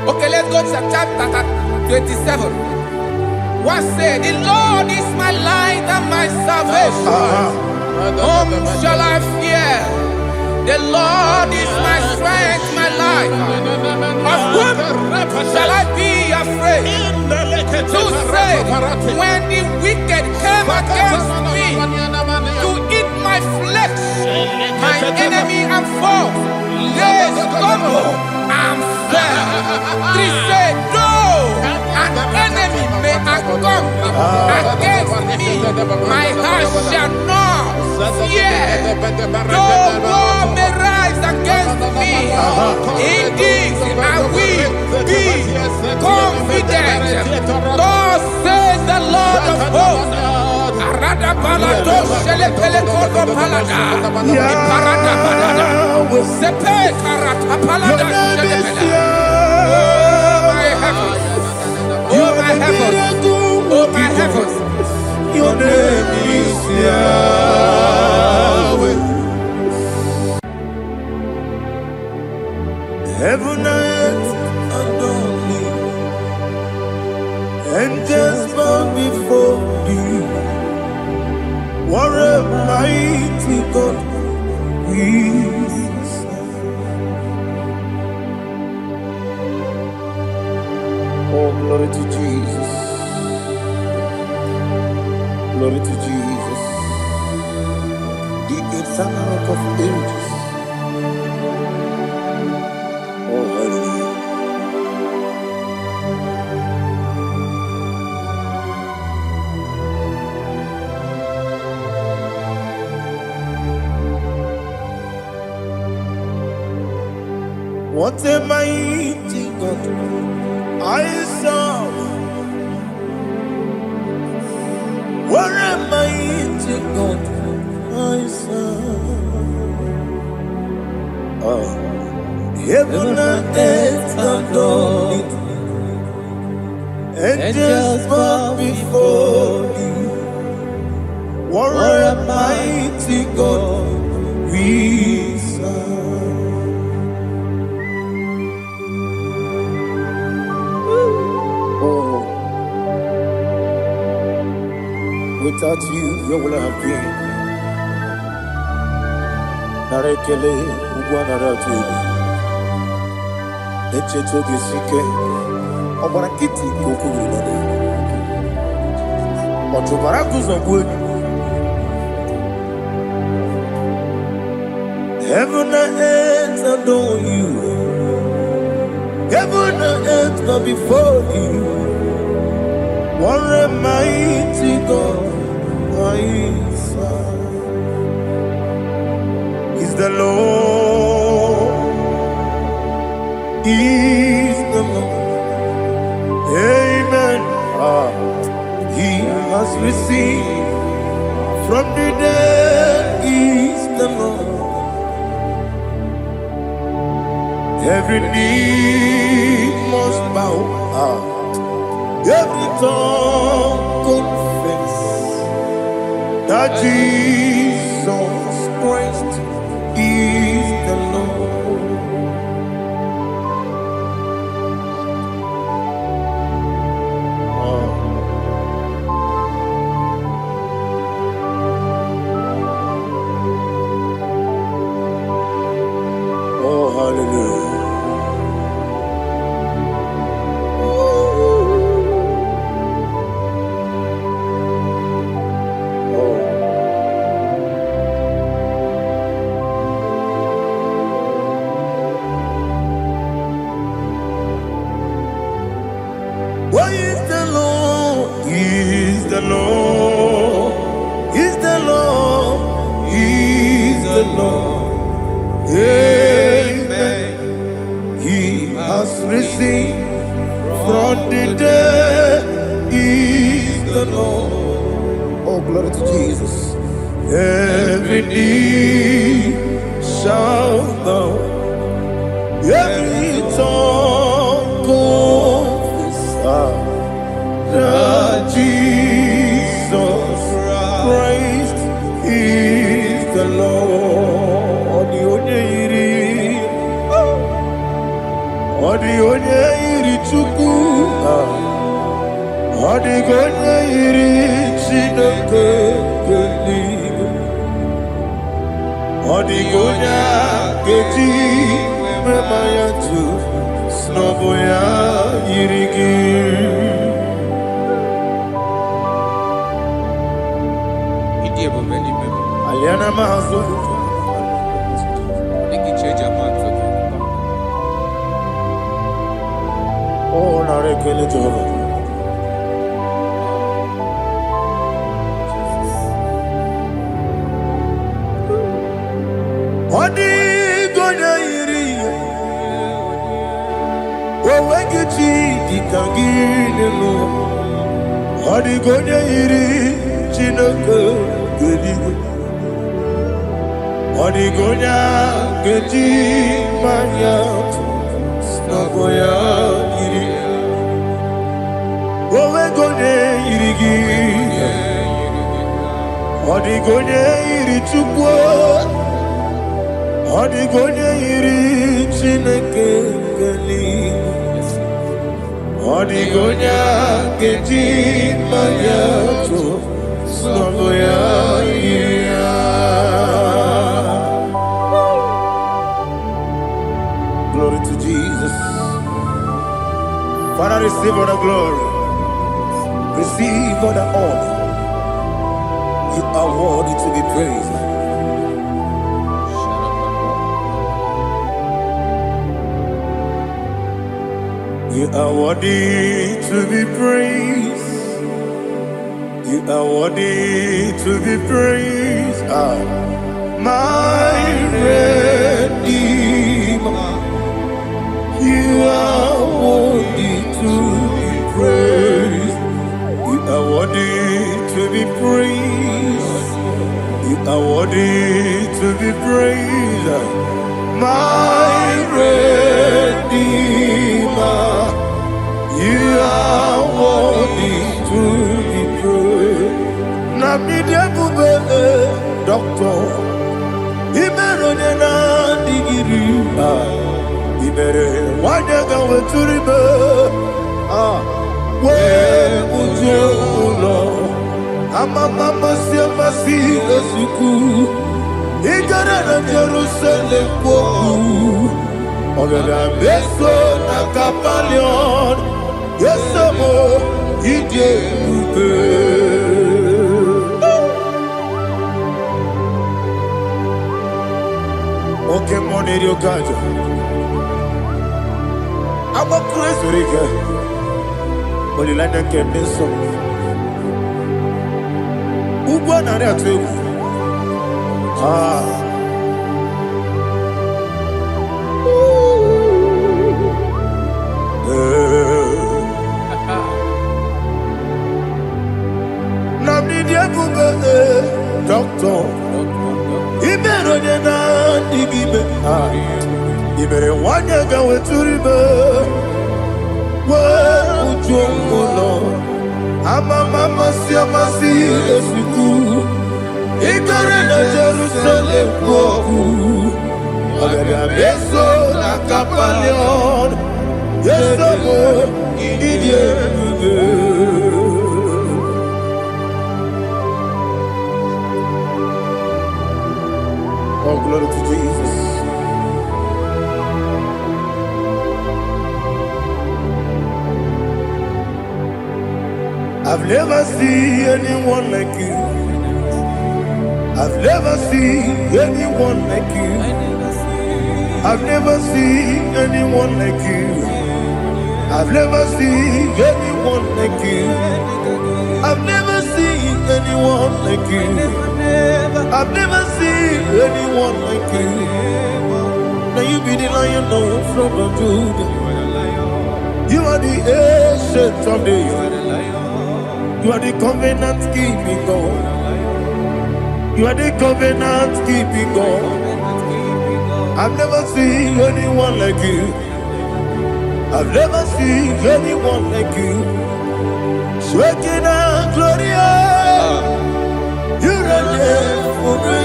Okay, let's go to chapter 27. What said, the Lord is my light and my salvation. Whom shall I fear? The Lord is my strength, my life. Of whom shall I be afraid? To say, when the wicked came against me to eat my flesh, my enemy and foe, they stumble and fell. Three said, no, an enemy may come against me, my heart shall not fear. No war may rise against me. In this I will be confident. Thus says the Lord of hosts. Oh my heavens, oh my heavens, your name is Yahweh. Heaven and earth adore thee, angels bow before thee. What a mighty God we serve. Oh, glory to Jesus. Glory to Jesus. The eternal rock of ages. Oh, hallelujah. What a mighty God I serve. What a mighty God I serve. Oh. Heaven and earth adore thee, angels bow before thee. What a mighty God we serve. Without you, where would I have been? Narekele, Ugwanaratubi. Echetoge Sike, Obarakiti Kokuri. Otobarakus of wood. Heaven and earth adore you. Heaven and earth bow before you. What a mighty God I serve. Is the Lord, is the Lord. Amen. He has received from the dead, is the Lord. Every knee must bow, every tongue confess that Jesus Christ is the Lord. Oh, hallelujah. What is the Lord? Is the Lord? Is the Lord? Is the Lord? Amen. He has risen from the dead. Is the Lord. Oh, glory to Jesus. Every knee shall bow, every tongue confess that Jesus Christ is the Lord. Odi onye iri Chukwu, odi onye iri Chineke eluigwe, odi onye keji mema ya tu snobo ya yiri gị. Aliana mazo. Oh, na rekele Jehovah. Odi gonya iri, wewe kichi dikangine lo. Odi gonya iri, Chineke eluigwe. Odi gonya keji manya snobo ya iri. Wewe gonya iri gi, odi gonya iri Chukwu, odi gonya iri Chineke eluigwe, odi gonya keji manya snobo ya iri. Glory to Jesus. Father, receive all the glory. Receive all the honor. You are worthy to be praised. You are worthy to be praised. You are worthy to be praised. My Redeemer. You are worthy to be praised. You are worthy to be praised. You are worthy to be praised. My Redeemer. You are worthy to be praised. Namidebube, Doctor. Imeronena digiri. Ibere wanyaga weturibe we ujulo amama masi esuku igara na Jerusalem kwoku ogada beso na Kapalion yesemo ije ube. Okay, money rio kajo. I'm a crazy. Olilanya Kemeso. Ugwa na retu. Namni dia bube doctor. Ibero de na IGBO. Ibere wanya ga weturibe. Ujungolo. Mama si esiku. Ikare na Jerusalem woku. Abebe beso na kapalion. Yeso mo idie bube. Oh, glory to Jesus. I've never seen anyone like you. I've never seen anyone like you. I've never seen anyone like you. I've never seen anyone like you. I've never seen anyone like you. I've never seen anyone like you. Now you be the Lion from the Judah. You are the ancient of days. You are the covenant keeping God. You are the covenant keeping God. I've never seen anyone like you. I've never seen anyone like you. Shaking and glorious. You reign for me.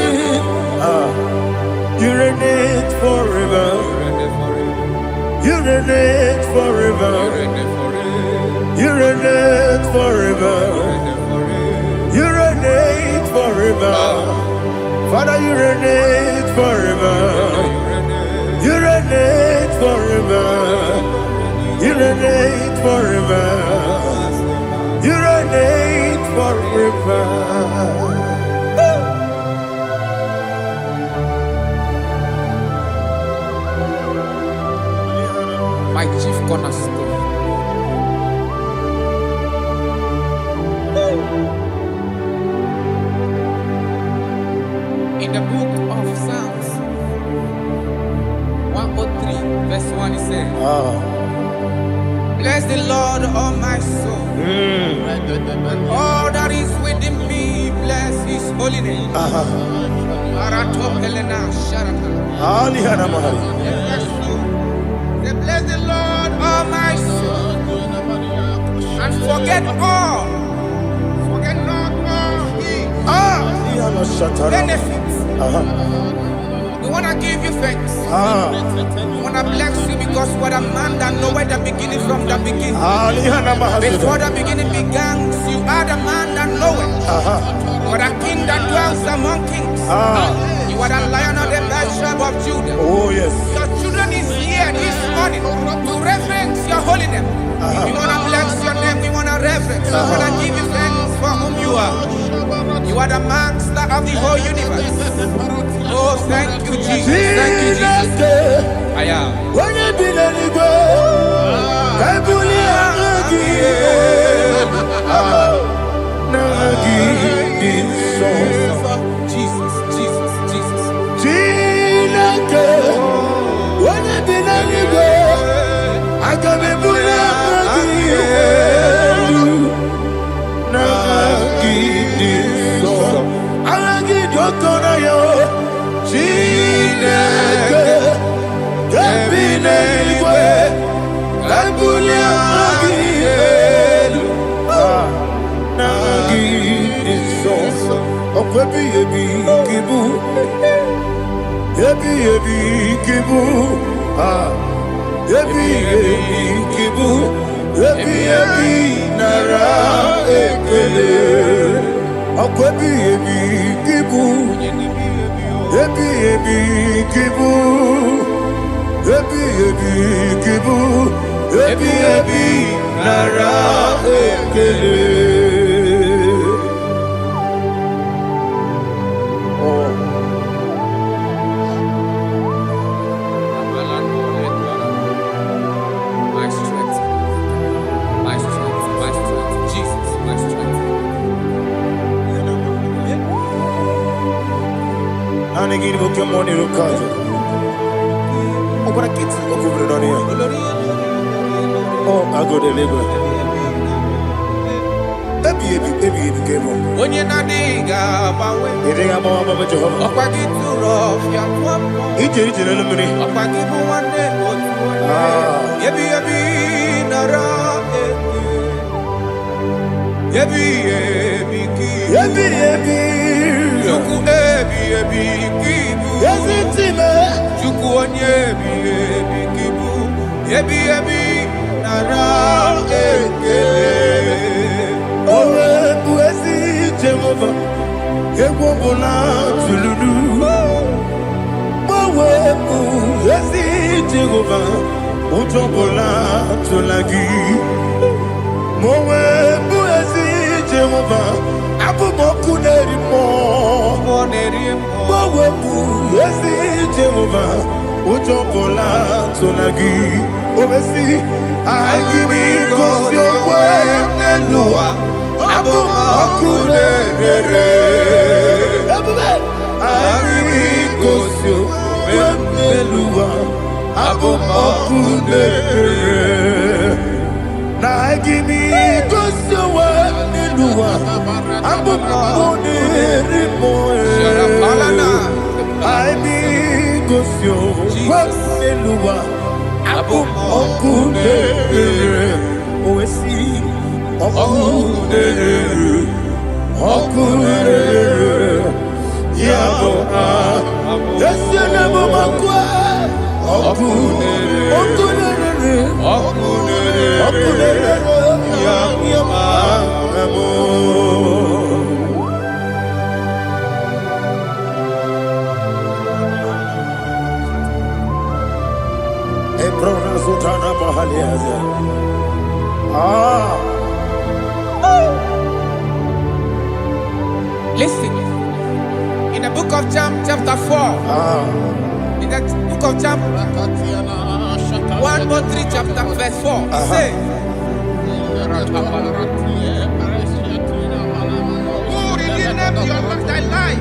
You reign forever. You reign forever. You reign forever. You reign forever. Father, you reign forever. You reign forever. You reign forever. You reign forever. My chief cornerstone. In the book of Psalms 103 verse 1 it says, bless the Lord, all my soul. All that is within me, bless his holy name. Say, bless the Lord, all my soul, and forget all. Forget not all his benefits. We want to give you thanks. We want to bless you because what a man that knoweth the beginning from the beginning. Before the beginning began, you are the man that knoweth. What a king that dwells among kings. You are the Lion of the tribe of Judah. Oh yes. Your children is here this morning to reverence your holy name. We want to bless your name. We want to reverence. We want to give you thanks for whom you are. You are the master of the whole universe. Oh, thank you, Jesus. Thank you, Jesus. I am. When you be the Jesus, Jesus, Jesus. When you be the I come in My strength, my Igi ni boke money ro kajo. Okora kiti okubre no ni. Oh, I go the labor. Baby, game on. When you're not diga, bawe. You think I'm on Baba Jehovah? Opa get too rough, ya tuam. Ije na mini. Opa get mu one day, yebi nara. Yebi ki. Chuku ebi kibu. Yazitime. Chuku onyebi kibu. Yebi nara Owe buezi Jehovah. Egwobola tululu. Owe buezi Jehovah. Utobola tulagi. Mowe buezi Jehovah. Abumoku nerimo. Mowe buezi Jehovah. Utobola tulagi. Obesi, I give you cause your way, Nelua. Abumoku nerere. I give you cause your way, Nelua. Abumoku nerere. Now I give me cause your way, Nelua. Abumoku nerere. I need cause your way, Nelua. Okudere, oesi, okudere, yabo yesenebo makwa, okudere, yabo. Listen, in the book of John, chapter 4, in the book of John 1:3, chapter verse 4, it says, who redeemed thy life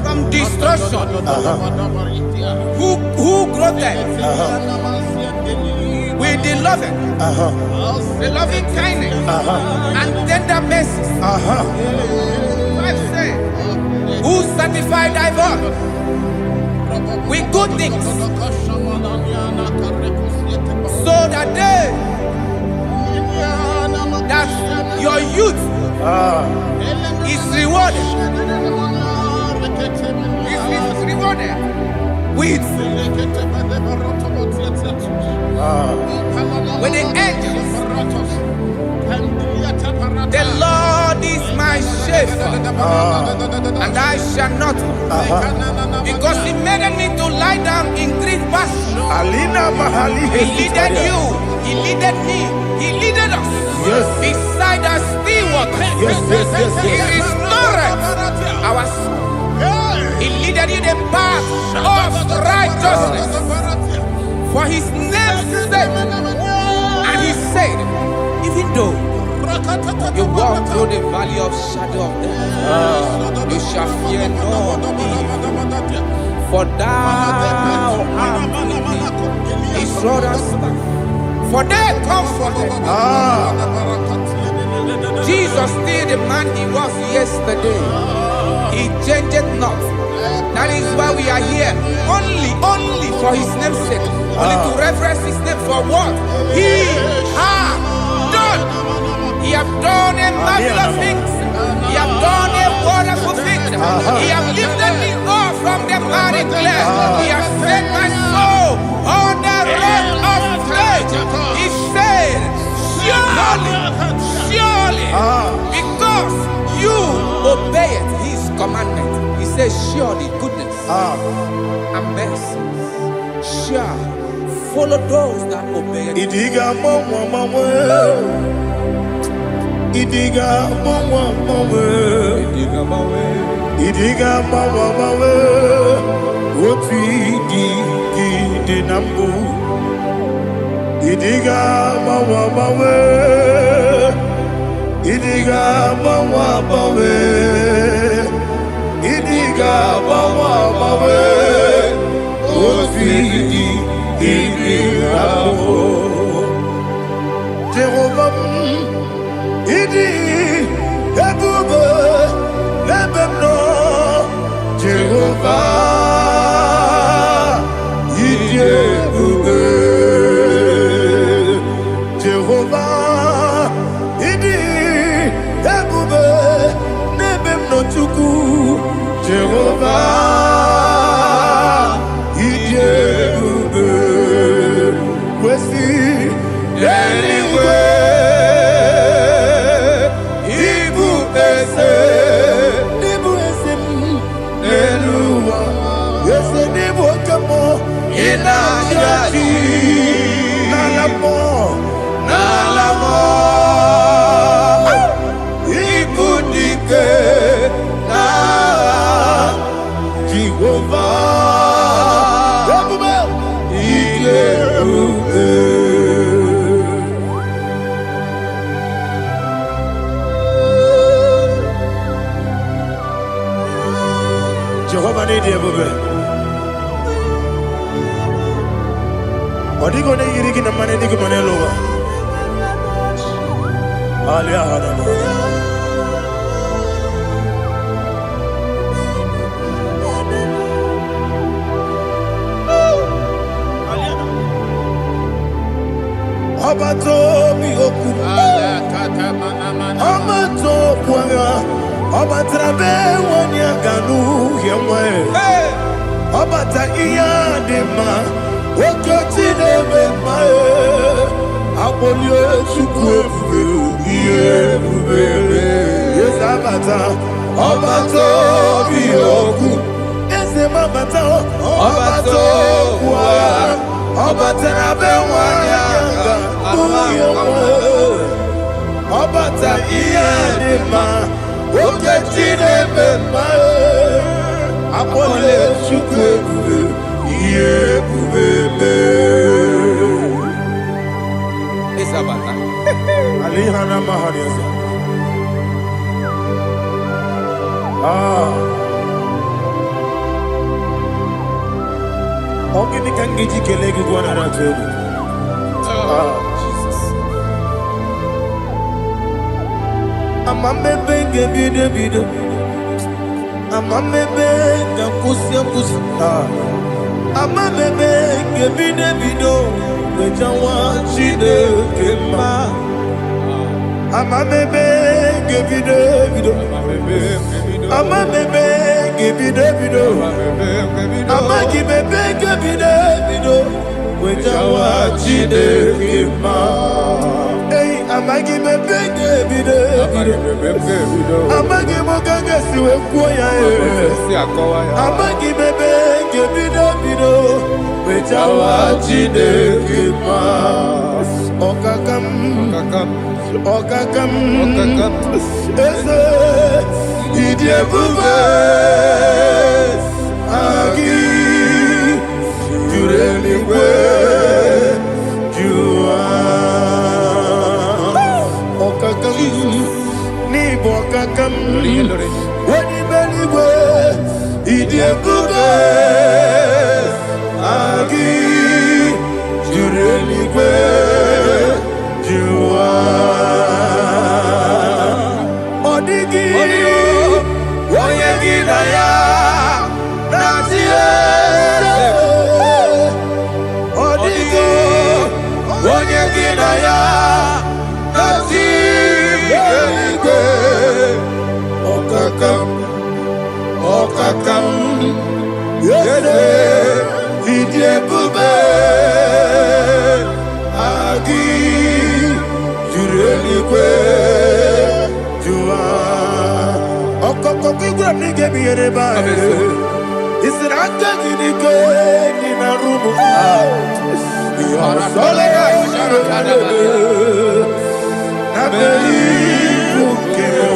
from destruction? Who groweth with the loving kindness and tender mercies. Who satisfy thy voice with good things, so that your youth is rewarded. Is rewarded with when the angels. The Lord is my shepherd, and I shall not, because He made me to lie down in green pastures. He leaded you, He leaded me, He leaded us beside the still waters. He restored our soul. He leaded you the path of righteousness for His name's sake. And He said, even though you walk through the valley of shadow of death, you shall fear no evil, for thou art with me. His rod and staff, for they comforted. Jesus still the man He was yesterday. He changed not. That is why we are here. Only for His name's sake. Only to reference His name for what He has done. He has done a marvelous things. He has done a wonderful thing. He has lifted me up from the miry clay. He has set my soul on the rock of faith. He said, surely, because you obeyed His commandment. He says, surely goodness and mercy shall follow those that obey. Idiga mawe, oti di nambu. Idiga mawe, idiga Jehovah, idi ebube lebemno. Jehovah, idi ebube. Jehovah, idi ebube lebemno chuku. Jehovah, idi ebube. Kwesi anyway, Ibu ese, Eluwa, ese Ibu kamo, inajaji, nalamo, Ibu dike, na Jehovah, Jehovah need you, baby. What are you going to get? The money, the money, lower. Alia, Abato bihoku, Amato puanga, Abatrabe wanya ganu yamwe, Abata iya dema, Okoti deme mae, Abolio chukwe bube, yes Abata, Abato bihoku, Ese mabata, Abato puanga, Abatrabe wanya Obata iyadema oketine bema apole chukwe yebube Isabata alihana mahariza Ogini kangiji kelegi gwana ratubu Amamebe gebido Amamebe gakusi Amamebe gebido Wejawa chide kema Amamebe gebido Amamebe gebido Amagibebe gebido Wejawa chide kema Amagi bebe gebido, Amagi mogaga siwe kuya Amagi bebe gebido, Wejawa chide kima. Okakam, Ese idie bube, Agi jureliwe, ni bokakam wani beliwe idie bube agi jureliwe jua odigi oyegi na ya natie odigi oyegi na ya Okakam, yede, idie bube, agi, jurelikwe, jua. Okokoki gram nige biyere ba. Isiranga nige nina rumu. Yosole nabeli bukeo.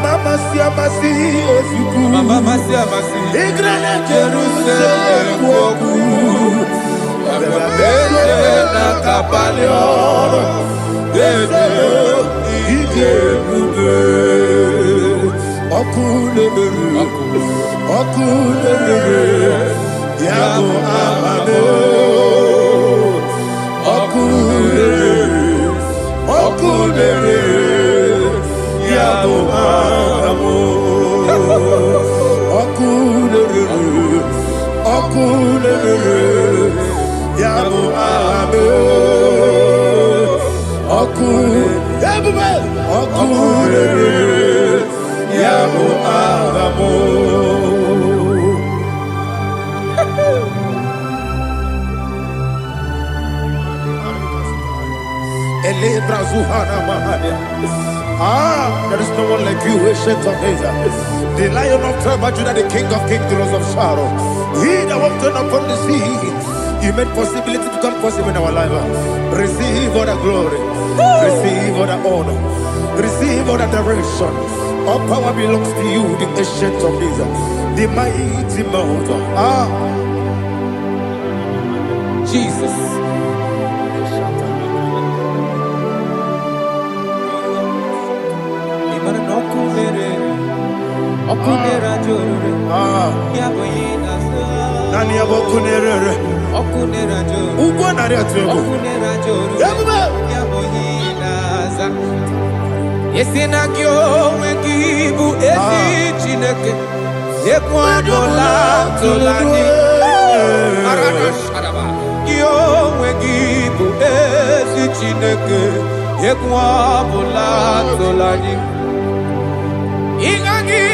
Mama siamasi osuku Mama siamasi Igrana Jerusalem woku Bebe na kapalion Bebe ije bube Okule Okunere, Yabo Amame, Okunere, Yabo Amamo, Okunere, Yabo Amame, Okunere, Yabo Amamo. There is no one like you, ancient of days. The Lion of tribe of Judah, the King of kings, the Rose of Sharon. He that walked upon the sea. You made possibility to come possible in our life. Receive all the glory, receive all the honor, receive all the adoration. All power belongs to you, the ancient of days, the mighty mountain. Jesus. Nani abokunere. Okunera joro. Ugwa nari atugo. Okunera joro. Yabuba. Yaboyinaza. Yesina kyo wengibu esi chineke. Yekwadola tolani. Arana sharaba. Kyo wengibu esi chineke. Yekwadola tolani. Ingagi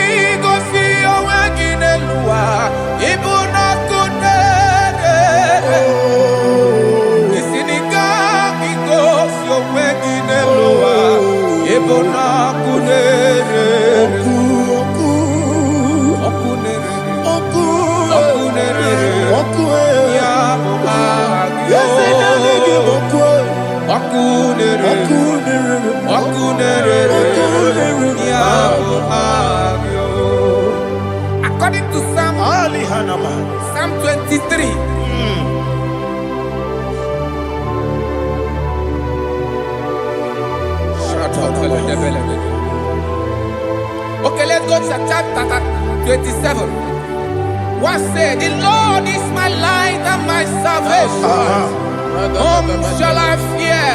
gosi owegine luwa. Ibuna kunere. Isinika gosi owegine luwa. Ibuna kunere. Okunere. Yabo agyo. Okunere. Yabo agyo. According to Psalm 23. Okay, let's go to chapter 27. What said? The Lord is my light and my salvation. Whom shall I fear?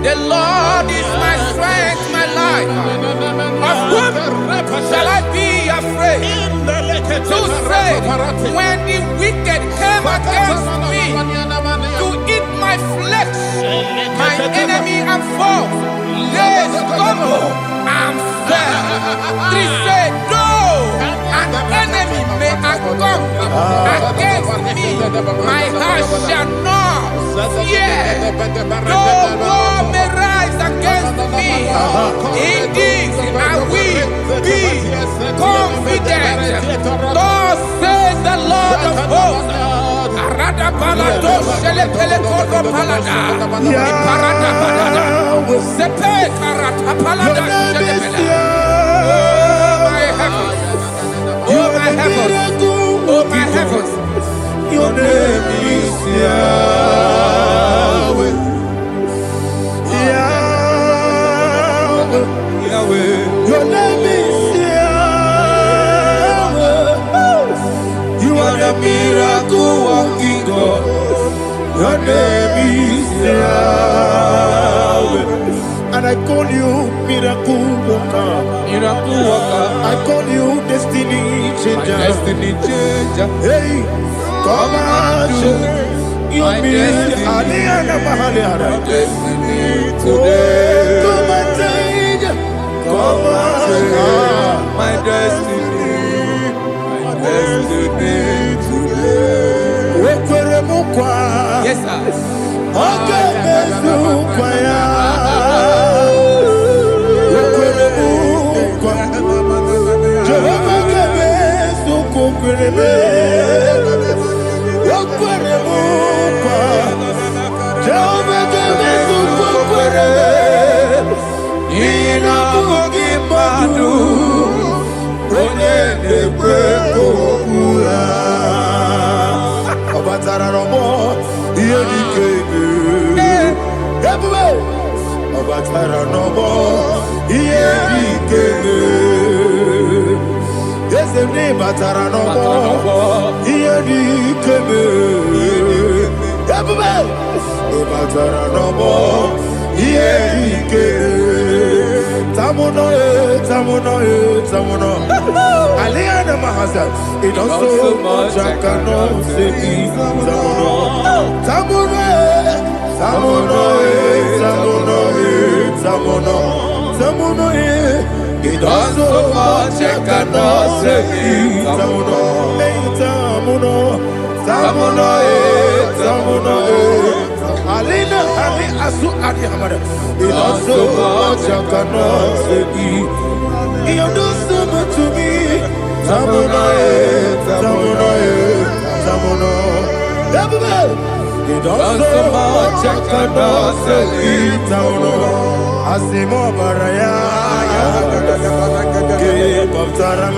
The Lord is my strength, my life. Of whom shall I be afraid? To say, when the wicked came against me to eat my flesh, my enemy and foe, they stumble and fell. 3 said, no, an enemy may come against me, my heart shall not fear. No war may rise against me. In this I will be confident. Thus says the Lord of hosts. Arada balado shele pele kodo palada. Iparada balada. Sepe karata palada shele pele. Oh my heavens. Oh my heavens. Your name is Yahweh. Yahweh. Your name is Yahweh. You are the miracle working God. Your name is Yahweh. And I call you miracle worker. Miracle worker. I call you destiny changer. Destiny changer. Hey, come on, you mean Aliana Mahaliana. Destiny today. Come on, change. Come on, my destiny. My destiny today. Yes, sir. Okay, Sene batara no more. Iedi kebe. Yabuba. Batara no more. Iedi kebe. Tamuno. Aliana Mahasa. It also much I cannot say. Tamuno. It also much I cannot say. Tamuno. Alina Ali Asu Adi Hamada. It also much I cannot say. You do so much to me. Tamuno. It also much I cannot say. Tamuno. Asimo Baraya. Give up Taram.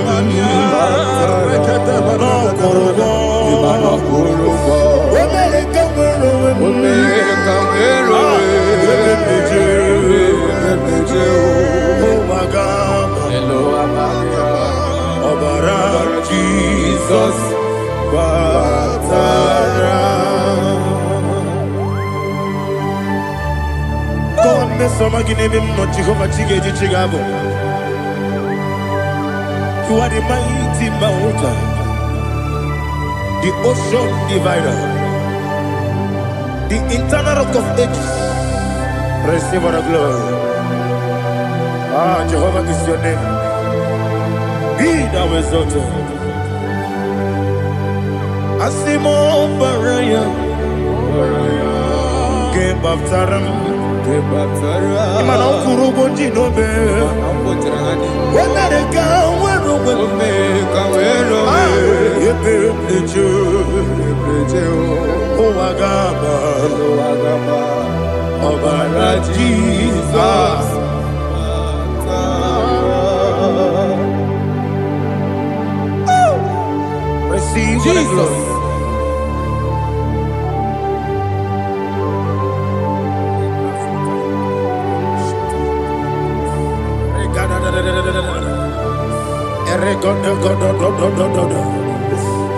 Jesus, God, me some again him not Jehovah Chigabo. You are the mighty mountain, the ocean divider, the internal rock of ages. Receive our glory. Jehovah is your name. Be thou exalted. Asimo Baraya, Game of Taram, Imano Kuruboji Nobe, when they go, when Jesus. Receive Jesus.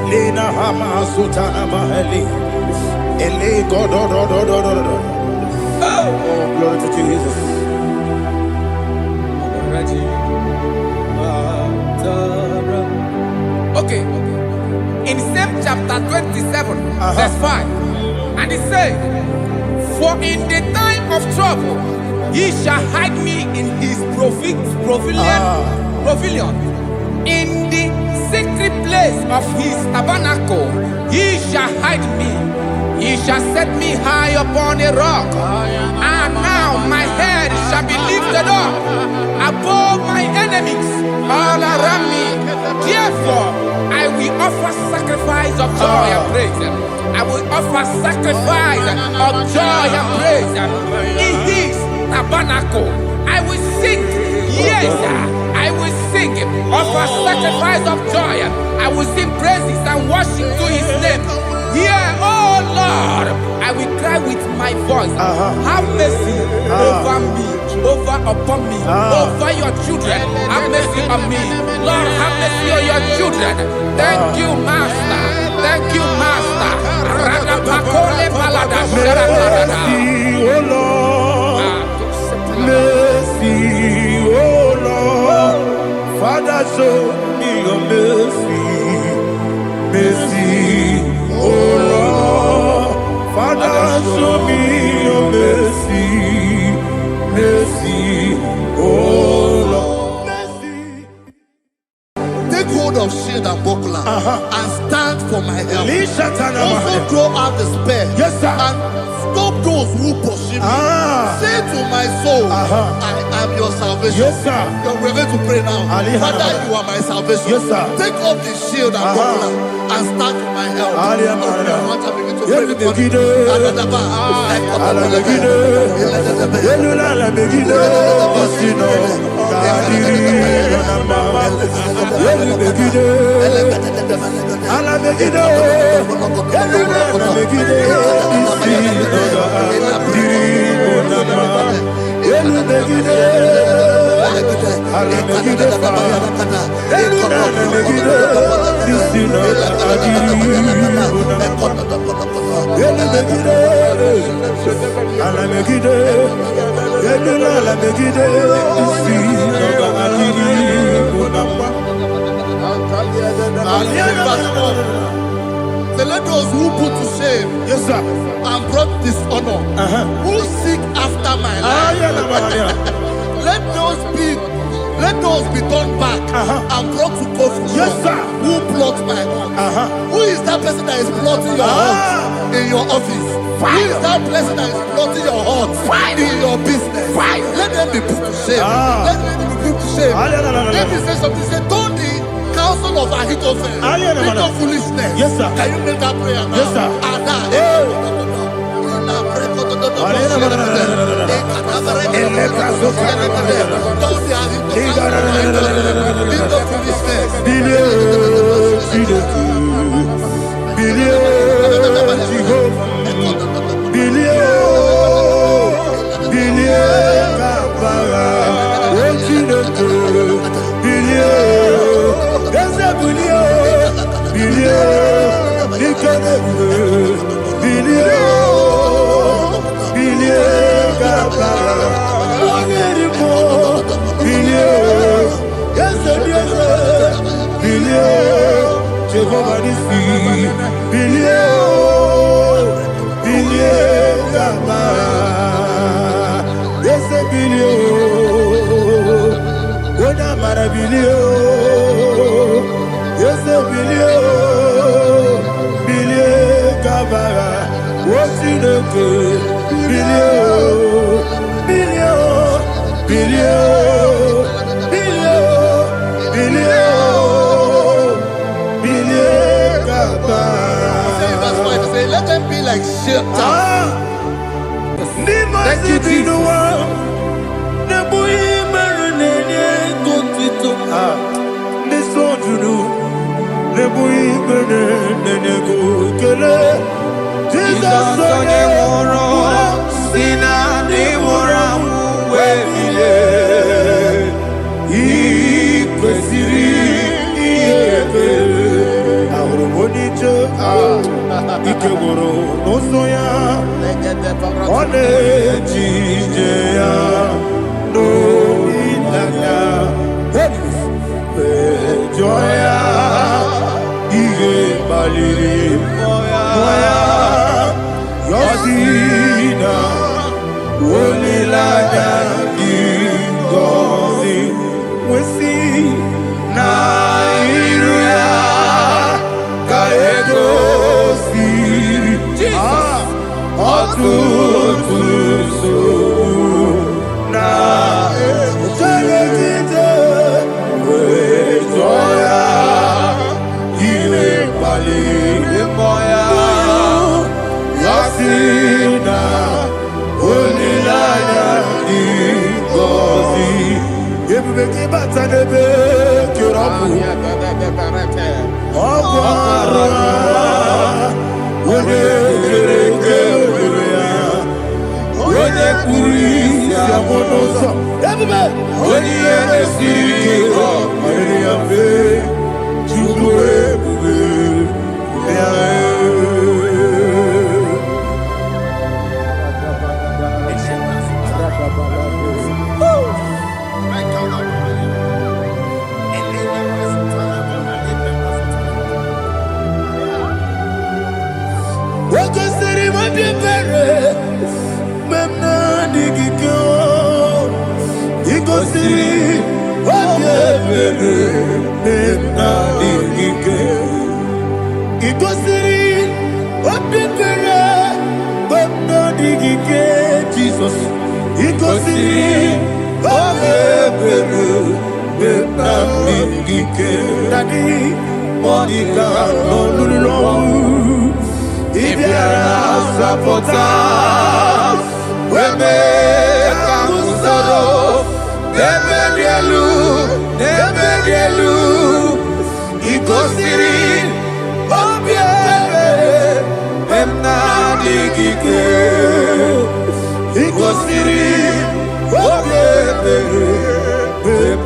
Lina Hama Sutana Maheli. Ele God. Oh, glory to Jesus. Okay. In same chapter 27, verse 5, and it says, for in the time of trouble, he shall hide me in his pavilion. In the secret place of his tabernacle, he shall hide me. He shall set me high upon a rock. And now my head shall be lifted up above my enemies all around me. Therefore, I will offer sacrifice of joy and praise. I will offer sacrifice of joy and praise in his tabernacle. I will sing, yes, I will sing, offer sacrifice of joy. I will sing praises and worship to his name. Here, oh Lord, I will cry with my voice. Have mercy over me, upon me, over your children. Have mercy on me. Lord, have mercy on your children. Thank you, Master. Thank you, Master. Mercy, oh Lord. Mercy, oh Lord. Father, show me your mercy. Mercy, oh Lord. Father, show me your mercy. Mercy, oh Lord. Mercy. Take hold of shield and buckler and stand for my help. Also throw out despair. Yes, sir. And stop those who pursue me. Say to my soul, I am your salvation. Yes, sir. You're ready to pray now. Father, you are my salvation. Yes, sir. Take off the shield and buckler and stand for my help. So let those who put to shame, yes, sir, and brought dishonor, who seek after my life, let those be turned back and brought to confusion. yes, sir, Who plot my own? Who is that person that is plotting your heart in your office? Who is that person that is plotting your heart in your business? Let them be put to shame. Let them be put to shame. Let me say something. Say, don't the counsel of Ahithophel think of foolishness. Yes, sir. Can you make that prayer now? Yes, sir. Let them be like shelter. Thank you, Jesus. Ikegoro nosoya one jijeya no ilaya joya ige baliri moya yosina olilaya ingozi wesi na iruya kaego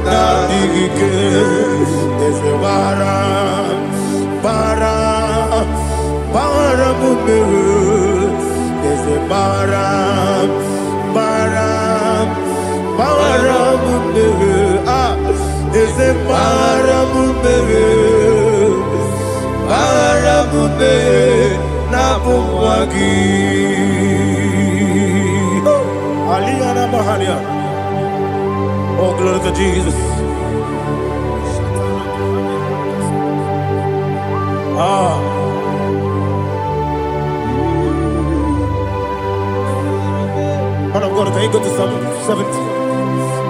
Daddy Aligike Eze bara bara bara mumere Eze bara bara bara mumere Eze bara mumere bara mumere na bumwagi Aliyana Mahalia. Oh, glory to Jesus. Man of God, can you go to Psalm 70?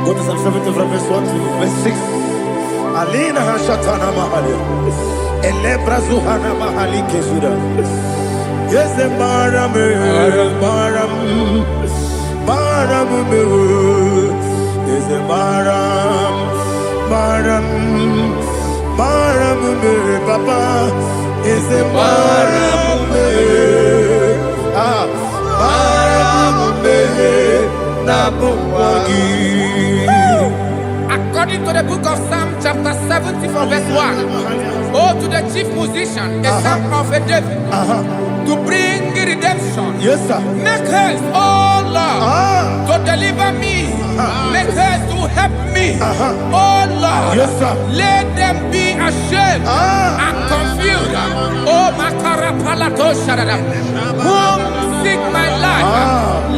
Go to Psalm 70 from verse 1 to verse 6. Alina Hashatana Mahalia. Elebra Zuhana Mahali Kesura. Yes, the Maram, Maram, Maram, is a Maram, Maram, Maram, Papa, is a Maram, Maram, Nabuwagi. According to the book of Psalm chapter 70 from verse 1, oh, to the chief musician, a son of a David, to bring redemption. Yes, sir. Make haste, oh Lord, to deliver me. Make haste to help me. Oh Lord, yes, sir. Let them be ashamed and confused. Oh Makara Palato Shadada, whom seek my life,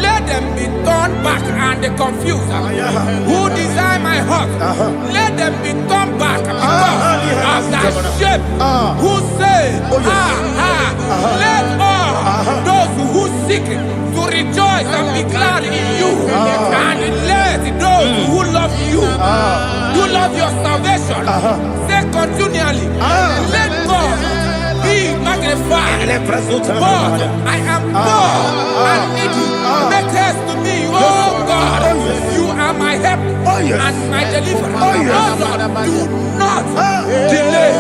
let them be turned back and confused. Who desire my heart, let them be turned back because of that shame. Who say, let all those who seek to rejoice and be glad in you, and let those who love you, who love your salvation, say continually, let God be magnified. God, I am poor and needy. Make haste to me, oh God. You are my help and my deliverer. Oh Lord, do not delay.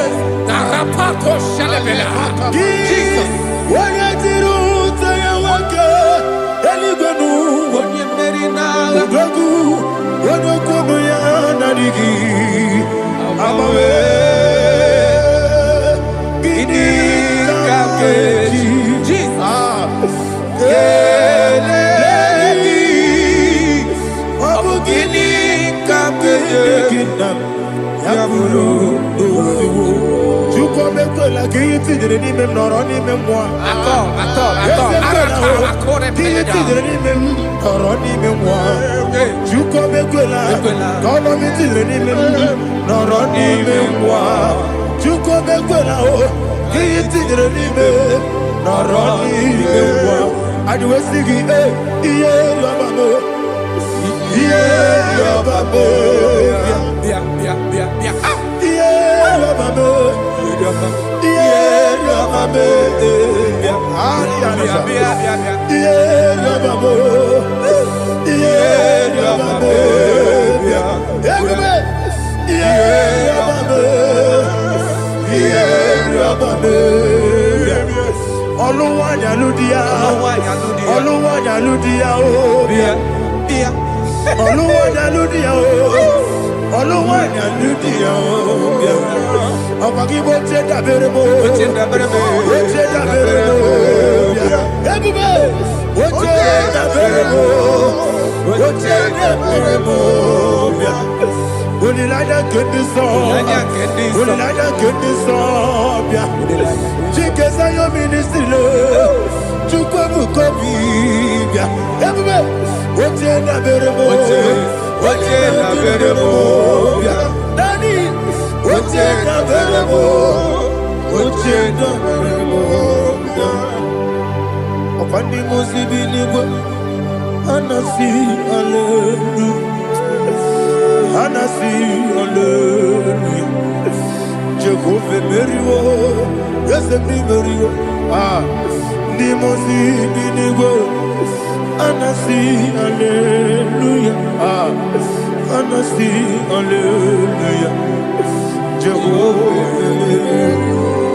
Tarapato Shalabela. Jesus.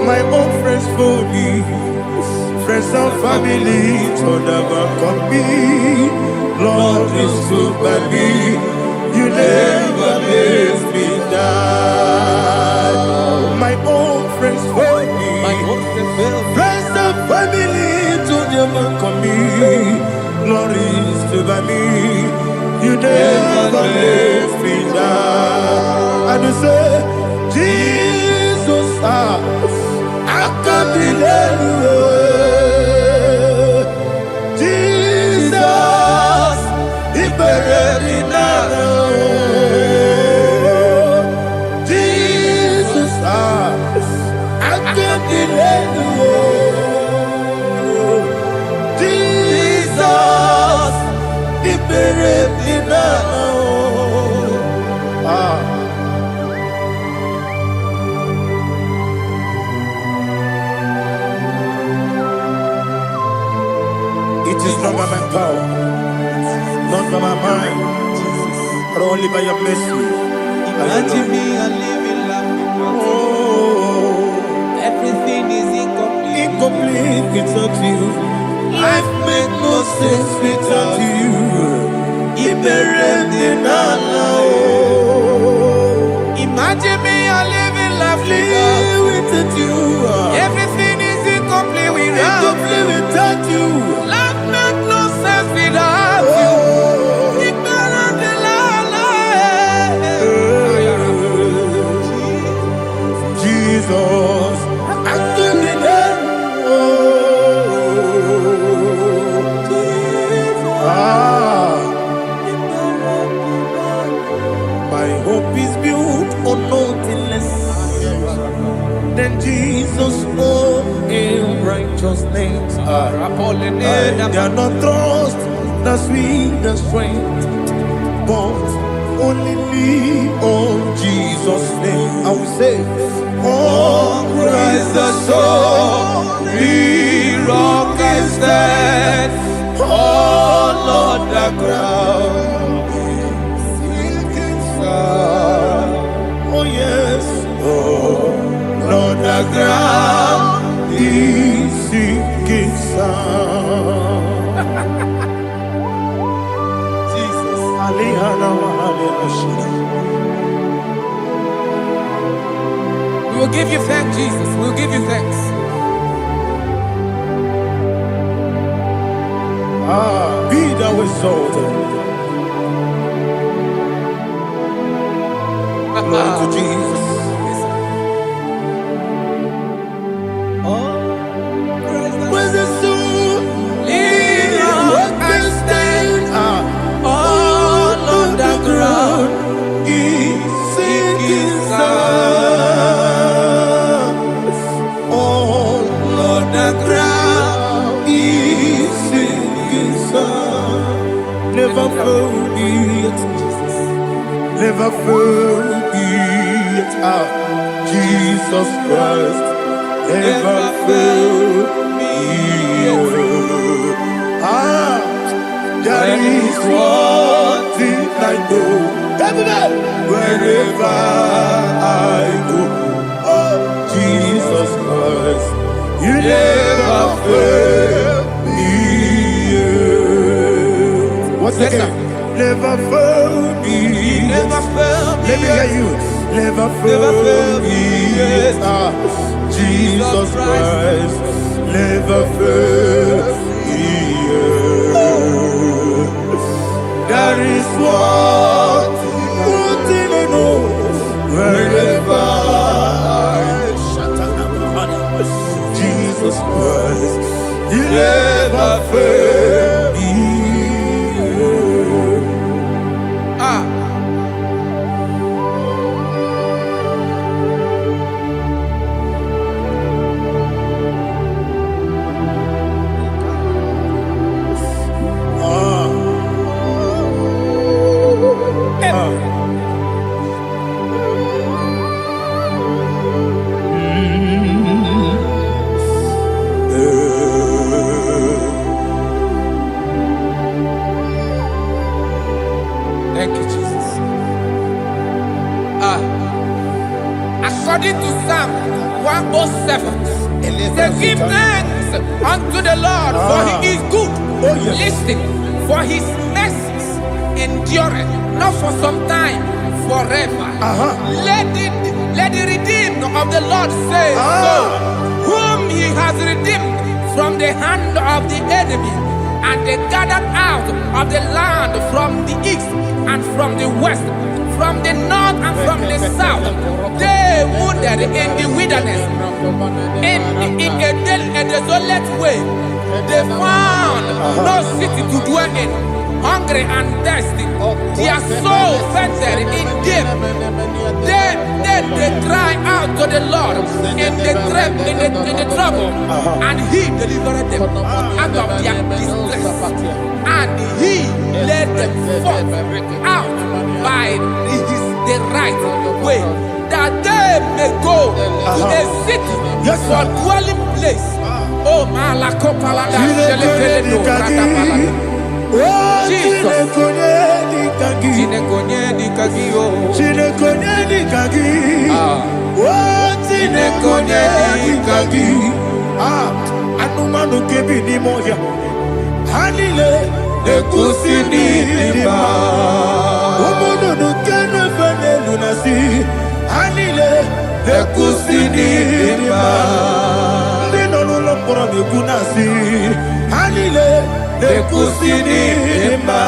My own friends for me, friends and family, told about me. Lord is good by me. You never let me down. by me. You never let me down. And you say, Jesus, I can't believe you. Jesus, He buried me now. Jesus, I can't believe you. Jesus, He buried me now. It is not by my power, not by my mind, but only by your mercy. Imagine me a living life without you. Everything is incomplete. Incomplete without you. Life makes no sense without you. Imagine me a living life without you. Everything is incomplete without you. Life makes no sense without you. Jesus, I can't be there. My hope is built on nothing less than Jesus' own righteousness. They are not trust that sweet the strength, but only me on Jesus' name. I will say, oh, Christ the solid rock is dead. Oh, Lord, the ground is sinking sun. Oh, yes. Oh, Lord, the ground is sinking sun. Jesus. We will give you thanks, Jesus. We will give you thanks. Be thou exalted. Glory to Jesus. Where's the soul? What can stand? All on the ground is sinking sun. All on the ground is sinking sun. Never forget, never forget, Jesus Christ. Never fail me. There is one thing I know. Wherever I go, oh Jesus Christ, you never fail me. What's again? Never fail me. Never fail me. Let me hear you. Never fail me. Jesus Christ, never fail me. There is one thing I know. Wherever Jesus Christ, you never fail me. Thank you, Jesus. According to Psalm 107, it says, give thanks unto the Lord, for he is good. Listen, for his mercies endureth, not for some time, forever. Let the redeemed of the Lord say so, whom he has redeemed from the hand of the enemy, And they gathered out of the land from the east and from the west, from the north and from the south. They wandered in the wilderness, in a desolate way. They found no city to dwell in, hungry and thirsty. Their soul fainted in deep. They cry out to the Lord in the trouble, and He delivered them out of their distress, and He led them forth out by the right way, that they may go to a city for dwelling place. Oh, Malakopalada, Shelefeledo, Ratapalada. Jesus. Anumanu kebi ni moya Hanile Nekusini nima Umudu nukenu fene lunasi Hanile Nekusini nima Ndino lulopura mikunasi Hanile Nekusini nima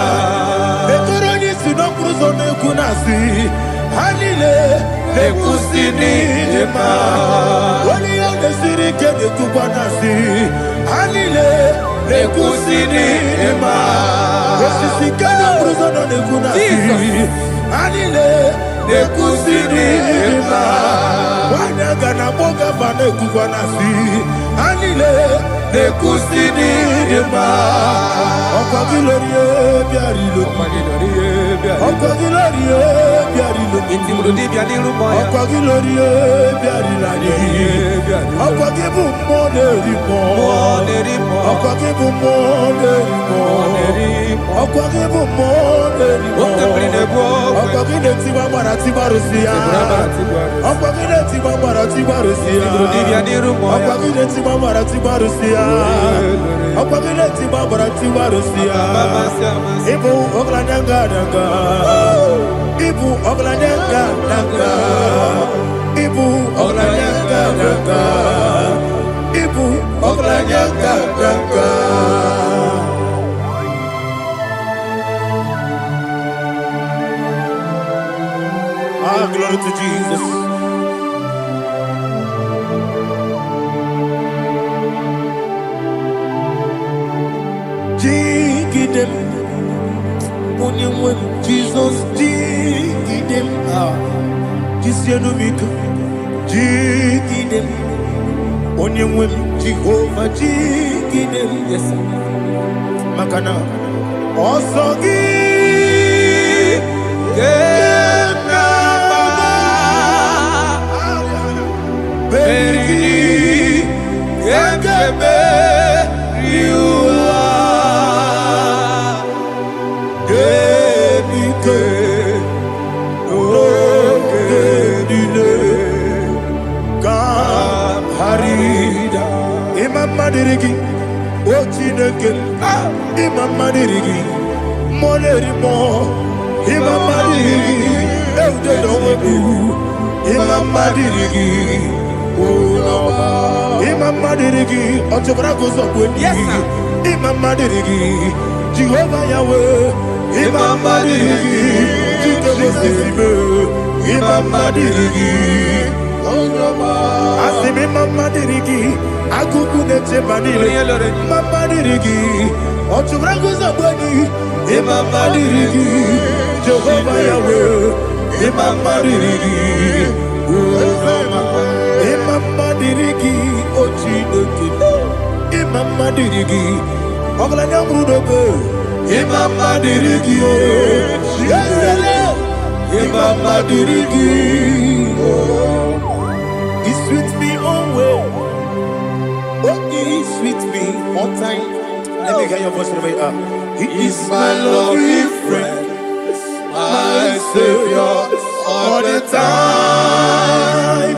Nekuroni sinokruzo nekunasi Hanile Nekusini nima Wali yone sirike nekubanasi Hanile Nekusini nima Wesisikana bruzo nekunasi Hanile Nekusini nima Wanaga na boga vane kubanasi Hanile Nekusini nima Okwa gilorie biarilo Okwa gilorie biarilo Okwa gilorie biarilani Okwa gibu monerimo Okwa gibu monerimo Okwa gibu monerimo Okwa gine tiba mara tiba rusia Okwa gine tiba mara tiba rusia Okwa gine tiba mara tiba rusia Okwa gine tiba mara tiba rusia Ibu oglanyanga nanga Ibu oglanyanga nanga Ibu oglanyanga nanga Ibu oglanyanga nanga Ah, glory to Jesus. Jigidem, Onyemwem, Jesus, Jigidem, Jisianumika, Jigidem, Onyemwem, Jehovah, Jigidem, yes, Makana, Osogi, Beri, Gekebe, Madirigi, Ochineke, Imam Madirigi, Molerimo, Imam Madirigi, Eudedobu, Imam Madirigi, Imam Madirigi, Otobragos of Wendy, Imam Madirigi, Jehovah Yahweh, Imam Madirigi, Imam Madirigi, Asimi Mama Dirigi, Akuku Nete Manile, Mama Dirigi, Otubrago Zabani, Mama Dirigi, Jehovah Yahweh, Mama Dirigi, Mama Dirigi, Ochinoki, Mama Dirigi, Oglanya Brudobe, Mama Dirigi, Mama Dirigi. He sweet me away. Oh, he sweet me on time. Let me hear your voice wherever you are. He is my lovely friend, my Savior all the time.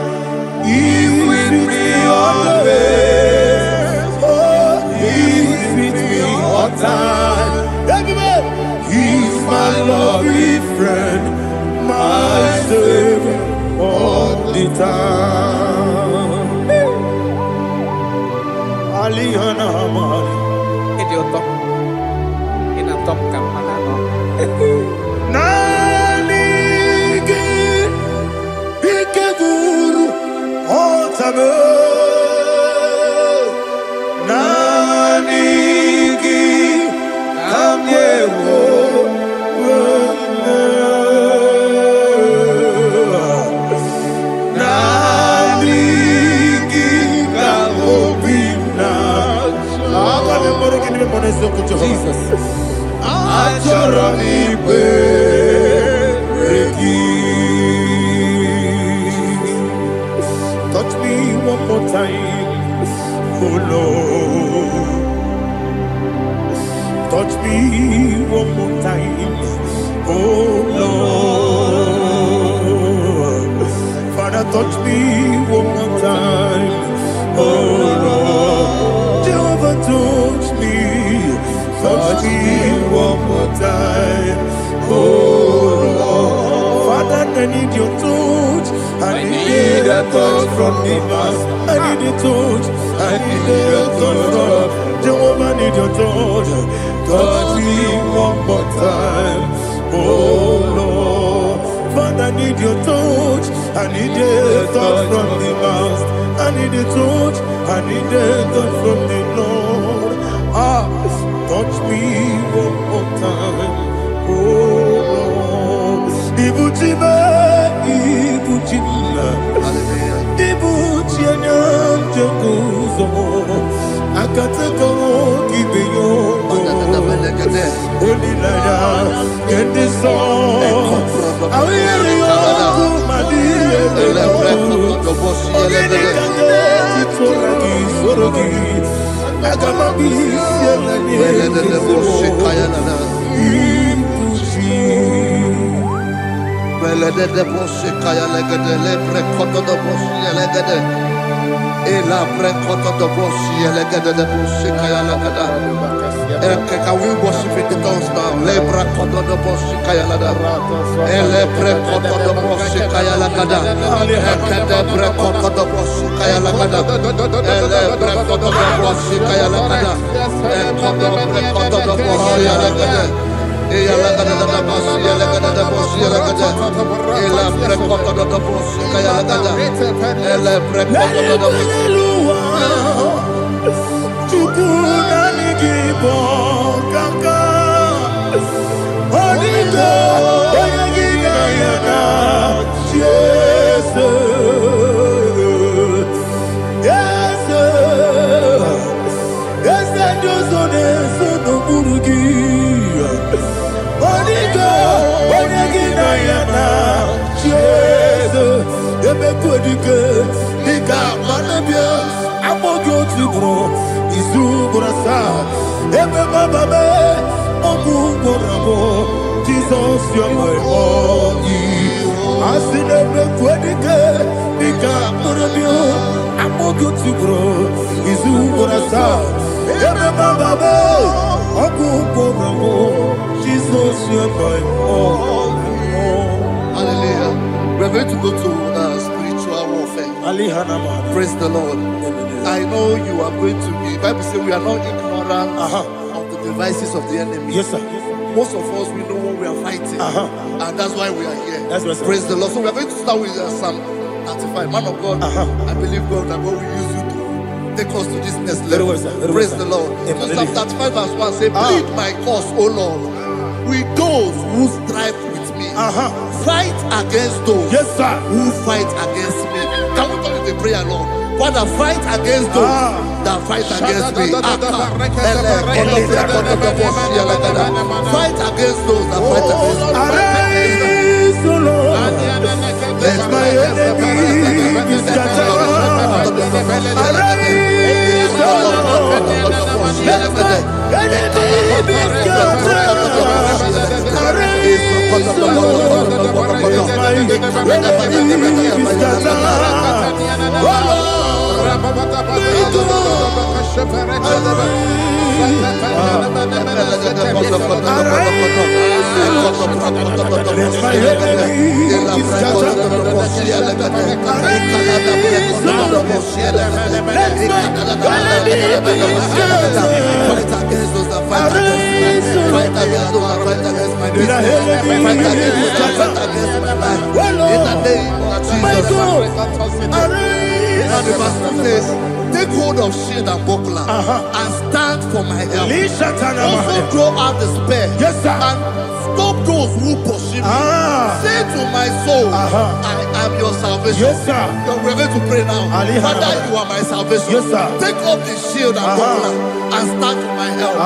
He sweet me always. Oh, he sweet me all time. Everybody, he's my lovely friend, my Savior all the time. Idiota. Nanigi ikeguru otame. Nanigi kamyewo. Jesus. Touch me one more time, oh Lord. Touch me one more time, oh Lord. Father, touch me one more time, oh Lord. Jehovah, touch me. Touch me one more time, oh Lord. Father, I need your touch. I need a touch from the Master. I need a touch. I need a touch from Jehovah. I need your touch. Touch me one more time, oh Lord. Father, I need your touch. I need a touch from the Master. I need a touch. I need a touch from the Lord. Touch me one more time, oh Lord. Ibuchima, Ibuchima, Ibuchina, Jaguzo. Akatako, Gibeyo, Olilaya, get this song. I will hear you, Madi. Can we worship in the tongues now? Lebra koto do boshi kaya lada. Elebre koto do boshi kaya lada. Ekede bre koto do boshi kaya lada. Elebre koto do boshi kaya lada. Ekodo bre koto do boshi lada. Eya lada da boshi lada da boshi lada. Elebre koto do boshi kaya lada. Elebre koto do boshi. IGBO kaka Onigo Oyagina yana Yes Yes Yes Josone Sono Burugi Onigo Oyagina yana Yes Ebe Kodike Nika Manabia Amogo Tibro Izubrasa, Ebe Bababe, Oguborabo, Jesus, you're my only. Asinebe Kwedike, Nika Morabio, Amogo Tibro, Izubrasa, Ebe Bababe, Oguborabo, Jesus, you're my only. Hallelujah. We're going to go to spiritual warfare. Praise the Lord. I know you are going to be. Bible says we are not ignorant of the devices of the enemy. Yes, sir. Most of us, we know what we are fighting. And that's why we are here. That's right, sir. Praise the Lord. So we are going to start with Psalm 35. Man of God, I believe God that God will use you to take us to this next level. Well, sir. Praise the Lord. So Psalm 35 verse 1 say, plead my cause, O Lord, with those who strive with me. Fight against those who fight against me. Can we turn the prayer, Lord? Father, fight against those that fight against me. Fight against those that fight against me. Arise, O Lord. Let my enemy be scattered. Arise, O Lord. Let my enemy be scattered. Arise, O Lord. Let my enemy be scattered. Oh Lord. business. Fight against my life. In the name of Jesus. And the verse 2 says, take hold of shield and buckler and stand for my help. Also throw out the spear. Yes, sir. And stop those who pursue me. Say to my soul, I am your salvation. Yes, sir. We're going to pray now. Father, you are my salvation. Yes, sir. Take up the shield and buckler and stand for my help.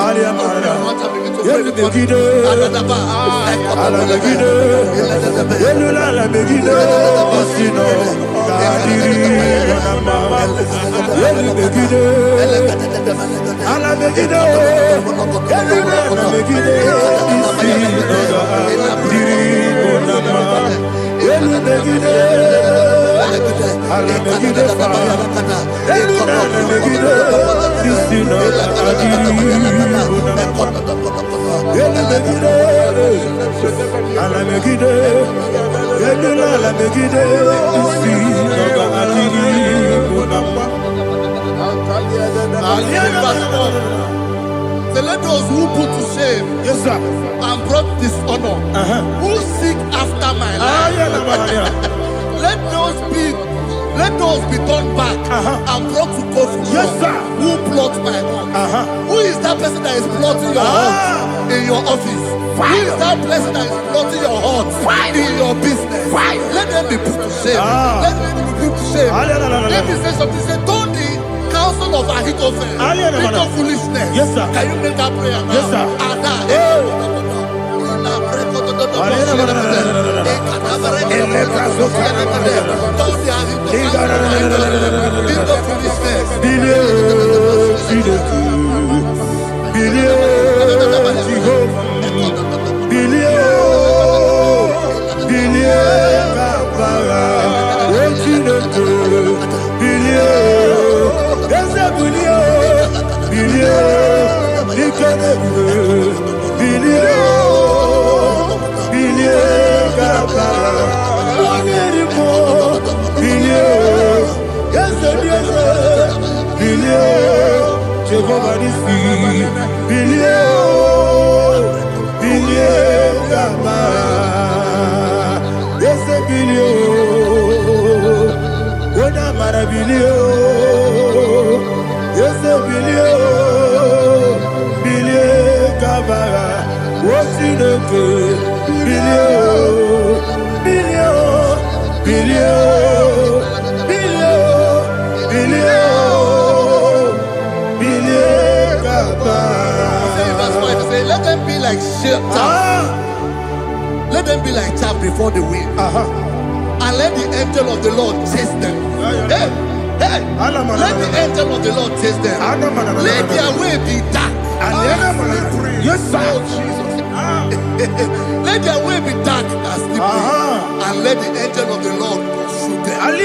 So let those who put to shame, yes, sir, and brought dishonor, who seek after my life, let those be turned back and brought to confusion. Yes, sir. Who plot my home? Who is that person that is plotting your home in your office? Who is that person that is plotting your heart in your business? Let them be put to shame. Let them be put to shame. Let me say something. Say, don't the counsel of Ahithophel into foolishness. Yes, sir. Can you make that prayer now? Yes, sir. Let them be like chaff. Let them be like chaff before the wind. And let the angel of the Lord chase them. Hey, let the angel of the Lord chase them. Let their way be dark. Yes, sir. Let their way be dark and slippery. And let the angel of the Lord pursue them. Let the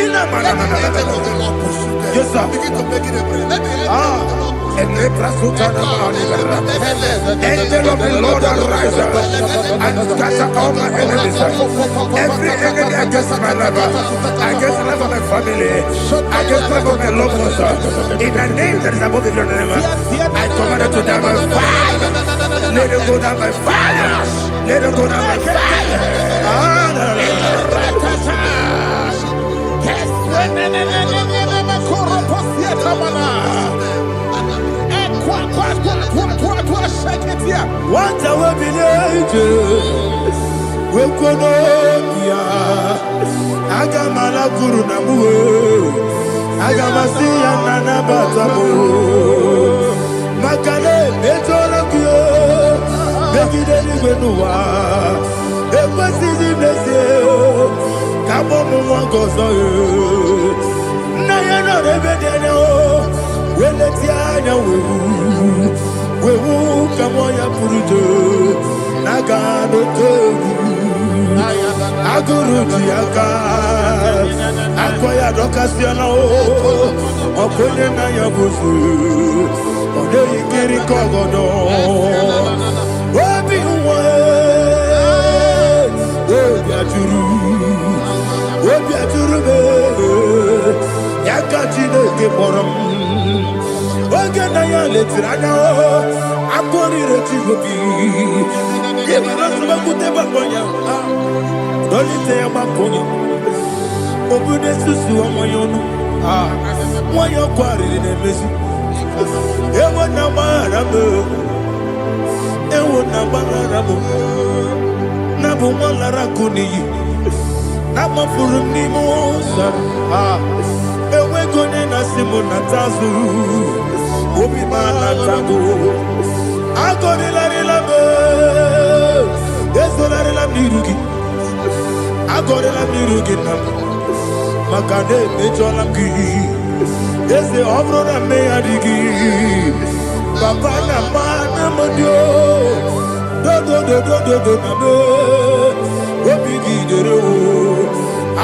angel of the Lord pursue them. Yes, sir. Begin to make it a prayer. Let the angel of the Lord Angel of the Lord arise and scatter all my enemies. Every enemy against my life, against the life of my family, against the life of my loved ones. In the name that is above your name, I command it to die by fire. Let it go down by fire. Let it go down by what our villages we konokia agamala guru namu agamasia nana batamu makale betolokio begideni gwenuwa ekwesidi blessio kabo mwangozo na yana rebedeno weletia wewu kamoya purujo nagano tewu aguru diaka akoya dokasiana okonye na yabuzu ode ikiri kogodo obi uwe obi aturu be yakatine ke borom oge na ya letirana akori retigobi Yebara sabakute bakonya. Dolite bakonya. Obude susu amoyono. Moyo kwari ne mesu. Ewo na marabu. Ewo na marabu. Na bu malara kuni. Na mafuru ni mosa. Ewe gone na simu na tazu. Obi mana tago. Agore la relabe. Yeso la relabe nirugi. Agore la nirugi na. Makade mejola ki. Yese obro na me adigi. Papa na mana modio. Do na me. Obi gidero.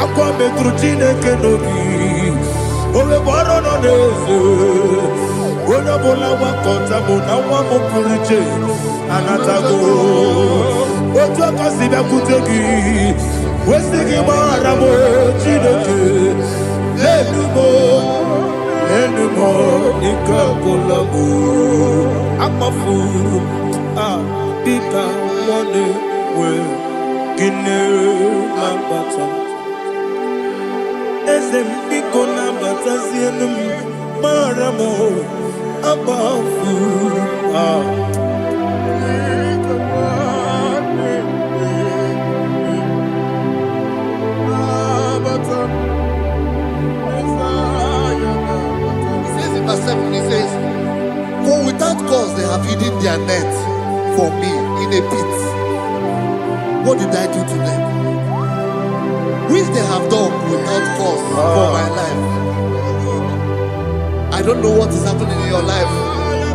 Akwa metrutine kenobi. Owe boro no neze. Ona bola wakota mona wa mopuriche. Anatago. Ojo kasibe kutegi. Wesigi maramo chineke. Lenumo nikakolamu. Akmafu. Pika one we. Gine mambata. Ezembiko na batazienum maramo abafu. He says in verse 7, he says, for without cause they have hidden their net for me in a pit. What did I do to them? Which they have done without cause for my life. I don't know what is happening in your life.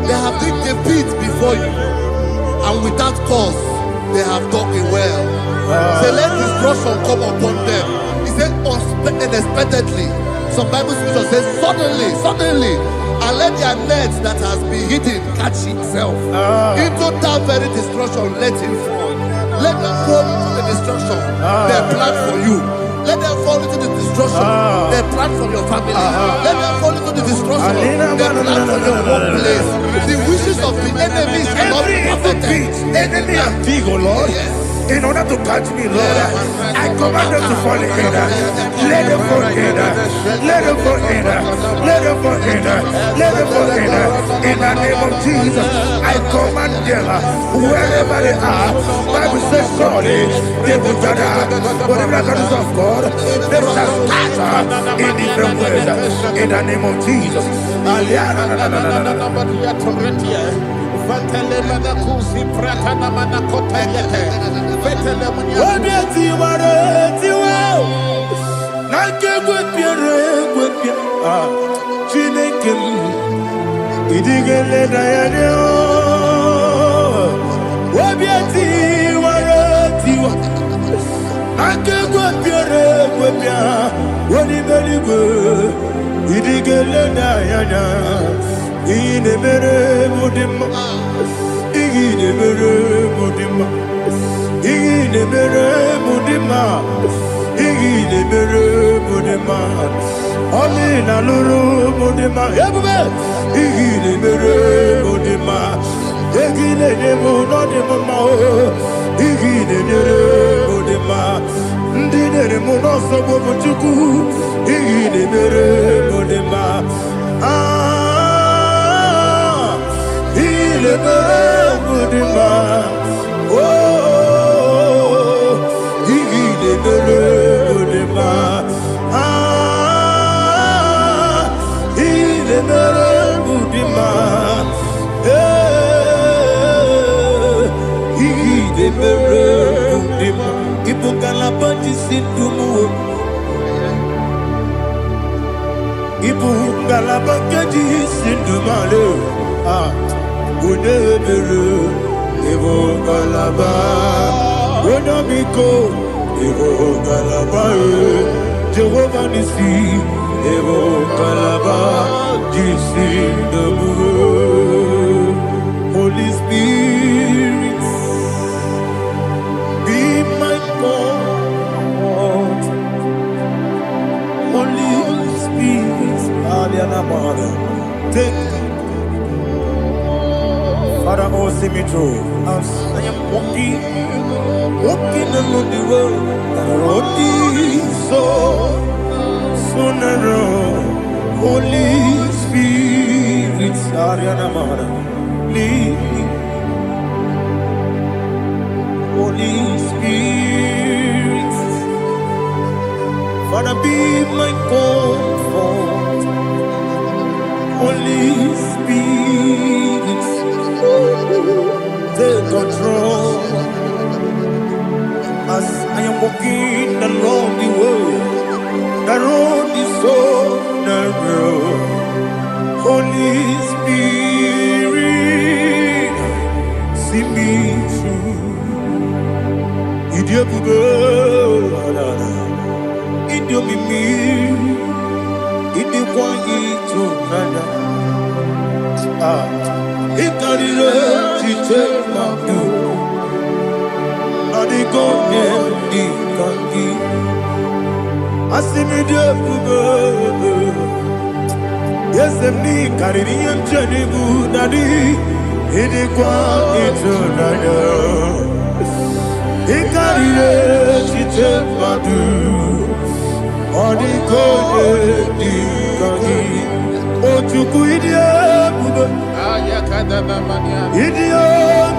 They have digged a pit before you, and without cause they have dug it well. Say, let destruction come upon them. He said, unexpectedly. Some Bible scripture says, suddenly, and let their nets that has been hidden catch itself. Into that very destruction, let it fall. Let them fall into the destruction they plan for you. Let them fall into the destruction they plan for your family. Let them fall into the destruction they plan for your workplace. The wishes of the enemies cannot be perfected. Enemy and big, oh Lord. Yes. In order to catch me, Lord, I command them to fall in. Let them fall in. Let them fall in. Let them fall in. Let them fall in. In the name of Jesus, I command them wherever they are. Bible says surely they will gather. But the miracles of God, they shall scatter in different ways. In the name of Jesus. Ine mere mudima, ine mere mudima, ine mere mudima, ine mere mudima. Ami na luru mudima, ebube. Ine mere mudima, ine nemo no nemo ma o. Ine mere mudima, ndine nemo no sobo muchuku. Ine mere mudima. Il est mudima, oh, il est mudima, il est mudima, il est mudima. Il faut qu'à la bâtisse tout il faut qu'à la bâtisse tout Unebere, Evo Galaba, Unamiko, Evo Galaba, Jehovah Nissi, Evo Galaba, Jisi Namu, Holy Spirit, be my God, Holy Spirit, Aliana Mara, take Father, oh, see me through. As I am walking walking along the road. The road is so narrow. Holy Spirit, Ariana Mara, lead me. Holy Spirit, Father, be my comfort. Holy Spirit, take control as I am walking along the way. The road is so narrow. Holy Spirit, see me through. Idiobube, Idiomimi, Idiokwa Itonaya. Ikarire take my do. Nadi go di kangi. Asimi Idiobube. Yes, me kariri emjeni bu nadi. Idiokwa Itonaya. Ikarire take my do. Nadi go di kangi. Otuku Idiobube. Idio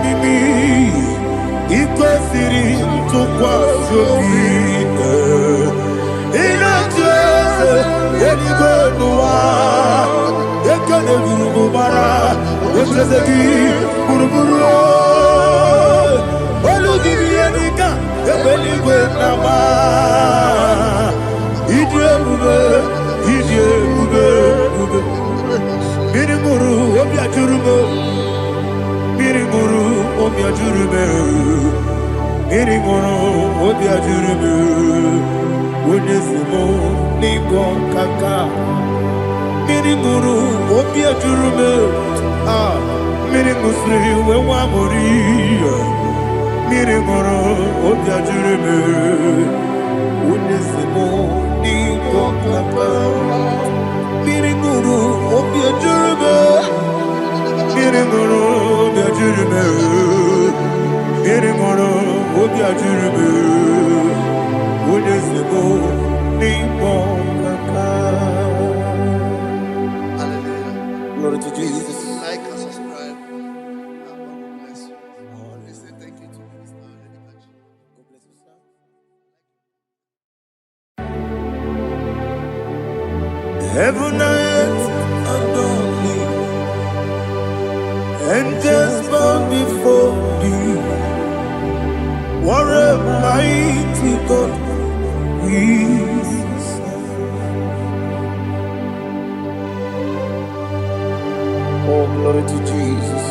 mimi iko siri tukwa sofine ina tese edigwe nuwa ekene gurugu bara otese ki buruburu olugibi enika ebeligwe nama Idiobube Miriguru obiajurume Miriguru obiajurume Miriguru obiajurume Unesimo nigo kaka Miriguru obiajurume Mirigusri wewa mori Miriguru obiajurume Unesimo nigo kaka Miriguru obiajurume Miriguru obiajurume Miriguru obiajurume Unesimo nigo kaka. Hallelujah. Glory to Jesus. Like and subscribe. God bless you. Let's say thank you to Minister Eddie Kachi. God bless you, sir. Heaven and earth adore me, angels bow before thee. What a mighty God we serve. Oh, glory to Jesus.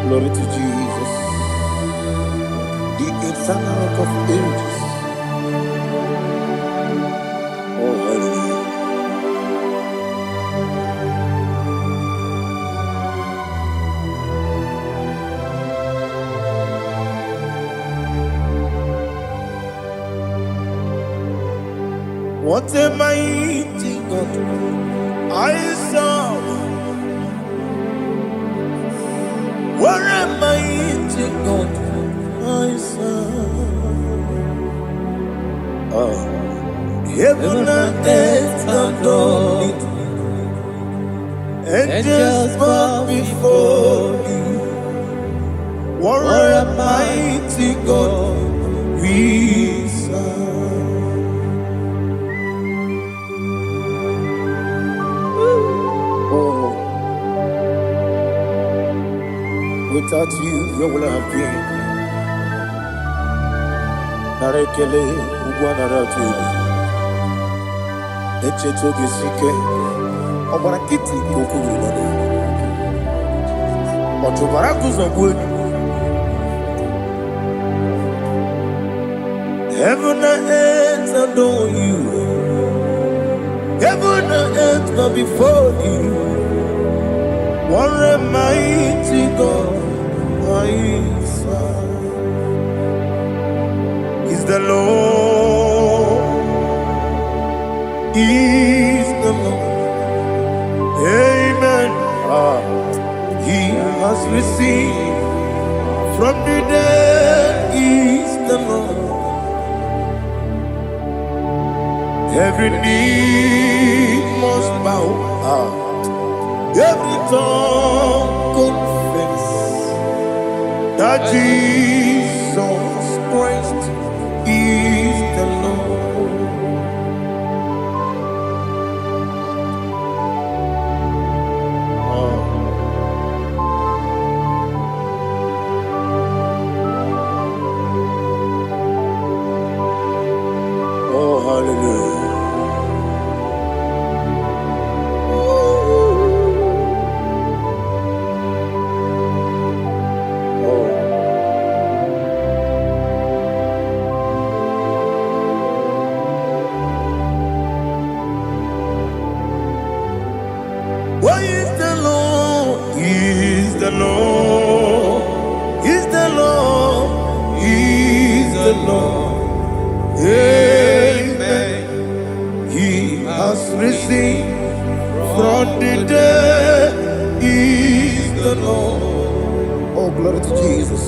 Glory to Jesus. The eternal rock of ages. Oh, hallelujah. What a mighty God I serve. What a mighty God I serve. Heaven and earth adore it. Angels bow before thee. What a mighty God we serve. Oh, without you, where would I have been? Narekele, Ugwanaratu. Echetoge sike ọgbara kiti kokuru nọdụ ọtụbara guzogbu heaven and earth adore you. Heaven and earth bow before you. What a mighty God I serve. Is the Lord. Is the Lord. Amen. He has received from the dead is the Lord. Every knee must bow, every tongue confess that Jesus Christ is the Lord. Oh, hallelujah. Why is the Lord? He is the Lord. He's the Lord. He's the Lord. Amen. He has risen from the dead. He's the Lord. Oh, glory to Jesus.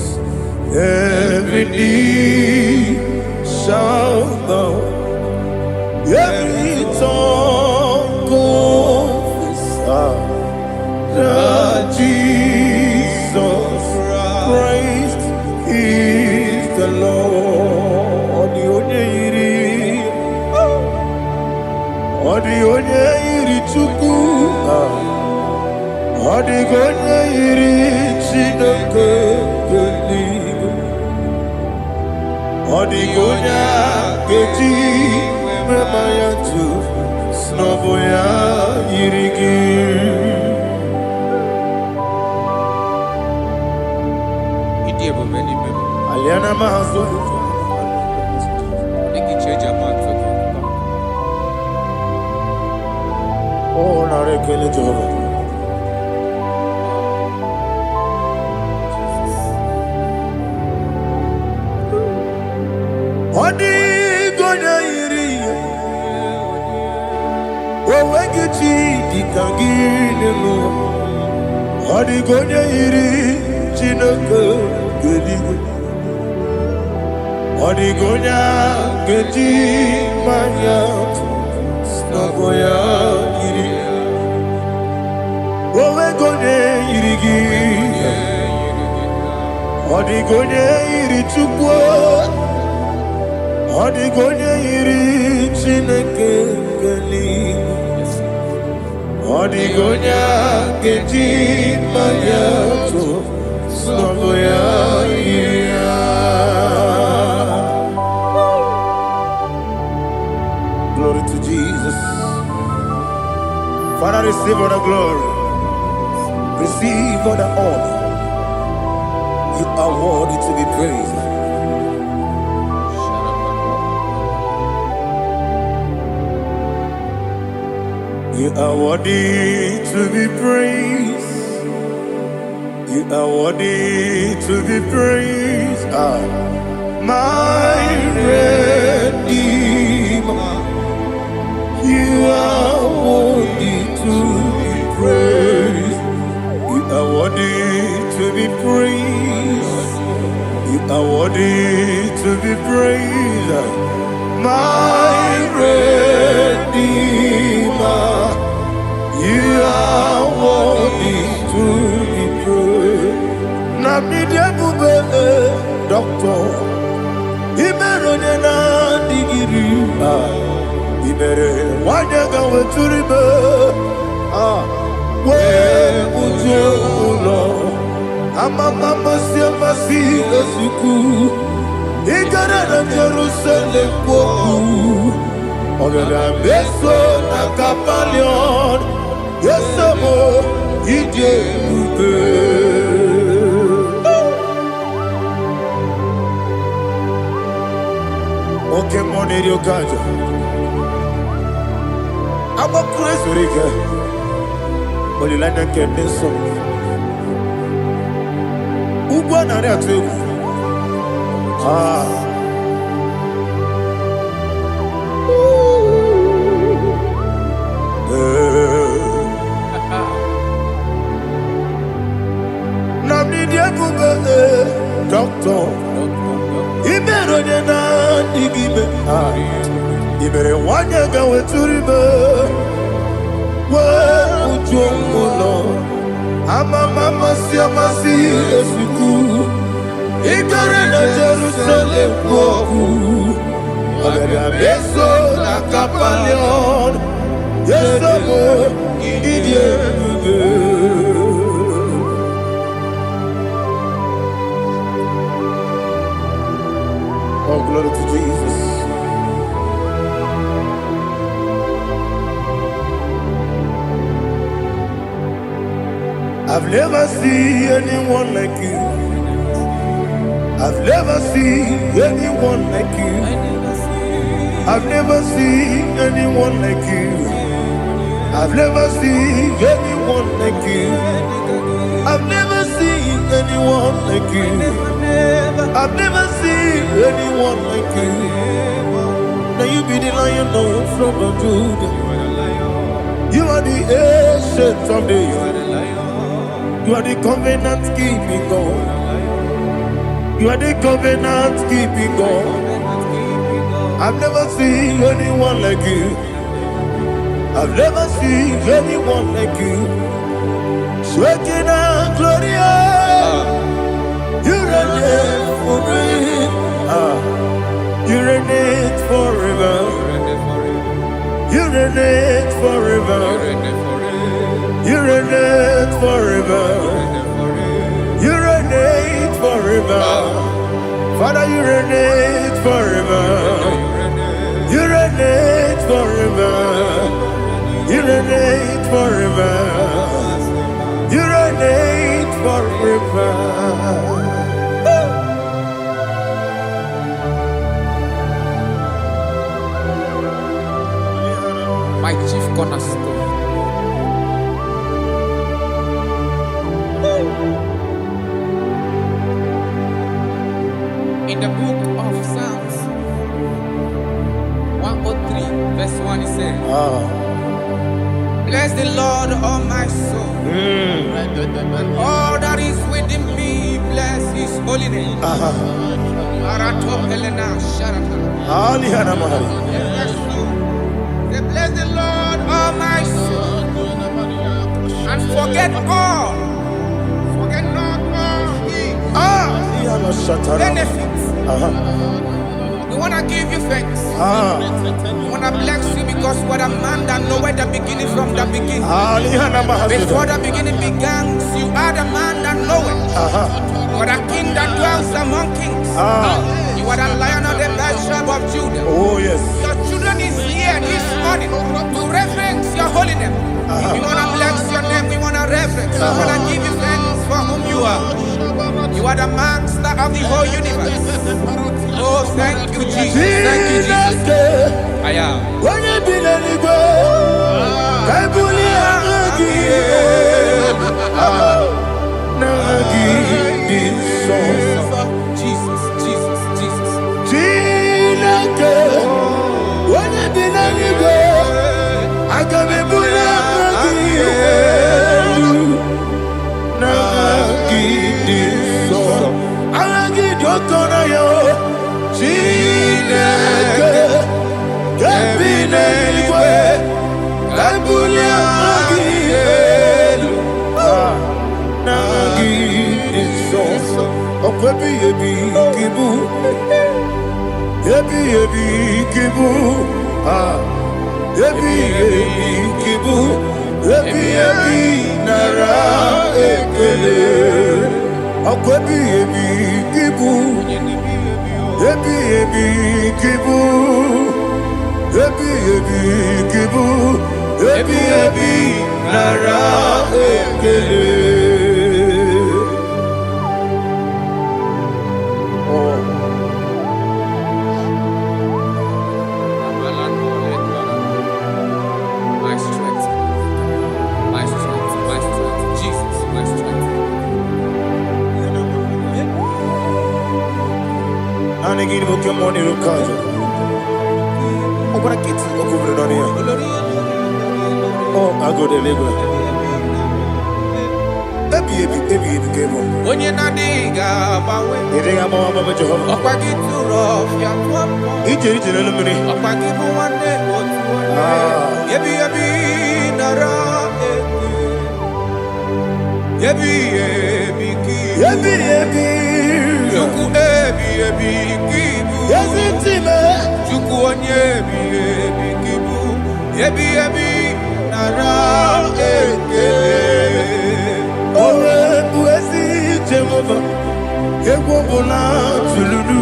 Every knee shall bow. Every tongue confess that Jesus Christ is the Lord. The onye yiri Chukwu, onye yiri Chineke eluigwe, onye ga-eji mema ya tu n'ọbụ ya yiri gị. Aliana mazo oh narekele Jehova. Odi gonya yiri owegi chi dika gị n'elu. Odi gonya yiri Chineke eluigwe. Odi gonya geji manya n'ọbụ ya yiri. Owe gonya yiri gị. Odi gonya yiri Chukwu. Odi gonya yiri Chineke eluigwe. Odi gonya geji manya n'ọbụ ya yiri. Glory to Jesus. Father, receive all the glory. Receive all the honor. You are worthy to be praised. You are worthy to be praised. You are worthy to be praised. My Redeemer. You are worthy to be praised. You are worthy to be praised. You are worthy to be praised. My Redeemer. You are worthy to be praised. Nabidebube doctor. Imerone na digiri. Ibere wanyaga weturibe we ujo ulo amama masi esuku igara na Jerusalem kwoku ogada beso na kapalion yesemo ije ube oke moneri okaja I'm a crazy rigger. Only like that can be so. Ugo na rea tu. doctor. Ibero na IGBO. Ibere wanya gawe turibe. Wa ujongulo. Mama si esiku. Ibere na Jerusalem woku. Abere beso na kapalion. Yesomo idie. Oh, glory to Jesus. I've never seen anyone like you. I've never seen anyone like you. I've never seen anyone like you. I've never seen anyone like you. I've never seen anyone like you. I've never seen anyone like you. Now you be the lion from the Judah. You are the ancient of days. You are the covenant keeping God. You are the covenant keeping God. I've never seen anyone like you. I've never seen anyone like you. Sweating and Gloria, you reign forever. You reign forever. You reign forever. You reign forever. You reign forever. Father, you reign forever. You reign forever. You reign forever. You reign forever. My chief cornerstone. In the book of Psalms 103, verse 1, it says, bless the Lord, all my soul, and all that is within me, bless his holy name. Bless the Lord, all my soul, and forget not all his benefits. We want to give you thanks. We want to bless you because what a man that knoweth the beginning from the beginning. Before the beginning began, you are the man that knoweth. You are the king that dwells among kings. You are the lion of the tribe of Judah. Oh yes. Your children is here this morning to reverence your holy name. We want to bless your name. We want to reverence. We want to give you thanks for whom you are. You are the master of the whole universe. Oh, thank you, Jesus. Thank you, Jesus. I am. Jesus, Jesus, Jesus. Onye na diga bawe. Okwagi turo fia tuapo. Okwagi muwane otuwane. Yebi nara eke. Yebi ki. Juku kibu. Juku onye kibu. Yebi nara eke. Owe buezi Jehova, Ewobola tululu.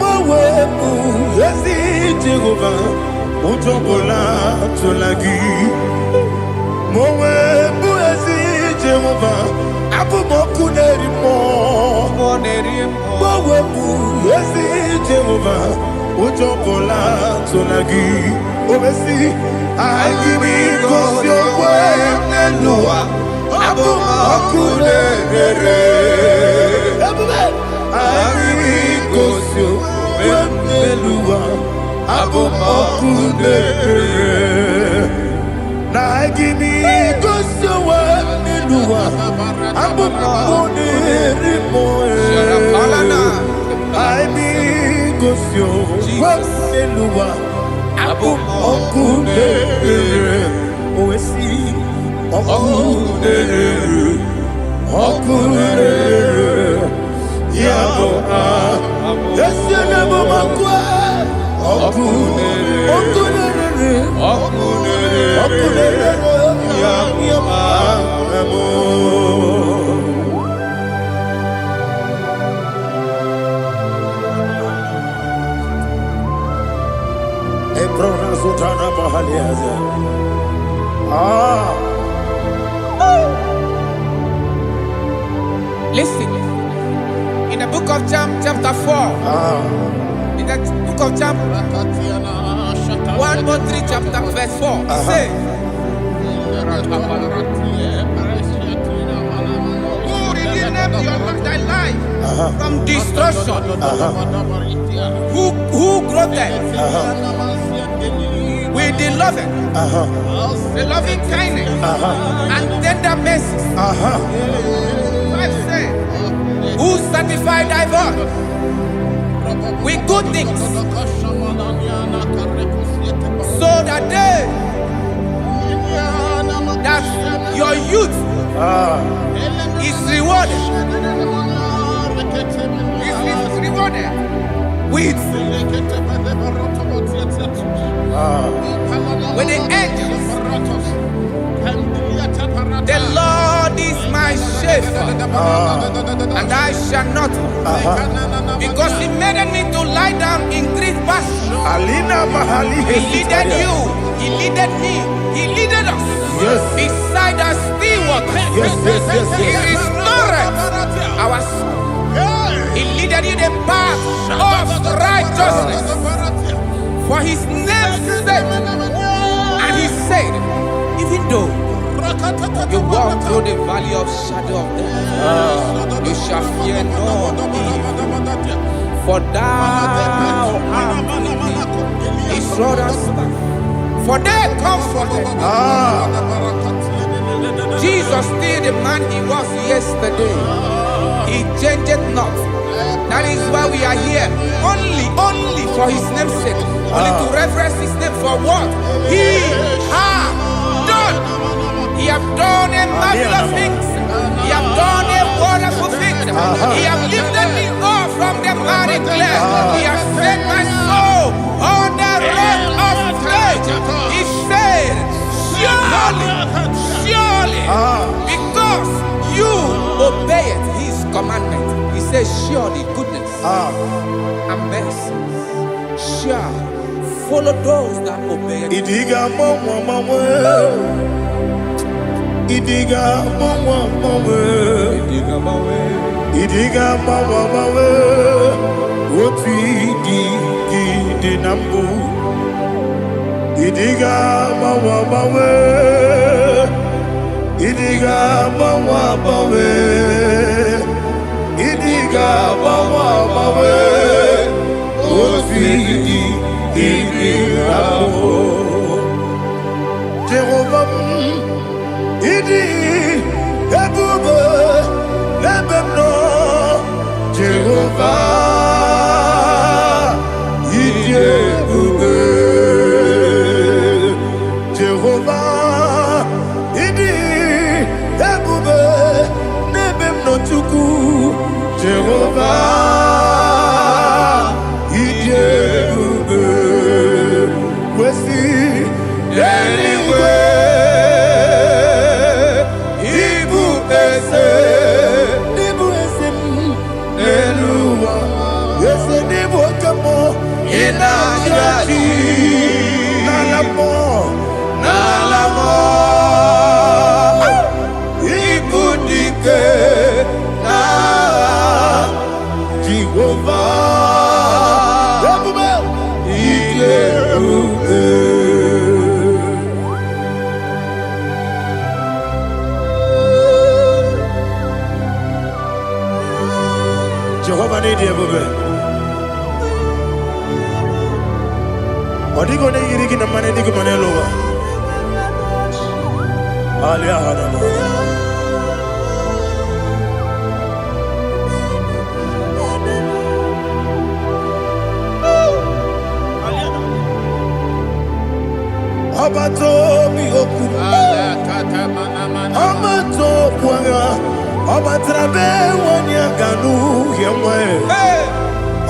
Owe buezi Jehova, Utobola tulagi. Owe buezi Jehova, Abumoku nerimo. Owe buezi Jehova, Utobola tulagi. Ovesi, IGBO Nelua, Abumoku nerere. IGBO Nelua, Abumoku nerere. Na IGBO Nelua, Abumoku nerimo. IGBO Nelua. Okunere, Oesi, Okunere, Yabo, Yesenebo Makwa, Okunere, Yabo. Listen, in the book of John, chapter 4, in the book of John 1:3, chapter verse 4, it says, who redeemed thy life from destruction? Who groweth with the loving kindness and tender mercies. Who satisfy thy voice with good things, so that your youth is rewarded. Is rewarded with the angels. The Lord is my shepherd, and I shall not want, because He made me to lie down in green pastures. He leaded you, He leaded me, He leaded us beside the still waters. He restored our soul. He leaded you the path of righteousness for His name's sake. And He said, even though you walk through the valley of shadow of death, you shall fear no evil, for thou art with me. His rod and staff, for they comforted. Jesus still the man He was yesterday. He changed not. That is why we are here. Only for His name's sake. Only to reverence His name for what He has done. He has done a marvelous things. He has done a wonderful thing. He has lifted me up from the miry clay. He has set my soul on the rock of faith. He said, surely, because you obeyed His commandment. He says, surely goodness and mercy shall follow those that obey. Idiga mawe, oti di nambu. Idiga mawe, idiga mawe, idiga mawe, oti di nambu. Jehovah, idi Jehovah, Idiyebube. Jehovah, Idiyebube. Nebem no chuku. Jehovah, Idiyebube. Wesi, anyway, Ibu ese. Inajaji nalamo ibudike na Jehovah Idiyebube. Jehovah Idiyebube. Odigo ne yirigi na mane digo manelowa. Ali ahadama. Abato mi oku. Abato kwanga. Abatrabe wanya ganu yemwe.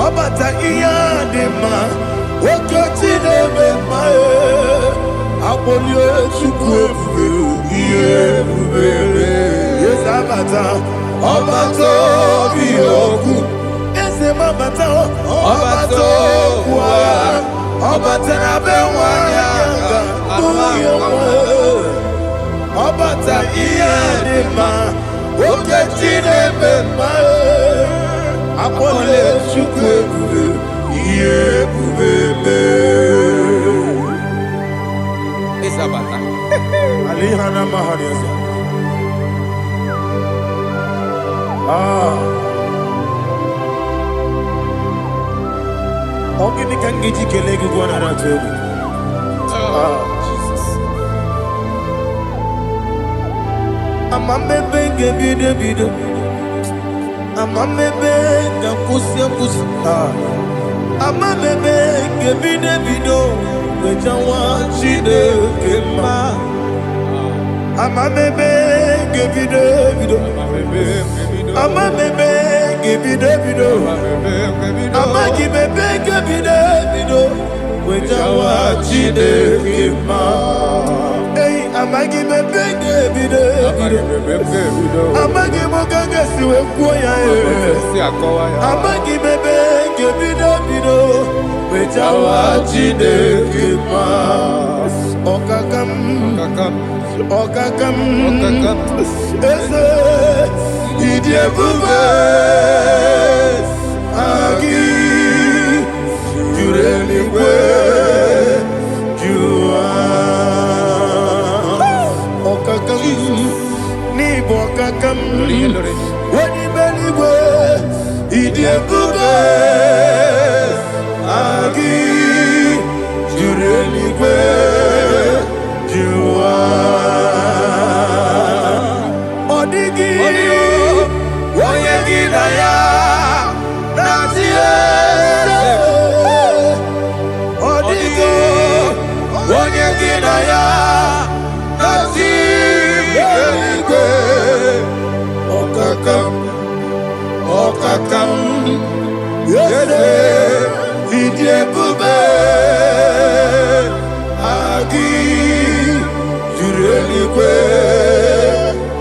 Abata iya dema. Okoti nebe mae, apolio chukwu ebube, yes abata, obato biyoku, ese mabata, obato kwa, obata nabe wanyanga, obata iyadema, okoti nebe mae, apolio chukwu ebube. Isabata. Alihana mahariasa. Ogini kangiji kelegi gwana ratugu. Jesus. Amamebe gebide bide. Amamebe gakusi. Amamebe gebide bido. Wejawa chide kema. Amamebe gebide bido. Amamebe gebide bido. Amagibebe gebide bido. Wejawa chide kema. Hey, amagibebe gebide bido. Amagimogaga siwe kuya. Amagibebe gebide bido. Wejawa chide kema. Okakam. Ese Idiyebube. Agi Jureligwe Jua Okakam Ni bokakam Wani beligwe Idiyebube. Agi Jureligwe Jua Odigi Oyegi na ya Nazie Odigi Oyegi na ya Nazie Okakam Yede Idiyebube. Agi Jureligwe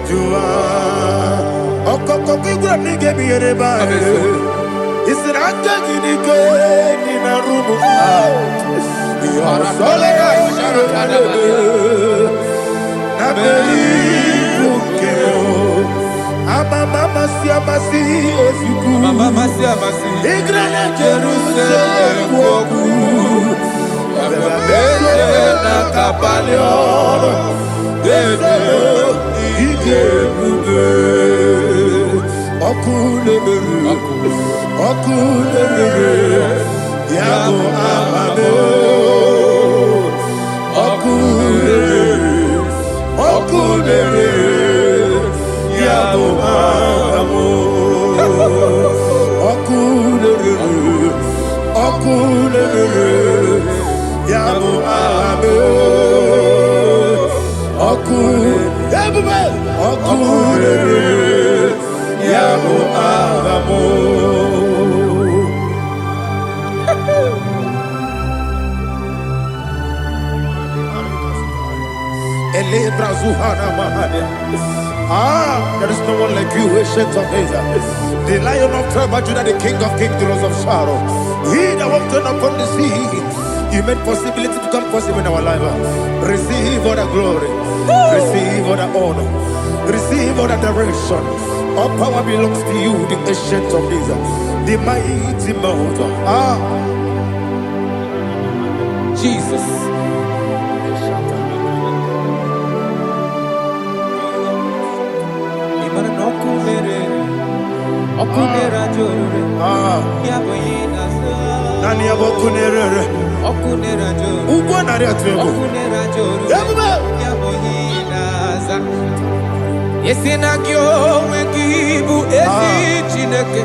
Jua Okokokigura nige miyereba. Isiraka ginike nina rumu. Yosolega sharakadaba. Nabeli bukeo. Mama siamasi ofiku. Igrana Jerusalem woku. Bebe na kapalion. Bebe Idiyebube. Okulere Yabo amamo. Okulere Yabo amamo. Okunere, Yamu Ame, Okunere, Yamu Ame. There is no one like you, ancient of days. The Lion of tribe of Judah, the King of kings, the Rose of Sharon. He that walked upon the sea, you made possibility to come possible in our life. Receive all the glory, receive all the honor, receive all the direction. All power belongs to you, the ancient of days, the mighty mountain. Jesus. Nani abokunere ugwo nari atego Yesina gyo wengibu ezi chineke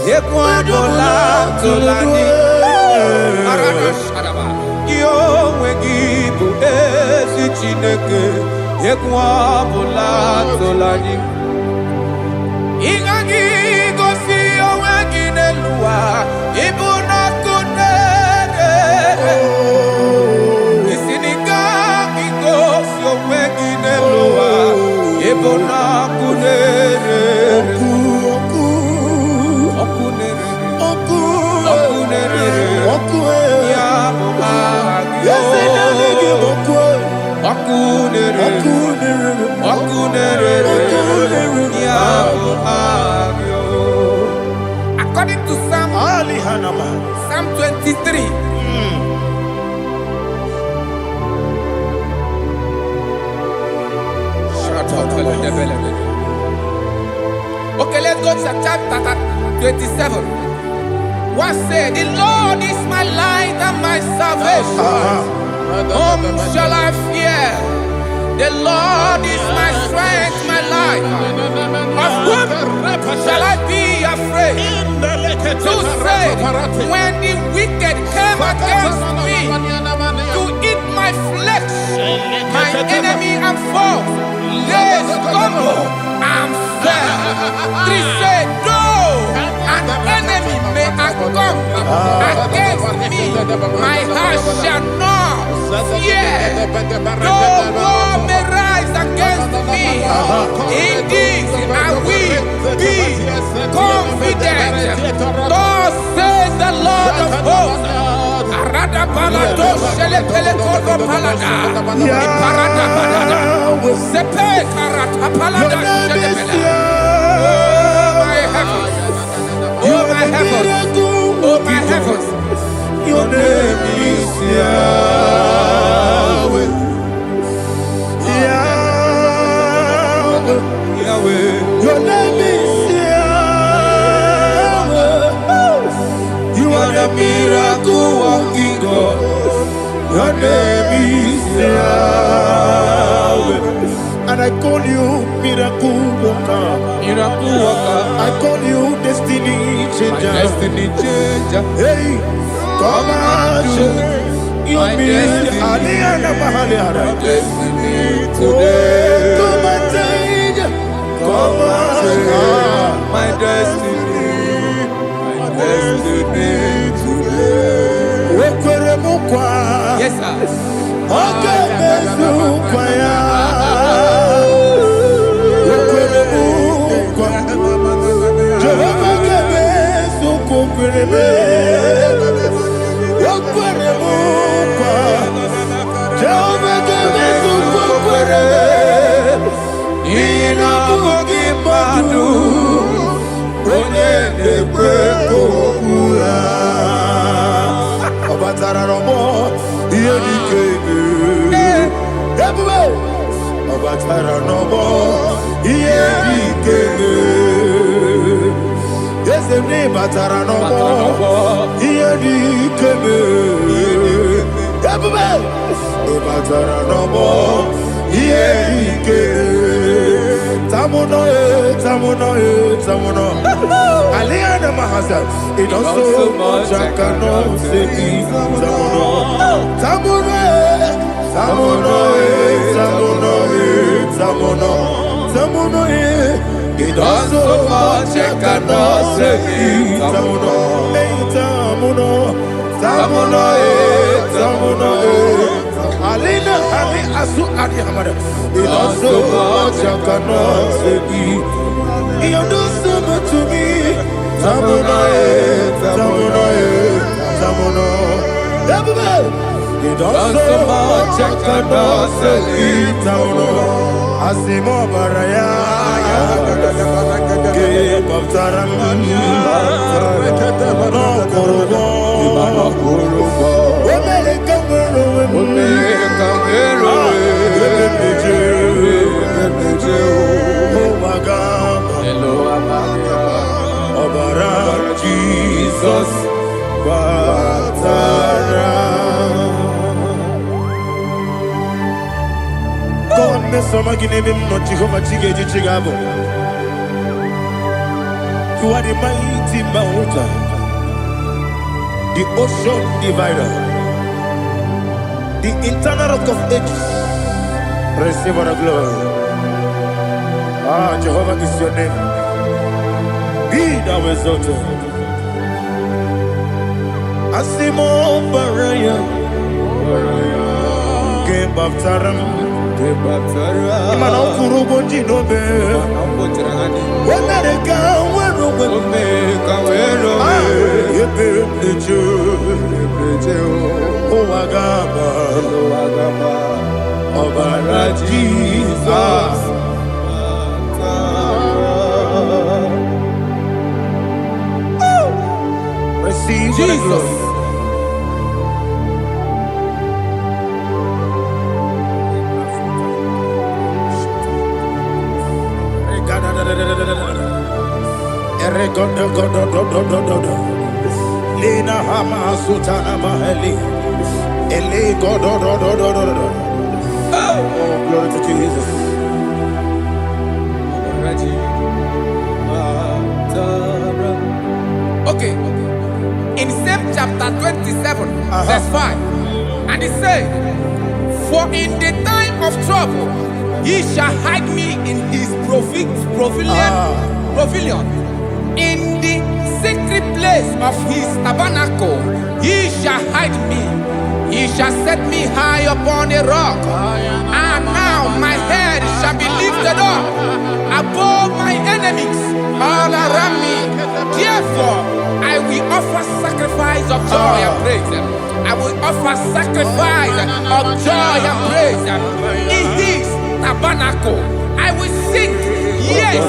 Yekwa bola tolani Gyo wengibu ezi chineke Yekwa bola tolani Ingagi gosi owengi nelua Ibuna kunere Isiniga gosi owengi nelua Ibuna kunere Okunere Yamu agyo Okunere Yamu agyo. According to Psalm 23. Okay, let's go to chapter 27. What said? The Lord is my light and my salvation. Whom shall I fear? The Lord is my strength, my life. Of whom shall I be afraid? Who said, when the wicked came against me to eat my flesh, my enemy and foe, they stumble and fell. 3 said, though an enemy may come against me, my heart shall not fear. Though war may rise against me, in this I will be confident. Thus says the Lord of hosts. Oh my heavens, oh my heavens, your name is Yahweh. Yahweh, your name is Yahweh. You are the miracle working God. Your name is Yahweh. And I call you miracle worker. Miracle worker. I call you destiny changer. My destiny changer. Hey, come on, your destiny. My destiny today. Come on, change. Come on, my destiny. My destiny today. Yes, sir. Okay, Tamuno, tamuno, tamuno. Aliana Mahasa, it does so much I cannot say. Tamuno, tamuno, tamuno, tamuno, tamuno, tamuno. It does so much I cannot say. Tamuno, tamuno, tamuno, tamuno. Alina, Ali Asu Adi Hamada. It does so much I cannot say. You do so much to me. Tamuno, tamuno, tamuno. You do so much I cannot say. Tamuno, Asimo Baraya. Give up Taram. No Kurubo. Jesus, God, me some again him not Jehovah Chigabo. You are the mighty mountain, the ocean divider, the internal rock of ages. Receive our glory. Ah, Jehovah is your name. Be thou exalted. Asimo Baraya, Game of Taram, Imano Kurubo Jinobe, Wamerika, Wagaba, Obara Jesus. Receive Jesus. Lina Hama Sutana Maheli. Ele God. Oh, glory to Jesus. Okay. In same chapter 27, verse 5, and it says, for in the time of trouble, he shall hide me in his pavilion. In the secret place of his tabernacle, he shall hide me. He shall set me high upon a rock. And now my head shall be lifted up above my enemies all around me. Therefore, I will offer sacrifice of joy and praise. I will offer sacrifice of joy and praise in his tabernacle. I will sing, yes,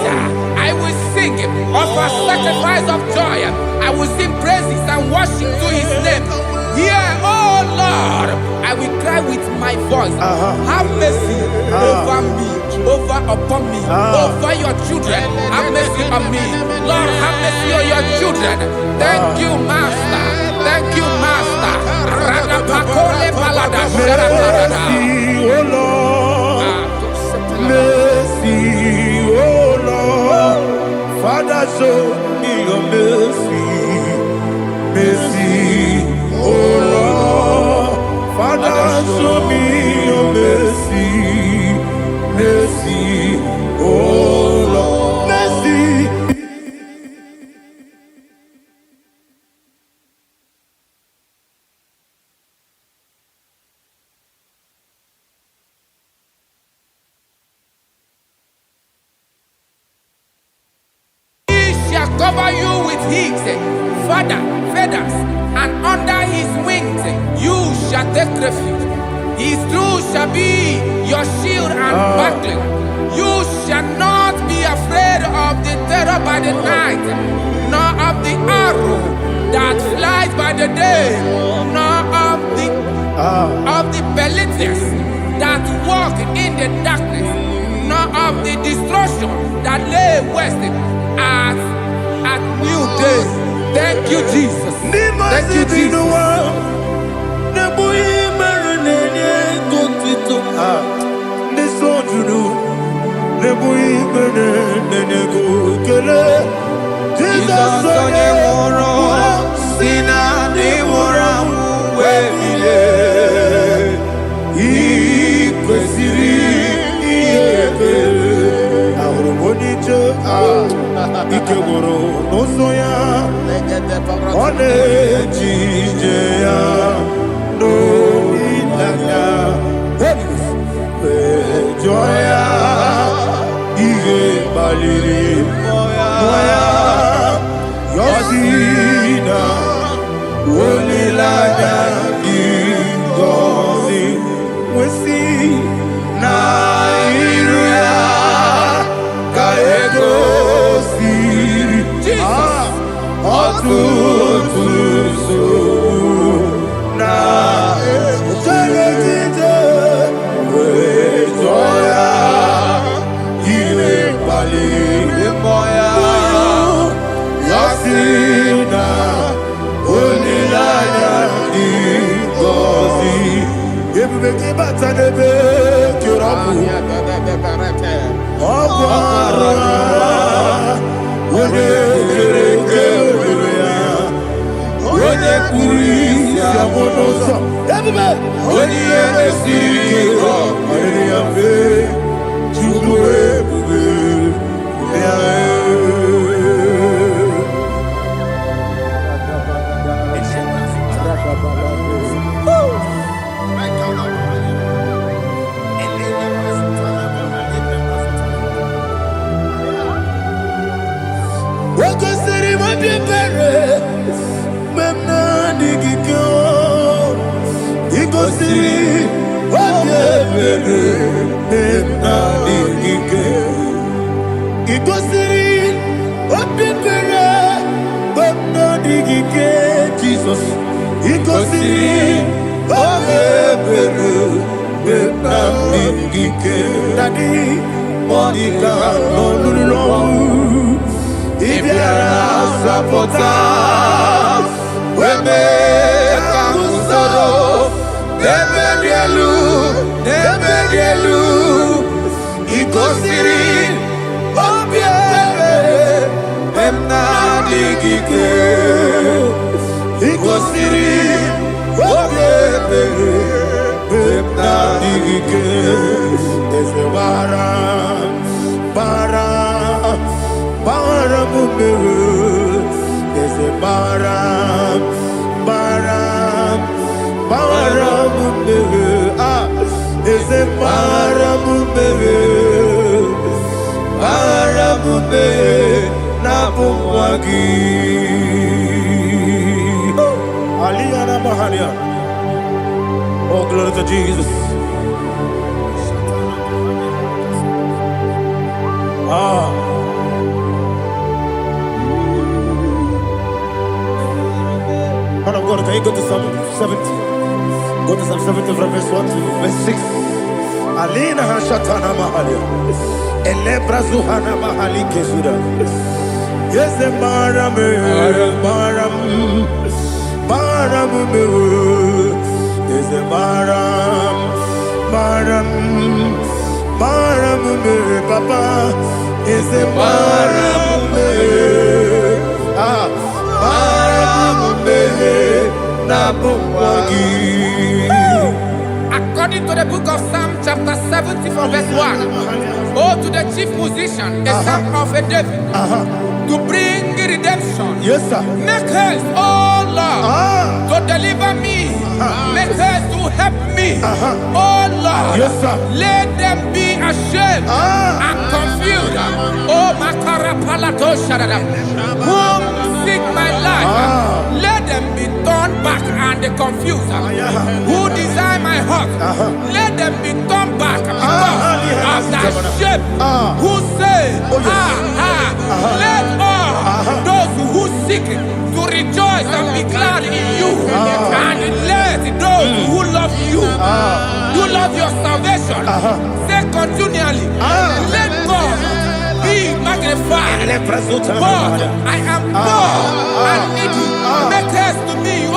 I will sing, offer sacrifice of joy. I will sing praises and worship to his name. Here, oh Lord, I will cry with my voice. Have mercy over me, upon me, over your children. Have mercy on me. Lord, have mercy on your children. Thank you, Master. Thank you, Master. Mercy, oh Lord. Mercy, oh Lord. Father, show me your mercy. Mercy, oh Lord. Father, show me your mercy. Mercy, oh Lord. Mercy. Cover you with his feathers, and under his wings you shall take refuge. His truth shall be your shield and buckler. You shall not be afraid of the terror by the night, nor of the arrow that flies by the day, nor of the pestilence that walk in the darkness, nor of the destruction that lay waste at new day. Thank you, Jesus. Thank you, Jesus. Jesus onye nwụrụ si na ndị nwụrụ anwụ wee bilie, ị kwesịrị ihe ekele. Ahụrụ m onye ije ike gwụrụ n'ụzọ ya, ọ na-eji ije ya n'olileanya, jụọ ya ihe kpaliri mmụọ ya, yọsi na olileanya dị ngọzi nwesị na iru ya ka egosiri ọtụtụ nsogbu na ejegide wee jụọ ya ihe kpaliri mmụọ ya, yọsi na olileanya dị ngọzi. Ebube gị bata n'ebe kere ọgwụ ara onye kere eke were ya, onye kpụrụ isi abụ n'ụzọ. Ebube onye ihe na-esiri ike ọrịrị ya mfe, Chukwu ebube ya. Wakosiri mabibere memna digiko, ikosiri mabibere memna digike, ikosiri mabibere memna digike. Jesus, ikosiri mabibere memna digike. Daddy, Monica, no lulu. Ibiara sapota, weme kamusoro, demedielu, ikosiri, obiere, emna digike, ikosiri, obiere, emna digike, ezewara, para mumere, there's a bara mumere, there's a bara mumere, na bumwagi. Aliyana Mahalia. Oh, glory to Jesus. Man of God, can you go to Psalm 70? Go to Psalm 70 from verse 1 to verse 6. Alina Hashatana Mahalia. Elebra Zuhana Mahali Kesuda. Yes, the Maram. Yes, the Maram. Papa. Yes, the Maram. According to the book of Psalm chapter 70 from verse 1, oh, to the chief musician, a son of a David, to bring redemption. Yes, sir. Make haste, oh Lord, to deliver me. Make haste to help me. Oh Lord, yes, sir. Let them be ashamed and confused. Oh, Makarapalato Shadada, whom seek my life, let them be turned back and confused. Who desire my heart, let them be turned back because of that shape. Who say, let all those who seek to rejoice and be glad in you, and let those who love you, who love your salvation, say continually, let God be magnified. God, I am poor and needy. Make haste to me, oh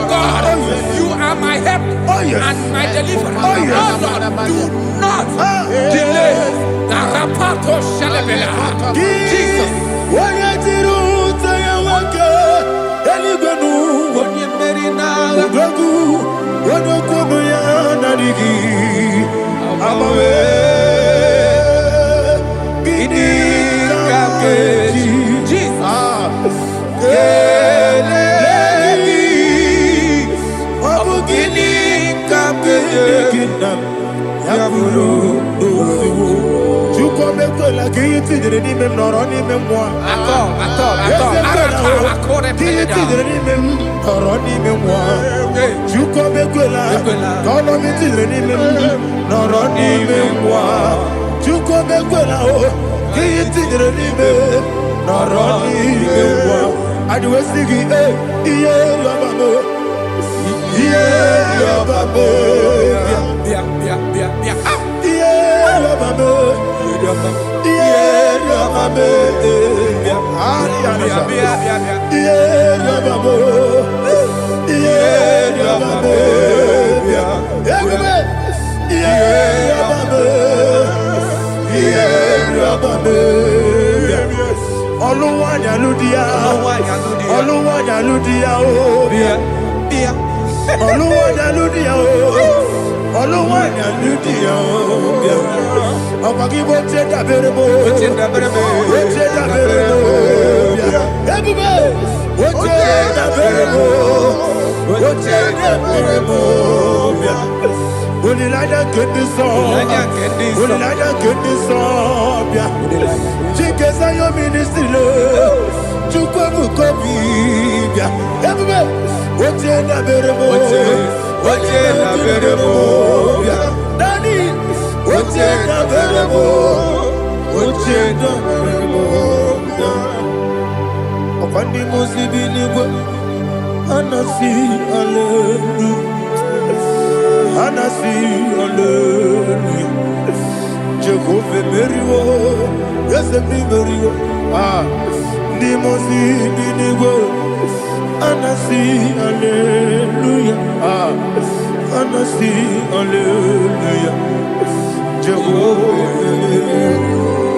God. You are my help and my deliverer. Oh Lord, do not delay. Jesus.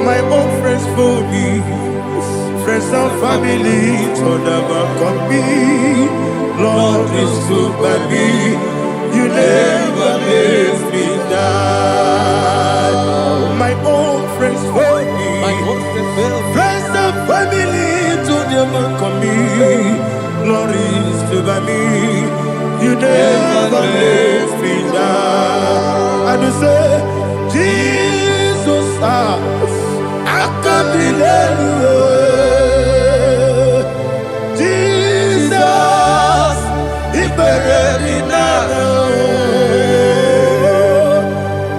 My own friends for me, friends and family, told them come me. Lord is good by me. You never let me die. My own friends for me, friends and family, told them come me. Lord is good by me. You never let me die. And you say, Jesus, I can't believe you. Jesus, He buried me now.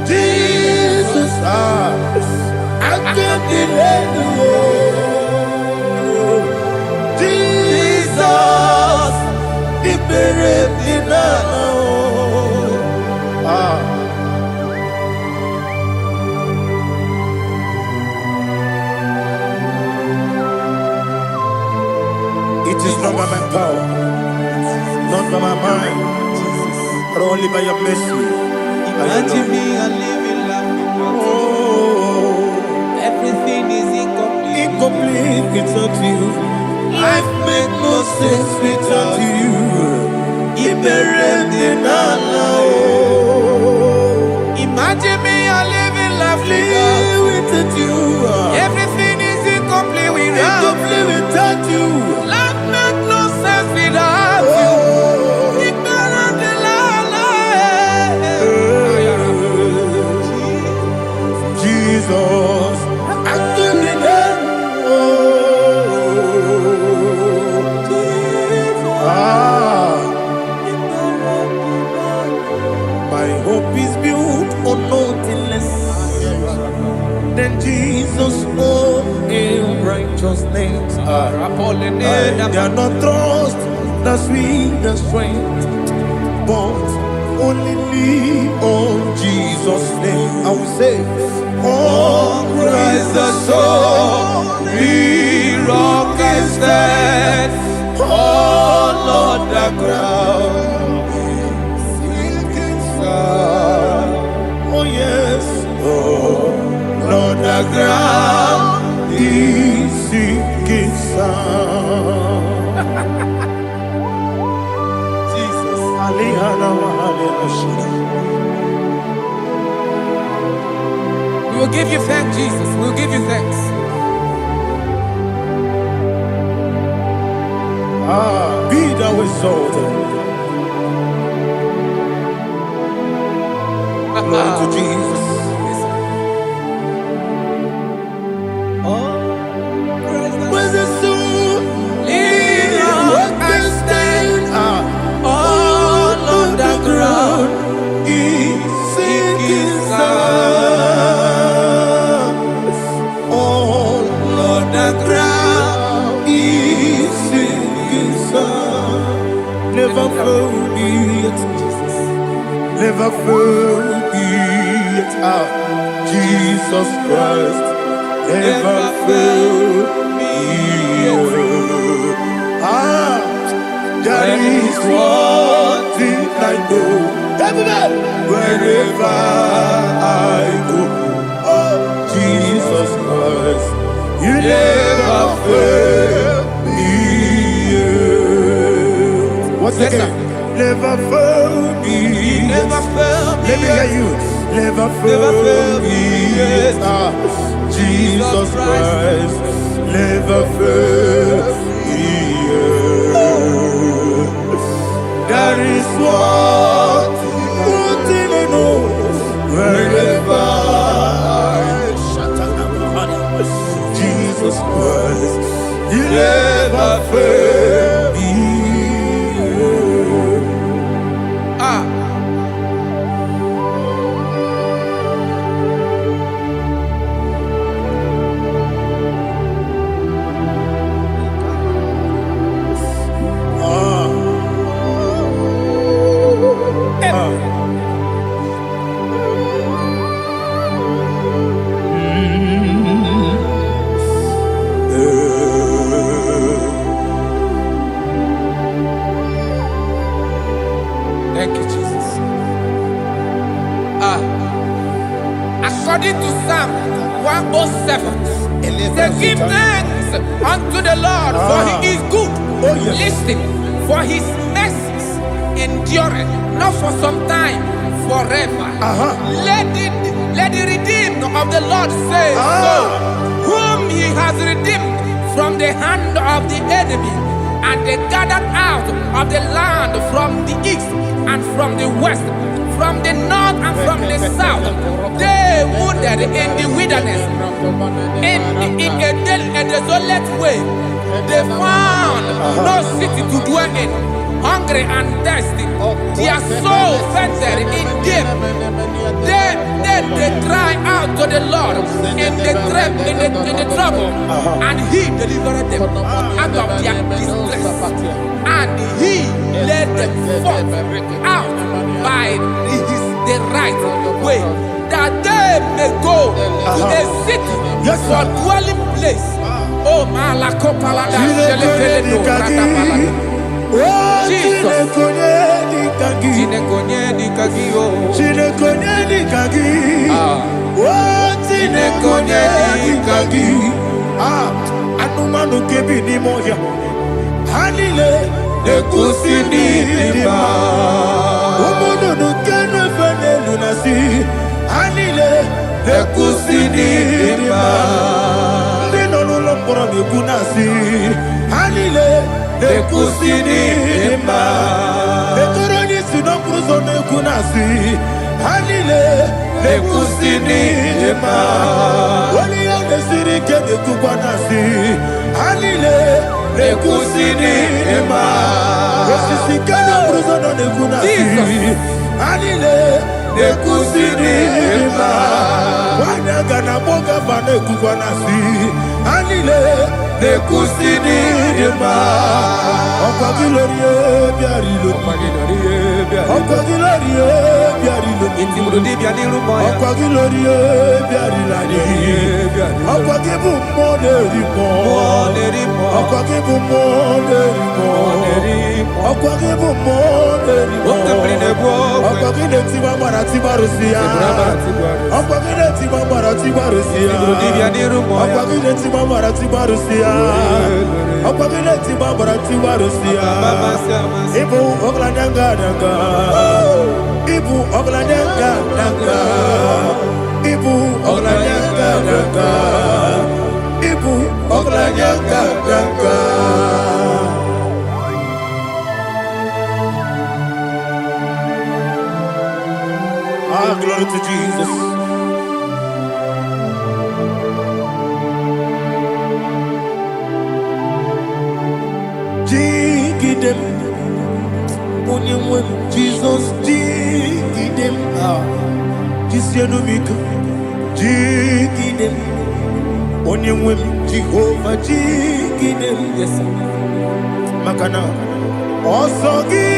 Jesus, I can't believe you. Jesus, He buried me now. It is not by my power, not by my mind, but only by your mercy. Imagine me a living life. Oh, Everything is incomplete. incomplete without you. Life makes no sense without you. Imagine me a living life Without you. Everything is incomplete without Incomplete without you. Life makes no sense without you. Jesus, I couldn't my hope is built on nothing less than Jesus' own righteousness. I cannot trust the sweetest strength, but only lean on Jesus' name. I will say, on Christ the solid rock I stand. Oh Lord, the ground is sinking sand. Oh yes, oh Lord, the the ground is sinking sound. Jesus. We will give you thanks, Jesus. We will give you thanks. Be thou exalted. Glory to Jesus. Where's the soul? What can stand? All on the ground is sinking sound. All on the ground is sinking sound. Never forget Jesus. Never forget Jesus Christ. Never fail me. There is one thing I know. Wherever I go, oh Jesus Christ, you never fail me. What's that? Never fail me. Never fail me. Let me hear you. Never fail me. Jesus Christ, never fail me. There is one thing I know. Wherever Jesus Christ, you never fail me. Thank you, Jesus. According to Psalm 107, say, give thanks unto the Lord, for he is good. Oh, yes. Listen, for his mercies endureth, not for some time, forever. Let the redeemed of the Lord say so, whom he has redeemed from the hand of the enemy, and they gathered out of the land from the east and from the west, from the north and from the south. They wandered in the wilderness, in a desolate way. They found no city to dwell in, hungry and thirsty. Their soul fainted in them. They cry out to the Lord in the trouble, and he delivered them out of their distress, and he led them forth out by the right way, that they may go to a city for dwelling place. Oh, Malakopalada, Jesus. Anumanu kebi ni moja Hanile Nekusini lima Umudu nukene fene lunasi Hanile Nekusini lima Nino nulambura nikunasi Hanile Nekusini lima Nekuroni sinokruzo nekunasi Hanile Nekusini lima Wali yone sirike nekukwanasi Hanile Nekusini lima Wesisikana bruzo nekunasi Hanile Nekusini lima Wanyagana boga vane kukwanasi Hanile Nekusini lima Okwa gilorie biarilo Okwa gilorie biarilo Okwa gilorie biarilani Okwa gibu moderimo Okwa gibu moderimo Okwa gibu moderimo Okwa gibu barati barusia. Akwagide tima barati barusia. Akwagide tima barati barusia. Akwagide tima barati barusia. Ibu ogladanga danga. Ibu ogladanga danga. Ibu ogladanga danga. Ibu ogladanga danga. Ah, glory to Jesus. Jigidem, Onyemwem, Jesus, Jigidem, Jisianomika, Jigidem, Onyemwem, Jehovah, Jigidem, yes, Makana, Osogi,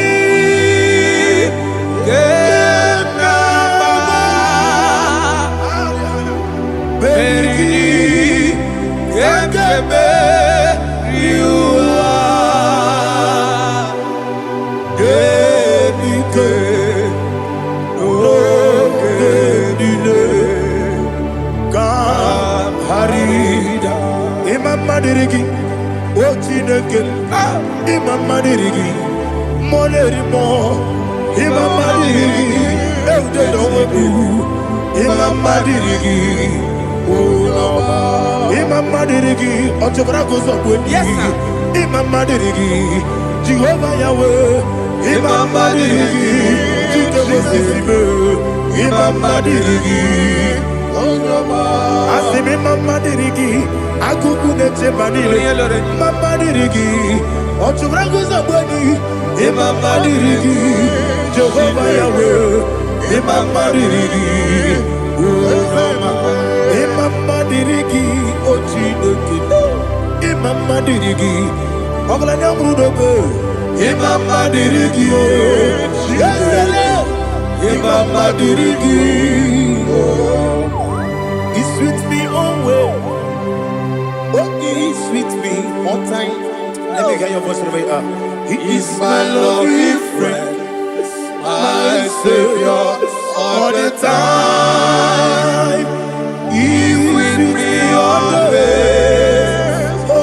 Madirigi, Ochineke, Imam Madirigi, Molerimo, Imam Madirigi, Eudedowebu, Imam Madirigi, Imam Madirigi, Ochobragos of Wendy, Imam Madirigi, Jehovah Yahweh, Imam Madirigi, Imam Madirigi, Asimi Mama Dirigi, Akuku Neche Banile, Mama Dirigi, Ochubragus Abadi, Imam Dirigi, Jehovah Yahweh, Imam Dirigi, Imam Dirigi, Ochineki, Imam Dirigi, Oglanya Brudobe, Imam Dirigi, Imam Dirigi. He's with me always. Oh, he's with me all time. Let me hear your voice right way up. He is my loving friend, my Savior all the time. He's with me always. Oh,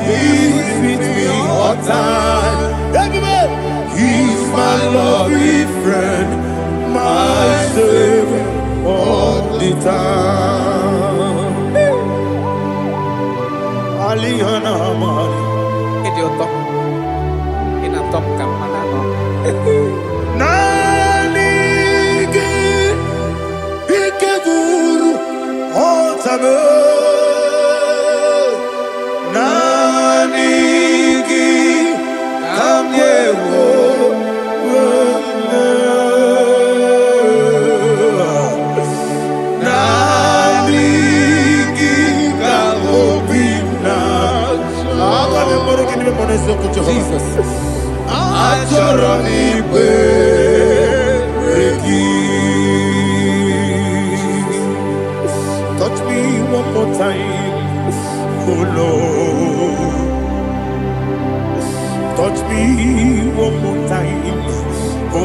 he's with me all time. Everybody, he's my loving friend, my Savior all the time. Aliana Mari. Idioto. Inatom kamanano. Nanigi Ikeguru Otame. Nanigi Kamyewo. Jesus. Touch me one more time, oh Lord. Touch me one more time, oh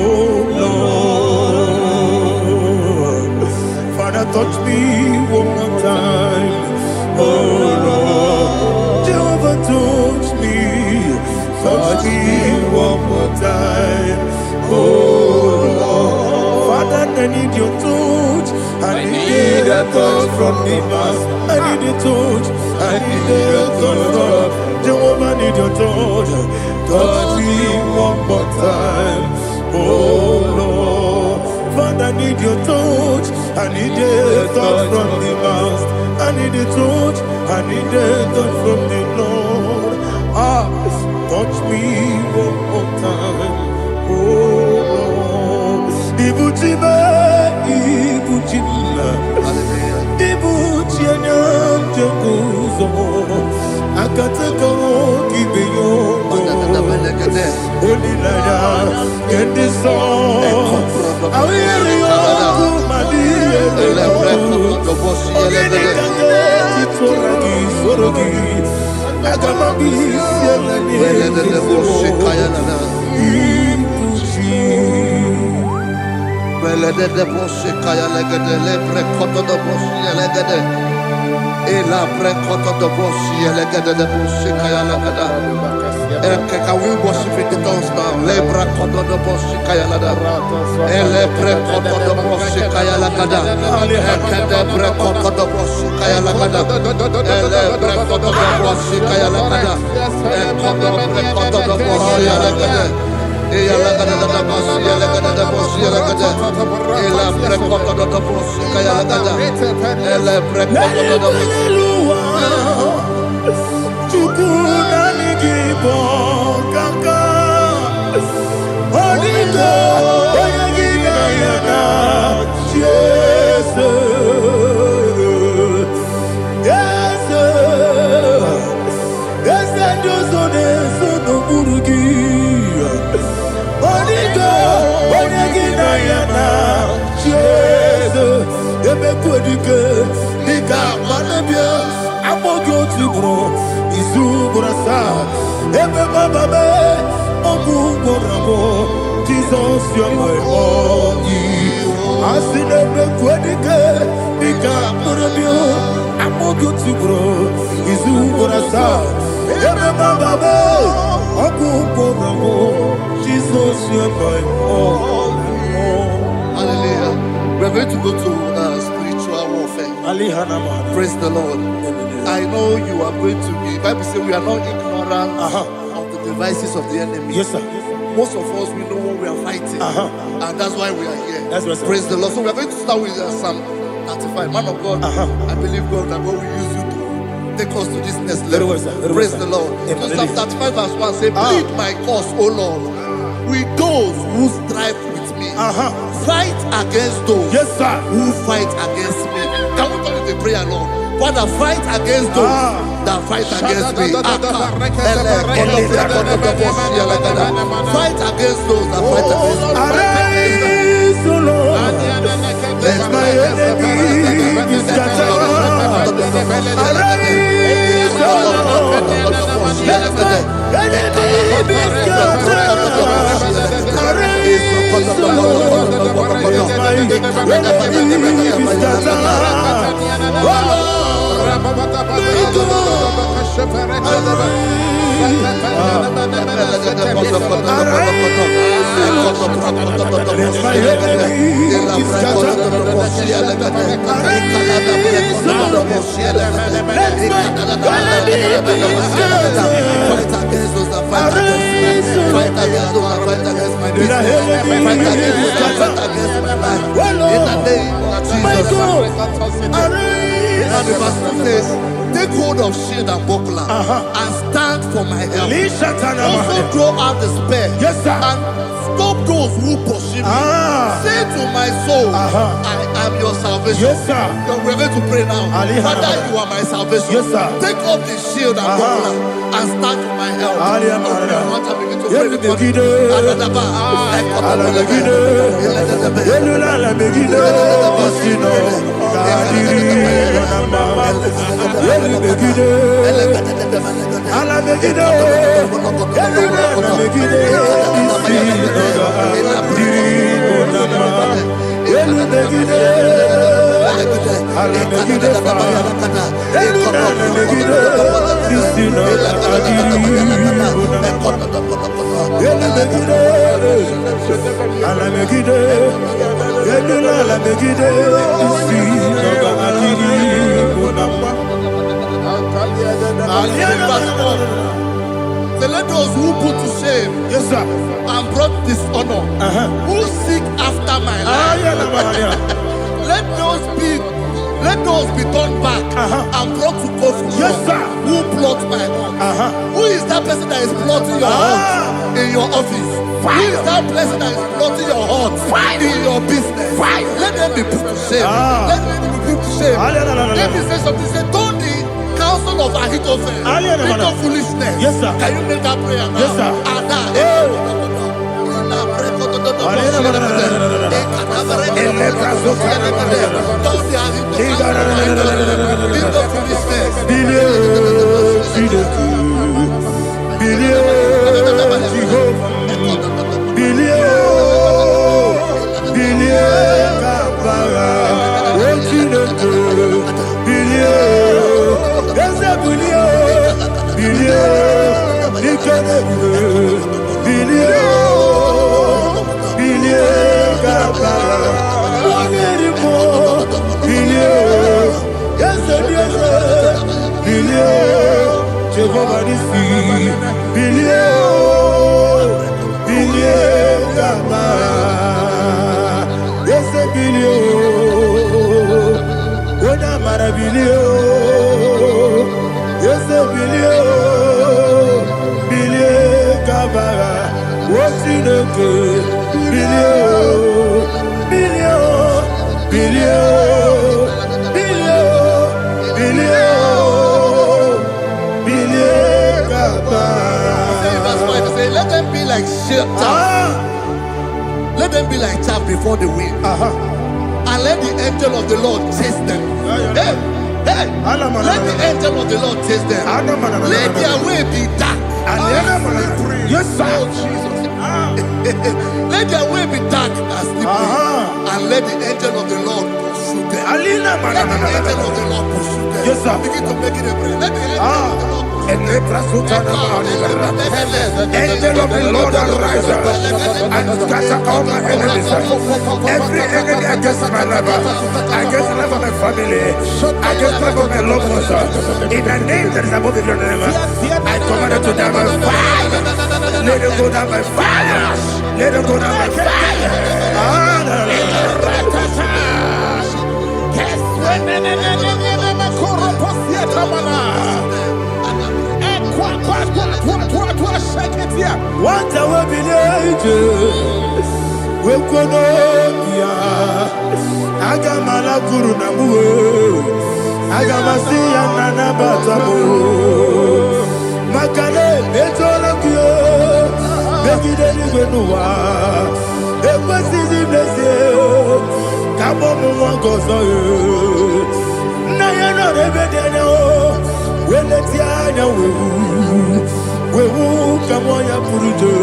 Lord. Father, touch me one more time, oh Lord. Jehovah, touch me. Touch me one more time, oh Lord. Father, I need your touch. I need a touch from the Master. I need a touch. I need a touch from Jehovah. I need your touch. Touch me one more time, oh Lord. Father, I need your touch. I need a touch from the Master. I need a touch. I need a touch from the Lord. Touch me one more time, oh Lord. Ibuchima, Ibuchima, Ibuchina, Jaguzo, Akatako, Gibeyo, Holy Lada, get this song. I will hear you, Madi, de bosse kaya legede le prekoto de bosse legede. Ela prekoto de bosse legede de bosse kaya legede. Can we worship in the tongues now? Le prekoto de bosse kaya legede. Ele prekoto de bosse kaya legede. Ekede prekoto de bosse kaya legede. Ele prekoto de bosse kaya legede. Ekodo prekoto de bosse legede. Ela legede de bosse legede de bosse legede. Ela prekoto de bosse kaya legede. Ele prekoto de bosse. Chukuna IGBO kaka Onigo Oyagina yana Jesus Yes Josone sono burugi Onigo Oyagina yana Jesus Ebe kwadike Nika manabia Amogo tibro Izubrasa Ebe bababe Ogu borabo Jesus you're my only Asinebe kwadike Nika manabia Amogo tibro Izubrasa Ebe bababe Ogu borabo Jesus you're my only. Hallelujah. We're going to go to spiritual warfare. Praise the Lord. I know you are going to be. Bible says we are not ignorant of the devices of the enemy. Yes, sir. Most of us, we know what we are fighting, and that's why we are here. That's right, sir. Praise the Lord. So we are going to start with Psalm 35. Man of God, I believe God that God will use you to take us to this next level. Very well, sir. Very Praise well, the sir. Lord. Amen. So Psalm 35 verse 1 says, plead my cause, O Lord, with those who strive with me. Fight against those Yes, sir. who fight against me. Can we turn to the prayer, Lord? Father, fight against those that fight against me. Fight against those that fight against me. Arise, O Lord. Let my enemy be scattered. Arise, O Lord. Let my enemy be scattered. Arise, O Lord. Let my enemy be scattered. Oh Lord. And the verse says, take hold of shield and buckler and stand for my help. Also draw out the spear. Yes, sir. And stop those who pursue me. Say to my soul, I am your salvation. Yes, sir. We're going to pray now. Father, you are my salvation. Yes, sir. Take off the shield and buckler and stand for my help. Let those who put to shame, yes, sir, and brought dishonor, who seek after my life, let those be turned back and brought to confusion. Yes, sir. Who plot my hurt? Who is that person that is plotting your hurt in your office? Who is that person that is plotting your hurt in your business? Let them be put to shame. Let them be put to shame. Let me say something. Say, don't the counsel of Ahithophel into foolishness. Yes, sir. Can you make that prayer now? Yes, sir. Billion Jehovah Nissi, Bilio, Bilio, Gaba, yes, Bilio, Ona Marabilio, yes, Bilio, Bilio, Gaba, what's in the good, Bilio, Bilio, Bilio, Bilio, Bilio. Let them be like chaff. Let them be like chaff before the wind. And let the angel of the Lord chase them. Hey, hey. Let the angel of the Lord chase them. Let their way be dark. Yes, sir. Let their way be dark as slippery. And let the angel of the Lord pursue them. Let the angel of the Lord pursue them. Yes, sir. Begin to make it a prayer. Let the angel of the Lord Angel of the Lord arise and scatter all my enemies. Every enemy against my life, against the life of my family, against the life of my loved ones. In the name that is above the name, I command it to them by fire. Let it go down by fire. Let it go down by fire. What I will be ages, we could Agamala Guru Namu, Agamasia Nana Batamu, Makane, Betolakio, Begideni Benua, Equasi Blessio, Kabomu Gozo, Nayana Rebedeno, Weletiana. Wewu kamoya purujo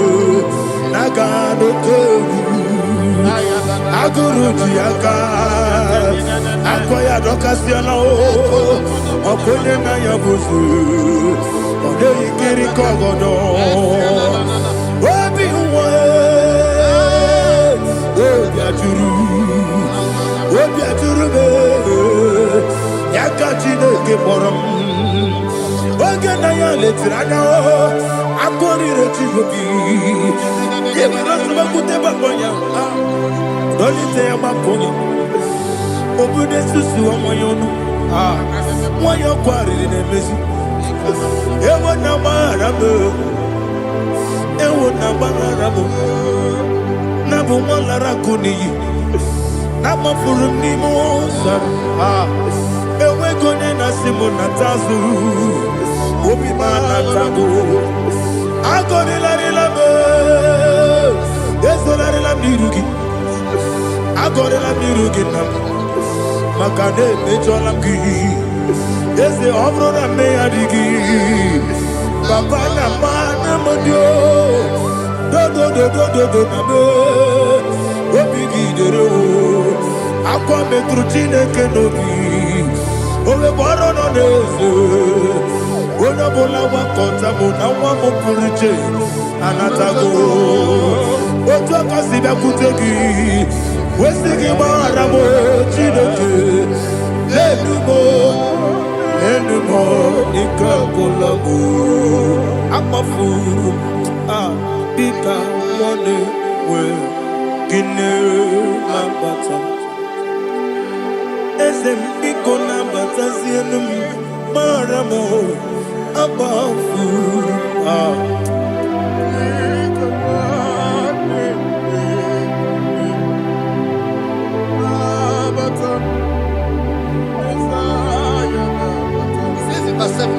nagano kewu aguru jiaka akoya dokasiana o okonye na yabusu ode ikiri kogodo obi uwe obi aturu be yakachine ke borom oge na ya letirana o akori retigobi yemi rosuma kute bakonya dolite ya bakonya obude susu omoyonu moyo kwari ne mezi ewo na marabe na bu molara kuni na mafuru ni mosa ewe gone na simu na tazu obi mana tago agone la relabe ezo la relabe nirugi agone la nirugi na makade mejola gi eze obro na me adigi papa na mana modio do na me obi gidero akwa metrutine kenobi owe boro no neze ona bola wa kota bona wa mo purije anatago oto kasibe kutegi wesigi bara mo chineke enumo ikakolago amafuru bika one we gine lambata esem biko lambata sienum maramo abafuru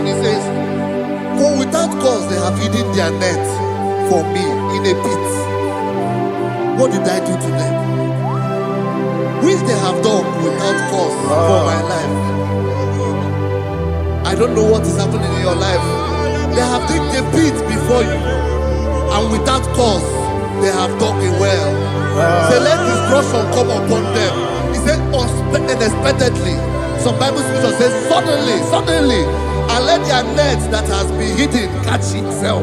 He says, for without cause they have hidden their net for me in a pit. What did I do to them? Which they have done without cause for my life. I don't know what is happening in your life. They have digged a pit before you, and without cause they have dug a well. Say, let destruction come upon them. He said, unexpectedly. Some Bible scripture says, suddenly, and let their net that has been hidden catch itself.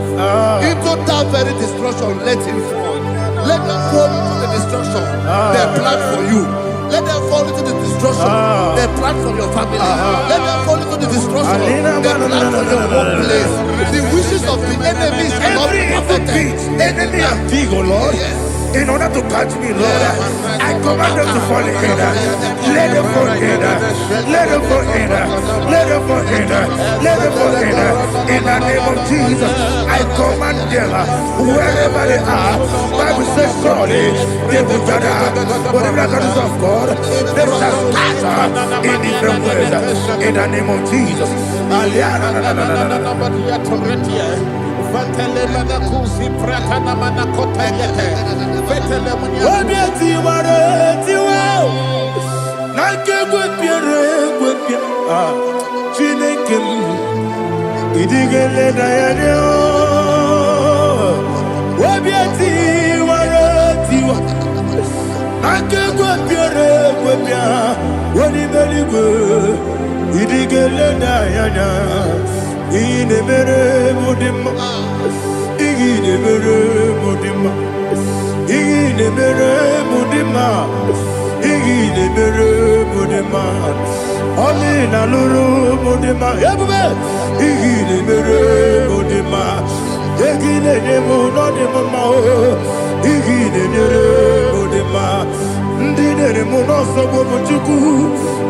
Into that very destruction, let it fall. Let them fall into the destruction they plan for you. Let them fall into the destruction. They plan for your family. Let them fall into the destruction. They plan for your workplace. The wishes of the enemy shall not be perfected. Enemy and dig, oh Lord. In order to catch me, Lord, I command them to fall in. Let them fall in. Let them fall in. Let them fall in. Let them fall in. In the name of Jesus, I command them wherever they are. Bible says, surely they will gather. Whatever that is of God, they shall scatter in different ways. In the name of Jesus. Amina luru mudima ebube igine mere mudima egine nemo no demo ma igine mere mudima ndine nemo no sobo muchuku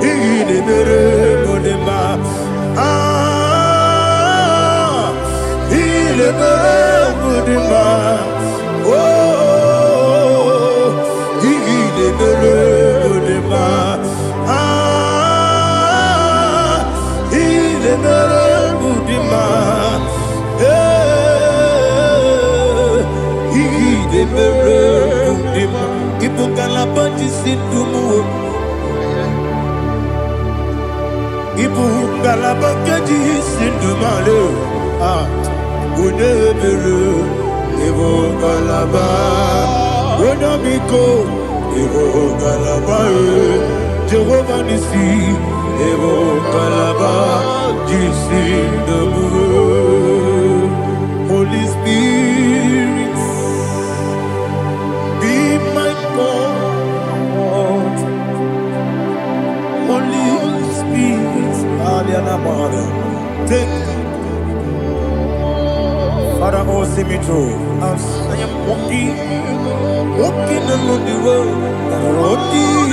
igine mere mudima ile mere mudima igine mere mudima Jehovah Nissi, Evo Kalaba, Jesus the Holy Spirit, be my God. Holy Spirit, take Father, oh, see me through. As I am walking along the road, the road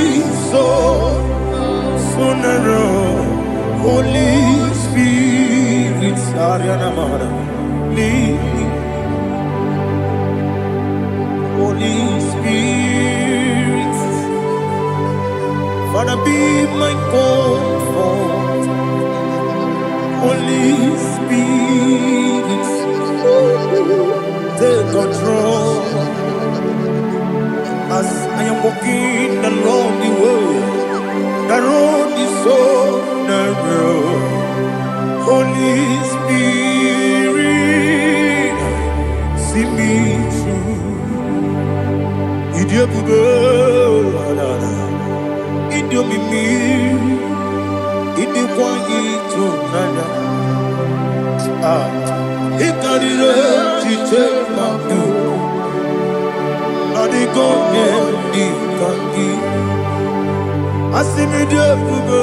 is so narrow. Holy Spirit, lead me. Holy Spirit, Father, be my comfort. Holy Spirit, take control. As I am walking along the way, the road is so narrow. Holy Spirit, see me through. Idio bube, idio mimi, idio kwa ito nana. Ikarire chiche mabu, nadi gonye di kangi. Asimide bube.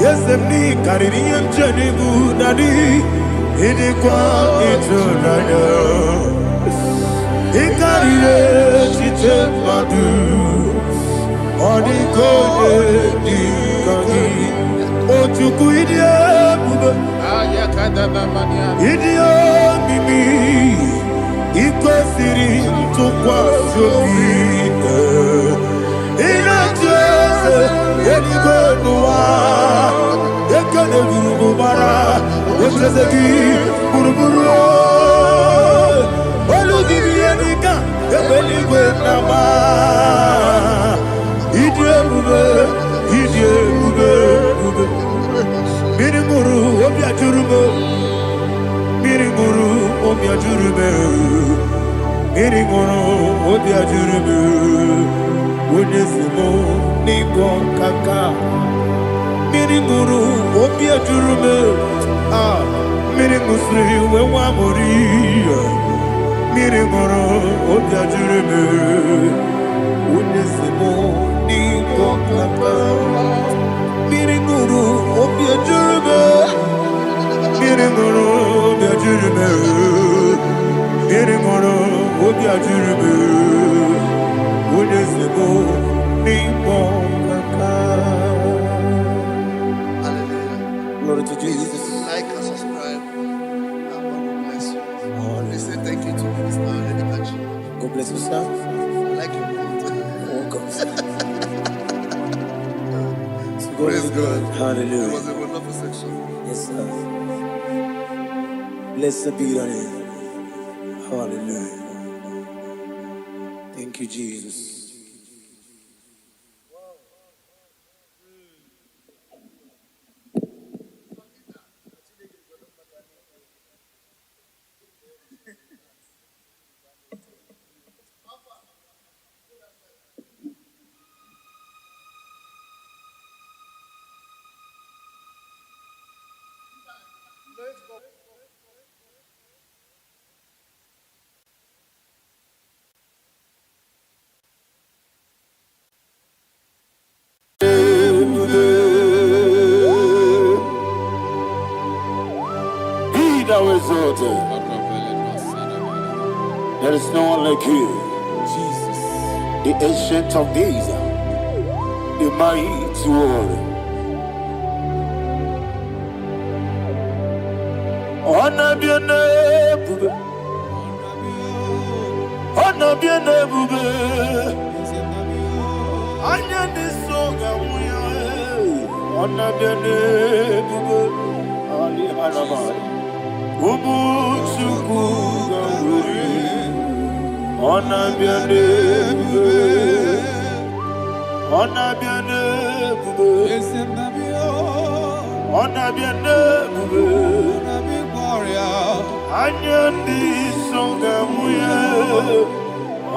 Yes, me carry him Janibu Nadi, Idikwa Itunada. He carried it, she took Madu, or the code, the Kagi, or to Kuidia, Idia Mimi, Iko Siri, to Quasubi. In a chance, any good Burubara, which is a gift, Buruburu. Olu Divianica, the belly with Nama. Idiabube, Miriguru, Obia Jurube, Miriguru, Obia Jurube, Miriguru, Obia Jurube, Udesimo, Nikon Kaka. Miriguru, Obia Jurube, Mirigusri, Wamori, Miriguru, Obia Jurube, Onesimo Nipo Klapa Miringuru Obia Jurube Miringuru Obia Jurube Miringuru Obia Jurube Onesimo Nipo Klapa. Hallelujah. Glory to Jesus. Like and subscribe. And God will bless you. They say thank you to Minister Lady Kachi. God bless you, sir. I like your quote. Oh, God. So God Praise is God. good. It Hallelujah. was a wonderful section. Yes, sir. Blessed be your name. Hallelujah. Thank you, Jesus. Be thou exalted. There is no one like you. Jesus. The ancient of days, the mighty warrior. Honor be your name, honor be your name, honor this song, honor be your name, Ali Harabai, Ubu Chukuga, honor be your name, honor be your name, honor be your name. Anyandi songa muya,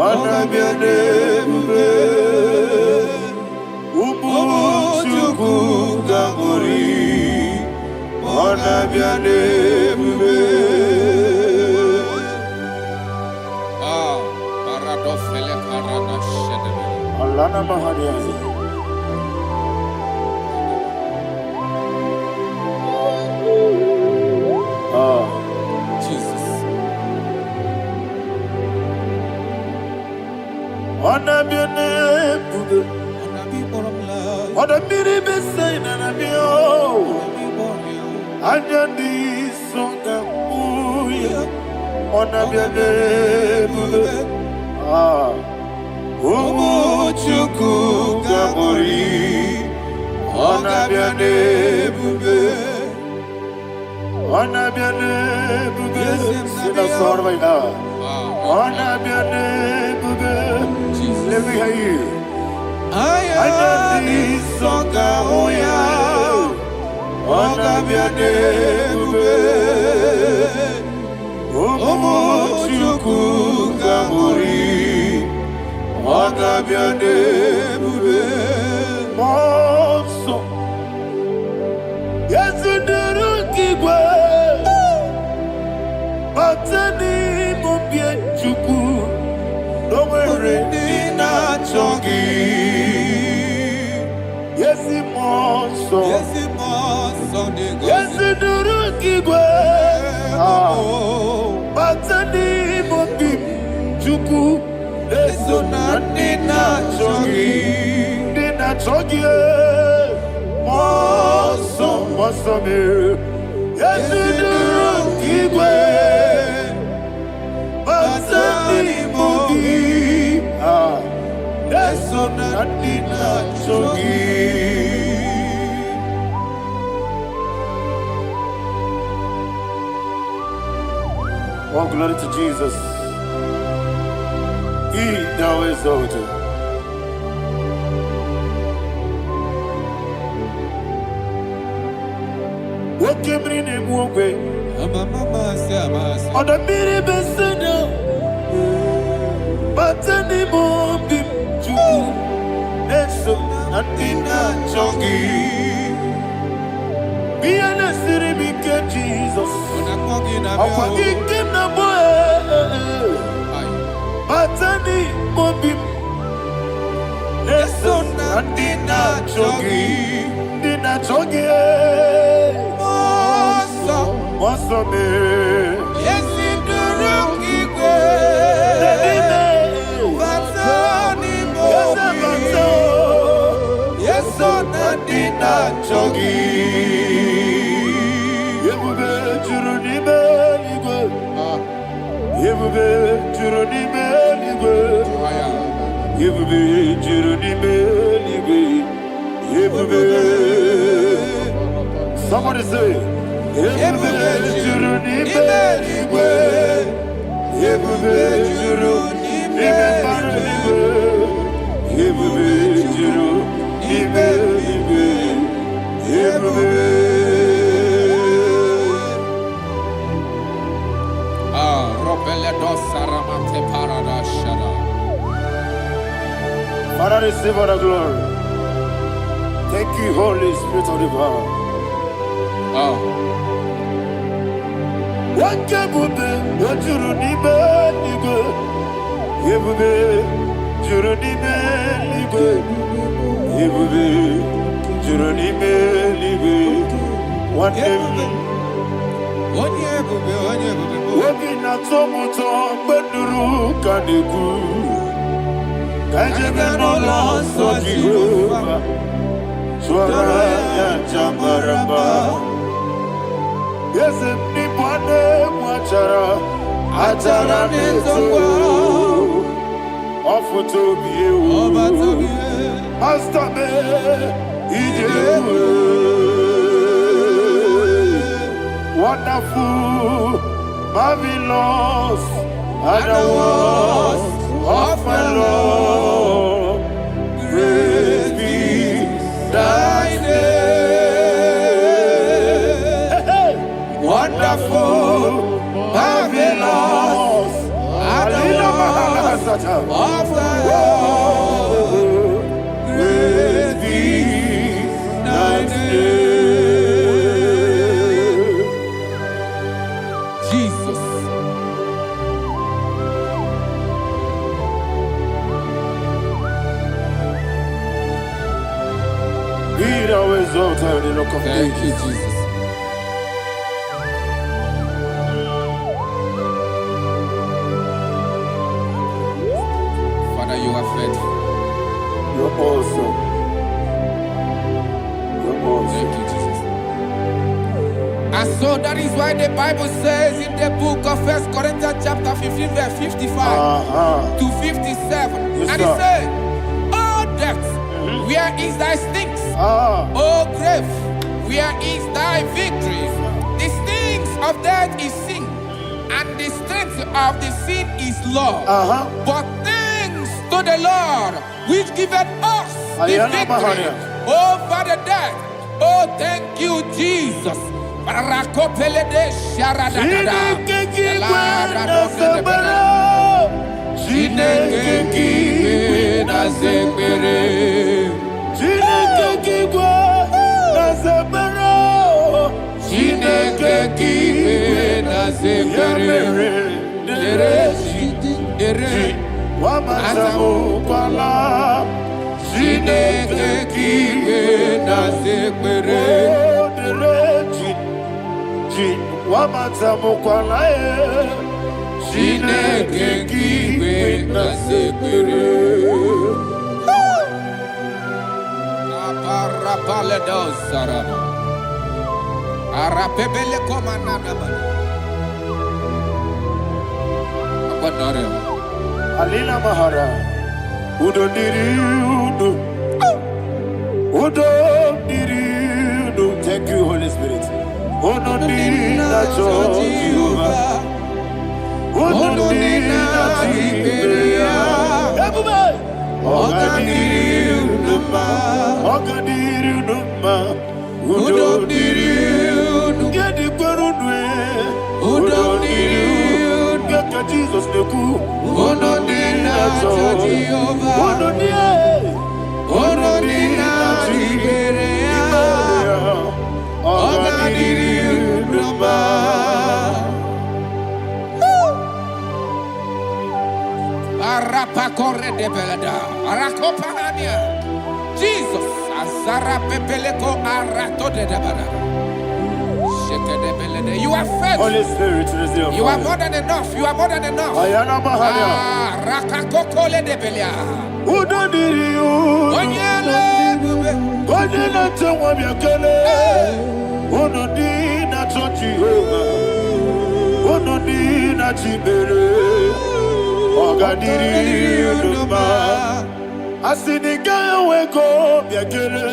anabiane bube, umuchuku gangori, anabiane bube. Ah, paradofele karana shedebe. Alana mahadiazi. Jesus. Anabiane bube, Anabi boramla. anabiri besaina nabio. Anyandi songa muya, anabiane bube. Umuchuku gangori, anabiane bube. Anabiane bube, sina sorvaina. Anabiane bube, let me hear you. Anyandi songa muya, anabiane bube. Umuchuku gangori, anabiane bube. Monso, yezinduru kigwe, batani mubye chuku, nomere nina chongi. Yesi monso, yezinduru kigwe, batani mubye chuku, leso na nina chongi, nina chongi. Monso, monso me, yezinduru kigwe, batani mubye, leso na nina chongi. Oh, glory to Jesus. Be thou exalted. What came in a way? On the mirror beside but any more be true. And so, nothing not chongi. Be an city, be Jesus. I'm forgetting the boy. But any more be Nandina chogi, Nina chogi, Moso me, Yes, in the rookie Yes, on Nandina chogi. Yebube juruni meligwe, Yebube juruni meligwe, Yebube juruni meligwe, Yebube. Somebody say, Yebube juruni meligwe, Yebube juruni meligwe, Yebube juruni meligwe, Yebube. Father, receive all the glory. Thank you, Holy Spirit of the power. What can you do? What you do? Yebube, juruni meligwe, Yebube, juruni meligwe. One day, Wabina tomuto beduru kaniku. Kajebeno loso Jehovah. Swara ya jamaraba. Yesem ni bwane mwachara. Atara netongo. Ofuto biyewu. Master me ijewu. Wonderful, marvelous, are the words of my Lord. Praise be thy name. Wonderful, marvelous, are the words of my Lord. Praise be thy name. Thank you, Jesus. Father, you are faithful. You're awesome. You're awesome. Thank you, Jesus. And so that is why the Bible says in the book of 1 Corinthians chapter 15, verse 55 to 57. Yes, and it says, "Oh death, where is thy sting? Oh grave, where is thy victory? The stings of death is sin, and the strength of the sin is law. But thanks to the Lord, which giveth us the victory over the death." Oh, thank you, Jesus. Alina Mahara, Udo Diriudo, Udo Diriudo. Thank you, Holy Spirit. Udo Dirina Jehovah, Udo Dirina Jehovah. Everybody, Ogadiriuduma, Ogadiriuduma, Udo Diriudo. Get the Gurudwe, Udo Diriudo. Get the Jesus the Ku. Ononina Jehovah, Ononina Tiberea, Ogadiriuduma. Arapa corre de belada, Arakopania, Jesus. Azara pepeleko arato de debara. You are faithful. Holy Spirit, receive You are more than enough. You are more than enough. Ayana Mahania. Rakakokole de belia. Udodiri you. Onyele bube. Onyele tewa biakele. Onodi na Jehovah. Onodi na Chibere. Ogadiri uduma. Asiniga weko biakele.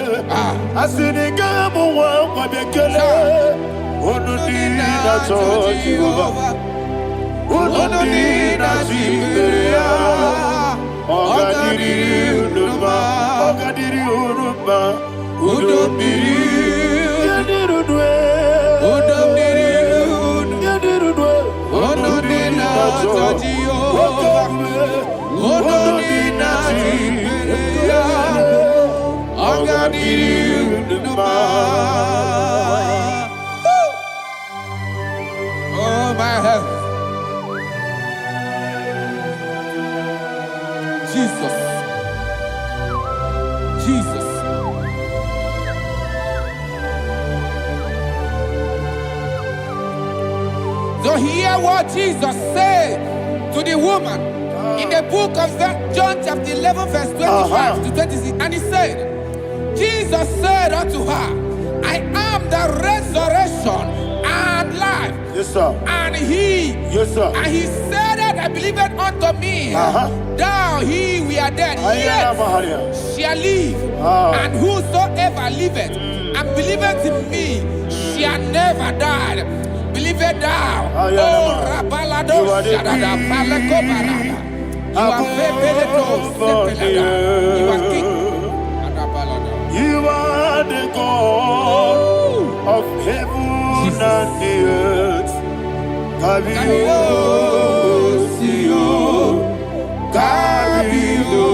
Asiniga muwa kwa biakele. Onodi na Jehovah. Onodi na Chibere. Ogadiri uduma. Ogadiri uduma. Udomiri. Yadirudwe. Udomiri. Yadirudwe. Onodi na Jehovah. Onodi na Chibere. Ogadiri uduma. Oh my health. Jesus. Jesus. So hear what Jesus said to the woman in the book of John chapter 11 verse 25 to 26. And he said, Jesus said unto her, I am the resurrection and life. Yes, sir. And he, Yes, sir. and he said that I believe it unto me. Thou he we are dead, yet shall live. And whosoever liveth and believeth in me shall never die. Believe it thou. Oh, Rabalado Shadada Palako Barada. You are Febeledo. You are king. You are the God of heaven and the earth. Kabio, Sio, Kabio,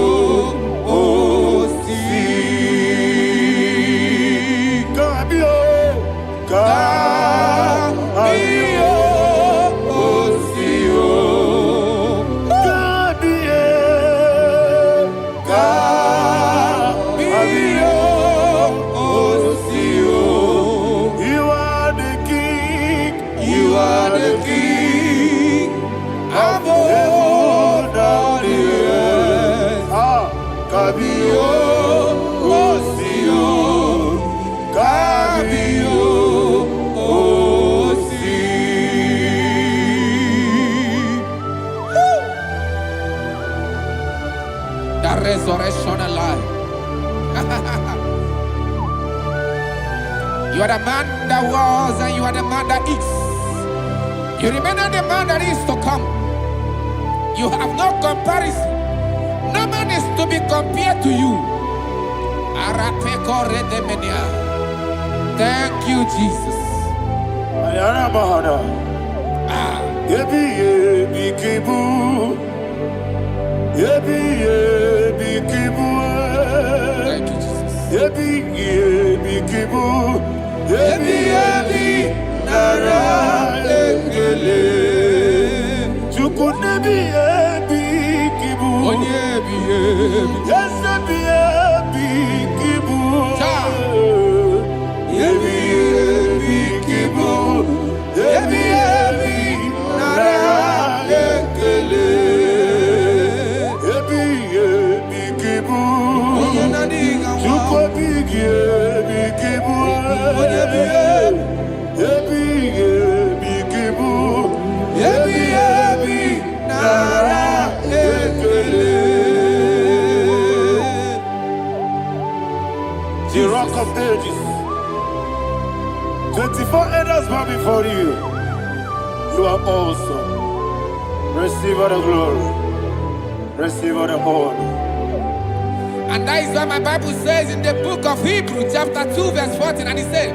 Osi, Kabio, Kabio, Osio, Kabio, Kabio, Osio. You are the king. You are the king of heaven and the earth. Kabio, Osio, Kabio, Osi. The resurrection alive. You are the man that was and you are the man that is. You remember the man that is to come. You have no comparison. No man is to be compared to you. Thank you, Jesus. Ayana Mahana. Yebi yebi kibu. Yebi yebi kibu. Thank you, Jesus. Yebi yebi kibu. Yebi yebi nara ekele. Chuku nebi yebi kibu. Onyebi, yebi. Yes, yebi yebi kibu. Yebi yebi kibu. Yebi yebi nara ekele. Yebi yebi kibu. Chuku big yebi kibu. Yebi yebi kibu. Yebi yebi nara ekele. The rock of ages. 24 elders bow before you. You are awesome. Receive all the glory. Receive all the honor. And that is what my Bible says in the book of Hebrews chapter 2 verse 14. And it said,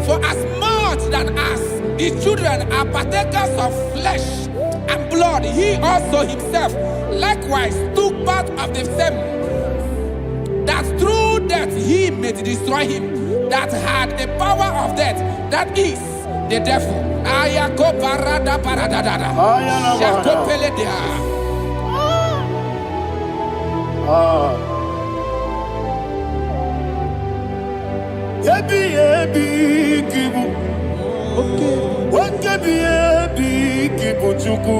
for as much than us, the children are partakers of flesh and blood, he also himself likewise took part of the same, that through death he may destroy him that had the power of death, that is the devil. Ayako parada paradadada. Shakopeledea. Ebi ebi kibu. Ebi ebi kibu chuku.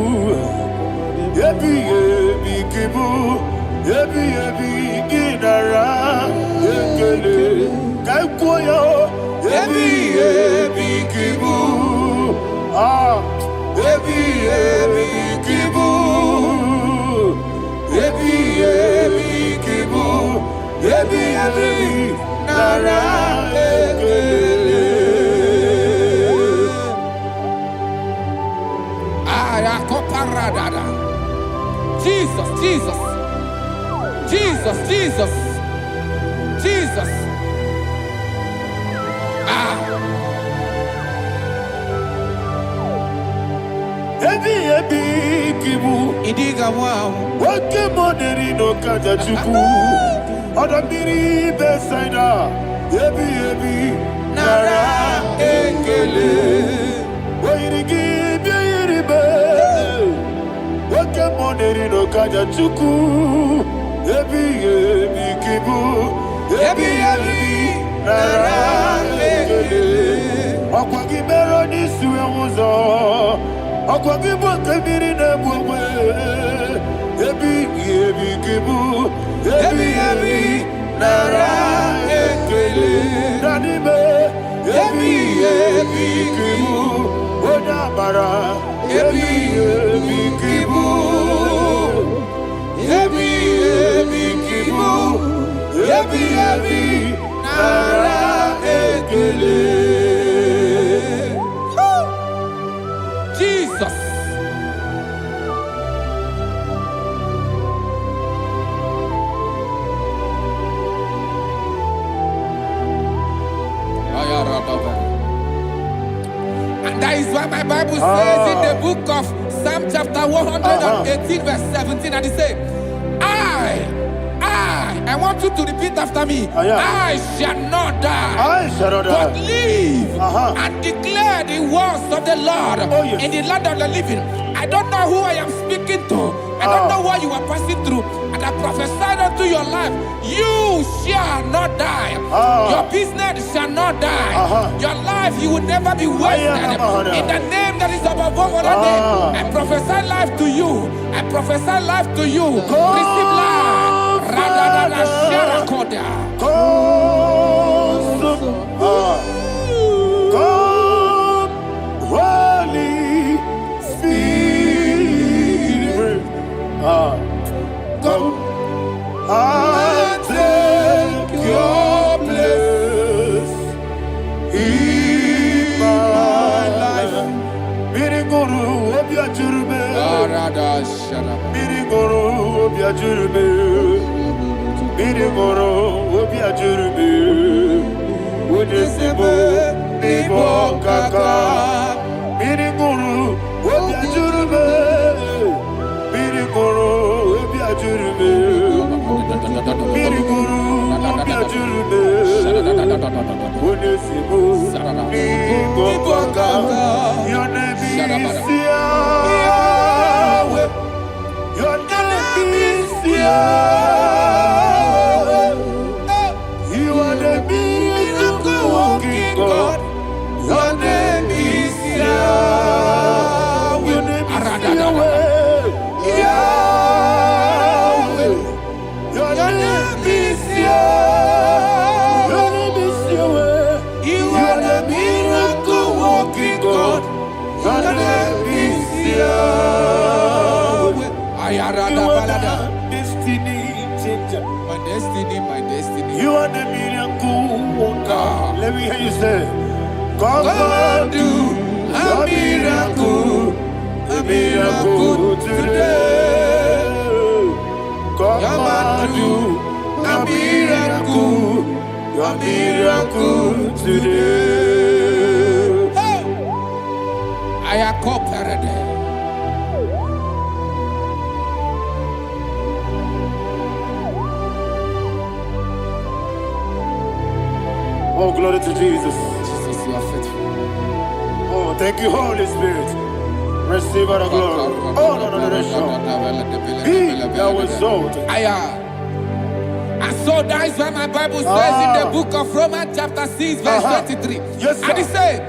Ebi ebi kibu. Ebi ebi inara ekele. Kaikoyo. Ebi ebi kibu. Ah. Ebi ebi kibu. Ebi ebi kibu. Ebi ebi nara ekele. Ayakoparadada. Jesus, Jesus, Jesus, Jesus, Jesus. Ebi ebi kibu. Idiga wow. Wake moneri no kaja chuku. Odamiri besaida. Ebi ebi nara ekele. Oirigi biiribe. Wake moneri no kaja chuku. Ebi ebi kibu. Ebi ebi nara ekele. Okwagi mero ni suwe muzo. Okwagi bokemiri ne bwe. Ebi ebi kibu. Ebi ebi nara ekele. Nanime. Ebi ebi kibu. Odabara. Ebi ebi kibu. Ebi ebi kibu. Ebi ebi nara ekele. Jesus. And that is why my Bible says in the book of Psalm chapter 118 verse 17, and it says, I want you to repeat after me. I shall not die, but live and declare the words of the Lord in the land of the living. I don't know who I am speaking to. I don't know what you are passing through. And I prophesied unto your life, you shall not die. Your business shall not die. Your life, you will never be wasted. In the name that is above all other name, I prophesy life to you. I prophesy life to you. Receive life. Radadada Sharakoda. Come, Holy Spirit. Come and take your place in my life. Miriguru obiajurube. Miriguru obiajurube. Miriguru obiajurube. Udesibo nibo kaka. Miriguru obiajurube. Miriguru obiajurube. Miriguru obiajurube. Udesibo nibo kaka. Your name is Yahweh. Your name is Yahweh. You are the miracle working God. Your name is Yahweh. Your name is Yahweh. Yahweh. Your name is Yahweh. Your name is Yahweh. You are the miracle working God. Your name is Yahweh. You are the destiny changer. My destiny, my destiny. You are the miracle worker. Let me hear you say, come and do a miracle today. Come and do a miracle today. I am cooperative. Oh, glory to Jesus. Jesus, you are faithful. Oh, thank you, Holy Spirit. Receive our glory. Oh, no, no, no, no, no. Be thou exalted. I And so that is why my Bible says in the book of Romans chapter 6 verse 23. Yes, sir. And it says,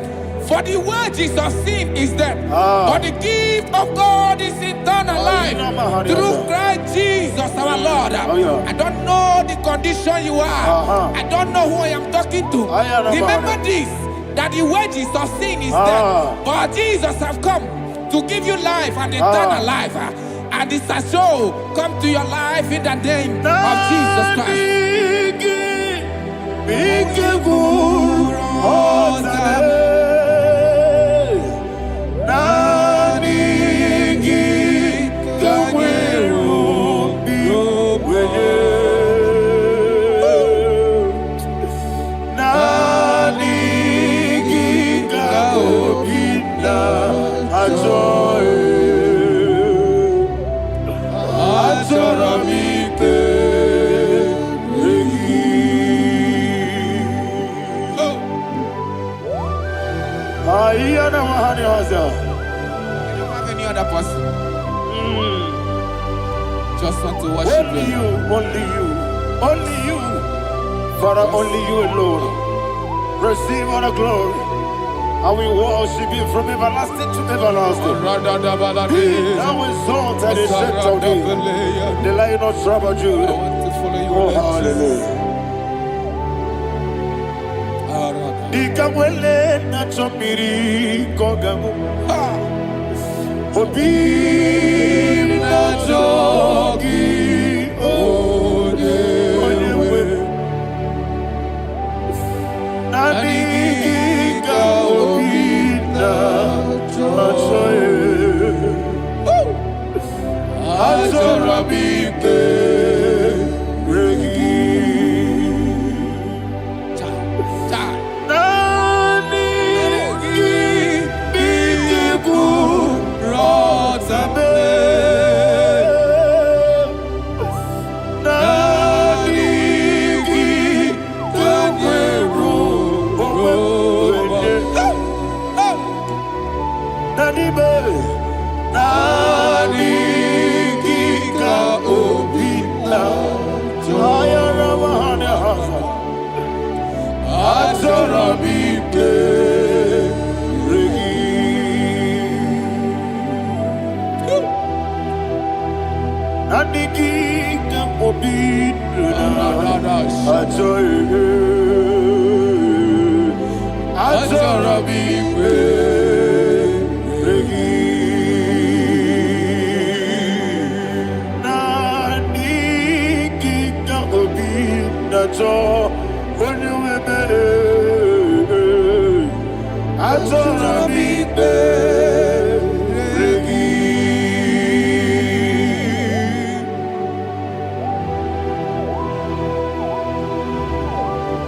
for the wages of sin is death, but the gift of God is eternal life through Christ Jesus our Lord. I don't know the condition you are. I don't know who I am talking to. Remember this, that the wages of sin is death, but Jesus have come to give you life and eternal life. And this shall show come to your life in the name of Jesus Christ. I don't have any other person. Just want to worship only you, only you, only you. Father, only you alone. Receive all the glory. I will worship you from everlasting to everlasting. Thou exalted and set out the Lion of Tribe of Judah. I want to follow you. Oh, hallelujah. Ikamwele na chomiri kogamu. Obi na jogi onewe. Nani ka obi na jogi. Azorabike regi.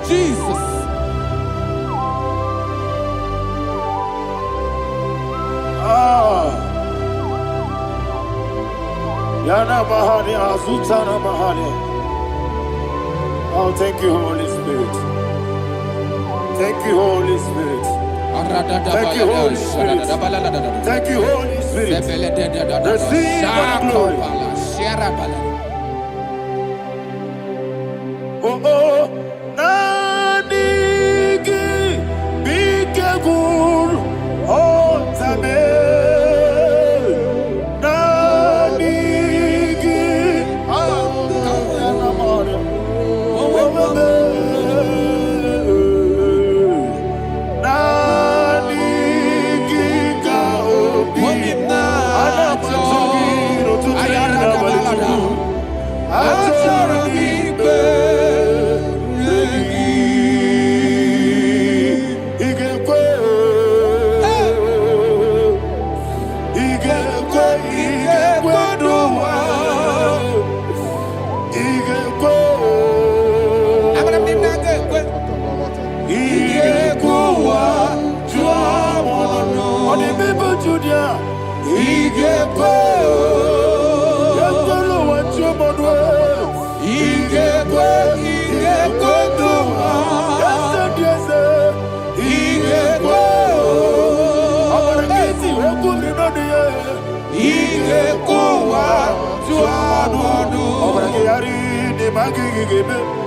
Jesus. Yana Mahani, Azutana Mahani. Oh, thank you, Holy Spirit. Thank you, Holy Spirit. Thank you, Holy Spirit. Thank you, Holy Spirit. Receive the glory. Oh, oh, Nanigi, Bikagur, oh, Tabe.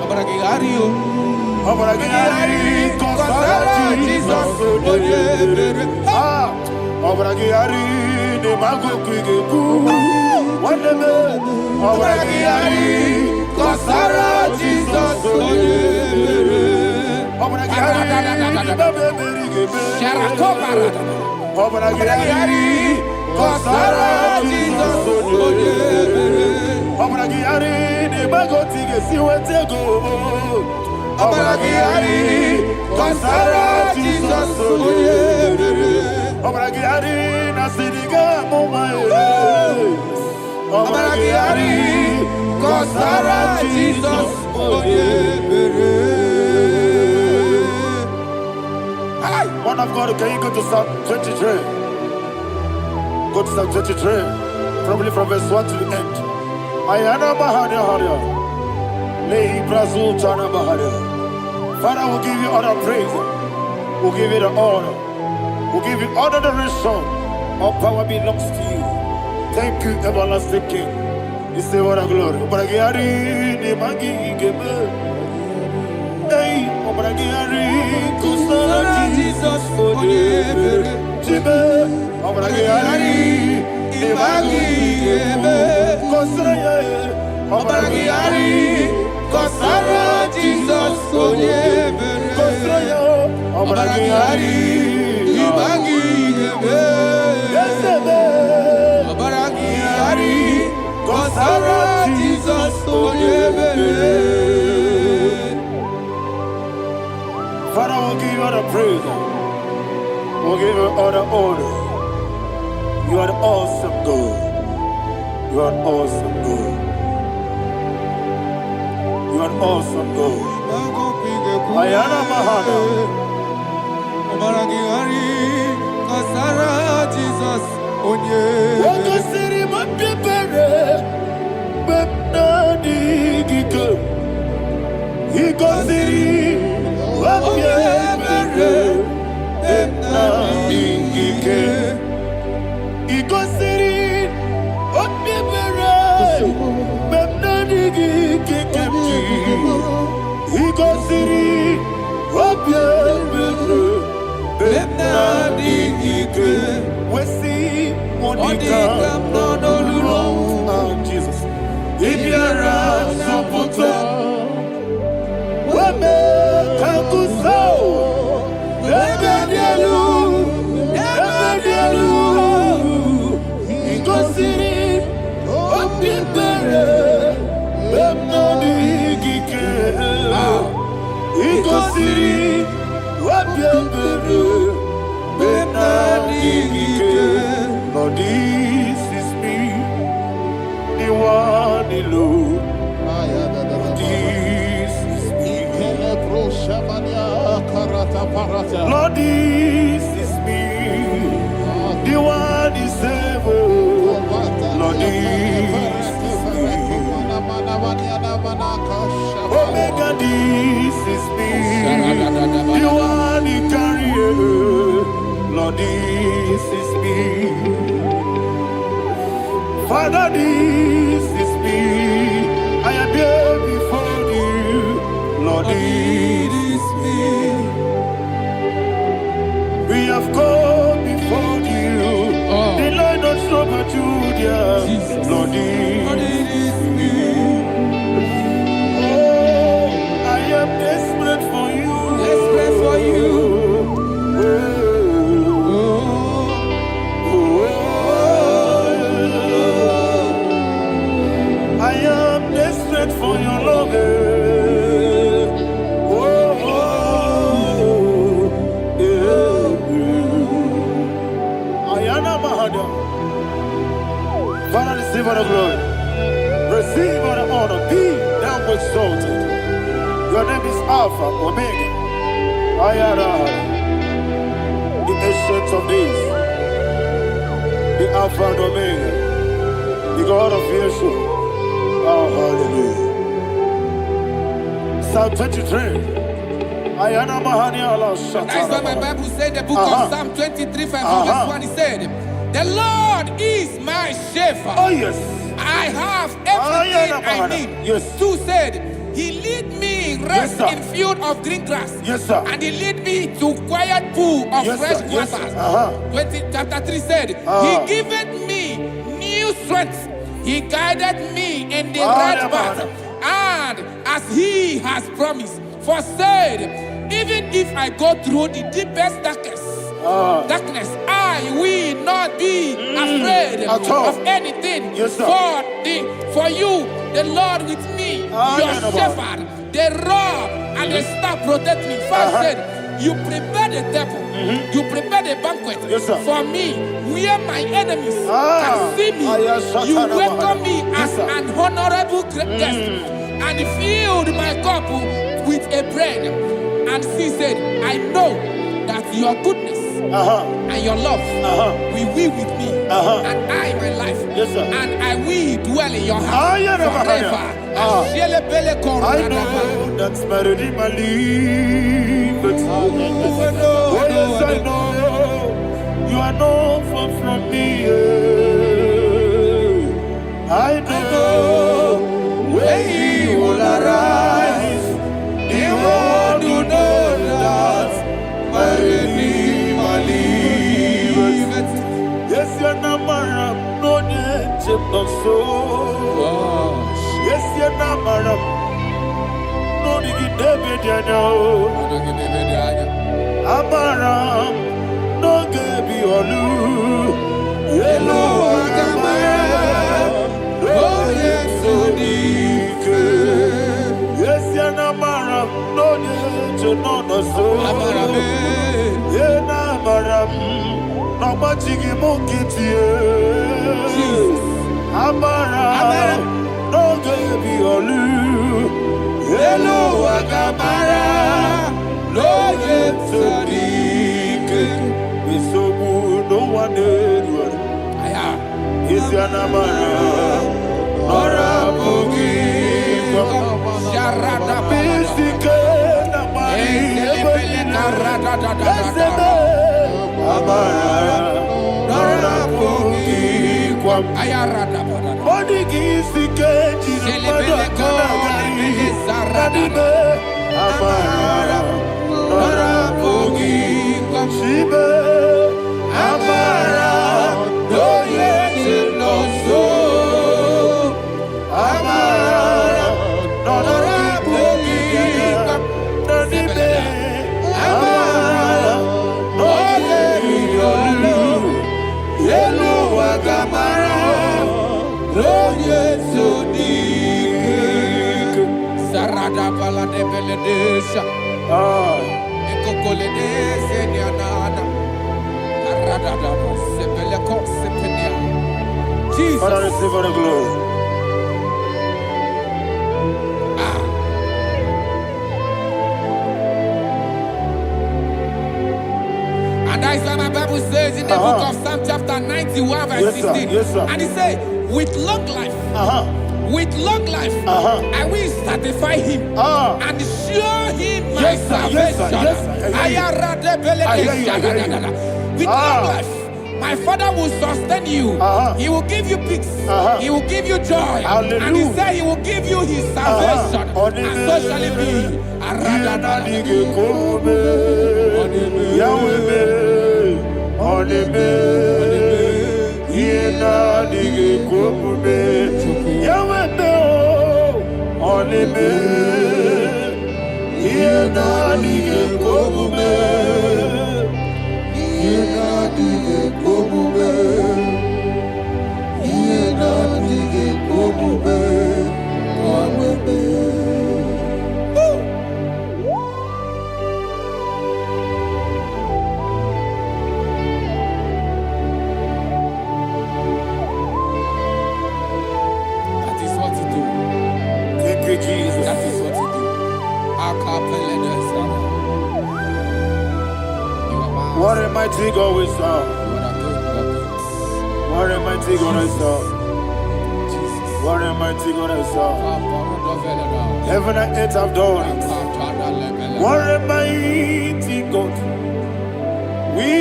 Abragiario. Abragiari, Kosara Jesus. Oyebere. Abragiari, de mago kigeku. Wandeme. Abragiari, Kosara Jesus. Oyebere. Abragiari, babeberi gebe. Sharakoparada. Abragiari, Kosara Jesus. Oyebere. Abragiari, de mago tige siwetego. Abragiari, Kosara Jesus. Oyebere. Abragiari, nasiriga mumae. Abragiari, Kosara Jesus. Oyebere. Man of God, can you go to Psalm 23? Go to Psalm 23, probably from verse 1 to the end. Ayana Bahania Haria. Lei Brazil Chana Bahania. Father, we'll give you all the praise. We'll give you the honor. We'll give you all the adoration. All power belongs to you. Thank you, everlasting King. You say what a glory. Obragiari, Nemagi, Gebe. Hey, Obragiari, Kusara, Jesus, Oyebere. Jibe, Obragiari, Nemagi, Gebe. Kusara, Abragiari, Kosara Jesus. Oyebere. Kusara, Abragiari, Imagi Gebe. Abragiari, Kosara Jesus. Oyebere. Father, we'll give you all the praise. We'll give you all the honor. You are the awesome God. You are an awesome God. You are an awesome God. Ayana Mahana. Abragiari, Kosara Jesus. Oyebere. Wakasiri mapepere. Bepnadi gike. Ikosiri. Wapyemere, Emnadingike. Ikosiri, Wapyemere, Emnadingike kemti. Ikosiri, Wapyemere, Emnadingike. Wesi, Monica, Jesus. Ibiara, Sopoto. Wame kanguso, ebedielu, ikosiri, opipere, emnabigike, ikosiri, opipere, emnabigike. Lord, this is me, the one alone. Lord, this is me, the one is able. Lord, this is me. Omega, this is me, the one in carrier. Lord, this is me. Father, this is me. I am here before you. Lord, this is me. We have come before you. The Lord of Super Judah. Lord, this is me. Oh, I am desperate for you. Desperate for you. I am desperate for your love. Father, receive all the glory. Receive all the honor. Be thou exalted. Your name is Alpha, Omega. Ayara, the ancient of days. The Alpha and Omega. The God of Yeshua. Oh, hallelujah. Psalm 23. Ayana Mahani Allah Shata. That's why my Bible said the book of Psalm 23, 5, verse 1, it said, the Lord is my shepherd. Oh, yes. I have everything I need. Yes. 2 said, He lead me rest Yes, sir. in field of green grass. Yes, sir. And He lead me to quiet pool of Yes, fresh sir. Yes, sir. waters. Chapter 3 said, He giveth me new strength. He guided me in the right path. And as He has promised, for said, even if I go through the deepest darkness, I will not be afraid of anything. Yes, sir. For you, the Lord with me, your shepherd, the rod and the staff protect me. First said, you prepare the table, you prepare the banquet for me, where my enemies can see me. You welcome me as an honorable guest, and filled my cup with a bread. And she said, I know that your goodness and your love will be with me, and I, my life, and I will dwell in your house forever. I know that's my Redeemer lives. Oh, yes, I know you are not far from me. I know when He will arise, the world will know that my Redeemer lives. Yes, you're not married, no need to so. Yes, you're not married, no need to be Amaram, no gebi olu. Hello, Amaram, no yesodike. Yes, you're not married, no need to know no so. Amaram, yeah, Amaram, no machigi mukiti. Amaram, no gebi olu. Hello, Agamara, no yesodike. We so good, no one did one. Is your Namara, Nora Bogi, Sharada Bisike, Namari, Amara, Nora Bogi, Ayarada Bodigi, Sike, Amara, Nora Bogi, Shibe, Amara, no yet no so. Amara, Nora Bogi, Nanibe, Amara, no yet no Yellow Agamara, no yet so deep. Sarada Bala de Beledesha. Jesus. Father, receive all the glory. And that is why my Bible says in the book of Psalm chapter 91 verse 16. Yes, sir. And it says, with long life, I will satisfy him and show him my salvation. With long life, my Father will sustain you. He will give you peace. He will give you joy. Hallelujah. And He said He will give you His salvation. And so shall it be. Jesus. That is what He do. What a mighty God we serve. What a mighty God I serve. What a mighty God I serve. Heaven and earth have done it. What a mighty God we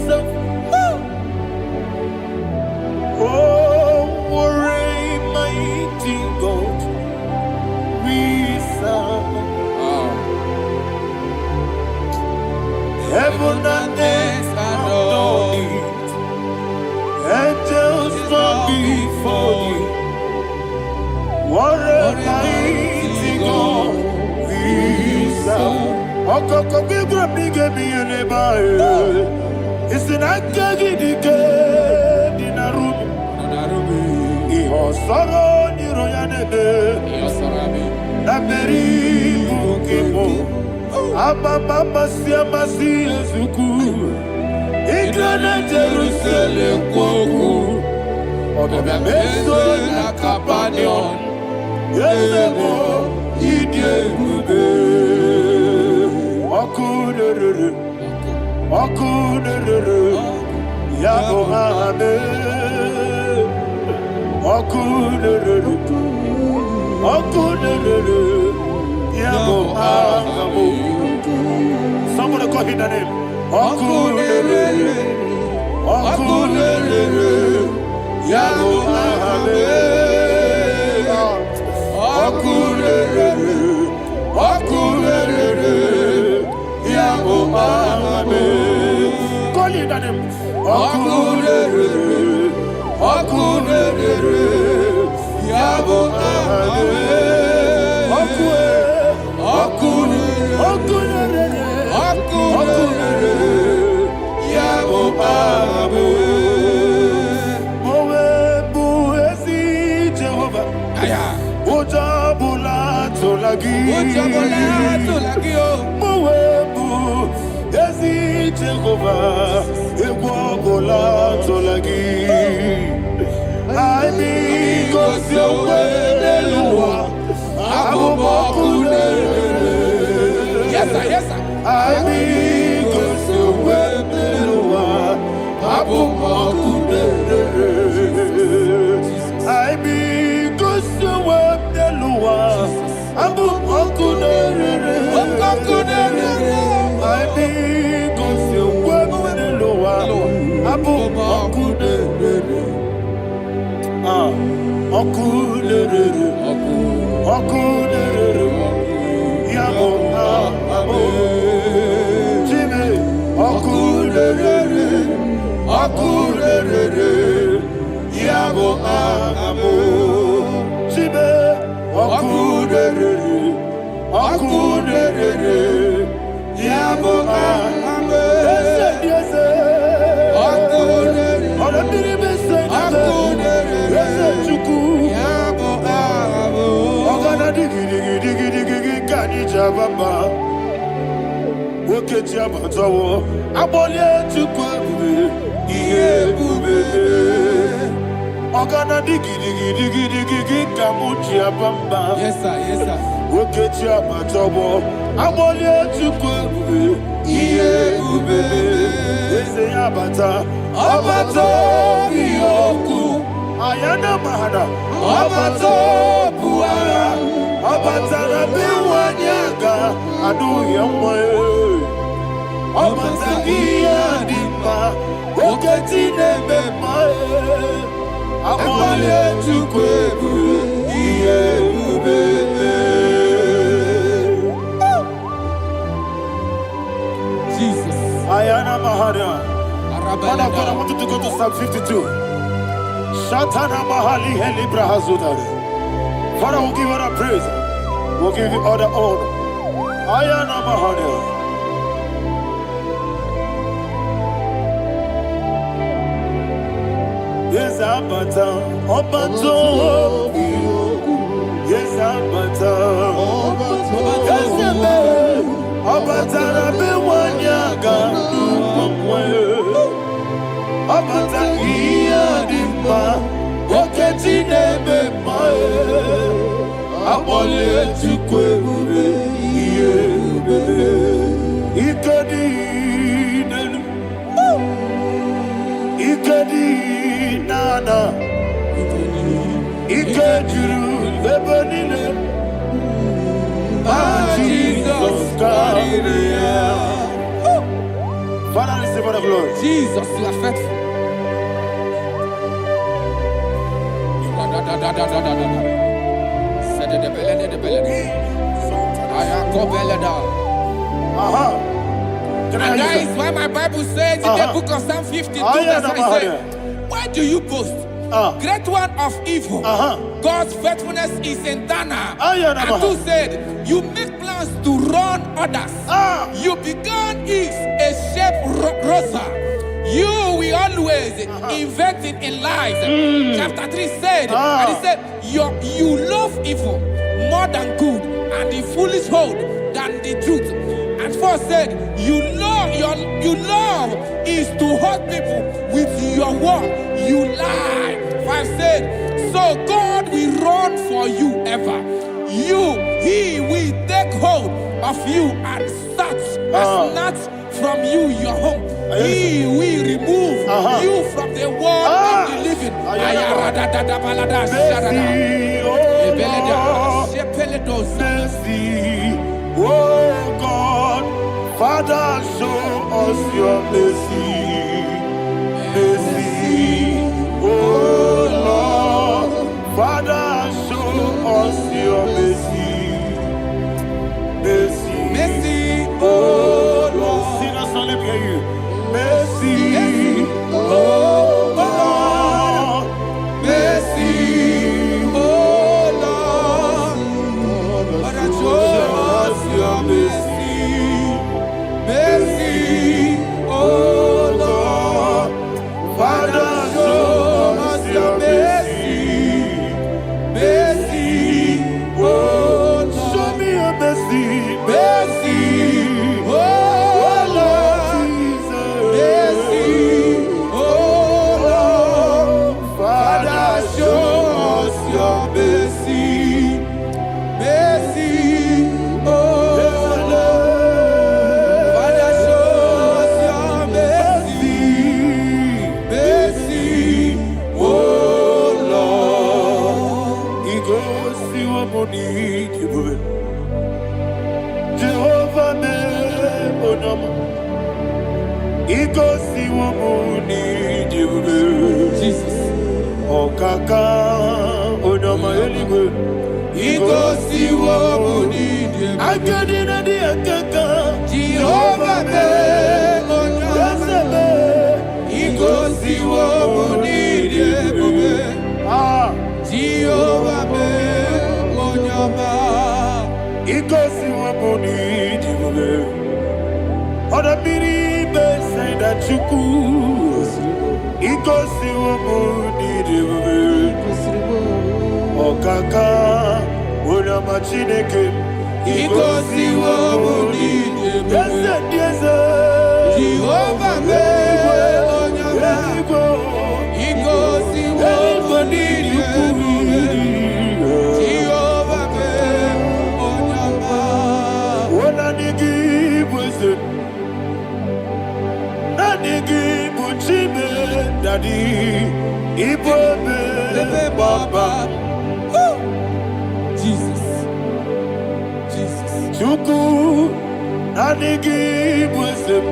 serve. Oh, what a mighty God heaven and earth adore thee. Angels bow before thee. What a mighty God we serve. Okoko bibra bige bieneba. It's an akagidike dinarubi. Iho soro ni royanebe. Naberi bukimo. Ababa siama si ezuku. Igrana Jerusalem kwoku. Odobe meso na kapanion. Yesebo idie bube. Okunere. Okunere. Yabo hame. Okunere. Okunere. Yabo hame. Somebody call his name. Okunere. Okunere. Yabo hame. Okunere. Okunere. Yabo hame. Call his name. Okunere. Okunere. Yabo hame. Yes, sir, yes, sir. I mean, go so well, Abu Makune. I mean, go so well, Abu Makune. I mean, go so well, Abu Makune. Makune. Yabo amo, Jimmy. Akurere, Yabo amo, Jimmy. Akurere, Yabo amo. Yes, Akurere, Yabo amo. Ogana digi kani jababa. Oketi abatawo abole tukwe bube iye bube ogana digi kamuji abamba. Yes, sir, yes, sir. Oketi abatawo abole tukwe bube iye bube ese abata biyoku ayana mahana abato buara abata na biwanyaga adu yamwe. Omazagia dimba, oketi nebe mae, amale tukwebu, iye ubebe. Jesus. Ayana Mahada. Father God, I want you to go to Psalm 52. Shatana Mahali Heli Brahazudare. Father, we'll give you all the praise. We'll give you all the honor. Ayana Mahada. Yes, Abata, Obato, yes, Abata, yes, Abata, Bewanyaga, Abata, Iadimba, Oketi Nebe, Abole, Tukwe, Ikadi, Nana, Ikajuru, Lebanile, Jesus, God. Father, receive all the glory. Jesus, you are faithful. And that is why my Bible says in the book of Psalm 52, verse 9, why do you boast? Great one of evil. God's faithfulness is eternal. And 2 said, you make plans to run others. You began is a shape rosa. You will always inventing in life. Chapter 3 said, and he said, you love evil more than good, and the foolish hold than the truth. And 4 said, you love is to hurt people with your word. You lie. 5 said, so God will run for you ever. He will take hold of you and snatch from you your home. He will remove you from the world of the living. Oh God, Father, show us your mercy. Mercy, oh Lord, Father, show us your mercy. Mercy, Mercy, oh Lord. Sing us only hear you. Mercy, oh Lord. Mercy, oh Lord, Father, show us your mercy. Mercy, oh Lord, Father, show us your mercy. Mercy, oh Lord, show me your mercy. mercy, oh Lord, mercy, oh Lord, Father, show us your mercy. Mercy, oh Lord, Father, show us your mercy. Mercy, oh Lord. He goes to your money, Jehovah me onama. He goes to your money, Jesus. Oh kaka onama eligwe. He goes to your money, Akadina di akaka. Jehovah me onama. He goes to your money, Jehovah me onama. He goes to your money, Oda biri be say that you could. He goes to your money, Oh kaka onama chineke. He goes to your money, Jehovah me onama. He goes to your money, Jehovah me onama. Daddy, Ibobe, Baba, Jesus, Jesus. Chuku, Nanigi, Wisdom,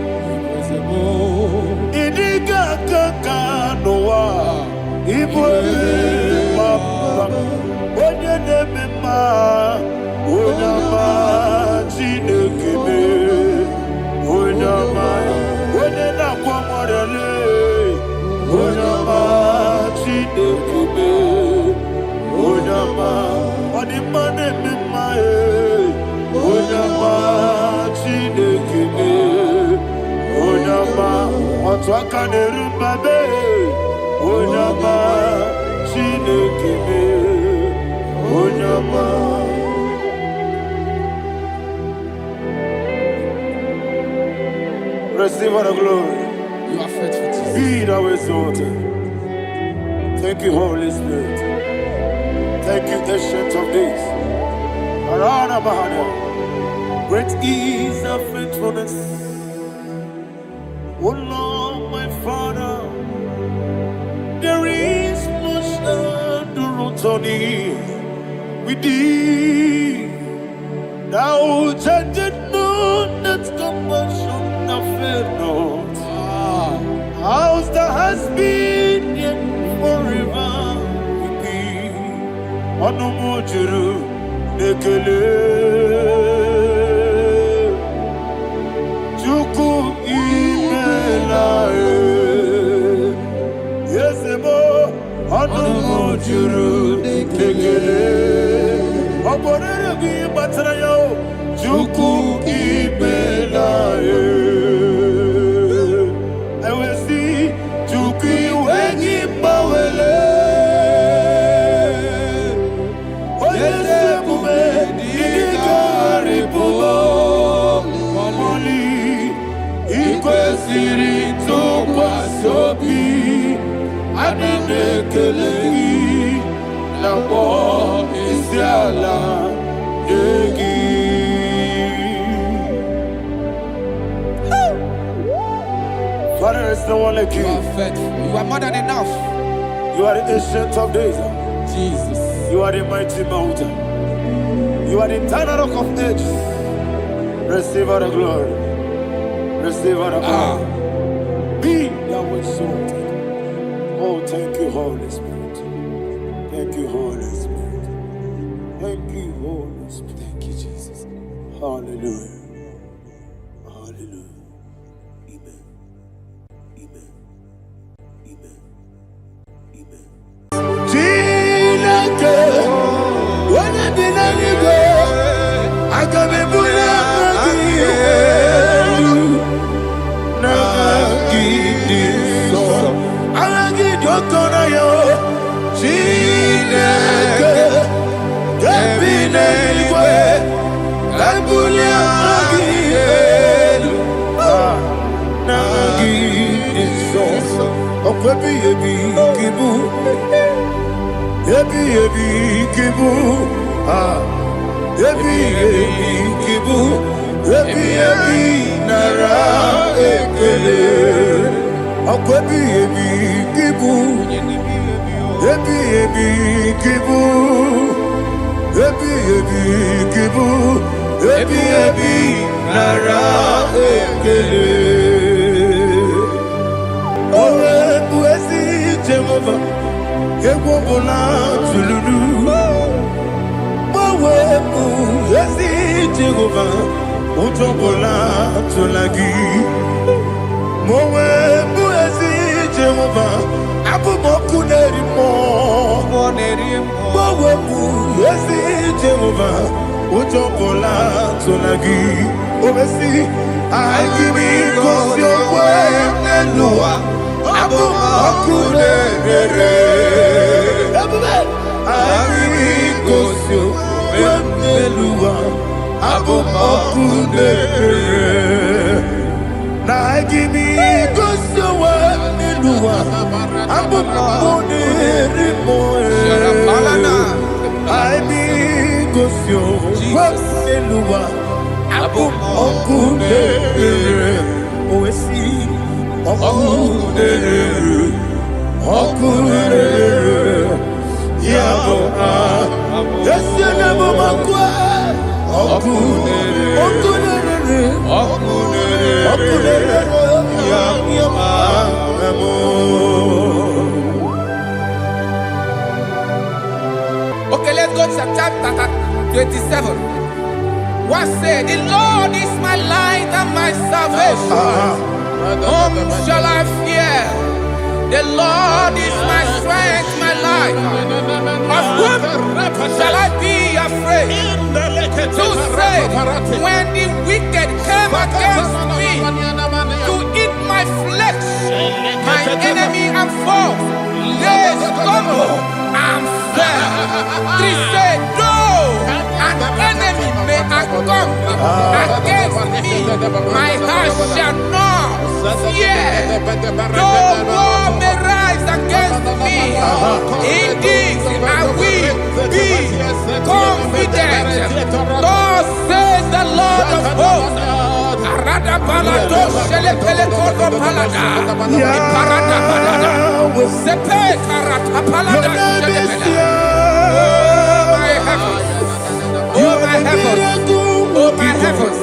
Idiga Kaka Noa, Ibobe, Baba, Onya Nemema, Onyama, Chinekebe, Onyama, Onena Kwamorele. Onyama Chinekebe, Onyama, Onimane Mimae, Onyama Chinekebe, Onyama, Otwakane Rumbabe, Onyama Chinekebe, Onyama. Receive all the glory. You are faithful, Jesus. Be thou exalted. Thank you, Holy Spirit. Thank you, Ancient of Days. Arana Bahana. Great is thy faithfulness. O Lord, my Father, there is much endurance on thee. With thee, thou changest not, that compassion that fail not. House that has been yet forever with thee. Onomojuru nekele. Chuku juru dikegele. Oborere gi batara yo, Juku ibela ye. Ewesi Juku wengi bawele. Oyese bume digari bubo. Moli ikwesiri tukwa sobi. Adine kelegi labo isiala yegi. Father, there's no one like you. You are faithful. You are more than enough. You are the ancient of days. Jesus. You are the mighty mountain. You are the eternal rock of ages. Receive all the glory. Receive all the glory. Be thou exalted. Oh, thank you, Holy Spirit. Thank you, Holy Spirit. Thank you, Holy Spirit. Thank you, Jesus. Hallelujah. Hallelujah. Amen. Amen. Amen. Amen. Chineke, onye bi n'eluigwe, aga m ebuli aha gị elu, n'aha gị dị nsọ. Aha gị dị ụtọ na ya, Chineke, nke bi n'eluigwe, ka ebuli aha gị elu, n'aha gị dị nsọ. Ọkwa ebighị ebi gị bụ. Ebi kibu, ebi kibu, ebi nara ekele. Akwa ebi kibu, ebi kibu, ebi kibu, ebi nara ekele. Owe buezi Jehovah. Ewobola tululu, mawebu ezi Jehovah, utobola tulagi. Mawebu ezi Jehovah, abumoku nerimo. Mawebu ezi Jehovah, utobola tulagi. Obesi, IGBO neluwa. Abumoku nerere. IGBO neluwa. Abumoku nerere. Na IGBO neluwa. Abumoku nerimo. IGBO neluwa. Abumoku nerere. Owesi. Okunere, yabo yesi nebo makwa. Okunere, yabo Okay, let's go to chapter 27. What said? The Lord is my light and my salvation. Whom shall I fear? The Lord is my strength, my life. Of whom shall I be afraid? Who said, when the wicked came against me to eat my flesh, my enemy and foe, they stumble and fell. Three said, though an enemy may come against me, my heart shall not fear. Though war may rise against me, in this I will be confident. Thus says the Lord of hosts. Oh my heavens, oh my heavens,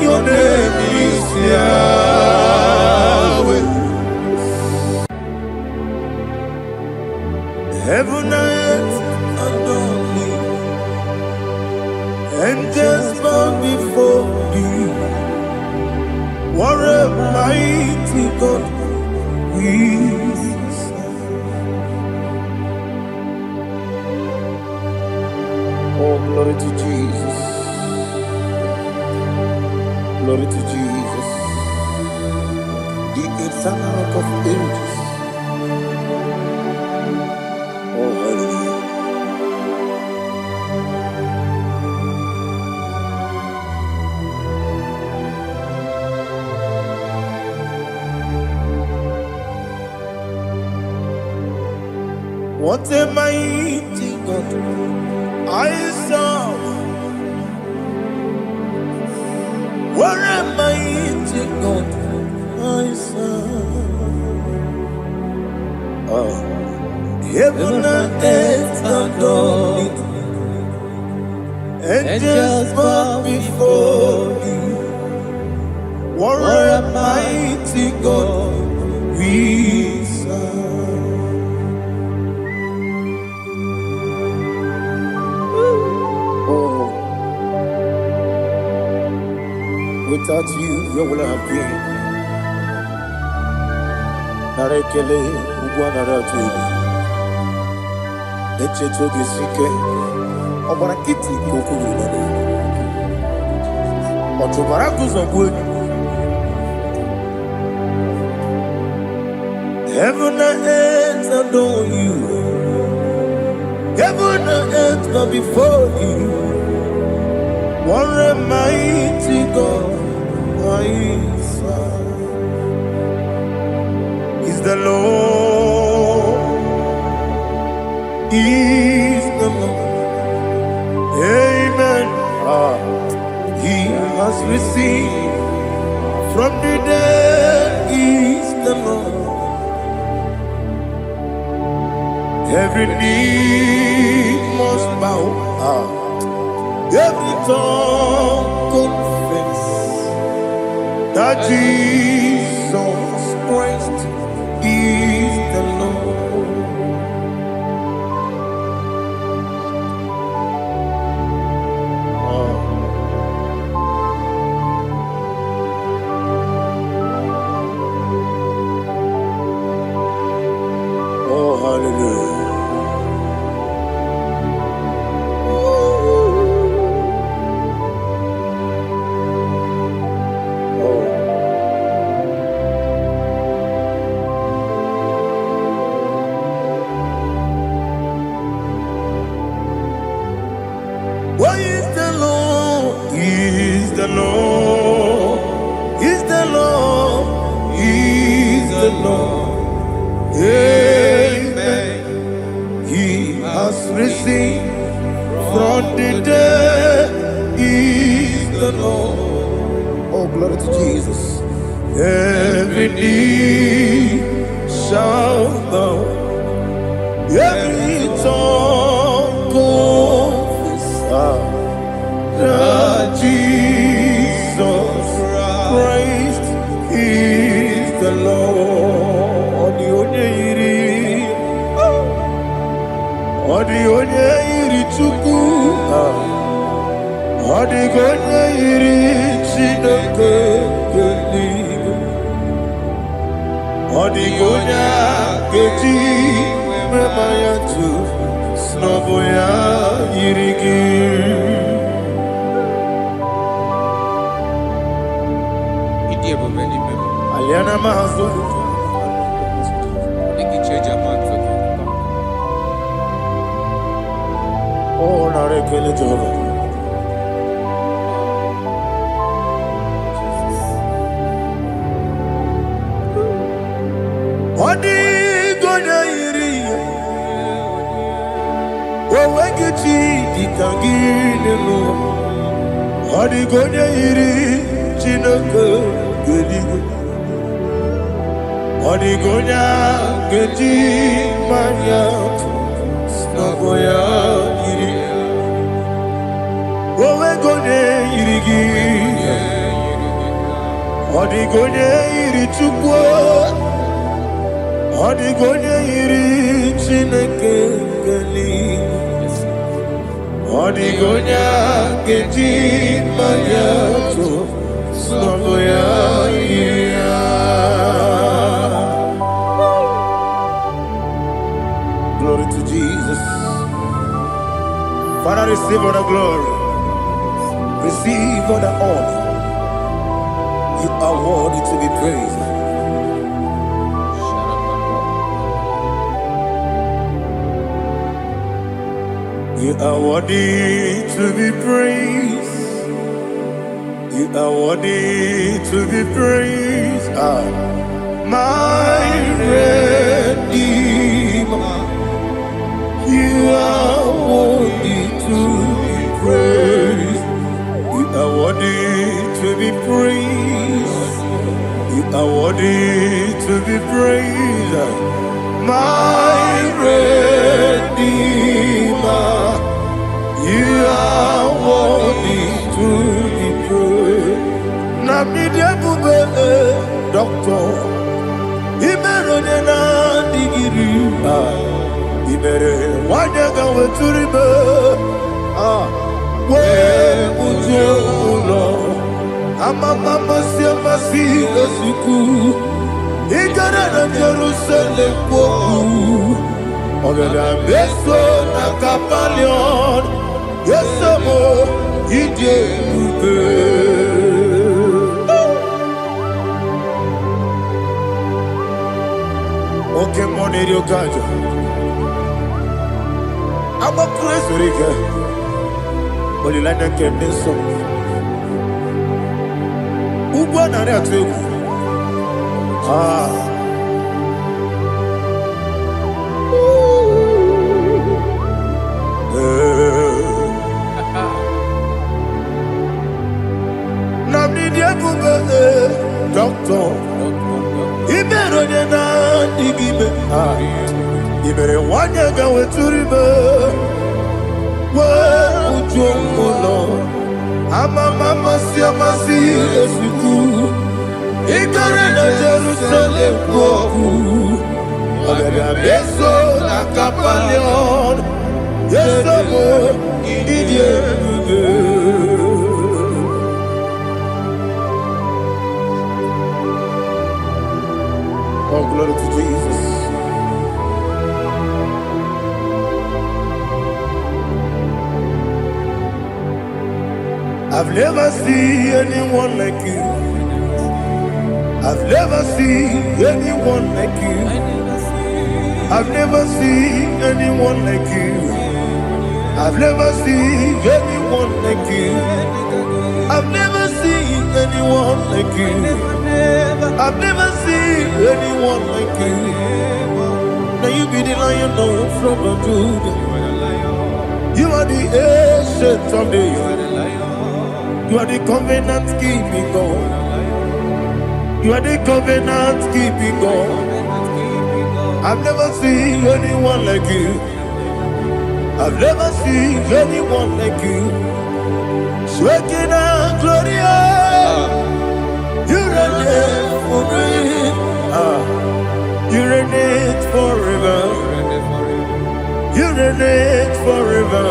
your name is Yahweh. Heaven and earth adore me, angels bow before thee. What a mighty God we serve. Oh, glory to Jesus. Glory to Jesus. The eternal rock of ages. Oh, hallelujah. What a mighty God I serve. What a mighty God I serve. Oh. Heaven and earth adore it, angels bow before you. What a mighty God we serve. Oh, without you, where would I have been? Narekele, Ugwanaratu. Echechogesike, Obarakiti Kokuru, Otobarakuzo. Heaven and earth adore you. Heaven and earth bow before you. What a mighty God I serve. Is the Lord. Is the Lord. Amen. He has received from the dead. Is the Lord. Every knee must bow. Every tongue confess that Jesus Christ is the Lord. Oh, hallelujah. What is the Lord? Is the Lord? Is the Lord? Is the Lord? Amen. He has risen from the dead. Is the Lord. Oh, glory to Jesus. Every knee shall bow. Every tongue confess that Jesus Christ is the Lord. The onye iri Chukwu, the onye iri Chineke eluigwe, the onye keji mema ya tu, n'ọbụ ya yiri gị. Aliana mahazo. Oh, narekele Jehovah. Odi gonya iri, owegichi dikangine no. Odi gonya iri, Chineke geligo. Odi gonya keji manya, snaboya iri. Owegonye iri gi, odi gonya iri Chukwu. Odigonye iri Chineke eluigwe, odigonya keji manya to n'ọbụ ya yiri ya. Glory to Jesus. Father, receive all the glory. Receive all the honor. You are worthy to be praised. You are worthy to be praised. You are worthy to be praised. My Redeemer. You are worthy to be praised. You are worthy to be praised. You are worthy to be praised. My Redeemer. You are worthy to be praised. Namidebube, Doctor. Imeronena digiri. Ibere wanyaga weturibe. We ujulo. Mama siamasi esuku. Igara na Jerusalem kwoku. Ogada beso na kapalion. Yesamo ije ube. Okay, money rio kajo. I'm a crazy Rica. But you like that candy song. Who won that too? Doctor, he better than I give it. You better want to go to river. Well, Lord, I'm a mama, see, I'm a see, as you do. He got in a Jerusalem, I'm a beso, like a palion. Yes, I'm a idiot. Oh, glory to Jesus. I've never seen anyone like you. I've never seen anyone like you. I've never seen anyone like you. I've never seen anyone like you. I've never seen anyone like you. I've never seen anyone like you. Now you be the lion from the Judah. You are the ancient of days. You are the covenant keeping God. You are the covenant keeping God. I've never seen anyone like you. I've never seen anyone like you. Shaking and glorious. You reign forever. You reign forever. You reign forever.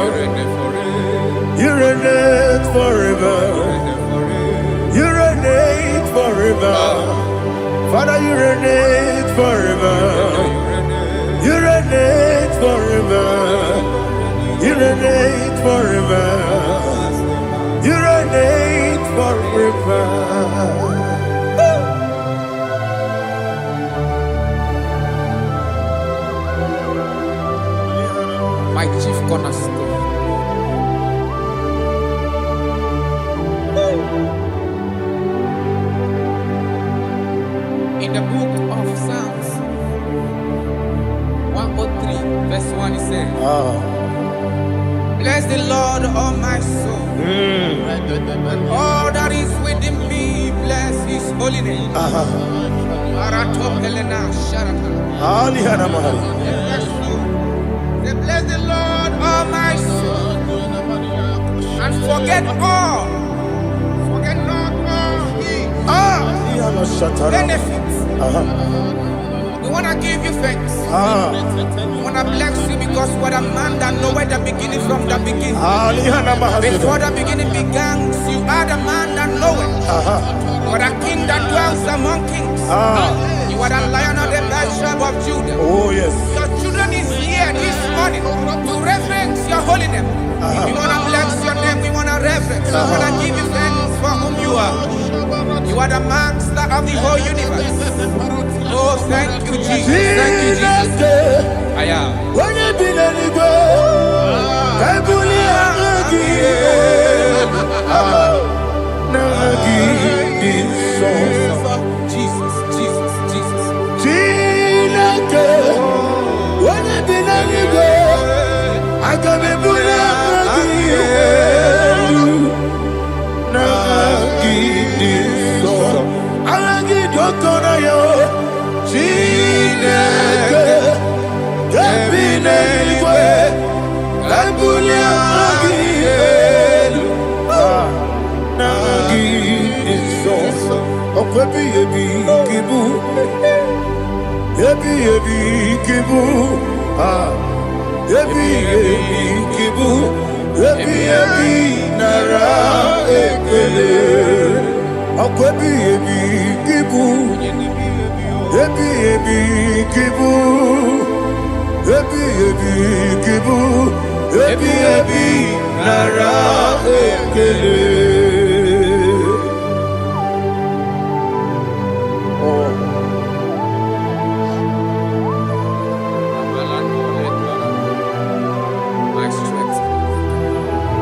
You reign forever. You reign forever. Father, you reign forever. You reign forever. You reign forever. You reign forever. My chief cornerstone. In the book of Psalms 103 verse 1 it says, bless the Lord, all my soul, and all that is within me, bless his holy name. Bless the Lord, all my soul, and forget not all his benefits. We want to give you thanks. We want to bless you because what a man that knoweth the beginning from the beginning. Before the beginning began, you are the man that knoweth. For the king that dwells among kings. You are the lion of the tribe of Judah. Oh, yes. Your children is here this morning to reverence your holy name. We want to bless your name. We want to reverence. We want to give you thanks for whom you are. You are the master of the whole universe. Oh, thank you, Jesus. Thank you, Jesus. Aya. When you be the Jesus, Jesus, Jesus. I can be My strength,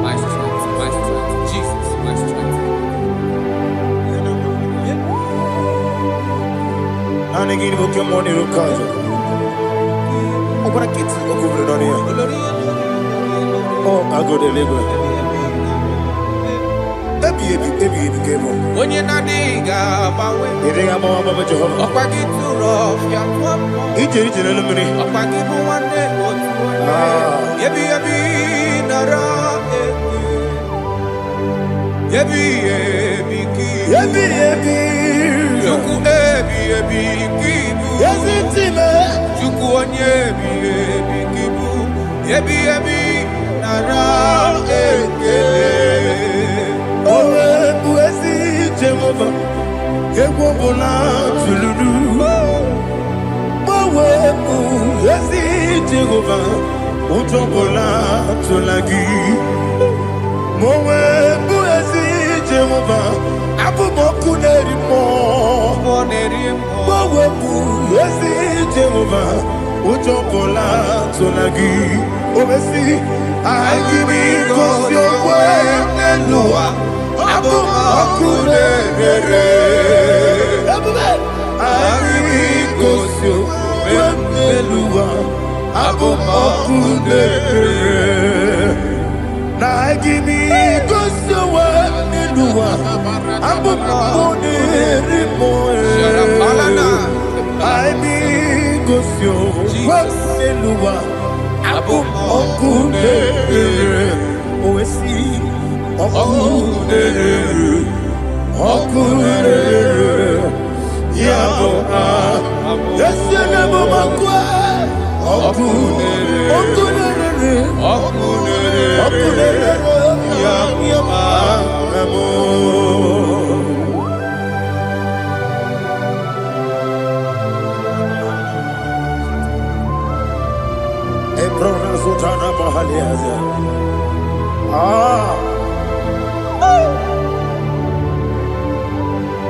my strength, my strength, Jesus, my strength. And again, you come on your car. Oh, what a kid, oh, I go to live. When you're not digging, Jehovah,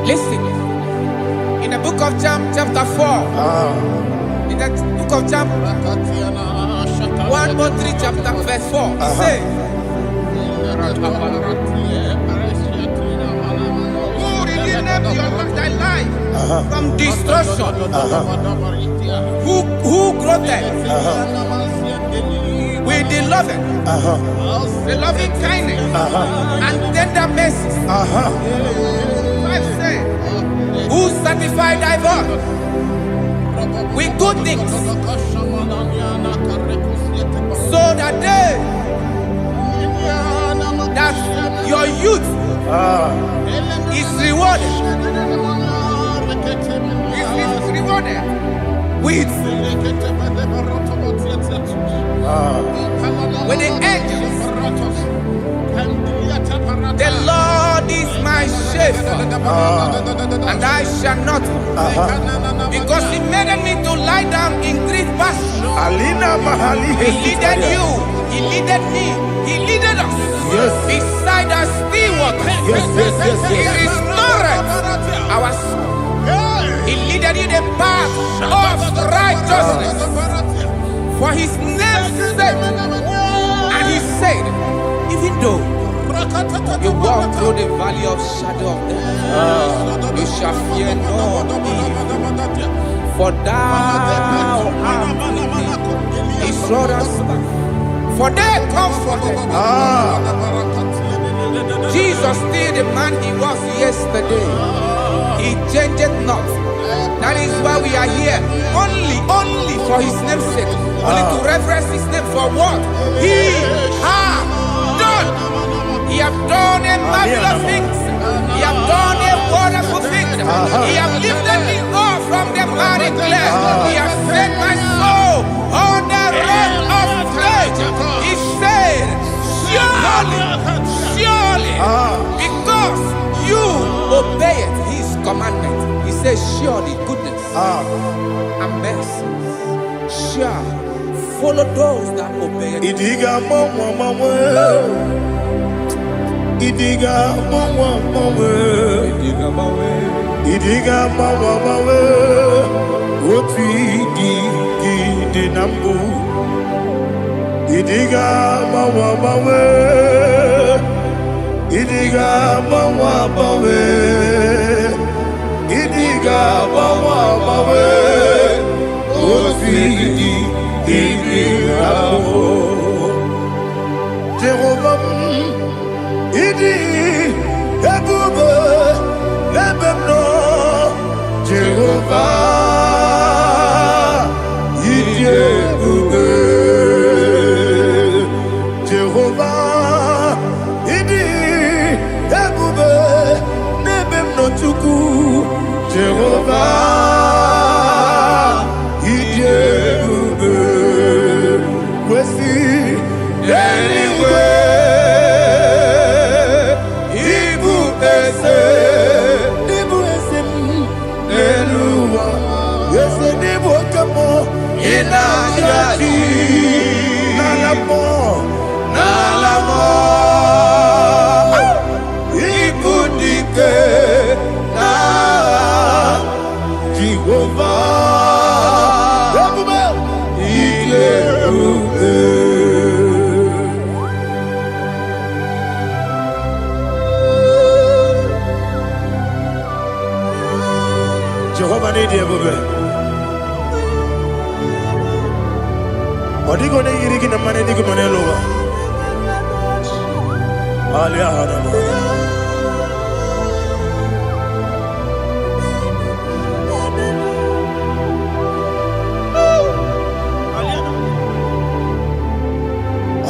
Listen, in the book of John, chapter 4, in the book of John, 1:3, chapter verse 4, it says, who redeemed thy life from destruction, who groweth with the loving kindness and tender mercies. 5 says, who sanctify thy body with good things, so that your youth is rewarded. Is rewarded with the angels. The Lord is my shepherd, and I shall not. Because he made me to lie down in green pastures. Alina Mahali. He leaded you. He leaded me. He leaded us. Yes. Beside the still water. Yes. He restored our soul. He leaded you the path of righteousness for his name's sake. And he said, even though you walk through the valley of shadow of death, you shall fear no evil, for thou art with me. His rod and staff, for they comforted. Jesus still the man he was yesterday. He changed not. That is why we are here. Only for his name's sake. Only to reference his name for what he has done. He have done a marvelous things. He have done a wonderful thing. He have lifted me up from the miry clay. He has set my soul on the rock of faith. He said, surely, because you obeyed his commandment. He says, surely goodness and mercy shall follow those that obey it. Idiga mama. Idiga mama. Oti di nambu. Idiga mama. Idiga mama. Idiga mama. Oti di nambu. Jehovah. Idi ebube lebemno Jehovah Idi ebube Jehovah Idi ebube lebemno chuku Jehovah Idi ebube kwesi anyway. Nalamo ibudike na Jehovah Jehovah need you. Odigo ne yirigi na mane digo manelo. Ali ahana.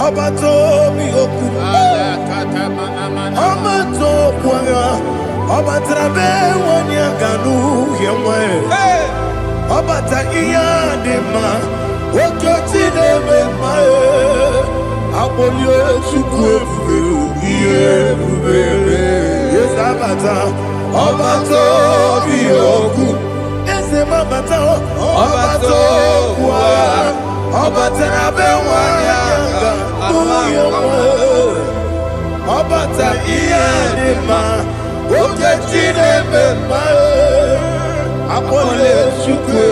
Abato mi oku. Abato kwanga. Abatrabe wonya ganu yemwe. Abata iya dema. Okoti neme mae, apolio chukwe iye bubebe. Yes abata, abato bioku. Ese mabata, abato kwa, abata na bewanya uyewe. Abata iye dema, okoti neme mae, apolio chukwe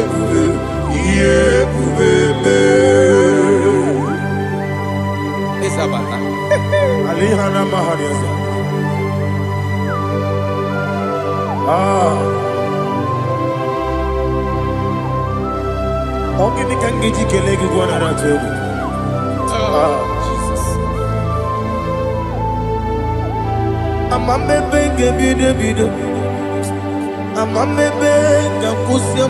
iye bubebe. Isabata. Alihana mahariasa. Ogini kangiji kelegi gwana ratubu. Jesus. Amamebe ngebide. Amamebe ngakusi.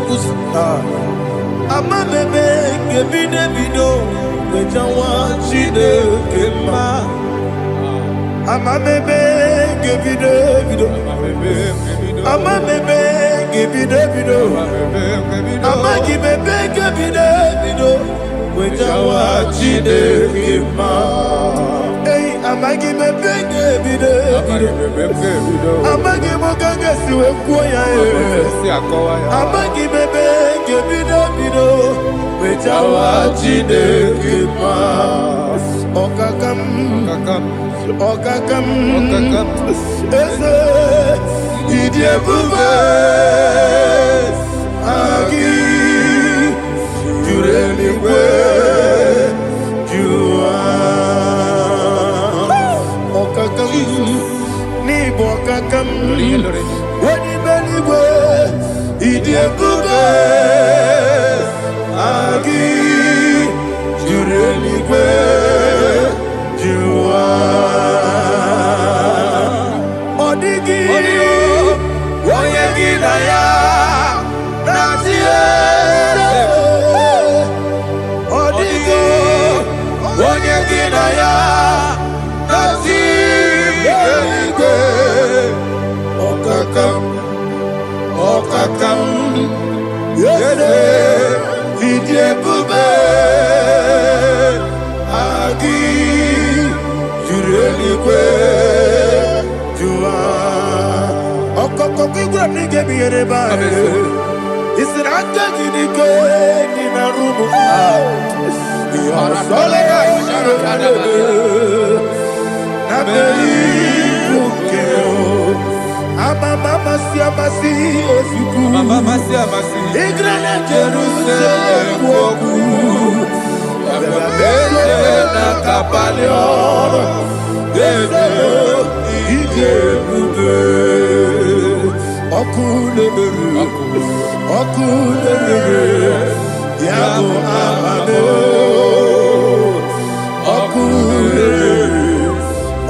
Amamebe ngebide. Wejawa chide kema. Amamebe ngebide. Amamebe ngebide. Amagibebe ngebide. Wejawa chide kema. Hey, amagibebe ngebide. Amagiboganga siwe kuya. Amagibebe bido wejawa Chineke ma okakam eze idiebube agi jureligwe jua okakam ni bokakam wani beligwe idiebube agi jureligwe jua odigi oyegi na ya natie odigi oyegi na ya natie okakam yede idiebube agi jureligwe jua okokokigwe nige biyereba isiranga ginike nina rumu yarasolega nabeli kukeo mama siamasi osuku igrele Jerusalem woku bebe na kapaleon bebe idiebube okulere yabo amame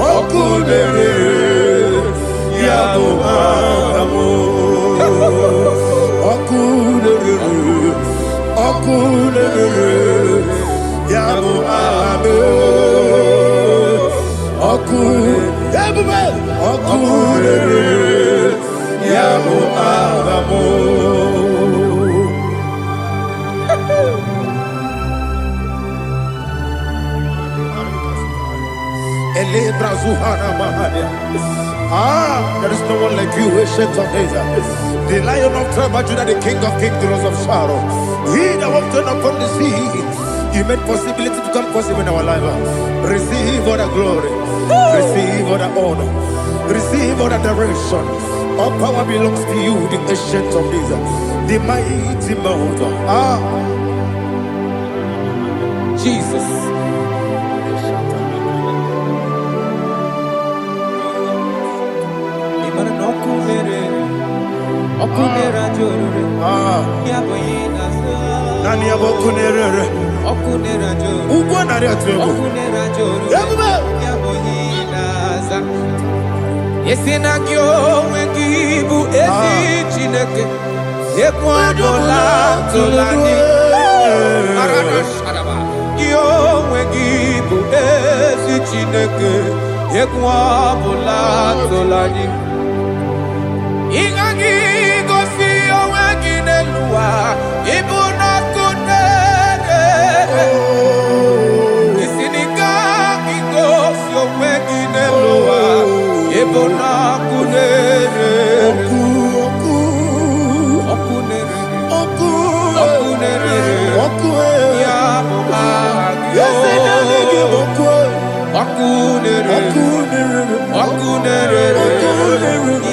okulere yabo amamo okulere yabo amamo okulere yabo amamo. There is no one like you, ancient of days. The Lion of tribe of Judah, the King of kings, the Rose of Sharon. He that walked upon the sea. You made possibility to come possible in our life. Receive all the glory, receive all the honor, receive all the direction. All power belongs to you, the ancient of days, the mighty mountain. Jesus. Nani abokunere okunera joro ugwo nari atwego okunera joro yaboyinaza yesinagyo wengibu esi Chineke ekwadola tolani arana sharaba yo wengibu esi Chineke ekwadola tolani ingagi gosi oweginelua ibuna kunere isinika gosi oweginelua ibuna kunere okunere ya muagyo okunere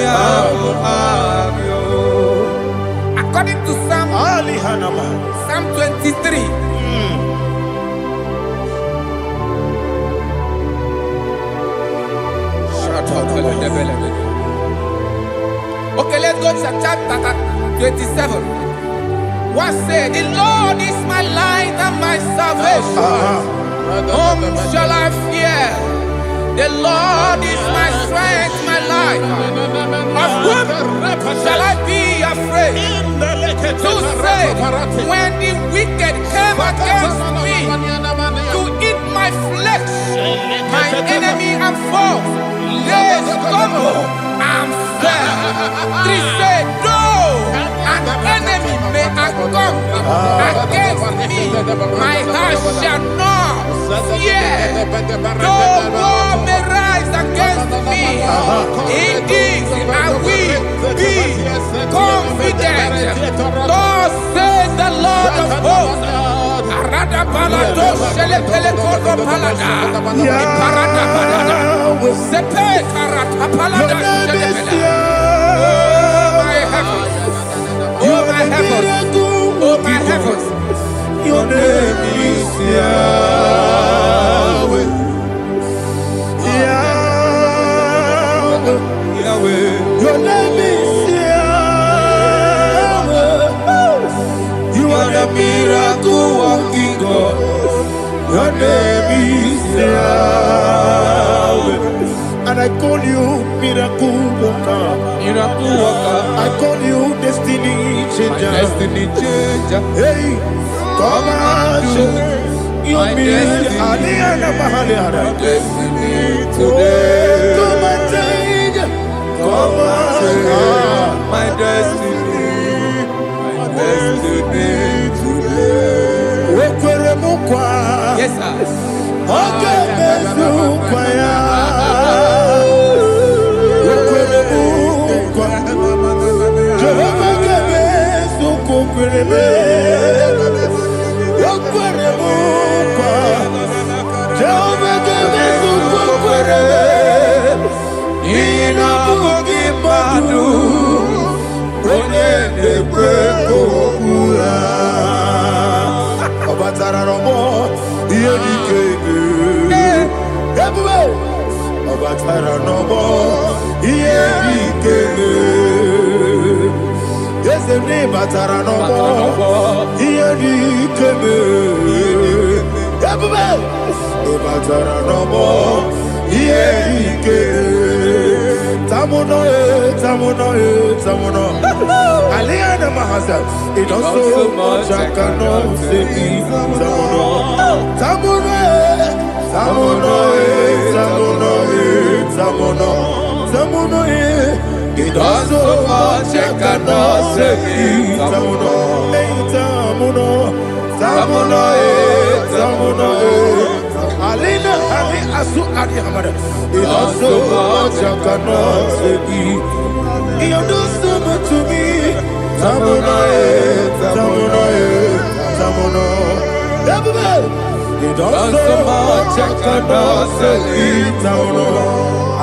ya muagyo. According to Psalm 23. Okay, let's go to chapter 27. What said? The Lord is my light and my salvation. Whom shall I fear? The Lord is my strength, my life. Of whom shall I be afraid? Who said, when the wicked came against me to eat my flesh, my enemy and foe, they stumble and fell. 3 said, though an enemy may come against me, my heart shall not fear. Though war may rise against me, in this I will be confident. Thus says the shele pele kodo palada. Iparada palada. Sepe karata palada shele pele. Oh my heavens. Oh my heavens. Oh my heavens. Your name is Yahweh. Yahweh. Yahweh. Your name is Yahweh. You are the miracle working God. Your name is Yahweh. And I call you miracle worker. Miracle worker. I call you destiny changer. Destiny changer. Hey, come on, your destiny. My destiny today. Come and change. Come on, my destiny. My destiny today. Yes, sir. Okay, Batara no more, Yedi Kebe. Batara no more, Yedi Kebe. Tamuno, Tamuno, Tamuno. Aliana Mahasa, it also much I cannot say. Tamuno, Tamuno, Tamuno, Tamuno, Tamuno, Tamuno. It also much I cannot say. Tamuno, Tamuno, Tamuno, Tamuno. Alina, Ali Asu Adi Hamada. It also much I cannot say. You do so much to me. Tamuno, Tamuno, Tamuno. It also much I cannot say. Tamuno.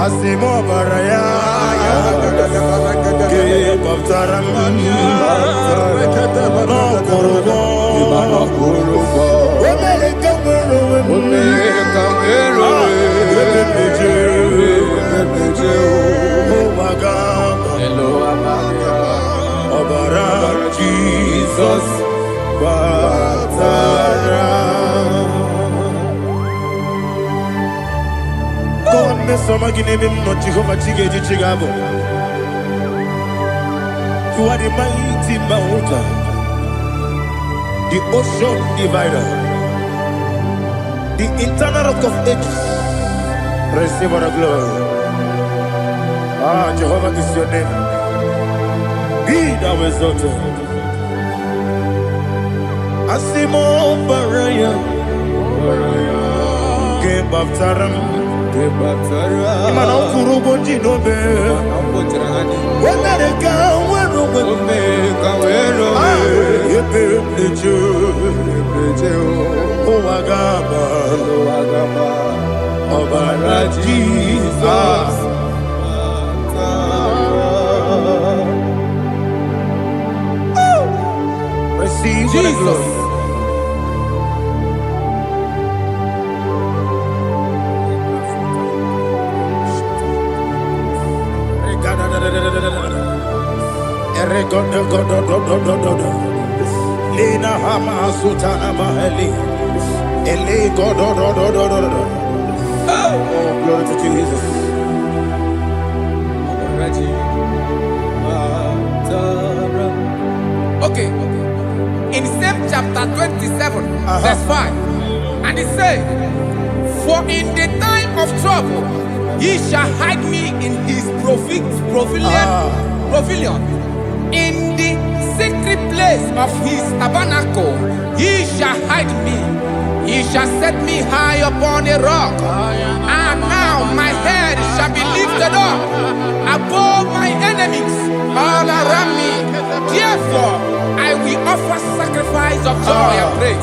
Asimo Baraya. Give up Taram, no Kurubo, Jesus, God, me some again, not Jehovah Chigabo. You are the mighty mountain, the ocean divider, the eternal rock of ages. Receive all the glory. Ah, Jehovah is your name. Be thou exalted. Asimo Baraya, Game Baptaram, Imano Kurubonji Nobe, Wenareka, Jesus. Receive the glory. Lina Hama Sutana Maheli. Eli God. Oh, glory to Jesus. Okay. In same chapter 27, verse 5, and it says, "For in the time of trouble, he shall hide me in his pavilion. In the secret place of his tabernacle, he shall hide me. He shall set me high upon a rock. And now my head shall be lifted up above my enemies all around me. Therefore, I I will offer sacrifice of joy and praise.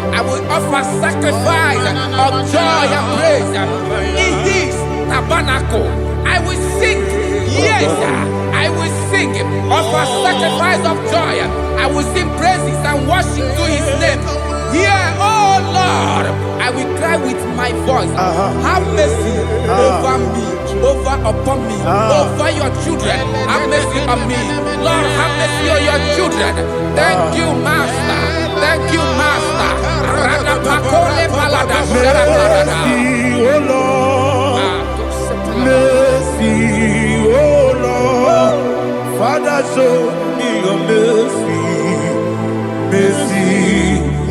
I will offer sacrifice of joy and praise. In this tabernacle, I will sing. Yes, I will sing. Offer sacrifice of joy. I will sing praises and worship to his name. Here, oh Lord, I will cry with my voice. Have mercy over me, upon me, over your children. Have mercy on me. Lord, have mercy on your children. Thank you, Master. Thank you, Master. Mercy, oh Lord. Mercy, oh Lord. Father, show me your mercy. Mercy,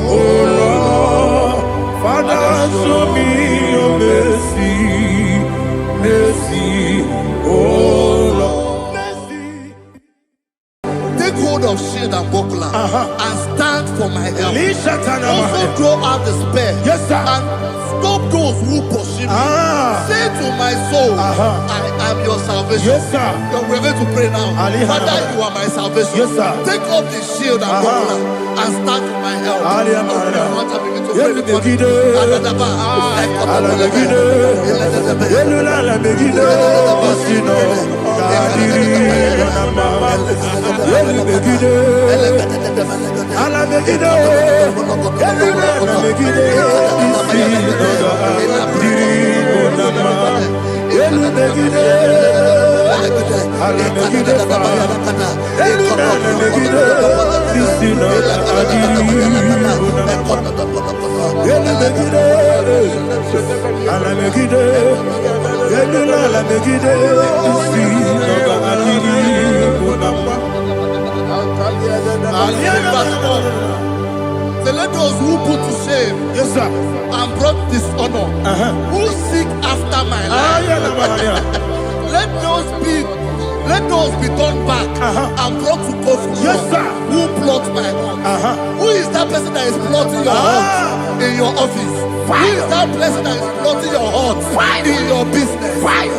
oh Lord. Father, show me your mercy. Mercy, oh Lord. Mercy. Take hold of shield and buckler and stand for my help. Also throw out despair. Yes, sir. And stop those who pursue me. Say to my soul, I am your salvation. Yes, sir. We're going to pray now. Father, you are my salvation. Yes, sir. Take up the shield and buckler and stand for my help. So let those who put to shame, yes, sir, and brought dishonor, who seek after my life, let those be turned back and brought to confusion. Yes, sir. Who plot my heart? Who is that person that is plotting your heart in your office? Who is that person that is plotting your heart in your business?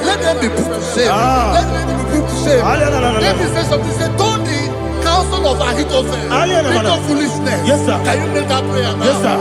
Let them be put to shame. Let them be put to shame. Let me say something. Say, don't the counsel of Ahithophel make no foolishness. Yes, sir. Can you make that prayer now? Yes, sir.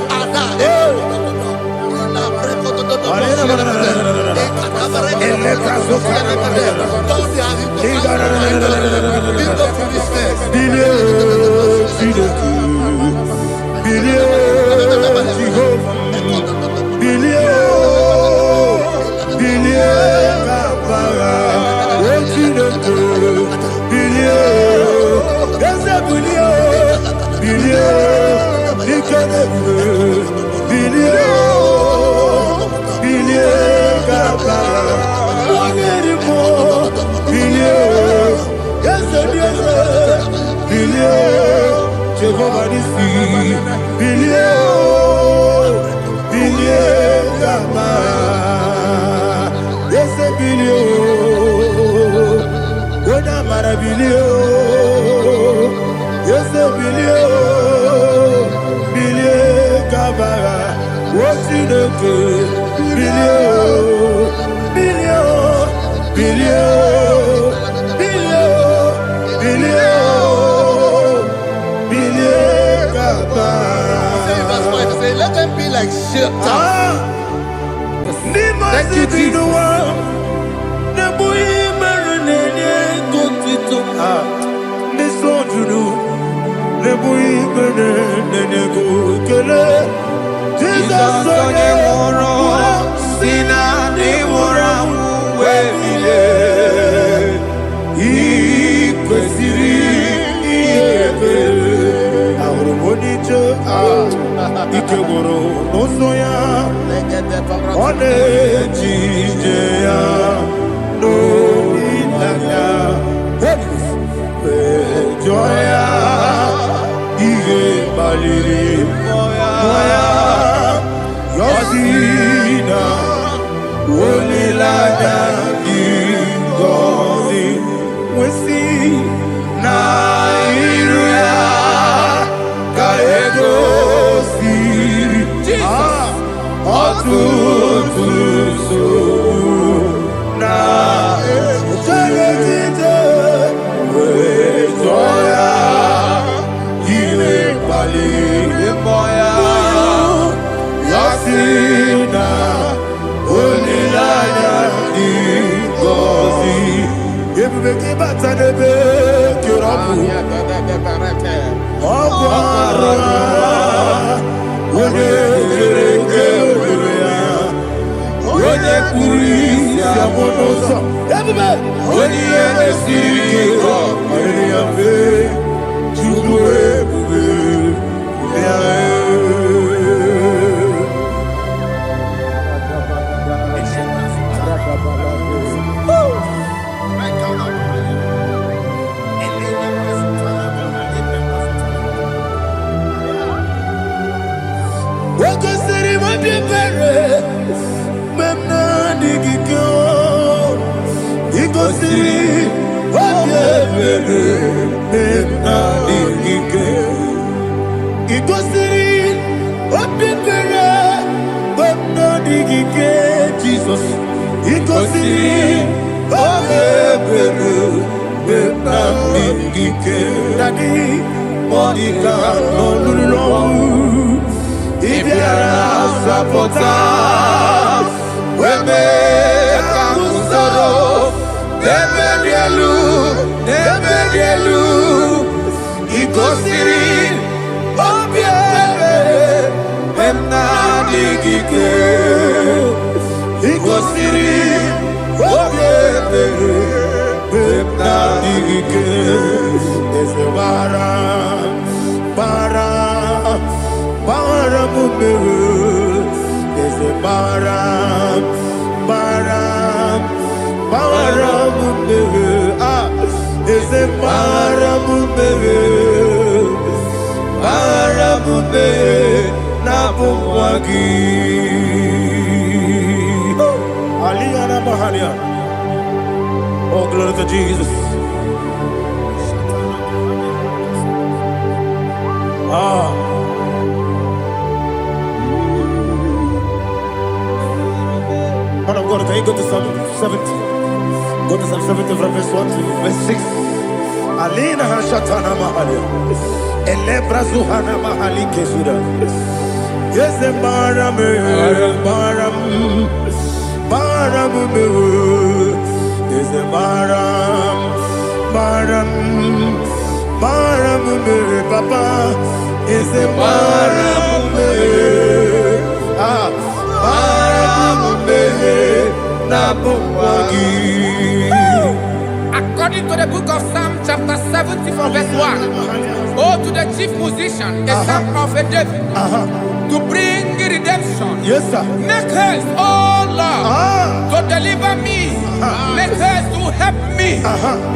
Let them be like shelter. Thank you, Jesus. beki batanebe kirabu. Okwara. Onye gereke oberea. Onye kuri siamonoso. Everybody. Onye esiri ko. Onye afe. Chukwe bube. Jesus, he goes in. Daddy, Monica, no, if you are a supporter, we may come sorrow, never he goes in. He goes in. There's a bara mumbewe. There's a bara mumbewe. Ah, there's a bara mumbewe na bumwagi. Aliyana Mahalia. Oh, glory to Jesus. Man of God, can you go to Psalm 70? Go to Psalm 70 from verse 1 to verse 6. Alina Hashatana Mahalia. Elebra Zuhana Mahali Kesuda. Yes, the Baram. Is a baram, Papa. Is a baram, According to the book of Psalm chapter 70 from verse 1, oh, to the chief musician, a psalm of a David, to bring redemption. Yes, sir. Make haste, oh Lord, to deliver me. Make haste to help me.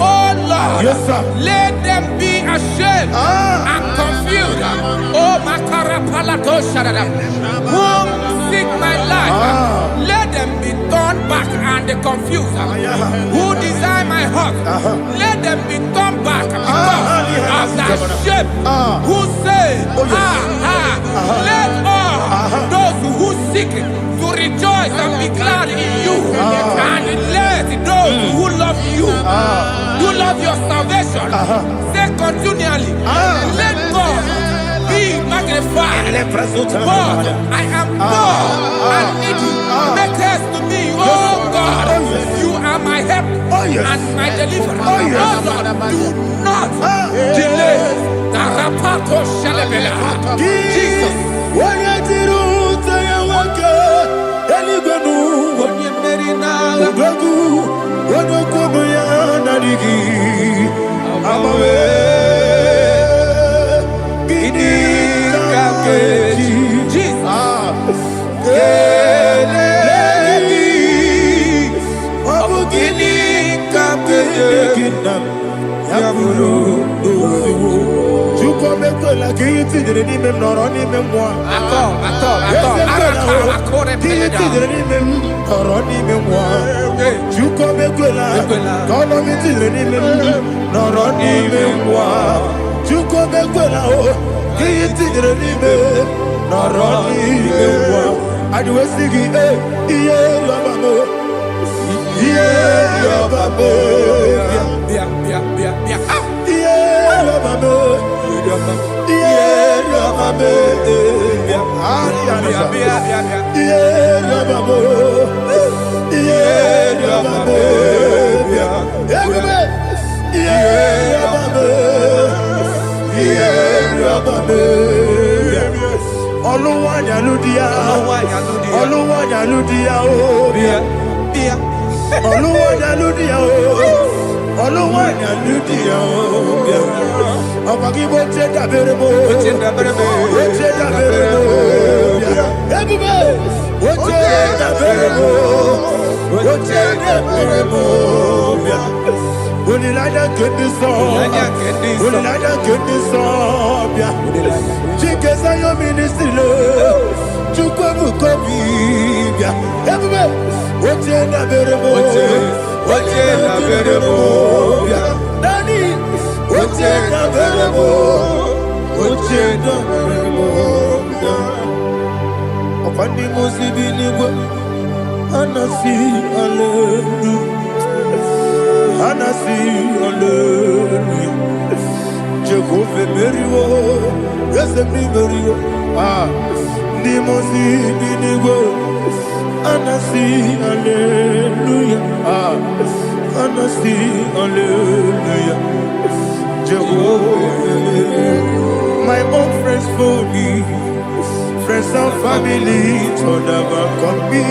Oh Lord, yes, sir. Let them be ashamed and confused. Oh Makara Palato Shadadam, whom seek my life, let them be turned back and confused. Who desire my heart, let them be turned back because of that shame. Who say, let all those who seek to rejoice and be glad in you, and let those who love you, who love your salvation, say continually, let God be magnified. God, I am poor and needy. Make haste to me, oh God. You are my help and my deliverer. Oh Lord, do not delay. Tarapato Shalabela. Jesus. Yeah, Oluwanya Ludia, Oluwanya Ludia, oh, Oluwanya Ludia, oh, Oluwanya Ludia, oh, Abagibo Cheta Berebo, Cheta Berebo, everybody, Cheta Berebo, Cheta Berebo. Unilada get this song, Unilada get this song, Chikesa your ministry, Chukwabu Kobi, everybody, what's in the Berebo, Danny, what's in the Berebo, what's in the Berebo, upon the Mosibini, Anasi, Anasi, hallelujah. Jehovah Merio, yes, Merio. Nimosi, Binigo, Anasi, hallelujah. Anasi, hallelujah. Jehovah, my own friends for me, friends and family, told about come me.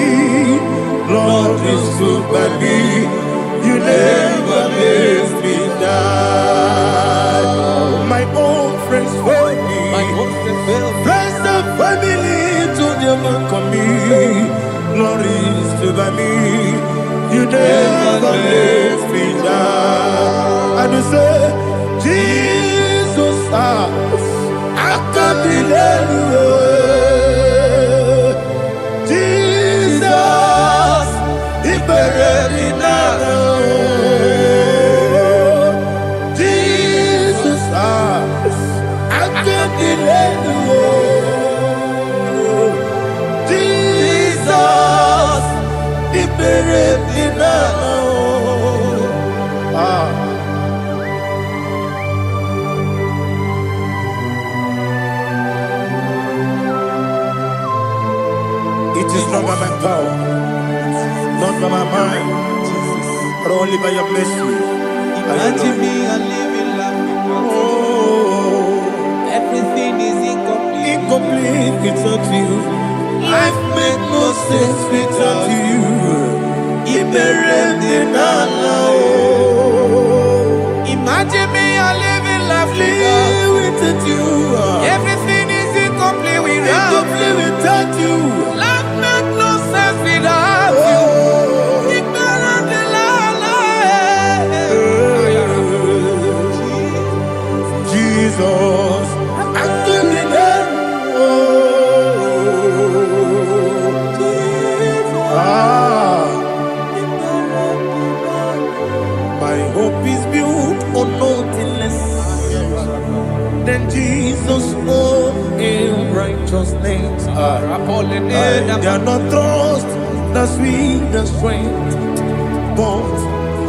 Lord is good by me. You never let me die. My own friends for me, friends and family to them come me. Glory is to by me. You never let me die. And you say, Jesus, I can't believe you. Jesus, He buried me now. Jesus, He buried me now. It is not by my power, not by my mind, but only by your mercy. Imagine me and living life without you. Everything is incomplete. Incomplete without you. Life makes no sense without you. Imagine me and living life without you. Everything is incomplete without you. Life makes no sense without you. Jesus, my hope is built on nothing less than Jesus' own in righteousness. I cannot trust the sweetest strength, but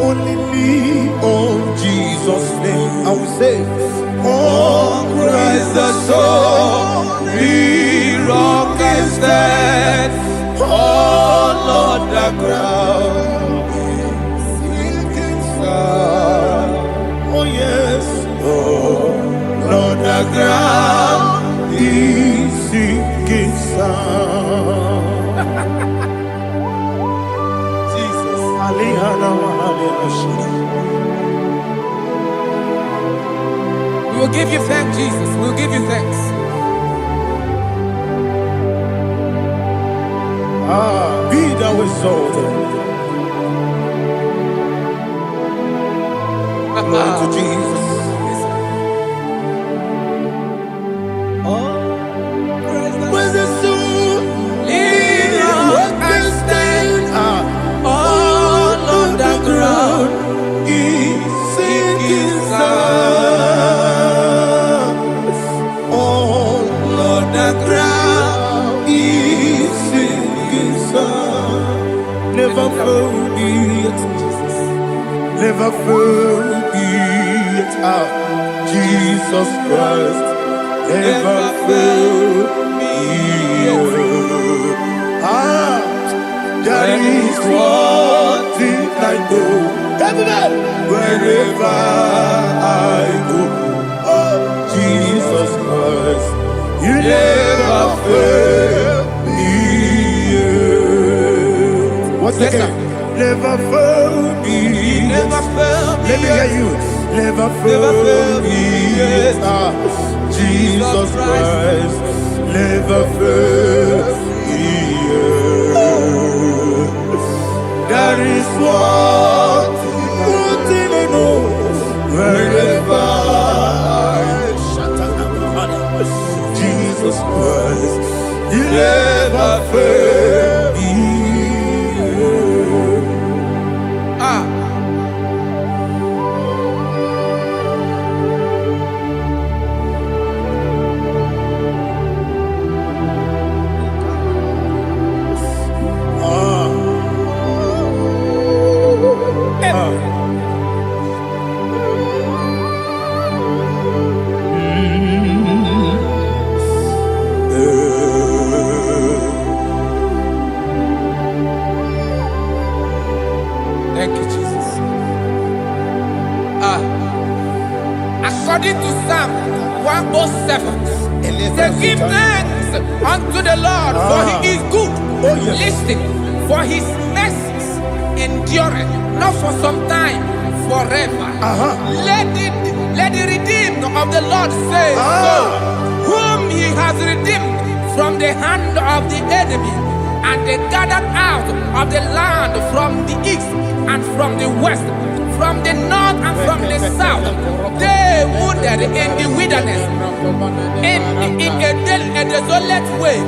only me on Jesus' name. I will say, oh, Christ the solid rock is dead. Oh, Lord, the ground is sinking sand. Oh, yes, oh, Lord, the ground is sinking sand. Jesus, We will give you thanks, Jesus. We will give you thanks. Be thou exalted. Glory to Jesus. Where's the soul? What can stand? All on the ground is sinking sand. All on the ground is sinking sand. Never forget, never forget Jesus Christ. Never forget. There is one thing I know. Wherever I go, oh Jesus Christ, you never fail me yet. Once Yes, again, never fail me. Never fail me. Let me hear you. Never fail me yet. Jesus Christ, never fail me yet. That is one thing I know. Wherever Jesus Christ, He never failed me. Thank you, Jesus. According to Psalm 107, say, give thanks unto the Lord, for He is good. Oh, yes. Listen, for His mercies endureth, not for some time, forever. Let the redeemed of the Lord say so, whom He has redeemed from the hand of the enemy, and they gathered out of the land from the east and from the west, from the north and from the south. They wandered in the wilderness, in a desolate way.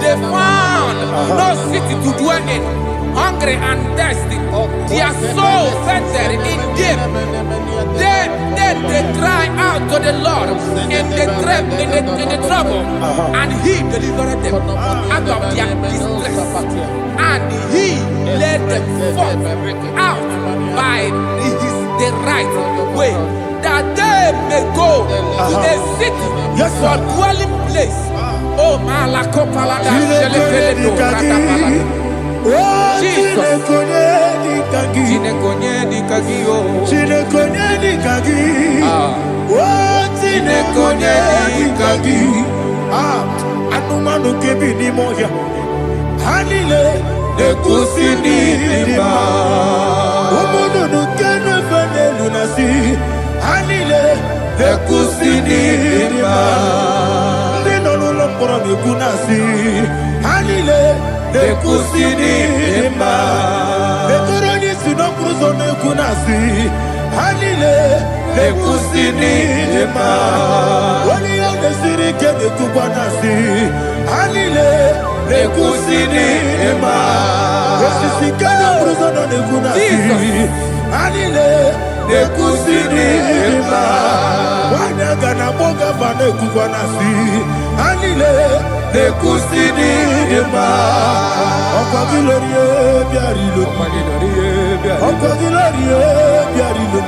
They found no city to dwell in, hungry and thirsty. Their soul fettered in deep. Then they cry out to the Lord in the trouble, and He delivered them out of their distress, and He led them forth out by the right way, that they may go to a city for dwelling place. Oh, Malakopalada, Jesus. Anumanu kebi ni moja Hanile Nekusini nima Umudu nukenu fene lunasi Hanile Nekusini nima Nino lulopora mikunasi Hanile Nekusini nima Nekoroni sinokruzo nekunasi Hanile Nekusini nima Wani yone sirike nekubwanasi Hanile Nekusini nima Wesisikana bruzo nekunasi Hanile Nekusini nima Wanyaga na boga vane kubwanasi Hanile Nekusini nima Okwa gilorie biarilo Okwa gilorie biarilo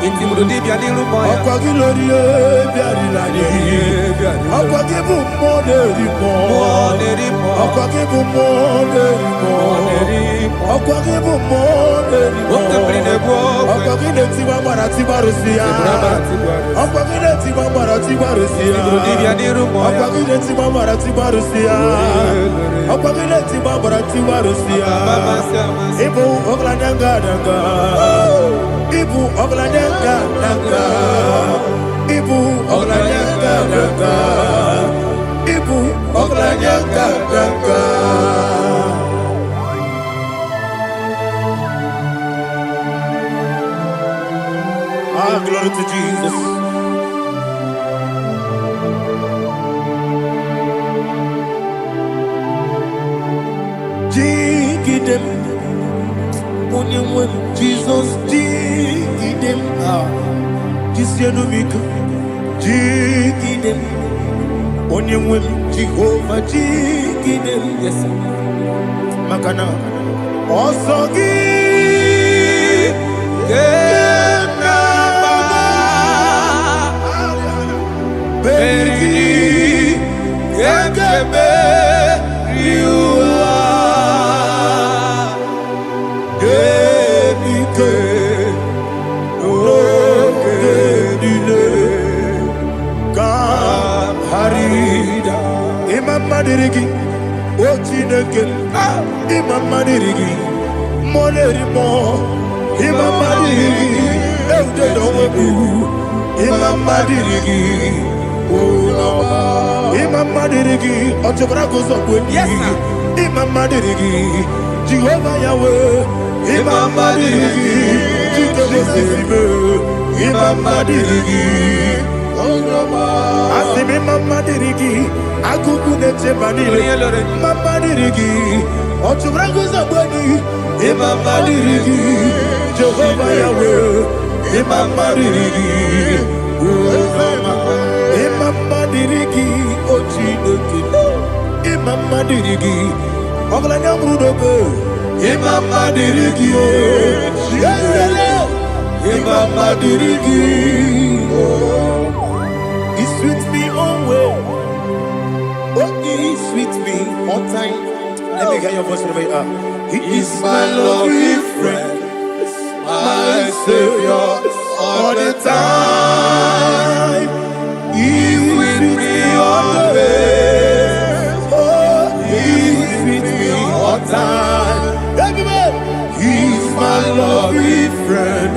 Okwa gilorie biarilani Okwa gibu moderimo Okwa gibu moderimo Okwa gibu moderimo Okwa gile tiba mara tiba rusia Okwa gile tiba mara tiba rusia Okwa gile tiba mara tiba rusia Okwa gile tiba mara tiba rusia Ibu oglanyanga danga Ibu oglanyanga danga Ibu oglanyanga danga Ibu oglanyanga danga Glory to Jesus. Jigidem, Jesus, jigidem, Kisianumika, jigidem, Onyemwem, Jehovah, jigidem, yes, Makana, Osogi, Beridi, Gekebe, Riua, Genike, Genile, Kam Harida, dirigi, o Chineke, Imama dirigi, Moleri mo, Imama dirigi, Eude dowebu, Imama dirigi, Imama dirigi, Ochobrako zokweni, Imama dirigi, Jehovah Yahweh, Imama dirigi, Jikebesisibe, Imama dirigi, Asimi Mama dirigi, Akuku neche manile, Mama dirigi, Ochobrako zokweni, Imama dirigi, Jehovah Yahweh, Imama dirigi, Imama dirigi, Ochineke, Imama dirigi, Oglanya Brudobe, Imama dirigi, Imama dirigi, He's with me always. Oh, He's with me all time. Let me hear your voice wherever you are. He is my lovely friend, my Savior all the time. He's with me always. Oh, He's with me all time. Everybody, He's my lovely friend,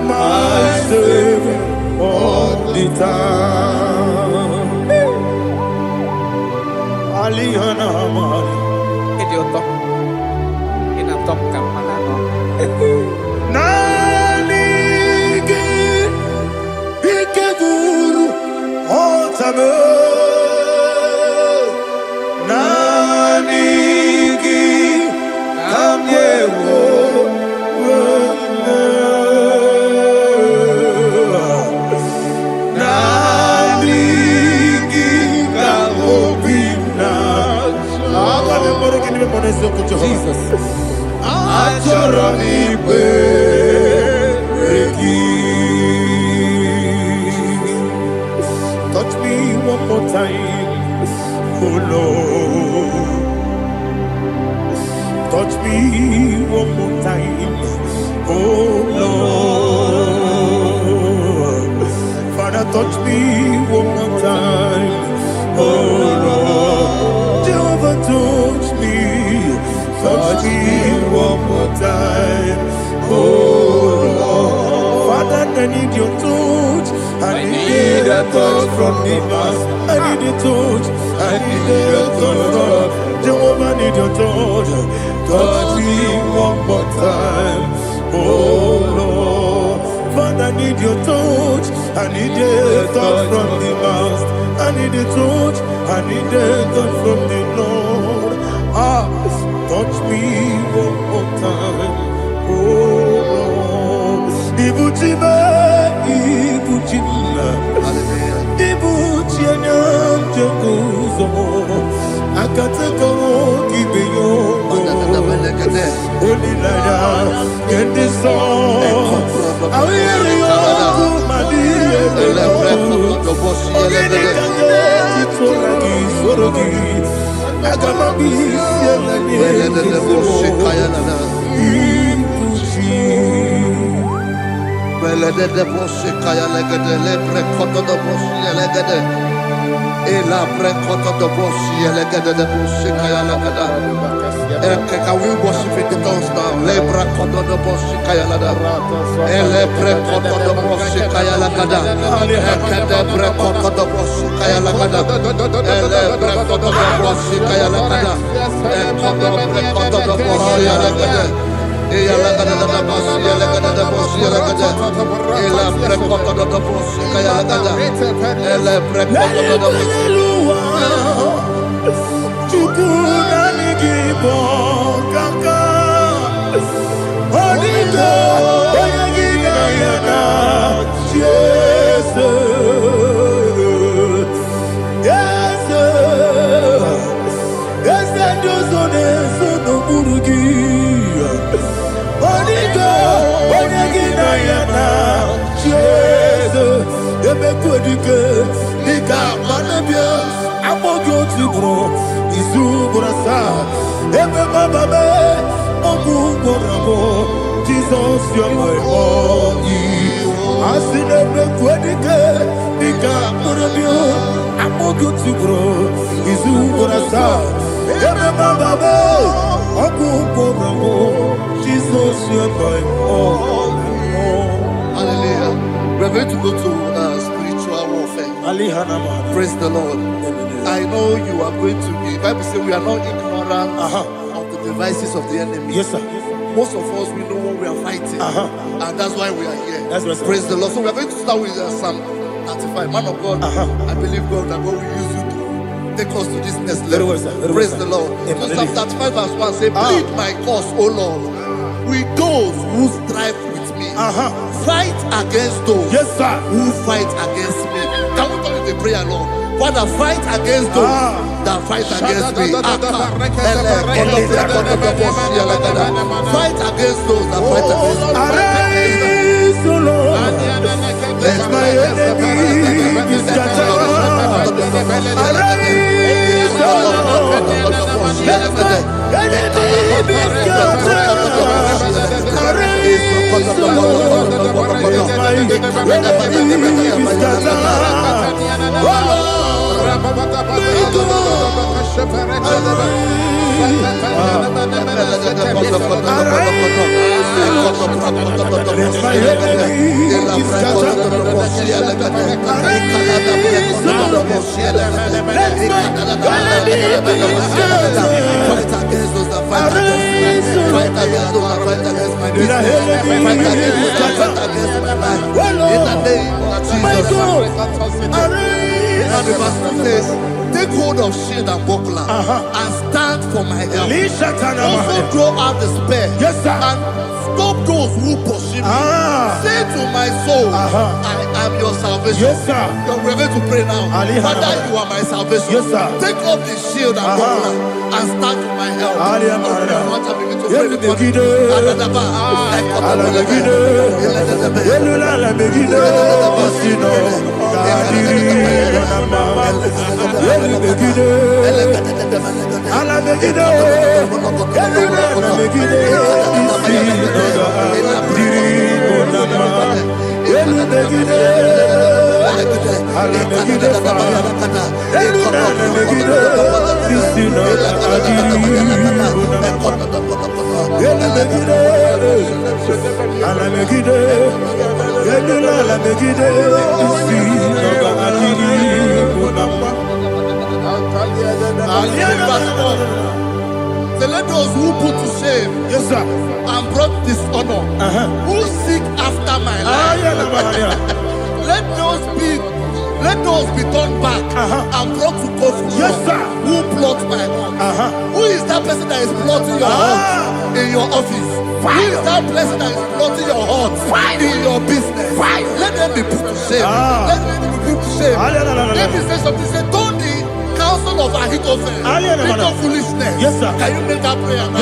my Savior all the time. Alihana Mari. Idioto. Inatop kapanano. Nanigi Ikeguru Otame Nanigi Kamyewo Nanigi Kamobina Jesus Touch me one more time, oh Lord. Touch me one more time, oh Lord. Father, touch me one more time, oh Lord. Jehovah, touch me one more time, oh Lord. Father, I need your touch. I need a touch from the past. I need a touch. I need a touch from Jehovah. I need your touch. Touch me one more time, oh Lord. Father, I need your touch. I need a touch from the past. I need a touch. I need a touch from the Lord. Touch me one more time, oh Lord. Ibuchima, Ibuchima, Ibuchina, Jaguzo. Akataka Kibeyo, Holy Lada, get this song. I will hear you, Can we worship in the tongues now? Lebra koto do boshi kaya lada. Elebre koto do boshi kaya lada. Ekede bre koto do boshi kaya lada. Elebre koto do boshi kaya lada. Ekodo bre koto do boshi lada. Eya lada da boshi lada da boshi lada. Elebre koto do boshi kaya lada. Elebre koto do boshi. IGBO kaka Onito Oyagina yana Jesus Yes Dozone Sono Burugi Onito Oyagina yana Jesus Ebekodike Nika Manabia Amogyo Tibro Izubrasa Ebe Baba Me Ogugorabo Jesus you're my boy Asine Bekodike Nika Manabia okutubro izukurasa ebe baba okukobro Jesus you my all. Hallelujah. We're going to go to spiritual warfare. Praise the Lord. I know you are going to be. Bible says we are not ignorant of the devices of the enemy. Yes, sir. Most of us, we know what we are fighting, and that's why we are here. That's right, sir. Praise the Lord. So we are going to start with Psalm 35. Man of God, I believe God that God will use you to take us to this next level. Well, sir. Praise the Lord. So Psalm 35 verse 1 say, plead my cause, O Lord, with those who strive with me. Fight against those who fight against me. Can we call it a prayer, Lord? Father, fight against those that fight against me. Fight against those that fight against me. Arise, O Lord, let my enemy be scattered. Arise, O Lord, let my enemy be scattered. Arise, O Lord, let my enemy be scattered. Oh Lord, and the verse 2 says, take hold of shield and buckler and stand for my help. Also draw out the spear and stop those who pursue me. Say to my soul, I am your salvation. We're going to pray now. Father, you are my salvation. Take off the shield and buckler and stand for my help. So let those who put to shame and brought dishonor, who seek after my life, let those be turned back and brought to confusion. Who plot my wrong? Who is that person that is plotting your heart in your office? Who is that person that is plotting your heart in your business? Let them be put to shame. Let them be put to shame. Let me say something. Say, don't the counsel of Ahithophel into foolishness. Can you make that prayer now?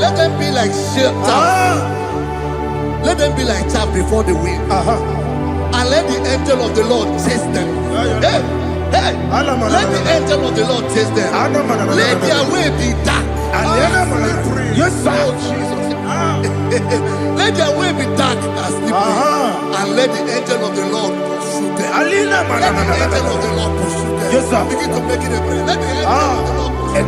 Let them be like let them be like chaff before the wind, and let the angel of the Lord chase them. Let the angel of the Lord chase them. Let their way be dark. Let their way be dark and slippery, and let the angel of the Lord pursue them. Alina Let the angel of the Lord pursue them. Yes, sir. Begin to make it a prayer. Let the angel of the Lord And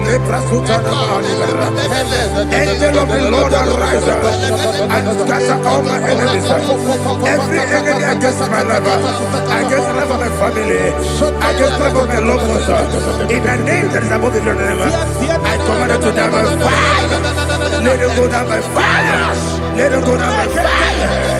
the angel of the Lord arise and scatter all my enemies. Every enemy against my life, against the life of my family, against the life of my loved ones. In the name that is above the name, I command it to die by fire. Let it go down by fire. Let it go down by fire.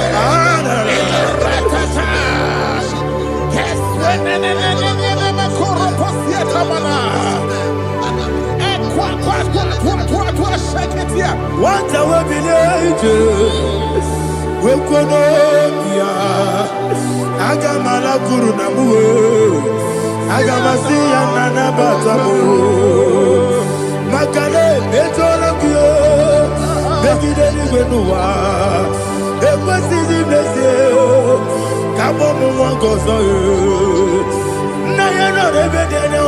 What I will be angels, we could be Agamala Guru Namu, Agamasi and Nanabatamu, Makale, Betolakio, Begideni Benua, Equasi Blessio, Kabomu Wangozo, Nayana Revedeno,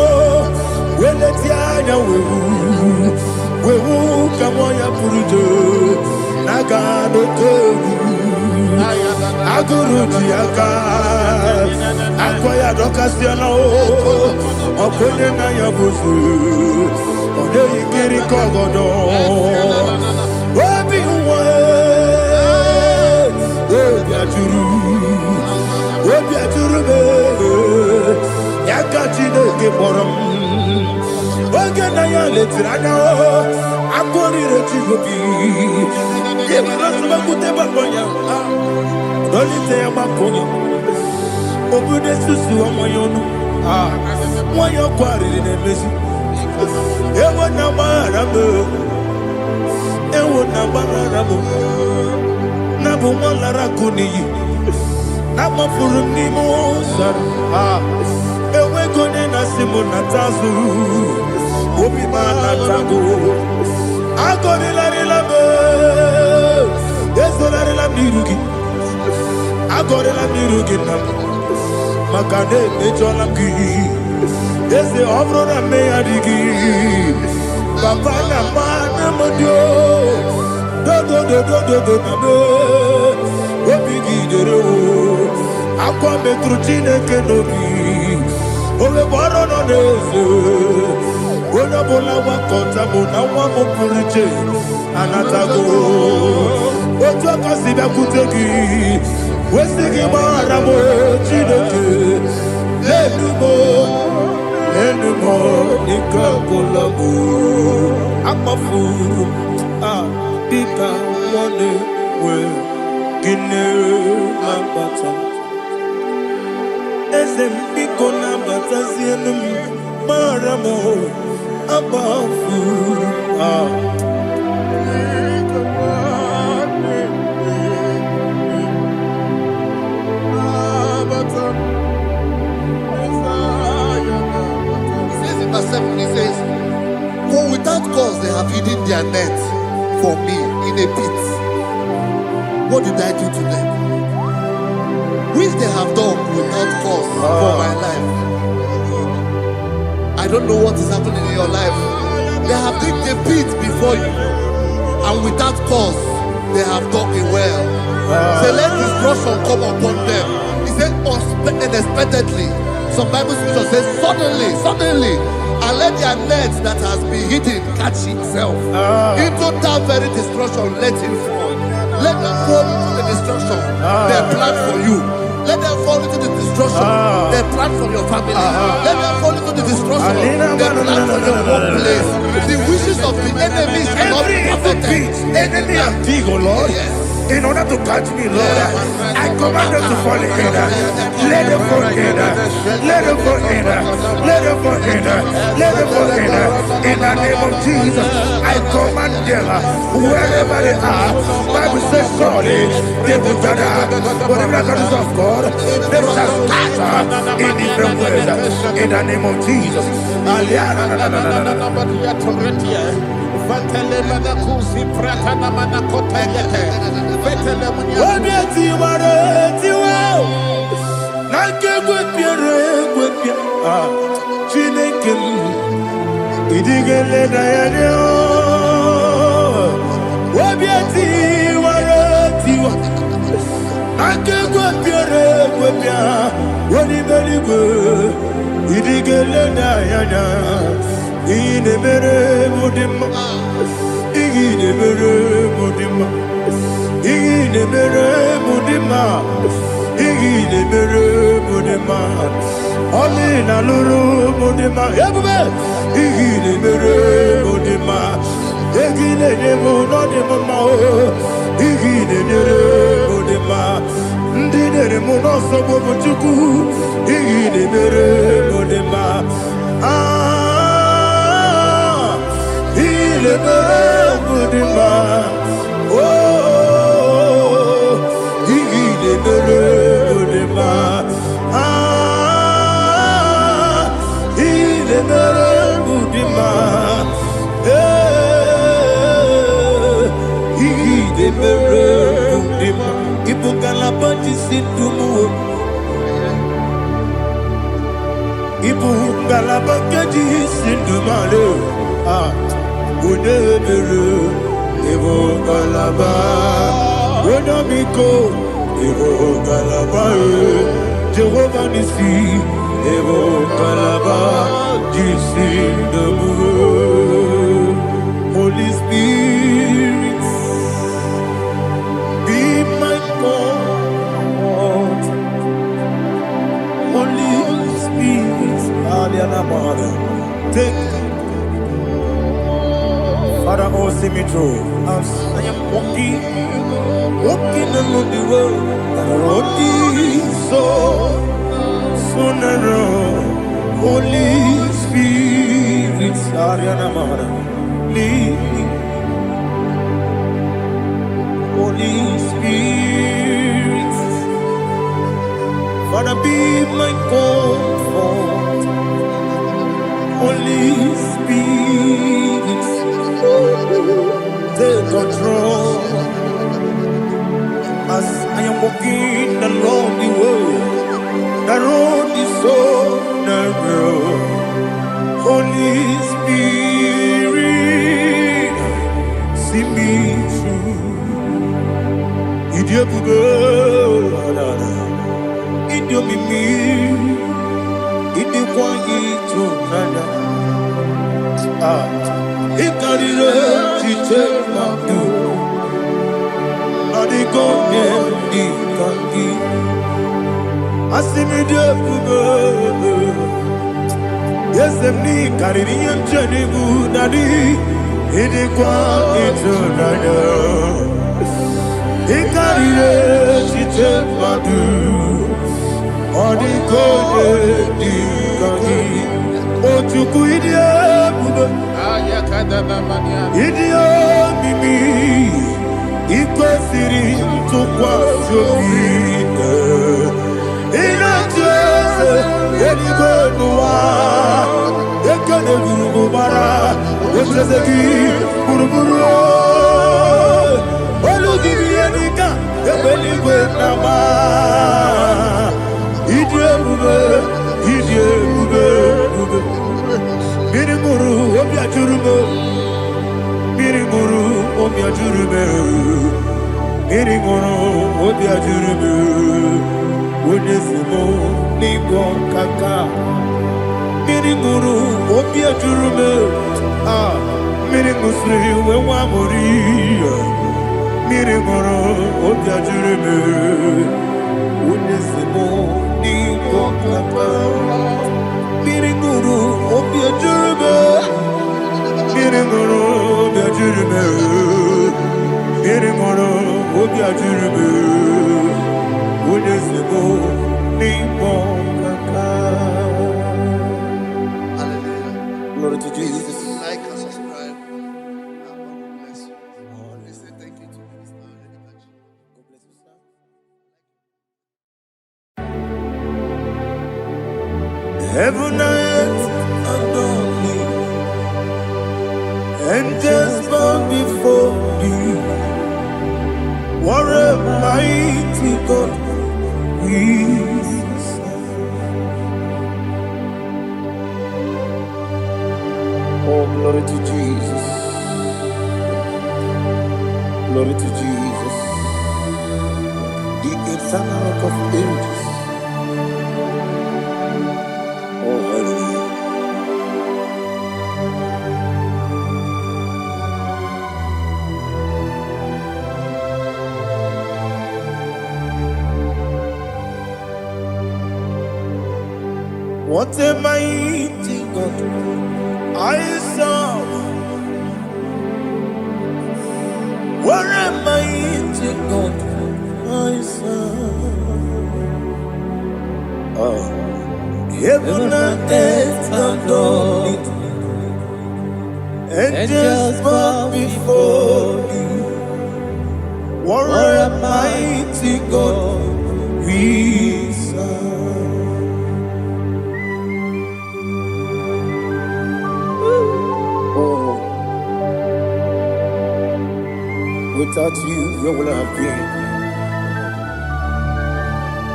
Weletiana we come on your Purujo, Nagano Togu, Aguru Diaka, Aquaya Docasiano, Openena Yabusu, Odei Kiri Kogodo, Wabi Wabiaturu, Yakatino Giborum. Oganaya letrana akori rechigobi yebara subakute babonya dolite amakonya obude susu omoyonu moyo kwari nemesi ewo na marabo na bo molara kuni na mafuru ni mosa ewe gone na simona tazu Obi mana tango, agori la rilabe, yeso la rilabe nirugi, agori la nirugi nam, makane mejolam gi, yese ovro na me adigi, papa na mana modio, do na me, obi gi dero, akwa metrutine kenobi, ove boro no nese. Bona bola wakota bona wamo purije anatago ojo kasiba kutegi wesigi maramo chineke lenumo nikakolamu amafu bika one we gine lambata esem biko lambata zienum maramo above He says in verse 7, he says, for without cause they have hidden their net for me in a pit. What did I do to them? Which they have done without cause for my life. I don't know what is happening in your life. They have digged a pit before you, and without cause, they have dug it well. Say, let destruction come upon them. He said, unexpectedly. Some Bible scripture says, suddenly, and let their net that has been hidden catch itself. Into that very destruction, let it fall. Let them fall into the destruction they plan for you. Let them fall into the destruction they plan for your family. Let them fall into the destruction they plan for your workplace. The wishes of the enemies cannot be perfected. Enemy of thee, O Lord. Yes. In order to catch me, Lord, I command them to fall in. Let them fall in. Let them fall in. Let them fall in. Let them fall in. In the name of Jesus, I command them wherever they are. Bible says surely they will gather. Whatever that is of God, they shall scatter in different ways. In the name of Jesus. Body very good. Idigele dayana. Ine mere mudima. Ine mere mudima. Ine mere mudima. Ine mere mudima. Oli na luru mudima. Ebube. Ine mere mudima. Ine nemo no nemo mao. Ine mere mudima. Ndine muno sobo buchuku. Ine mere mudima. Ile mere mudima. Oh, ile mere mudima. Ile mere mudima. Ile mere mudima. Ibukala bati sindumu. Ibukala bati sindumalo. Unebere. Ibukala ba. Unamiko. Ibukala ba. Jehovah Nissi. Ibukala ba. Jisindumu. Holy Spirit. Be my God, Holy Spirit, take Father, oh, see me through. As I am walking along the road, and the road is so narrow. Holy Spirit, lead me. Holy Spirit, Father, be my comfort. Holy Spirit, take control. As I am walking along the road is so narrow. Holy Spirit, see me through. Idiabugo, Idiomimi, Idikwani to Nana. Ikarire, Chichemadu, Adigoge, Ikangi, Asimidiabugo. Yes, me, Caribbean Jenibu, Nadi, Idikwani to Nana. Ikarire chitemadu odikode dikani otuku idie bube ayakadaba mania idie mimi ikosiri tukwa sobi inatese edigonuwa ekene gurubara oseseki buruburu Oludibiyenika, ebeligwe nama. Idiebube. Mirimuru, obiajurume. Mirimuru, obiajurume. Onesimo, nigo kaka. Mirimuru, obiajurume. Mirimusri, wewamuri. Mirimoro, obiajurume, unesimo, nigo kaka. Mirimoro, obiajurume, mirimoro, obiajurume, mirimoro, obiajurume, unesimo, nigo kaka. Hallelujah. Glory to Jesus. Like and subscribe. God bless you. We say thank you to Minister Edikachi. God bless you, sir. Heaven and earth adore me, angels bow before thee. What a mighty God we serve. Oh, glory to Jesus. Glory to Jesus. The eternal rock of ages. What a mighty God I serve. What a mighty God I serve. Oh. Heaven and earth adore it. Angels bow before you. What a mighty God we serve. Oh, without you, where would I have been?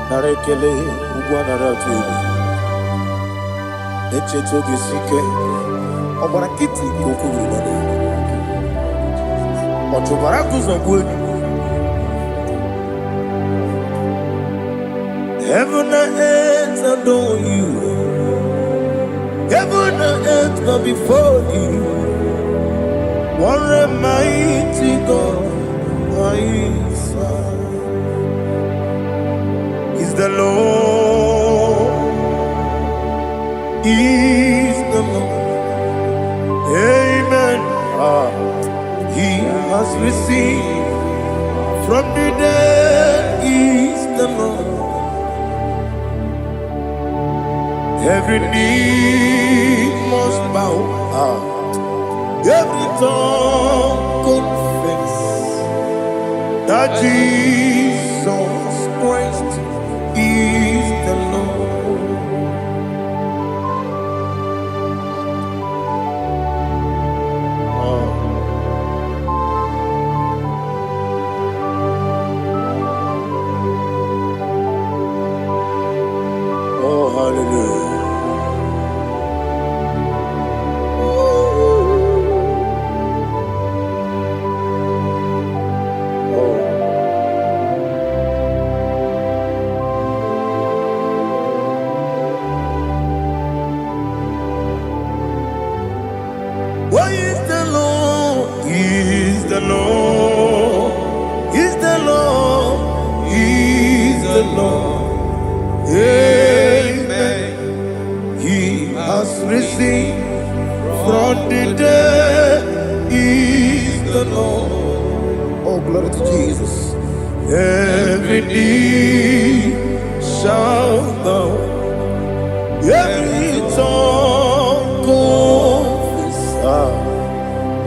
Narekele, Ugwanaratu, Echetoge Sike, Obarakiti, Kokuru, Otobarakus of wood. Heaven and earth adore you. Heaven and earth bow before you. What a mighty God I serve. Is the Lord. Is the Lord. Amen. He has received from the dead. Is the Lord. Every knee must bow, every tongue confess that Jesus Christ is the Lord. Oh, hallelujah. Why is the Lord? He is the Lord. He's the Lord. He's the Lord. Amen. He has risen from the dead. He's the Lord. Oh, glory to Jesus. Every knee shall bow. Every tongue confess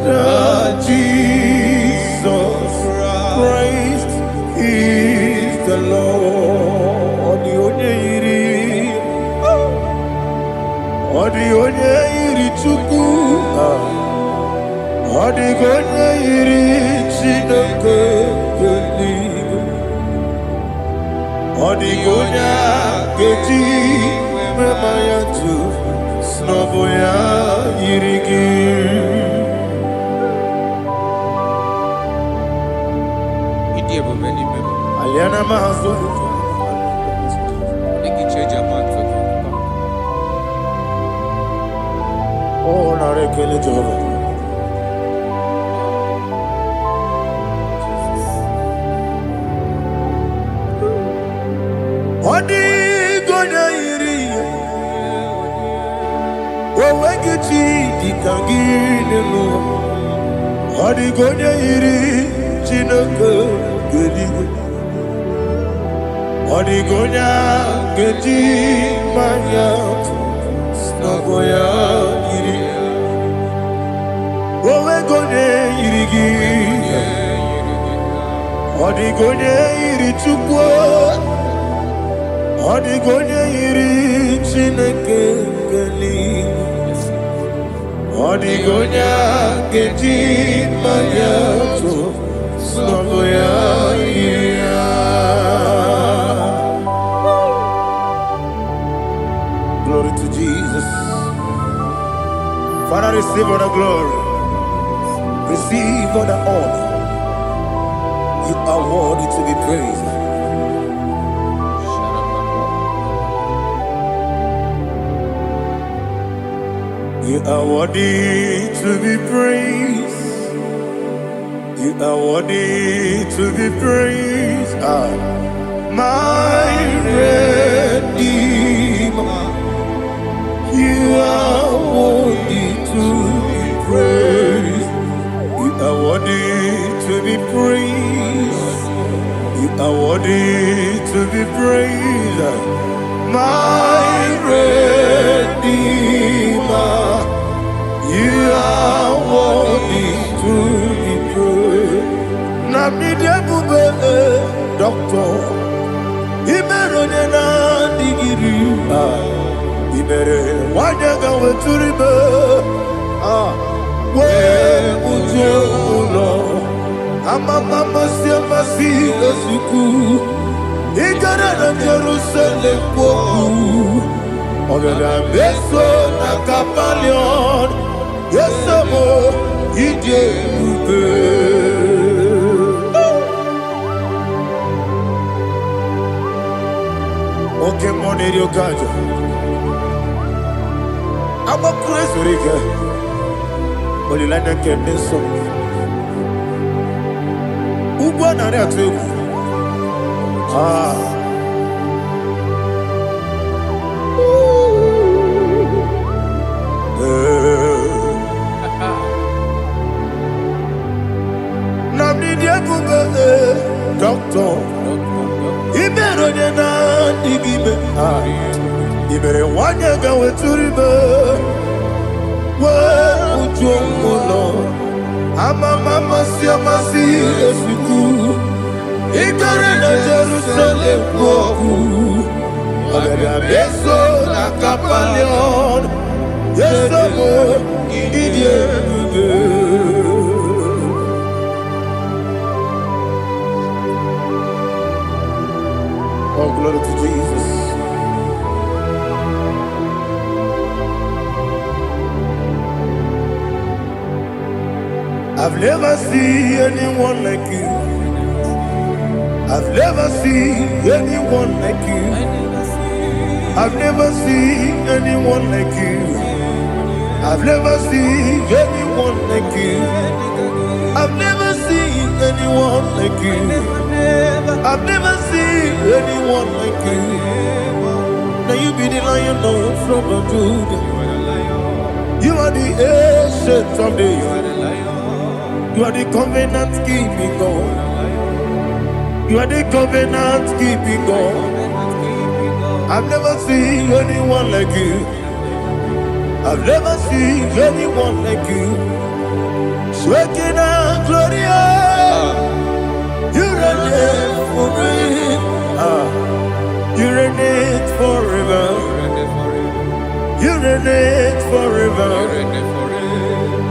that Jesus Christ is the Lord. The onye iri Chukwu, the onye iri Chineke eluigwe, the onye ga-eji mema ya tu n'ọbụ ya yiri gị. Aliana mazo. Oh, narekele Jehovah. Odi gonya iri, owegichi dikagine mo. Odi gonya iri, Chineke gedigwe. Odi gonya geji manya, snagoya iri. Owe gonya iri gi, odi gonya iri Chukwu. Odi gonya iri Chineke gedigwe. Odi gonya geji manya, snagoya iri. Glory to Jesus. Father, receive all the glory. Receive all the honor. You are worthy to be praised. You are worthy to be praised. You are worthy to be praised. My Redeemer. My Redeemer, you are worthy to be praised. Namidia bube doctor, Imerone na digiri, Imere wanyaga weturibe, we ujo ulo, Amama siamasi esuku, Igara na Jerusalem poku, Ogada beso na kapalion, Yesamo ije ube. Oke moneri okaja, Aba kures orika, Olilanya kendeso. Ugwa na reategu. Namidia bube doctor, Ibero na digibe, Ibere wanyaga weturibe, we ujongulo, Amama siamasi esuku, Igara na Jerusalem poku, Ogada beso na kapalion, Yesamo idie bube. Oh, glory to Jesus. I've never seen anyone like you. I've never seen anyone like you. I've never seen anyone like you. I've never seen anyone like you. I've never seen anyone like you. I've never seen anyone like you. Now you be the lion from the Judah. You are the ancient of days. You are the covenant keeping God. You are the covenant keeping God. I've never seen anyone like you. I've never seen anyone like you. Shekinah Gloria, you reign for me. You reign forever. You reign forever.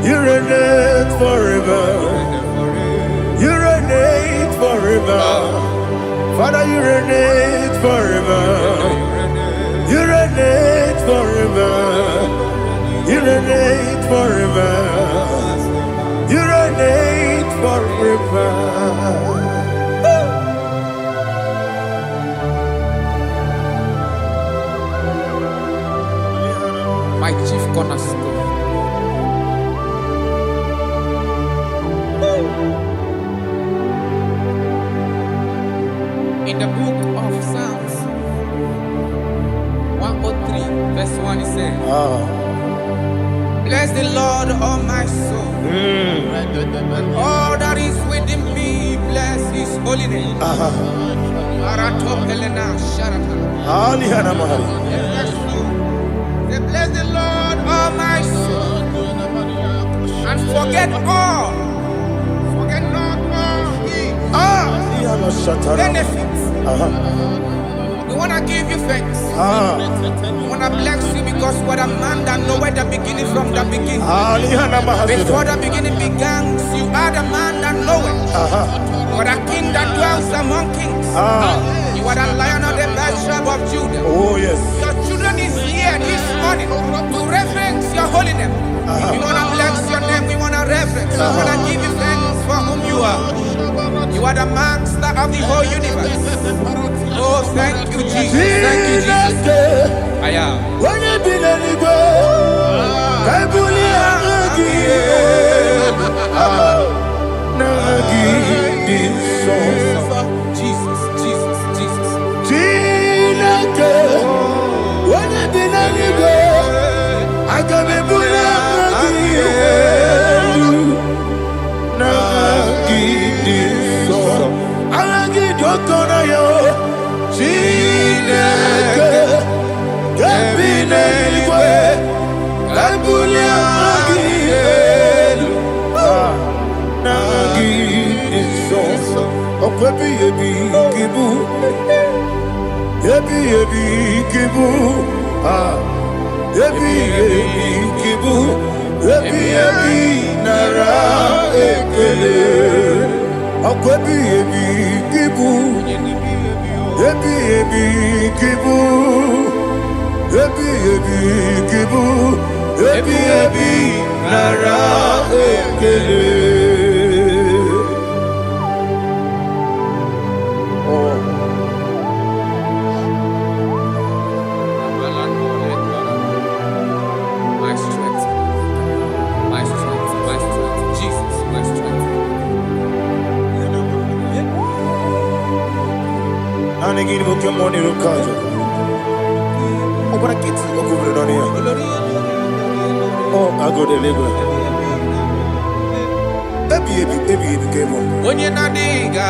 You reign forever. You reign forever. Father, you reign forever. You reign forever. You reign forever. You reign forever. My chief cornerstone. In the book of Psalms 103, verse 1, it says, bless the Lord, all my soul, and all that is within me, bless his holy name. Bless the Lord, all my soul, and forget not all his benefits. We want to give you thanks. We want to bless you because what a man that knoweth the beginning from the beginning. Before the beginning began, you are the man that knoweth. You are the king that dwells among kings. You are the lion of the tribe of Judah. Oh yes. Your children is here this morning to reverence your holy name. We want to bless your name. We want to reverence. We want to give you thanks for whom you are. You are the master of the whole universe. Oh, thank you, Jesus. Thank you, Jesus. I am. Jesus, Jesus, Jesus. I bulia nagi so okwebi ebi kibu ebi kibu ebi kibu ebi nara ekele okwebi ebi kibu ebi kibu ebi kibu ebi nara ekele. My strength, my strength, my strength, Jesus, my strength. Anegini Pokemon Rukaja. Open a kit, Okubri on here. Oh, I go to Lagos. Baby, came on. When you're not diga,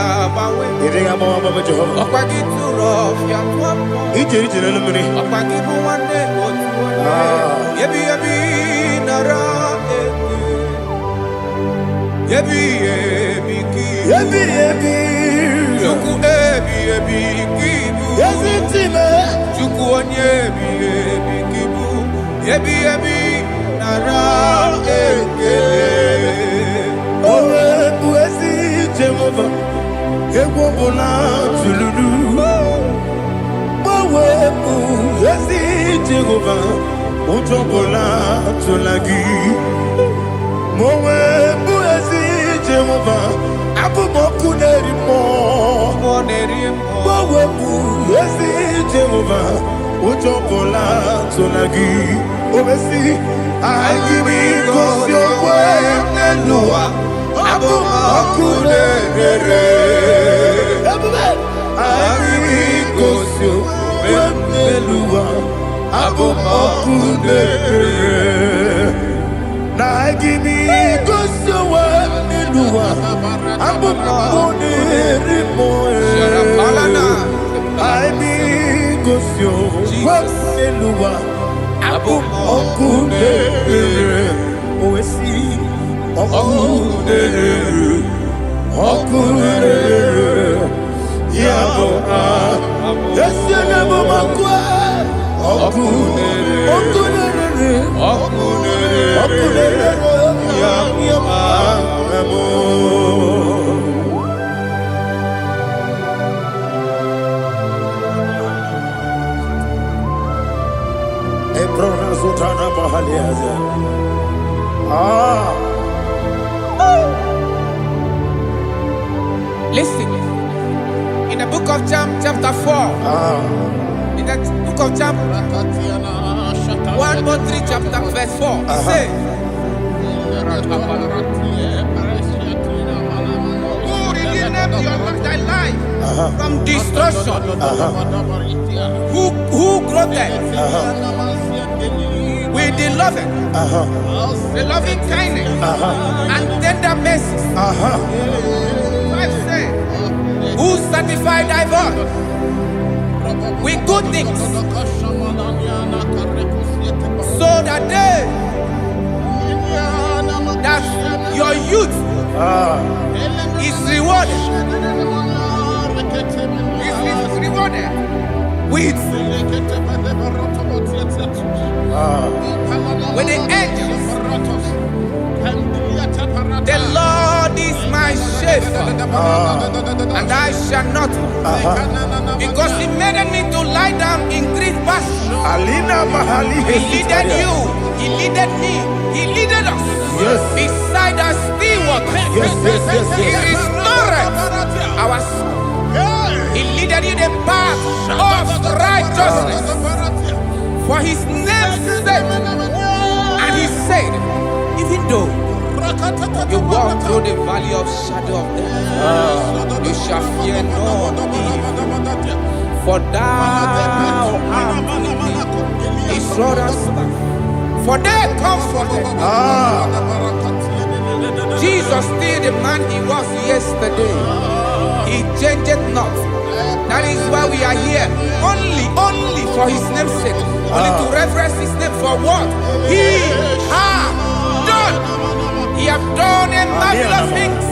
You think I'm on my Jehovah? Opagi too rough, ya papa. He did it in a minute. Opagi mo one day, what you want? Yebi nara. Yebi ki. Juku ebi kibu. Yes, it's him. Juku onye ebi kibu. Yebi nara ekele. Owe buesi Jehovah. Ewobola tululu. Owe buesi Jehovah. Utobola tulagi. Mowe buesi Jehovah. Abumoku nerimo. Mowe buesi Jehovah. Utobola tulagi. Obesi IGBO Nelua Abumoku nerere. IGBO Nelua Abumoku nerere. Na IGBO Nelua Abumoku nerimo. IGBO Nelua Abumoku nerere. Oesi Oku nerere. Yabo Yesene Bomakwa Oku nerere. Yabo Ebrona Sultana Bahaliaza. Listen, in the book of John, chapter 4, in the book of John, 1:3, chapter verse 4, it says, who redeemed thy life from destruction? Who clothed with the loving kindness and tender mercies? Who sanctified thy body with good things, so that your youth is rewarded. Is rewarded with the angels. The Lord is my shepherd, and I shall not want, because He made me to lie down in green pastures. He leaded you, He leaded me, He leaded us beside the still waters. He restored our soul. He leaded you the path of righteousness for His name's sake. And He said, even though you walk through the valley of shadow of death, you shall fear no evil, for thou art with me. His rod and staff, for they comforted. Jesus still the man He was yesterday. He changed not. That is why we are here, only for His name's sake. only to reverence his name for what he has done. He has done a marvelous things.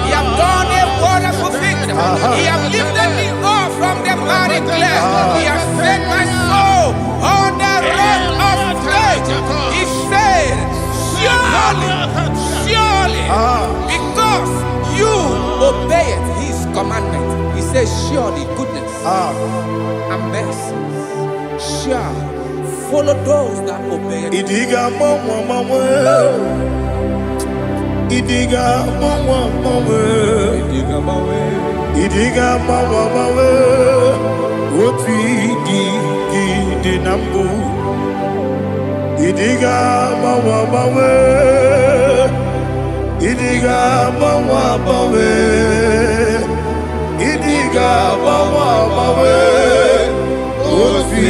He has done a wonderful thing. He has lifted me up from the miry clay. He has set my soul on the rock of faith. He said, surely, because you obeyed his commandment. He says, surely goodness and mercy shall follow those that obey it. Idiga mama, Idiga mama, Idiga mama, what we did nambu. Idiga mama, Idiga mama, Idiga mama, what we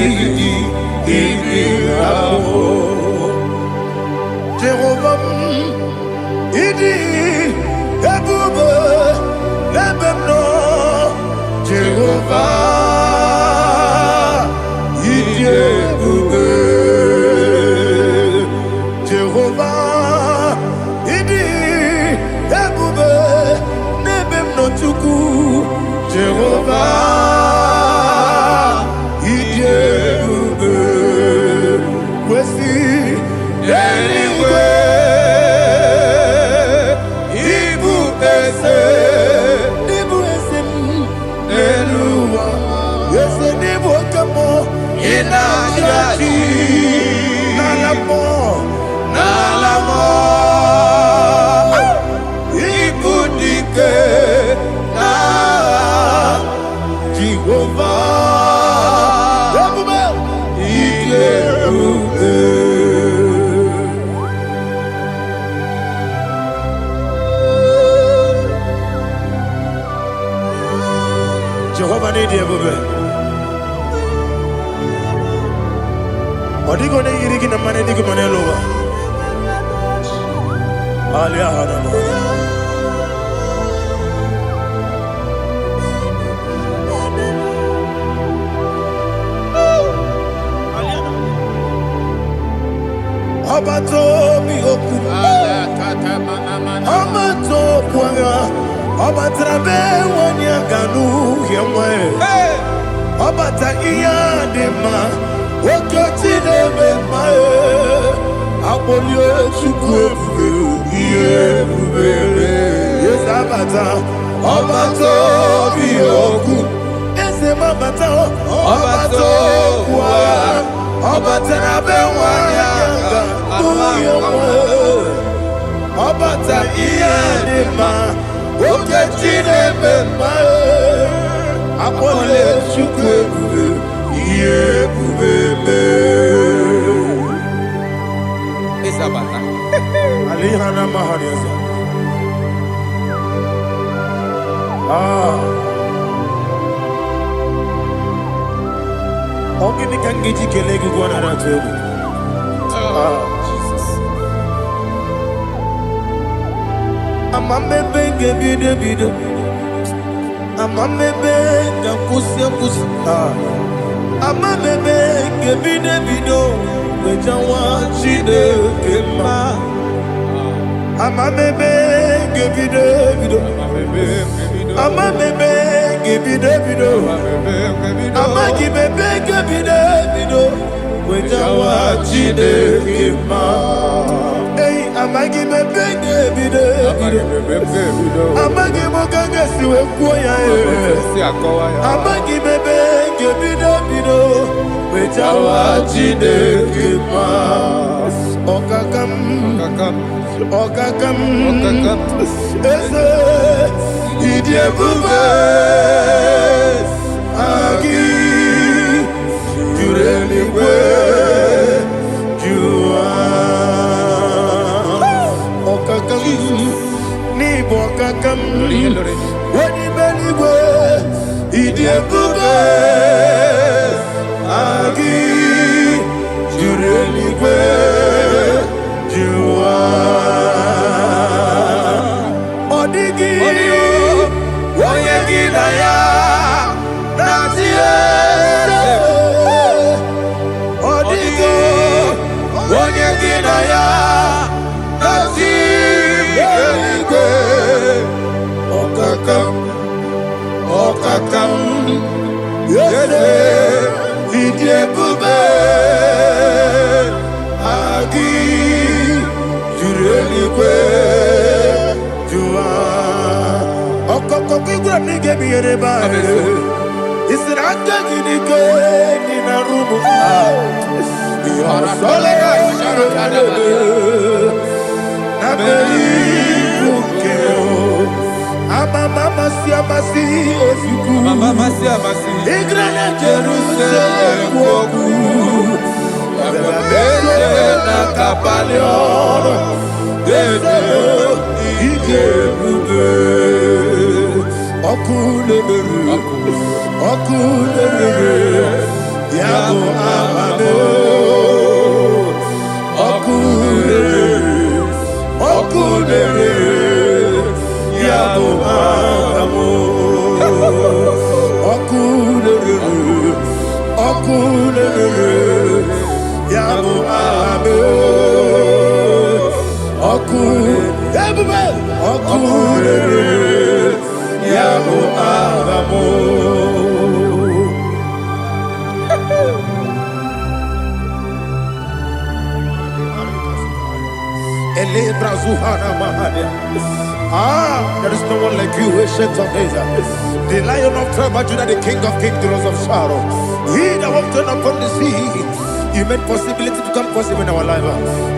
did Jehovah, Idi, Ebube, Lebemno, Jehovah, Idi, Ebube, Jehovah, Idi, Ebube, Lebemno Chuku, Jehovah, Idi, Ebube, Wesi, anyway. Nalamo, Ibudike, na Jehovah, Jehovah need Ebube. Odigo ne yiriki na mane digo mane lowa. Alia hadama. Abato mi oku. Abato puanga. Abatrabe wanya ganu yemwe. Abata iya dema. Okoti nebe mae, apolio chukwu ebube, yes abata, obato biyoku, ese mabata, obato kwa, obata na bewanyanga, obata iyanima, okoti nebe mae, apolio chukwu ebube. Isabata. Alihana Mahariasa. Ogini kangiji kelegu gwana ratuebu. Jesus. Amamebe ngebide. Amamebe ngakusi. Amamebe ngebide. Wejawa chide kema. Amamebe ngebide. Amamebe ngebide. Amagibebe ngebide. Wejawa chide kema. Hey, amagibebe ngebide. Amagimoga siwe kuya. Amagibebe ngebide. Wejawa chide kema. Okakam. Ese Idiebube Agi Jureligwe Jua Okakam Nibo Okakam Wadi Beligwe Idiebube Agi Jureligwe Jua Odigi Oyegi Naya Natie kakam. Yese idiebube agi jurelikwe jua. Okoko kigura nige miyereba. Isiraka ginike nina rumu. Yarasolega sharakadaba. Nabeli ukeo. Mama siamasi osuku. Mama siamasi. Igrana Jerusalem woku. Bebe na kapalion. Dede igebube. Okulebere. Okulebere. Yabo amamo. Okulebere. Okulebere. Yabo amamo. Okulebere. Okulebere. Yabo amamo. Okulebere. Okulebere. Yabo amamo. There is no one like you, ancient of days. The Lion of tribe of Judah, the King of kings, the Rose of Sharon. He that walked upon the sea. You made possibility to come possible in our life.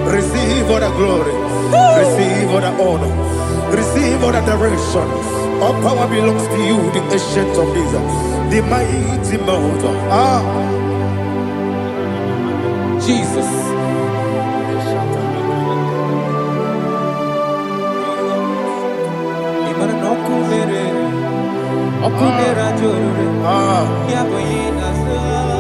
Receive all the glory. Receive all the honor. Receive all the direction. All power belongs to you, the ancient of days. The mighty mountain. Jesus.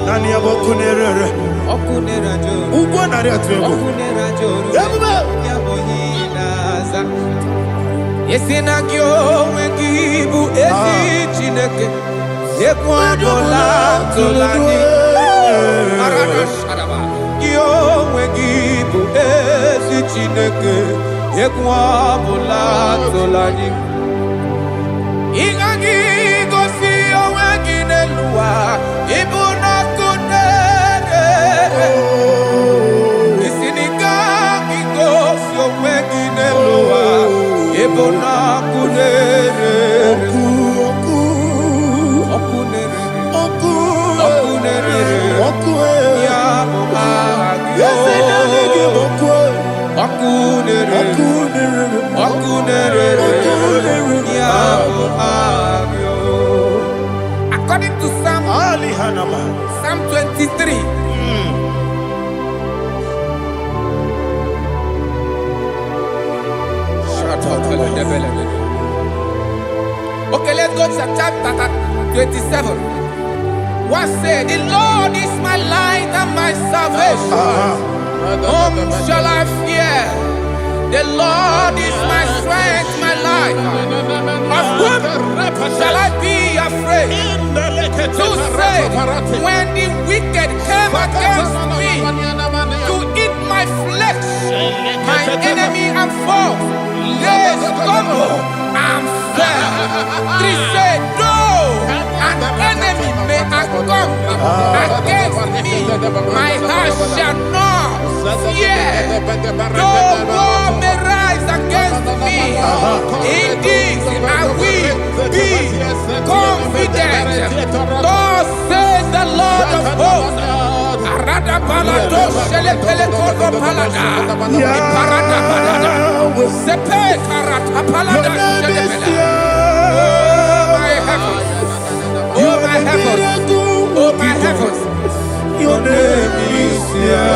Nani abokunere. Okunera joro. Ugwa nari atwego. Okunera joro. Yabuba. Yaboyinaza. Yesina kyo wengibu esi chineke. Yekwadola tolani. Arada sharaba. Kyo wengibu esi chineke. Yekwadola tolani. Ingagi gosi owegine luwa. Ibuna kunere. Isinika gosi owegine luwa. Ibuna kunere. Okunere. Yabo agyo. Okunere. Yabo agyo. According to Psalm 23. Okay, let's go to chapter 27. What said? The Lord is my light and my salvation. Whom shall I fear? The Lord is my strength, my life. Of whom shall I be afraid? To say, when the wicked came against me to eat my flesh, my enemy and foe, they stumble and fell. 3 said, though an enemy may come against me, my heart shall not fear. Though war may rise against me, in this I will be confident. Thus says the Lord of hosts. Arada palado shele pele kodo palada. Iparada palada. Sepe karata palada shele pele. Oh my heavens. Oh my heavens. Your name is Yahweh.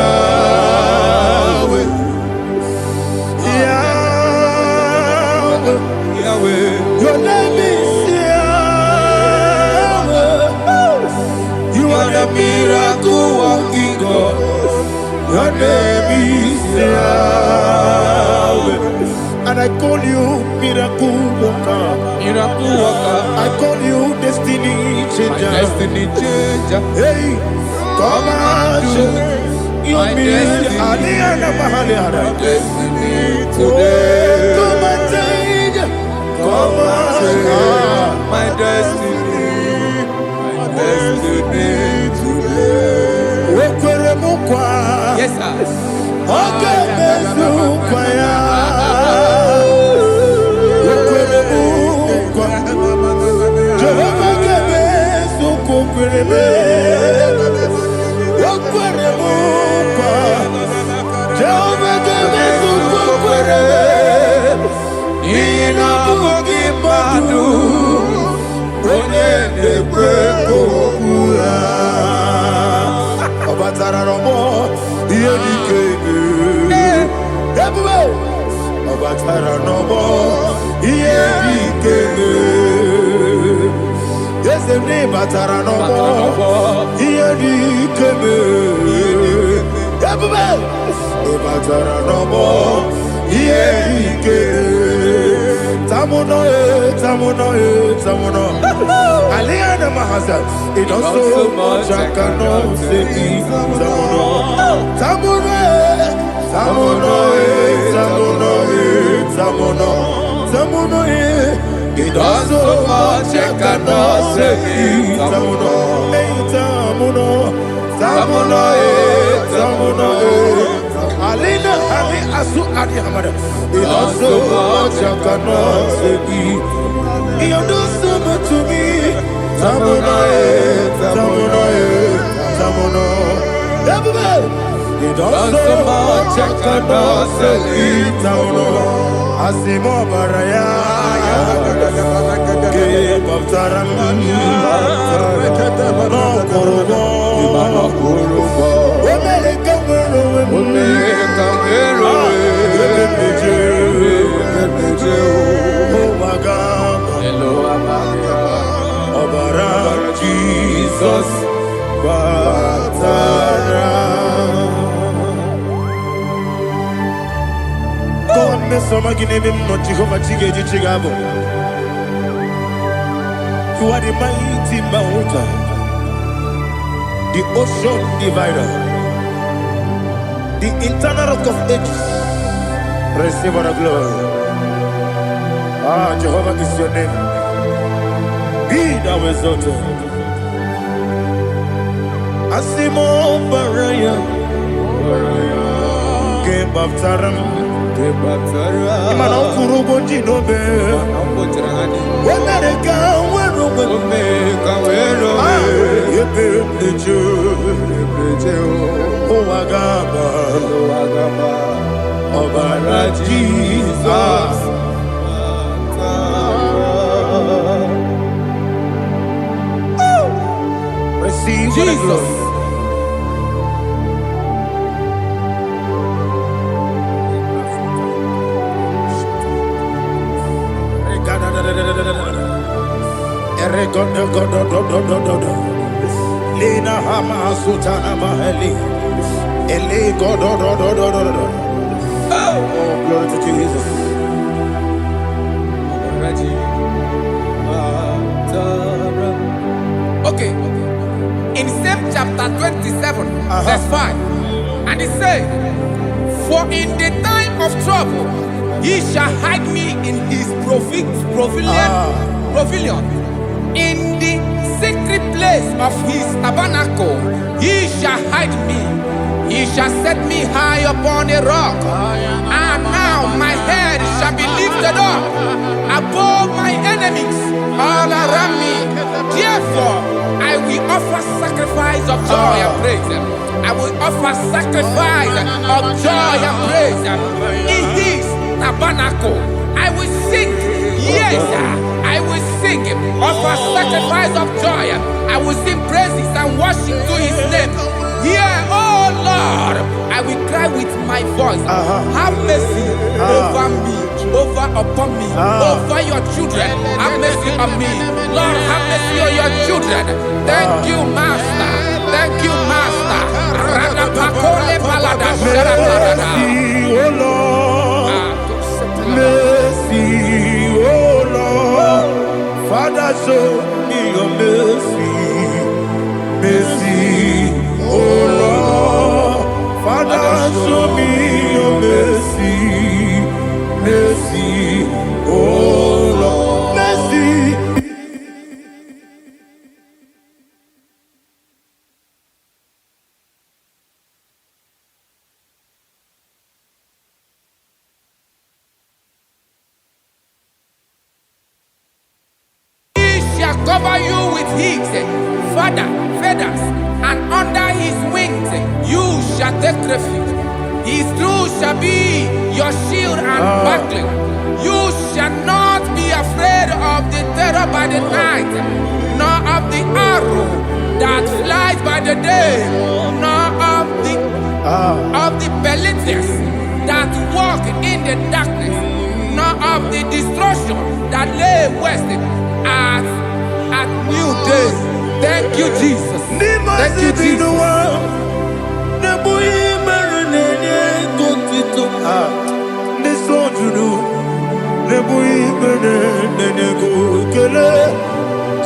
Yahweh. Your name is Yahweh. You are the miracle working God. Your name is Yahweh. And I call you miracle worker. Miracle worker. I call you destiny changer. My destiny changer. Hey, come on, your destiny. My destiny today. Come and change. Come on, my destiny. destiny today. Yes, sir. Okay, Mesukwaya. Jehovah gave Mesukwaya. Jehovah gave Mesukwaya. Ina mugi madu. Onye nekwe kokura. Obatara romo. Iye dikebe. Obatara romo. Iye dikebe. Yesem batara romo. Iye dikebe. Obatara romo. Iye dikebe. Tamuno, tamuno, tamuno. Aliana Mahasa, it does so much I cannot say. Tamuno, tamuno, tamuno, tamuno, tamuno, tamuno. It does so much I cannot say. Tamuno, tamuno, tamuno, tamuno. Alina, Ali Asu Adi Hamada. It does so much I cannot say. You do so much to me. Tamuno, tamuno, tamuno. You do so much I cannot say. Tamuno, Asimo Baraya. Give up Taram. No Kurubo. Jesus, Batara. God, Miss Somaginebim, not Jehovah Chigagi Chigabo. You are the mighty mountain, the ocean divider, the internal rock of ages. Receive our glory. Ah, Jehovah is your name. Be thou exalted. Asimo Baraya, Game of Taram, Imano Kurubo Jinobe, Wanaka, Wagaba, Obara Jesus. Receive Jesus. Lina Hama Sutana Maheli. Ele God. Oh, glory to Jesus. Okay. In same chapter 27, verse 5, and it says, for in the time of trouble, he shall hide me in his pavilion. In the secret place of his tabernacle, he shall hide me. He shall set me high upon a rock. And now my head shall be lifted up above my enemies all around me. Therefore, I will offer sacrifice of joy and praise. I will offer sacrifice of joy and praise. In his tabernacle, I will sing. Yes, I will sing. Offer sacrifice of joy. I will sing praises and worship to his name. Here, oh Lord, I will cry with my voice. Have mercy over me, upon me, over your children. Have mercy on me. Lord, have mercy on your children. Thank you, Master. Thank you, Master. Mercy, oh Lord. Mercy, oh Lord. Father, show me your mercy. Mercy, oh Lord. Father, show me your mercy. Mercy, oh Lord. Mercy. cover you with his feathers, and under his wings you shall take refuge. His truth shall be your shield and buckler. You shall not be afraid of the terror by the night, nor of the arrow that flies by the day, nor of the pestilence that walk in the darkness, nor of the destruction that lay west at new day. Thank you, Jesus. Thank you, Jesus.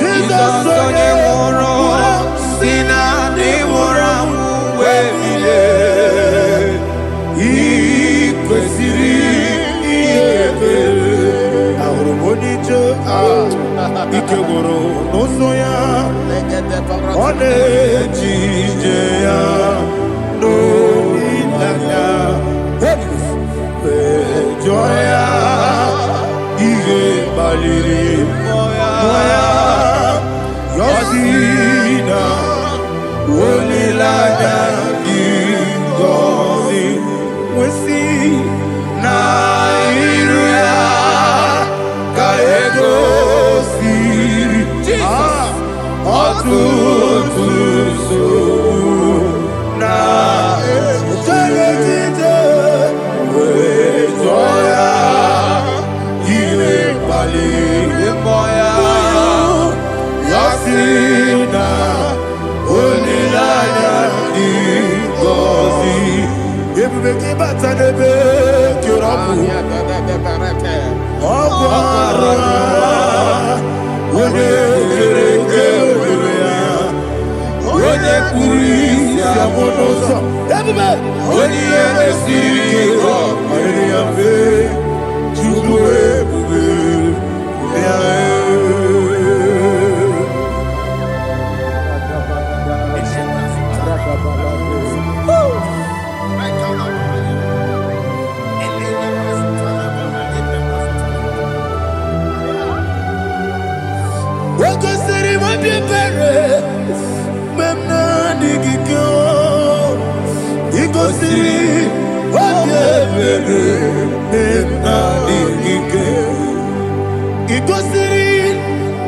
Jesus onye nwụrụ si na ndị nwụrụ anwụ wee bilie, ị kwesịrị ihe ekele. Ahụrụ m onye ije ike gwụrụ n'ụzọ ya, ọ na-eji ije ya n'olileanya, wee jụọ ya ihe kpaliri mmụọ ya, yọsi na olileanya dị ngọzi nwesị na iru ya ka egosiri ọtụtụ nsogbu na ejeje wee jụọ ya ihe kpaliri mmụọ ya, yọsi na olileanya dị ngọzi. Ebube gị bata n'ebe kere ọgwụ arụ onye kere eke were ya, onye kpụrụ isi amụ n'ụzọ. Ebube onye ihe mesiri ike ọ kparịrị ya mfe, Chukwu ebube ya. Wakosiri mabibere memna digiko, ikosiri mabibere memna digike, ikosiri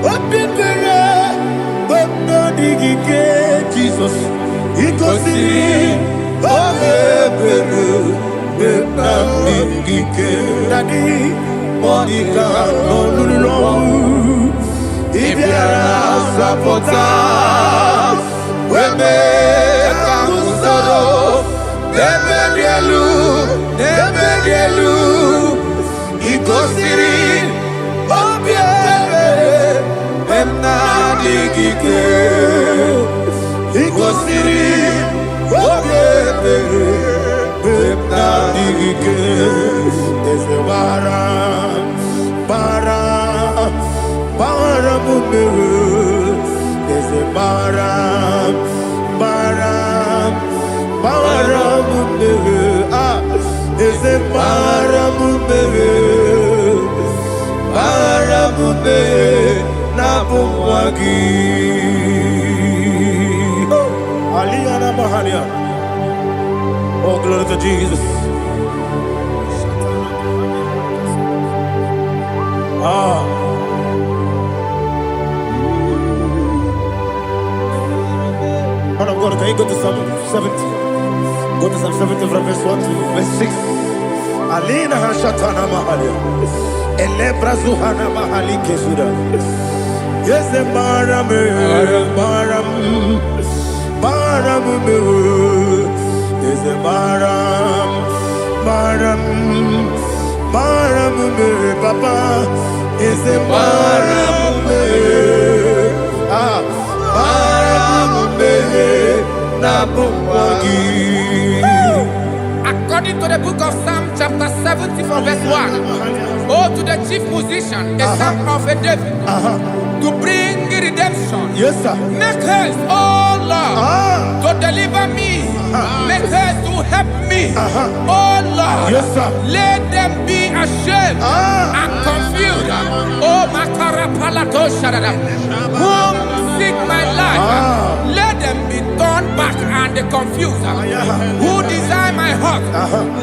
mabibere memna digike. Jesus, ikosiri mabibere memna digike. Daddy, Monica, no lulu. Ibiara sapota, weme kamusoro, neberielu, ikosiri, obiere, emna digike, ikosiri, obiere, emna digike, ese bara mumere, ese bara mumere, ese bara mumere, na bumwagi. Aliyana Mahalia. Oh, glory to Jesus. Man of God, can you go to Psalm 70? Go to Psalm 70 from verse 1 to verse 6. Alina Hashatana Mahalia. Elebra Zuhana Mahali Kesuda. Yes, the Baram. Yes, the Baram. Papa. Yes, the Baram. According to the book of Psalm chapter 70 from verse 1, oh, to the chief musician, a psalm of a David, to bring redemption. Yes, sir. Make haste, oh Lord, to deliver me Make haste to help me. Oh Lord, Yes, sir. let them be ashamed and confused. Oh Makarapalato whom seek my life, let them be turned back and confused. Who desire my heart,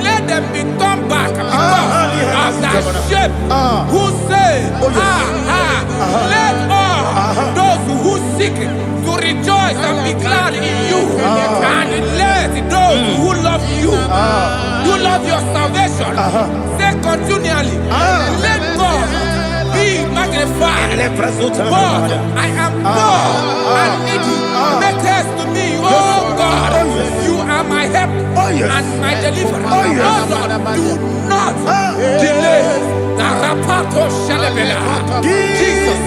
let them be turned back because of that shape. Who say, let all those who seek to rejoice and be glad in you, and let those who love you, who love your salvation, say continually, let God be magnified. God, I am poor and needy. Make haste to me, oh God. You are my help and my deliverer. Oh Lord, do not delay. Tarapato shalebela. Jesus.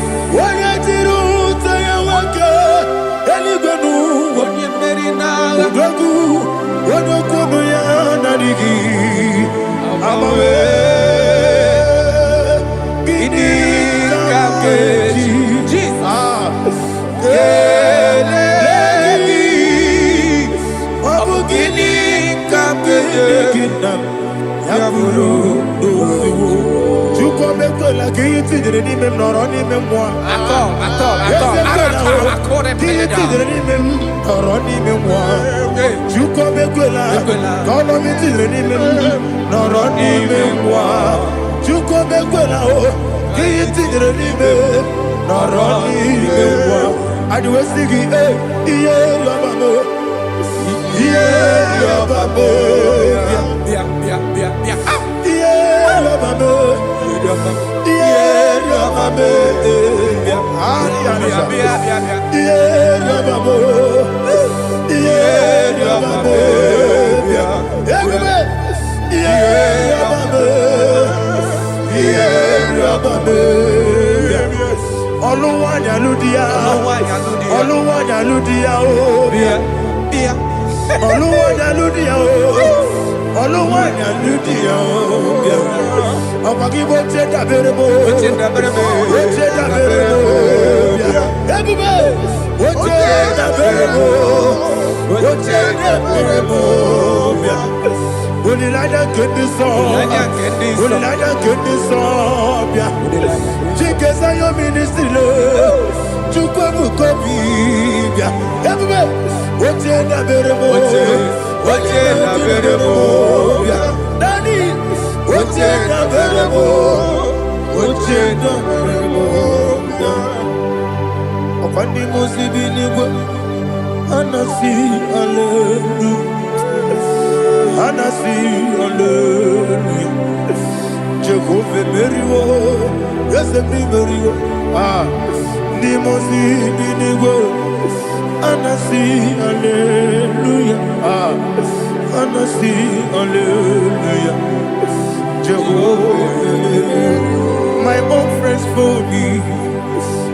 My own friends for me,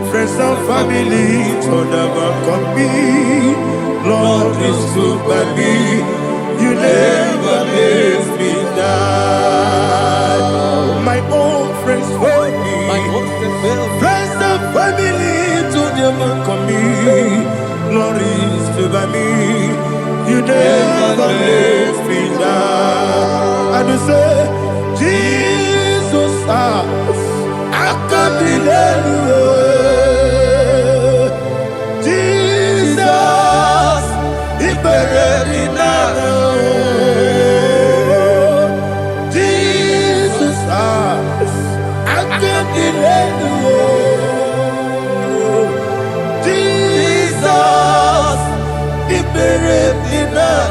friends and family, told them come be. Lord is good by me, you never let me die. My own friends for me, friends and family, told them come be. Lord is good by me, you never let me die. And you say, Jesus, I can't believe you. Jesus, He buried me now. Jesus, I can't believe you. Jesus, He buried me now.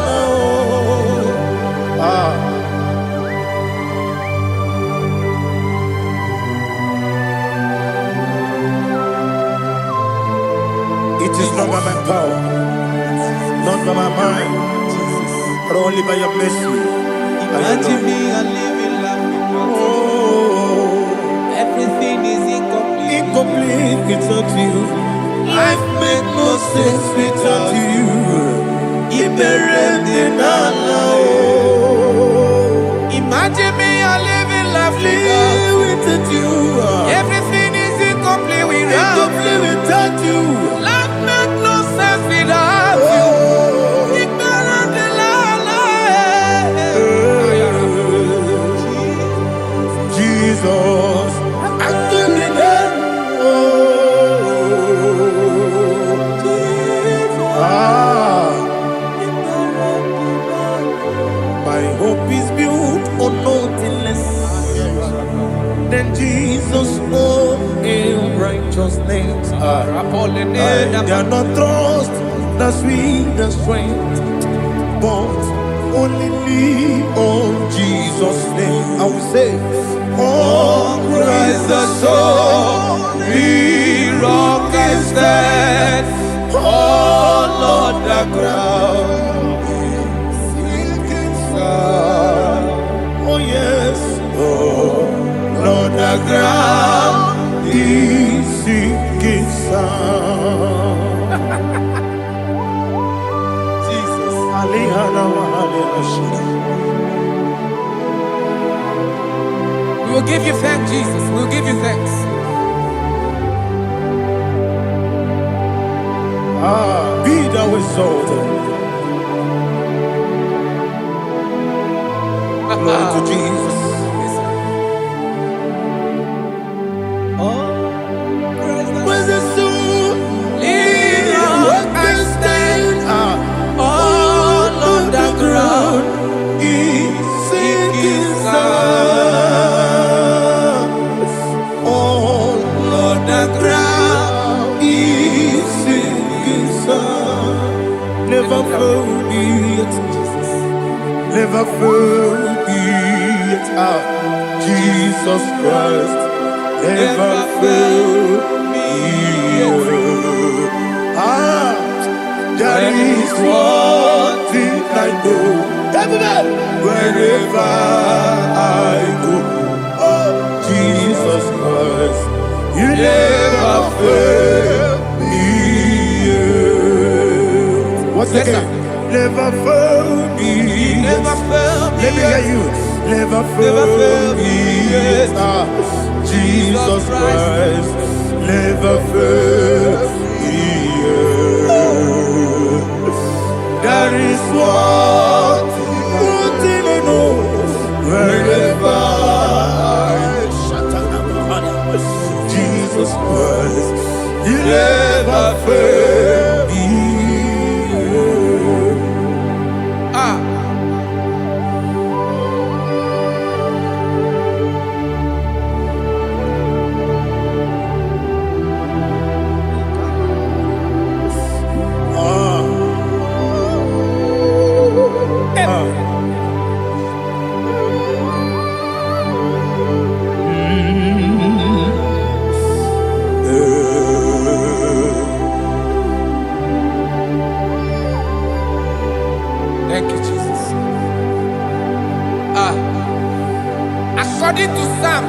It is not by my power, not by my mind, but only by your mercy. Imagine me and living life without you. Everything is incomplete. Incomplete without you. Life makes no sense without you. Imagine me and living life without you. Everything is incomplete without you. Life makes no sense without you. Hope is built on nothing less than Jesus' own righteousness. I cannot trust the sweetest strength, but only lean on Jesus' name. I will say, on Christ the solid rock is stand. Oh Lord, the ground is sinking sand. Oh yes, oh Lord, the ground is sinking sand. Jesus, We will give you thanks, Jesus. We will give you thanks. Be thou exalted. Glory to Jesus. Where's the soul? What can stand? All on the ground is sinking sand. All on the ground is sinking sand. Never forget, never forget, Jesus Christ. Never fail me. That is one thing I know. Wherever I go, oh Jesus Christ, you never fail me. What's again? Never fail me. Never fail me. Let me hear you. Never fail me. Jesus Christ never fails me. That is one thing I know. Wherever Jesus Christ, He never fails me. Thank you, Jesus. According to Psalm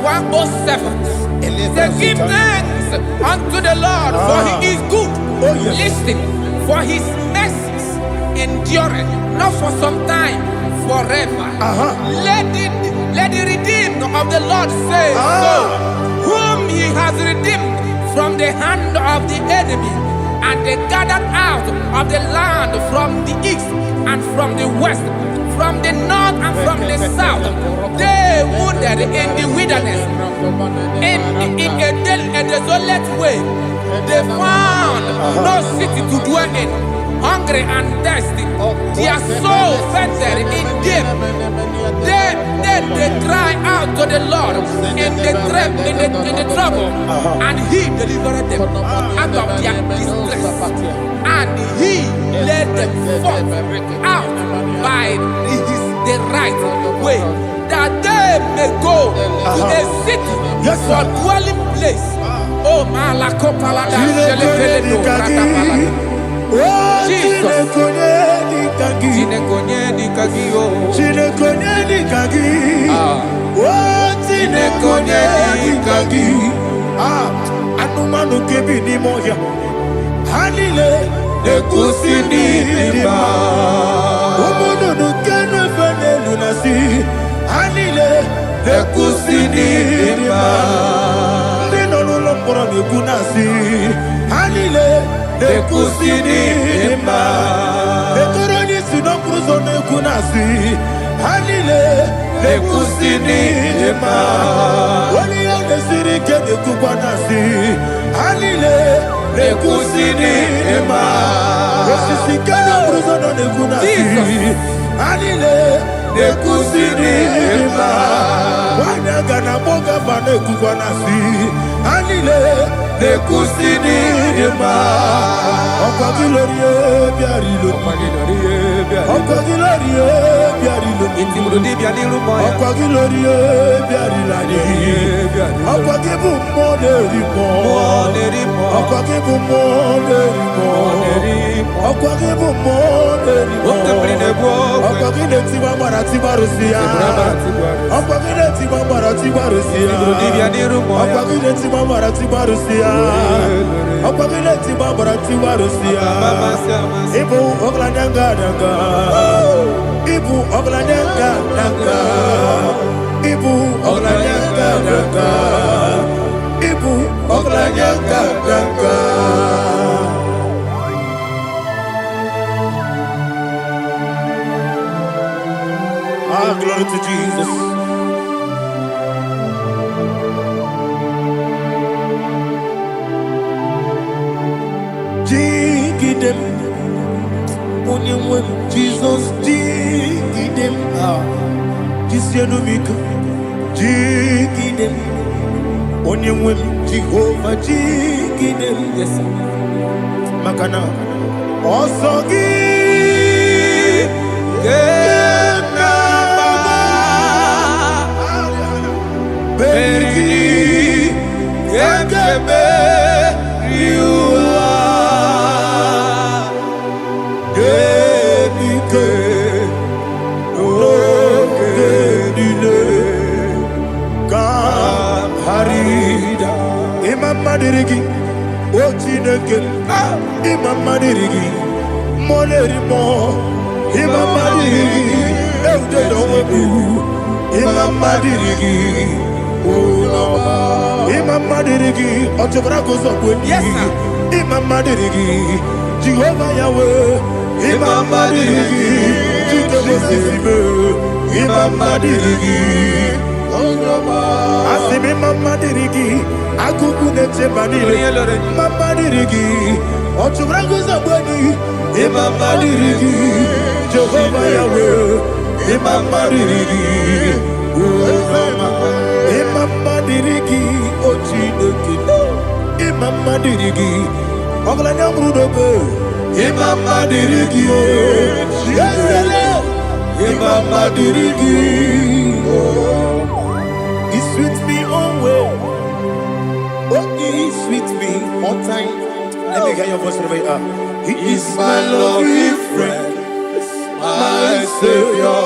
107, say, give thanks unto the Lord, for He is good. Listen, for His mercies endureth, not for some time, forever. Let the redeemed of the Lord say so, whom He has redeemed from the hand of the enemy, and they gathered out of the land from the east and from the west, from the north and from the south. They wandered in the wilderness, in a desolate way. They found no city to dwell in, hungry and thirsty. Their soul fettered in them. They cry out to the Lord in the trouble, and He delivered them out of their distress, and He led them forth out by the right way, that they may go to a city for dwelling place. Oh, Malakopalada, Jesus. Anumanu kebi ni moya Hanile Nekusini nima Omono nukenu fene lunasi Hanile Nekusini nima Nino luloporo nukunasi Hanile Nekusini nima Nekoroni sinokruzo nukunasi Hanile Nekusini nima Wali yone sirike nekubanasi Hanile Nekusini nima Wasisikana bruzo nukunasi Hanile nekusini ima. Wanaga na boga vane kuvanasi. Anile nekusini ima. Ọkwa gilorie biarilo. Ọkwa gilorie biarilo. Itimurudi bianiru moya. Ọkwa gilorie biarilani. Ọkwa gibu moderimo. Ọkwa gibu moderimo. Ọkwa gibu moderimo. Ọkwa gine tiba mara tiba rusia. Ọkwa gine tiba mara tiba rusia. Ọkwa gine tiba mara tiba rusia. Ọkwa gine tiba mara tiba rusia. Ibu oglanyanga nyanga. Ibu oglanyanga nyanga. Ibu oglanyanga nyanga. Ibu oglanyanga nyanga. Ah, glory to Jesus. Jigidem, Jesus, jigidem. Ah, Jisianumika, jigidem. Onyemwem, Jehovah, jigidem. Yes, Makana, Osogi, Beri, Gekebe, Riua, Genike, Genile, Kam Harida, Imam Madirigi, Ochineke, Imam Madirigi, Molerimo, Imam Madirigi, Eudedowebu, Imam Madirigi. Imam Madirigi, Otobrakoso Kweni. Yes, sir. Imam Madirigi, Jehovah Yahweh. Imam Madirigi, Jitobosisibe. Imam Madirigi, Asim Imam Madirigi, Akukunete Manile. Imam Madirigi, Otobrakoso Kweni. Imam Madirigi, Jehovah Yahweh. Imam Madirigi, Imam Madirigi, Ochineke. Imam Madirigi, Oglanya Brudobe. Imam Madirigi, Imam Madirigi. He sweet me away. Oh, he sweet me all time. Let me hear your voice wherever you are. He is my lovely friend, my Savior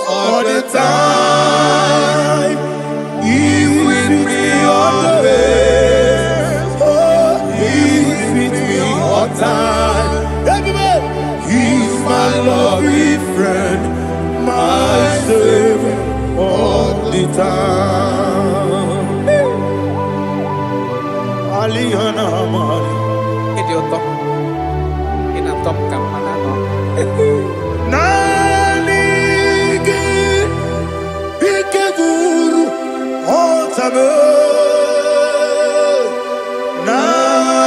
all the time. He with me always. Oh, he's with me all time. Everybody, he's my lovely friend, my Savior all the time. Alihana Amari. Idiotok. Inatop kampanano. Nanigi Ikeguru Otame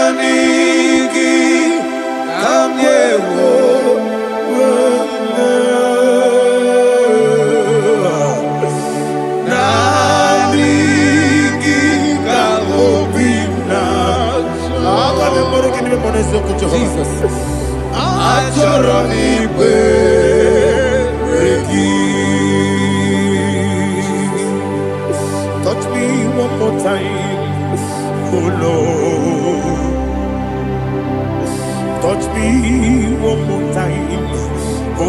Nanigi Kamyewo Nanigi Kamobina. Jesus. Touch me one more time, oh Lord. Touch me one more time, oh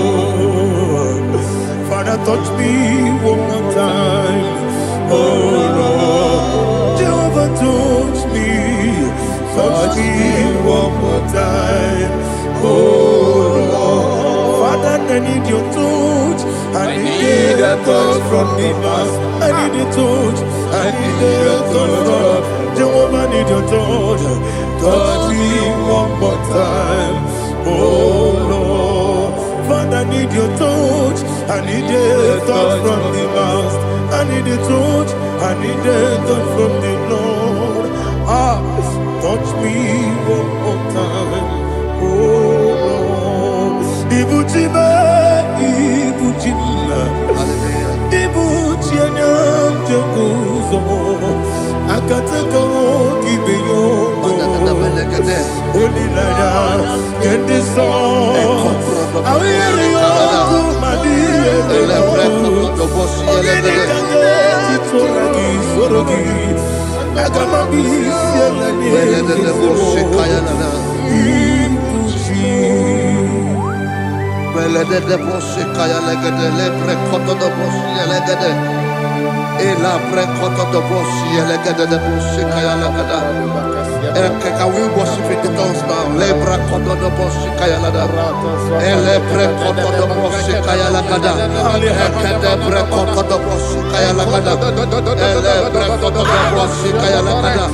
Lord. Father, touch me one more time, oh Lord. Jehovah, touch me one more time, oh Lord. Father, I need your touch. I need a touch from the past. I need a touch. I need a touch from Jehovah. I need your touch. Touch me one more time, oh Lord. Father, I need your touch. I need a touch from the past. I need a touch. I need a touch from the Lord. Ah, touch me one more time, oh Lord. Ibutime. so. Akataka kibiyongo. Onilaya kendi so. Awiri yoku madiye Ogini kange titoragi sorogi. Agamabi sielani Belede bosse kaya legede le prekoto do bosse legede e la prekoto do bosse legede de bosse kaya legede can we worship in the tongues now? Le prekoto do bosse kaya legede e le prekoto do bosse kaya legede e de prekoto do bosse kaya legede e le prekoto do bosse kaya legede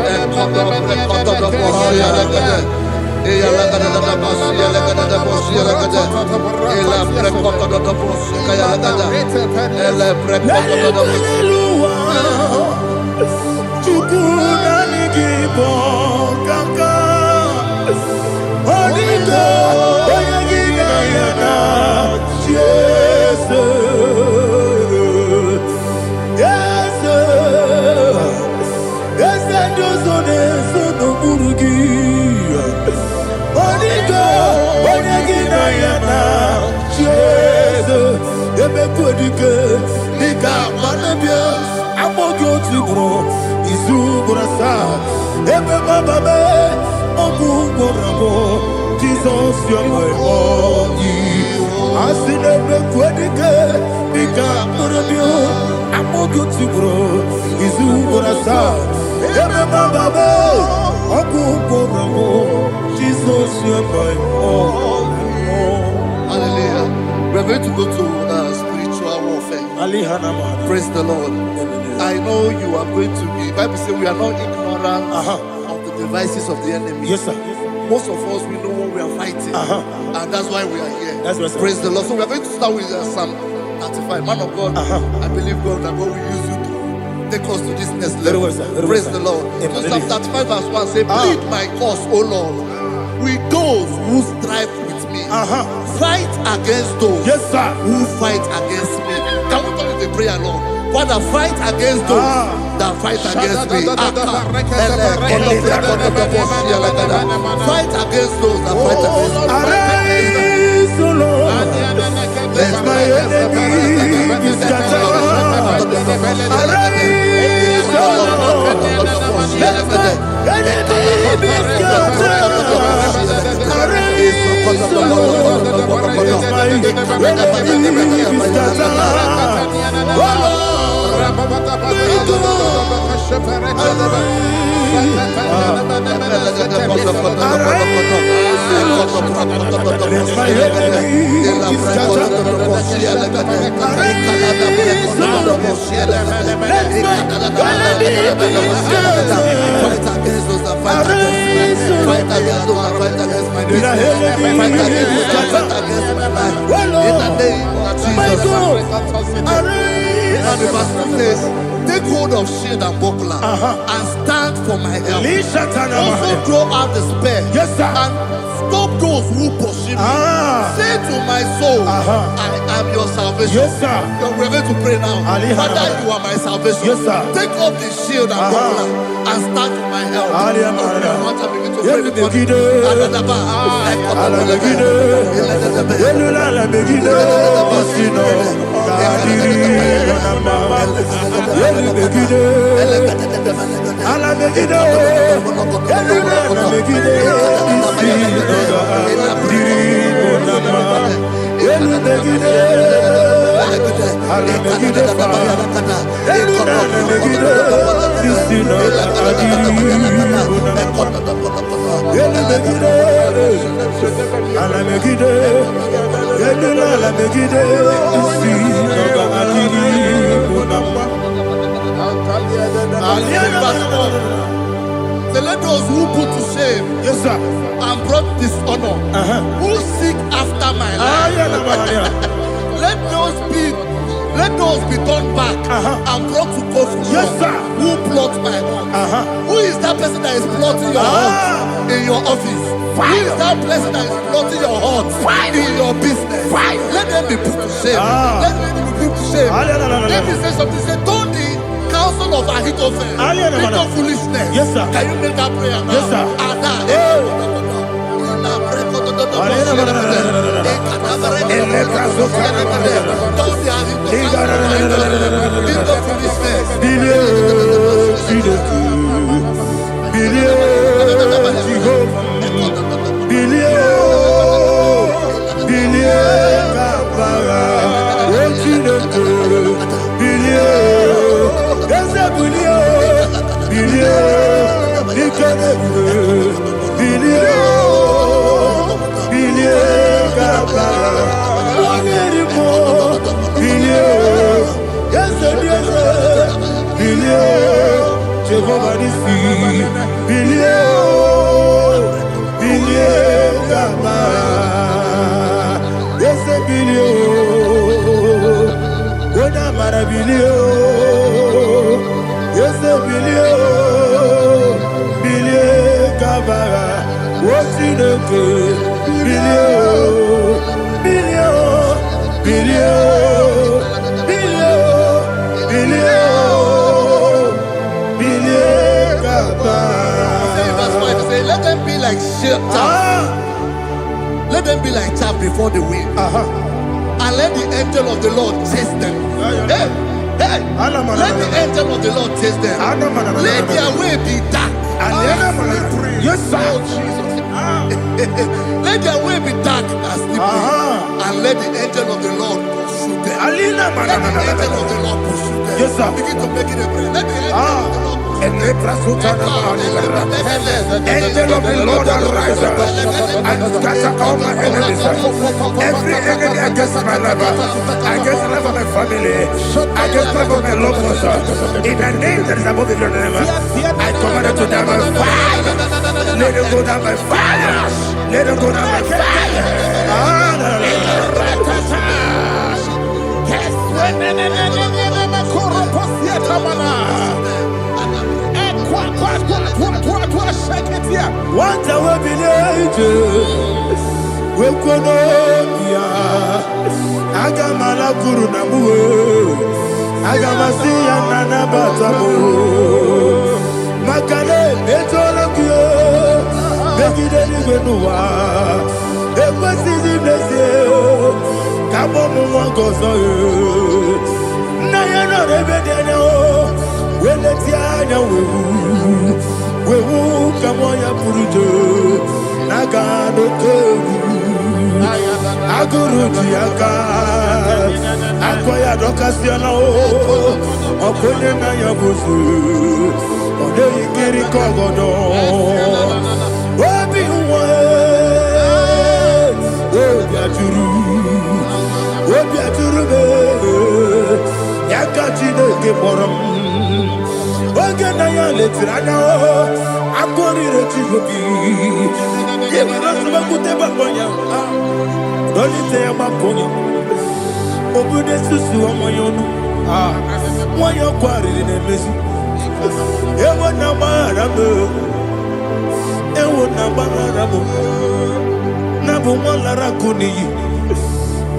e kodo prekoto do bosse legede. Ella la gada da boss, ella gada da boss, ella gada. Ella precoto da boss, kaya la gada. Ella precoto da boss. Chukuna IGBO kaka. Onito, oyagina yana. Yes, yes, yes, and Josone sono burugi. Onito, oyagina yana. Yes, ebe kodike, nika manabia. Amogyo tibro, izu burasa. Ebe bababe, ogu borabo. Jesus, you're my body. Asinebe kodike, nika manabia. Amogyo tibro, izu burasa. Ebe bababe, ogu borabo. Jesus, you're my body. Hallelujah. We're going to go to spiritual warfare. Praise the Lord. I know you are going to be. Bible says we are not ignorant of the devices of the enemy. Yes, sir. Most of us, we know what we are fighting. And that's why we are here. That's right, sir. Praise the Lord. So we are going to start with Psalm 35. Man of God, I believe God that God will use you to take us to this next level. Very well, sir. Very Praise well, the sir. Lord. Amen. So Psalm 35 verse 1 say, plead my cause, O Lord, with those who strive with me. Fight against those Yes, sir. who fight against me. Can we turn the prayer, Lord? Father, fight against those that fight against me. Fight against those that fight against me. Arise, O Lord. Let my enemy be scattered. Arise, O Lord. Let my enemy be scattered. Arise, O Lord. Let my enemy be scattered. Oh Lord. And the verse 2 says, take hold of shield and buckler and stand for my help. Also draw out the spear. Yes, sir. And stop those who pursue me. Say to my soul, I am your salvation. Yes, sir. We're going to pray now. Father, you are my salvation. Yes, sir. Take off the shield and buckler and stand for my help. Let those who put to shame, yes, sir, and brought dishonor, who seek after my life, let those be turned back and brought to confusion. Yes, sir. Who plot my heart? Who is that person that is plotting your heart in your office? Who is that person that is plotting your heart in your business? Let them be put to shame. Let them be put to shame. Let me say something. Say, turn the cows son of Ahithophel, think of foolishness. Yes, sir. Can you make that prayer now? Yes, sir. Jehovah Nissi, billion, Gaba, yes, a billion, what a billion, yes, a billion, Gaba, what's in the good, let them be like chaff. Let them be like chaff before the wind. And let the angel of the Lord chase them. Hey, let the angel of the Lord chase them. Let their way be dark. Yes, sir. Let their way be dark as slippery. And let the angel of the Lord pursue them. Let the angel of the Lord pursue them. Yes, sir. Begin to make it a prayer. Let the angel of the Lord Angel of the Lord arise and scatter all my enemies. Every enemy against my life, against the life of my family, against the life of my loved ones. In the name that is above the name, I command it to die by fire. Let it go down by fire. Let it go down by fire. What a village, we could Agamala Guru Namu, Agamasi and Nana Batamu, Makale, Betolakio, Begidani Benua, Equasi Blessio, Kabomu Gozo, Nayana Rebedano, Weletiana. Wewu kamoya purujo nagano tewu aguru diaka akoya dokasiana o okonye na yabuzu ode ikiri kogodo obi uwe obi aturu be yakati de keborom. Oge na ya letirana o akori retigobi yebara suba kuteba bonya dolite ya maponya obude susu omoyonu moyo kwari ne mezi ewo na marabe na bu molara kuni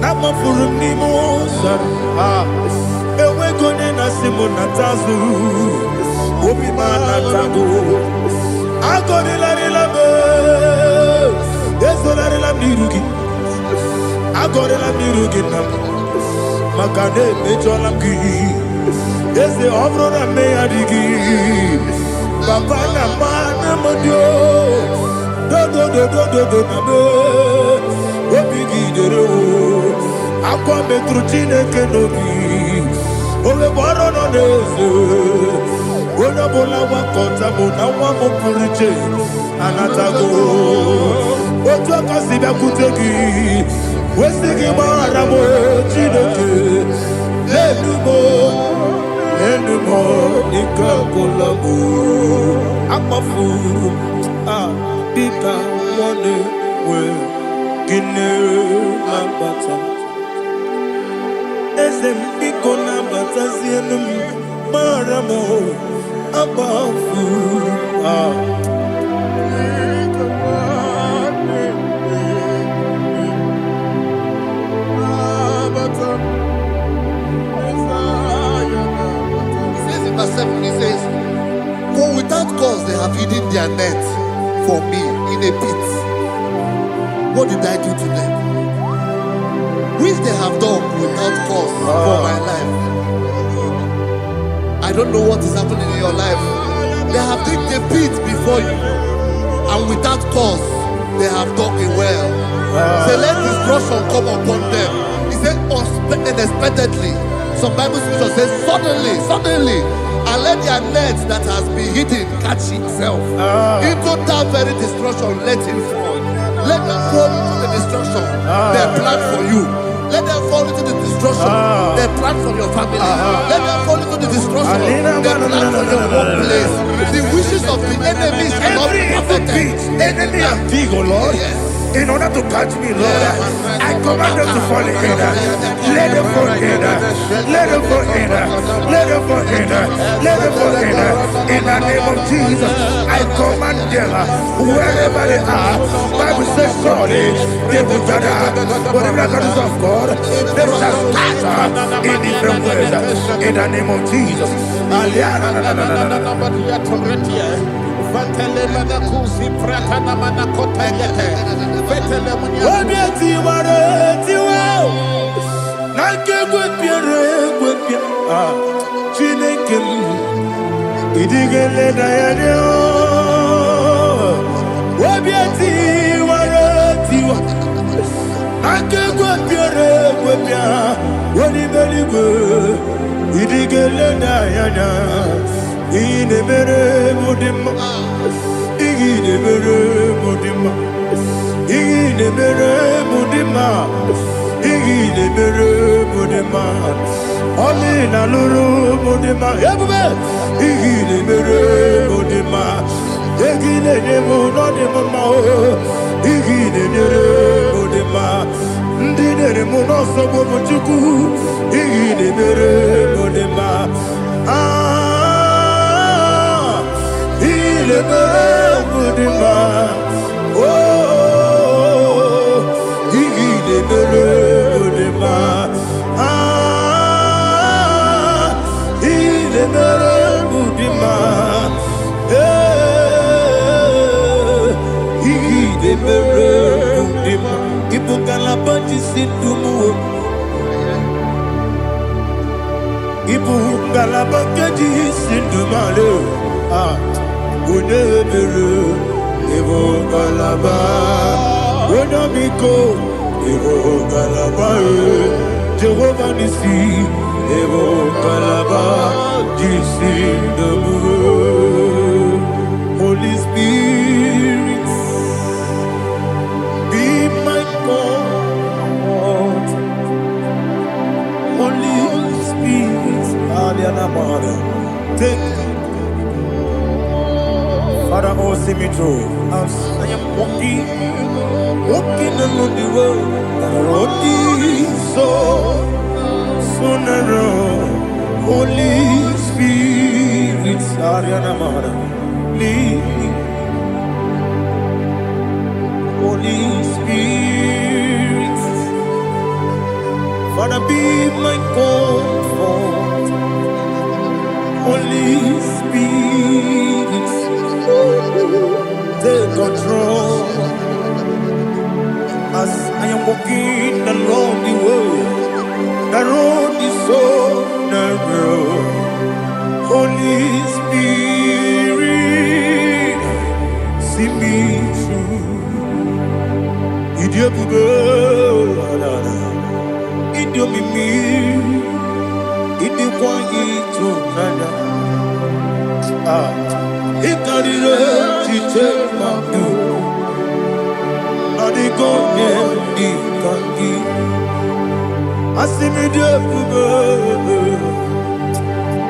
na mafuru ni mo sar ewe gone na simo na tazu Obi mana tago, agori la be, yeso la mirugi, agori la mirugi na, makane mejo la gi, yese ovro na me adigi, papa na mana modio, do na me, obi gidero, akwa metrutine kenobi, ole boro no nezo. Bona bola wakota bona wamo purije anatago ojo kasibia kutegi wesigi maramo chineke lenumo ikakolamu akmafu bika one we gine lambata esem biko lambata zienum maramo above It says in verse 7, their net for me in a pit. What did I do to them? Which they have done without cause for my life. I don't know what is happening in your life. They have digged a pit before you, and without cause, they have dug it well. Say, let destruction come upon them. He said, unexpectedly. Some Bible scripture says, suddenly, and let their net that has been hidden catch itself. Into that very destruction, let it fall. Let them fall into the destruction they plan for you. Let them fall into the destruction they plan for your family. Let them fall into the destruction they plan for your workplace. The wishes of the enemies cannot be perfected. Enemy and big, oh Lord. Yes. In order to catch me, Lord, I command them to fall in. Let them fall in. Let them fall in. Let them fall in. Let them fall in. In the name of Jesus, I command them wherever they are. Bible says surely they will gather. Whatever that is of God, they shall scatter in different ways. In the name of Jesus. Jehovah Nissi, Evo Kalaba, Holy Spirit, be my God. Holy Spirit, take Father, oh, see me through. As I am walking along the road, the road is so narrow. Holy Spirit, lead me. Holy Spirit, Father, be my comfort. Holy Spirit, take control. As I am walking along the road is so narrow. Holy Spirit, see me through. Idiopube, Idiomimi, Idiokwa Itonanya. Ikarire Chichemadu.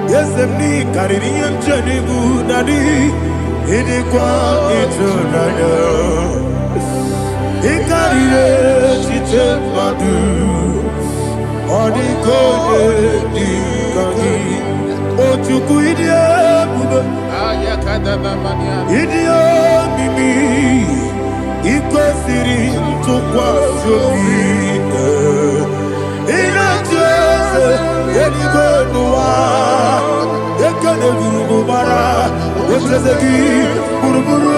Yes, me carrying Jenny Budadi, Inequality to Nana. He carried Chichemadu, or the golden Dikaki, or to Guidia, Idia Mimi. Ikosiri tukwa sofite inatese eligonua ekene gurubara otezeki buruburu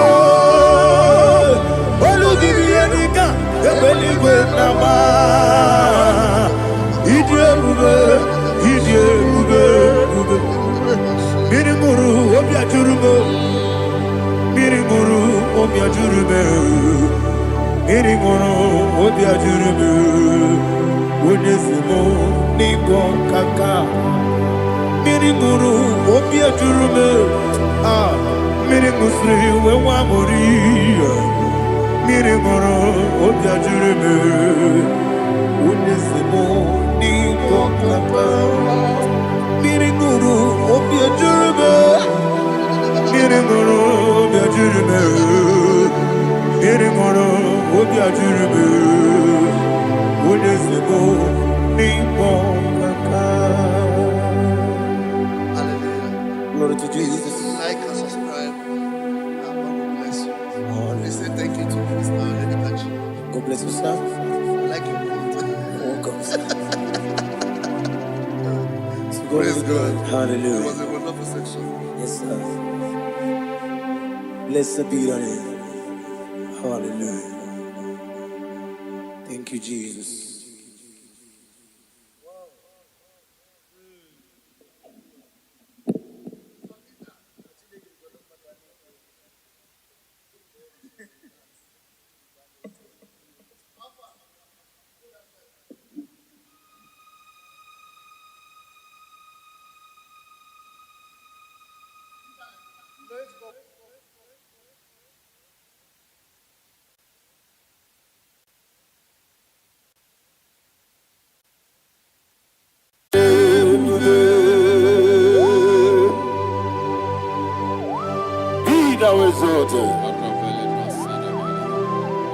oludibiyenika ebeligwe nama idiebube idiebube mirimuru obiajurube mirimuru obiajurube mirimuru obiajurube onesimo nigo kaka mirimuru obiajurube mirimusri wewamuri mirimuru obiajurube onesimo nigo kaka mirimuru obiajurube mirimuru obiajurube mirimuru obiajurube onesimo nigo kaka. Glory to Jesus. Like and subscribe. God bless you. They say thank you to Mr. Edikachi. God bless you, sir. I like your mouth. Welcome. Praise God. Hallelujah. It was a wonderful section. Yes, sir. Blessed be your name. Hallelujah. Thank you, Jesus. Be thou exalted.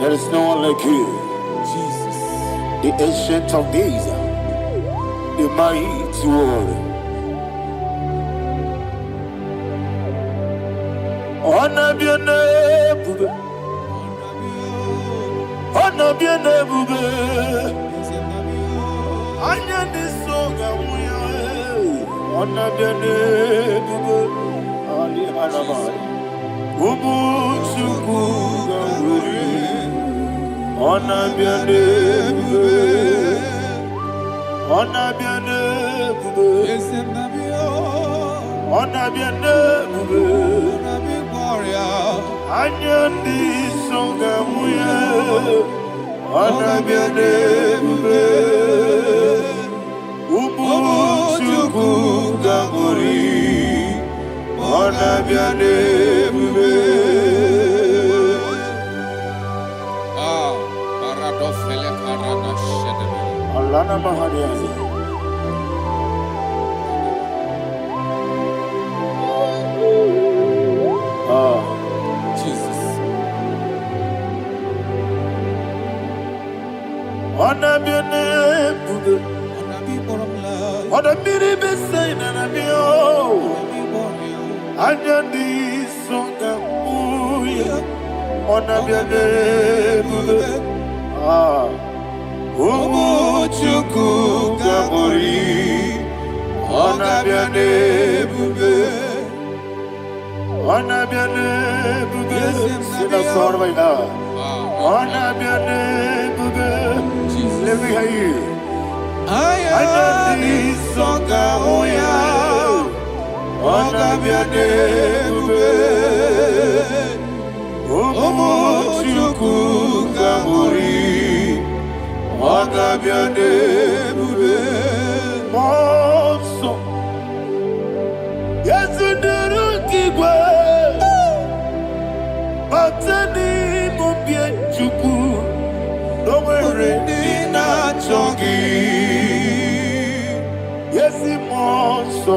There is no one like you, Jesus. the ancient of days, the mighty warrior. Honor be your name, bube. Honor be your name, bube. Anya ni soga muya. Honor be your name, bube. Ali Hanamari. Ubu chuku ganguri. Honor be your name, bube. Honor be your name, bube. Honor be your name, bube. Anya ni soga muya. Honor be your name, bube. Ubu chuku ganguri. Honor be your name, bube. Paradofele karana shedebe. Alana Mahariazi. Jesus. Honor be your name, bube. Honor be the same, and be Anya ni songa muya. Honor be your name, bube. Umu chuku gabori. Honor be your name, bube. Honor be your name, bube. Sing a song right now. Honor be your name, bube. Let me hear you. Anya ni songa muya. Honor be your name, bube. Umu chuku gabori. Honor be your name, bube. Monso. Yes, you do kigwe. Batani mubye chuku. Domere dina chongi. Yes, monso.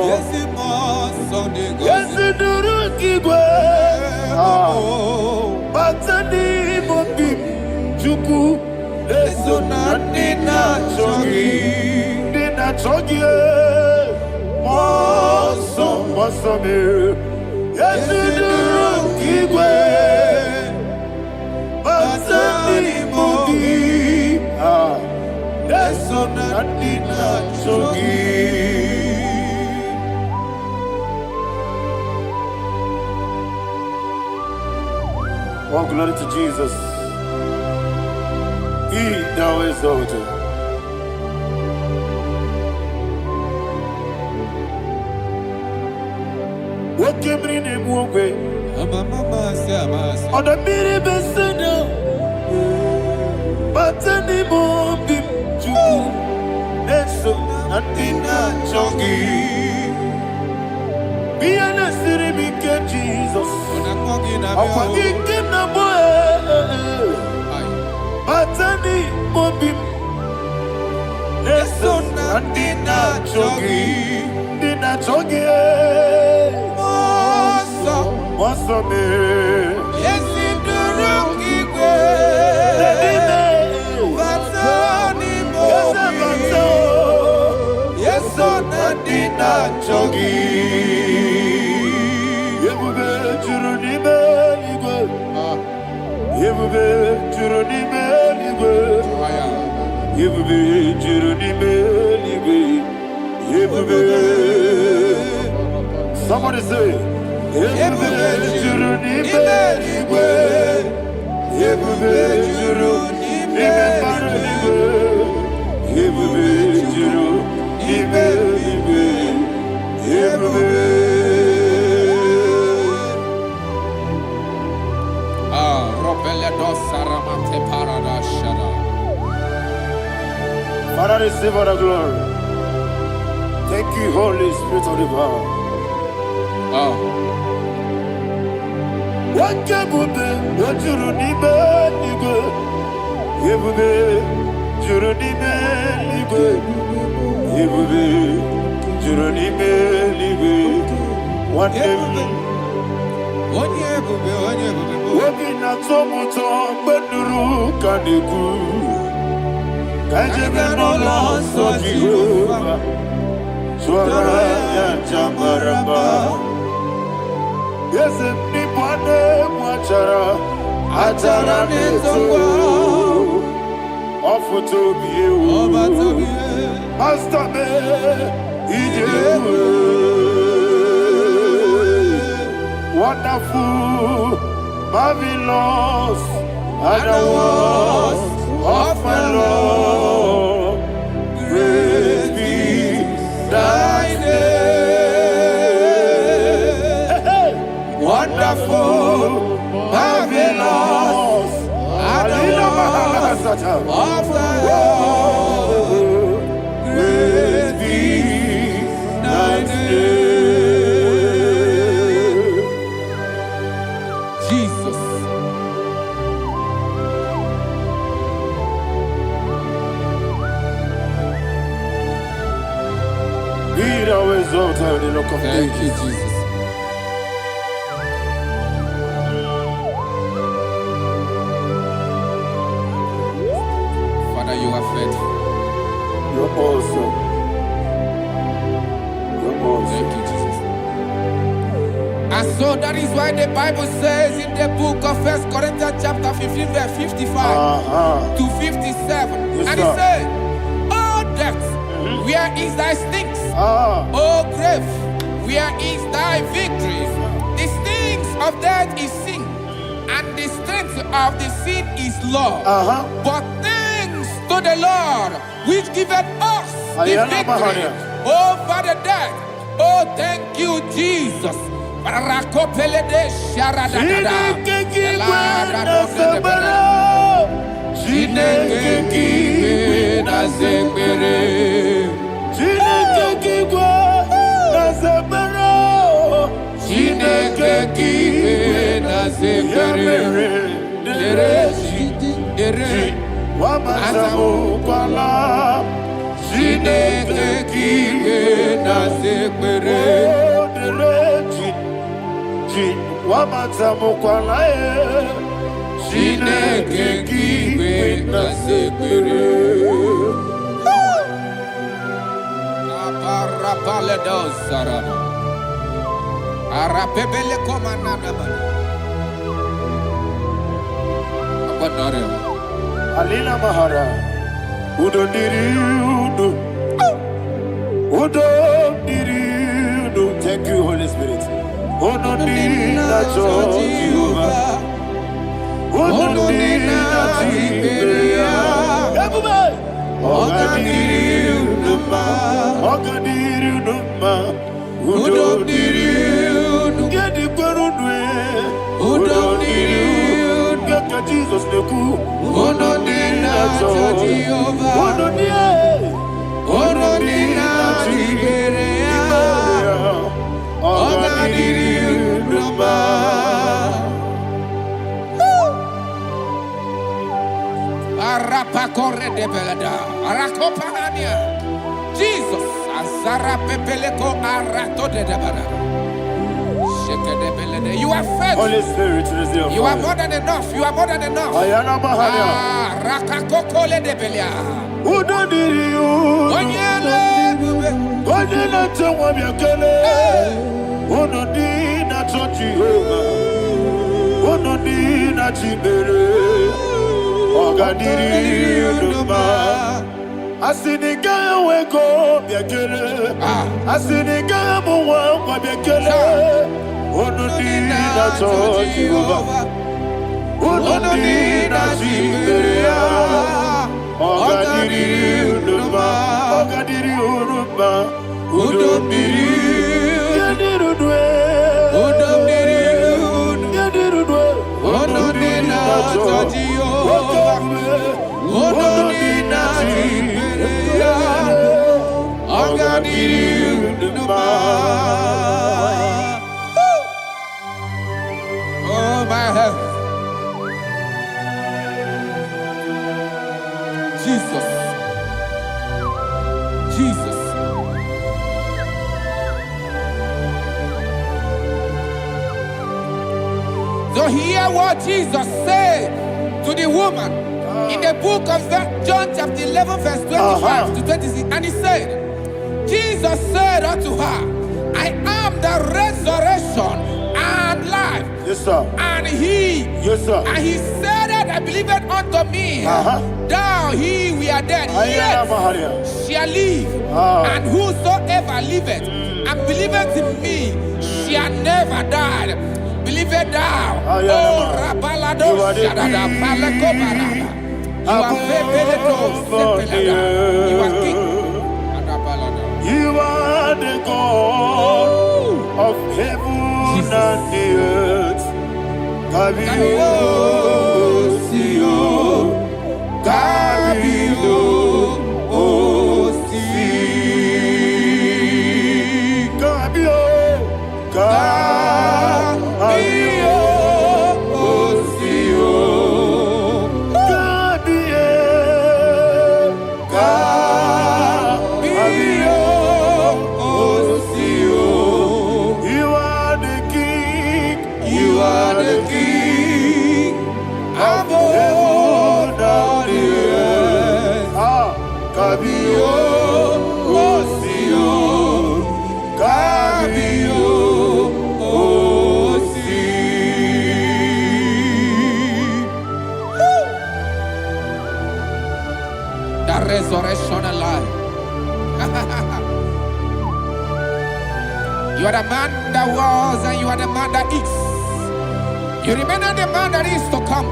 Yes, you do kigwe. Batani mubye chuku. Eso na dina chongi. Dina chongi. Monso, monso me. Yes, you do kigwe. Batani mubye. Eso na dina chongi. Oh, glory to Jesus. He thou exalted. What came in him one way? On the mini beside, but any more bim to Eso Natina Chongi. Be an city, became Jesus. I'm forgetting the boy. But any more bim. Eso Natina Chongi. Dina Chongi. What's up, man? Yes, in the rookie way. What's on him? Yes, on the dinner jogi. You will be Juruni Belligo. You will be Juruni Belligo. You will be Juruni Belligo. You will be. Somebody say. Juruni Belligo. You will be Juruni Belligo. You will be Juruni Belligo. You will be. Father, receive all the glory. Thank you, Holy Spirit of the power. What can we do? What you need, you go. You will be Juruni Belligo. You will be Juruni Belligo. What day? Walking at Somoto, but the rook and the good. I never know lost of Jehovah. Swara Jamaraba. Yes, if Nipane Wachara, Atara Neto, offer to be you, Master Me, wonderful, marvelous, and the words of my Lord, great be thy name. Wonderful, marvelous, and the words of my Lord, great be thy name. The look of Thank you, Jesus. Father, you are faithful. You're awesome. You're awesome. Thank you, Jesus. And so that is why the Bible says in the book of 1 Corinthians chapter 15, verse 55 to 57. Yes, and it says, "Oh death, where is thy stings? Oh grave, where is thy victory? The stings of death is sin, and the strength of the sin is law. But thanks to the Lord, which giveth us the victory over the death. Oh, thank you, Jesus." Alina Mahara, Udo Diriudo, Udo Diriudo. Thank you, Holy Spirit. Udo Diriudo, Ogandirunuma, Ogandirunuma, Udomdirunu, Gedi Gwarudwe, Udomdirunu, Gaka Jesus Neku, Onodina Jehovah, Onodina Tiberea, Ogandirunuma. Arapa corre de belada, Arakopanania, Jesus, Azara Pepeleko Arato de Dabada. Shake de belade. You are faithful. Holy Spirit, receive You are more than enough. You are more than enough. Ayana Mahania. Rakakokole de Belia. Udodiriu. Onyele bube. Onyele tewa miakele. Unodina Jehovah. Unodina Tibere. Ogandirunuma. Asiniga weko miakele. Asiniga muwa miakele. Unodina Jehovah. Unodina Tibere. Ogandirunuma. Ogandirunuma. Udomdiriu. Yadirudwe. Udomdiriu. Yadirudwe. Onodina Jehovah. Onodina Tiberea. Ogandirunuma. Oh my heaven. Jesus. Jesus. So hear what Jesus said to the woman in the book of John chapter 11 verse 25 to 26. And he said, Jesus said unto her, I am the resurrection and life. Yes, sir. And he, Yes, sir. and he said that I believed unto me, thou he we are dead, Ayana yet Mahania. shall live, and whosoever liveth and believeth in me shall never die. Believeth thou, oh Rabalado You are the Shadada Paleko Barada. You are Febeleto Sepelada. You are king. Adabalada. You are the God of heaven and the earth. Kabio, Sio, Kabio, Si, Kabio, Kabio, Sio, Kabio, Sio. You are the King. You are the King above Heaven all the earth. Kabio, Osio, Kabio, Osi. The resurrection alive. You are the man that was and you are the man that is. You remain the man that is to come.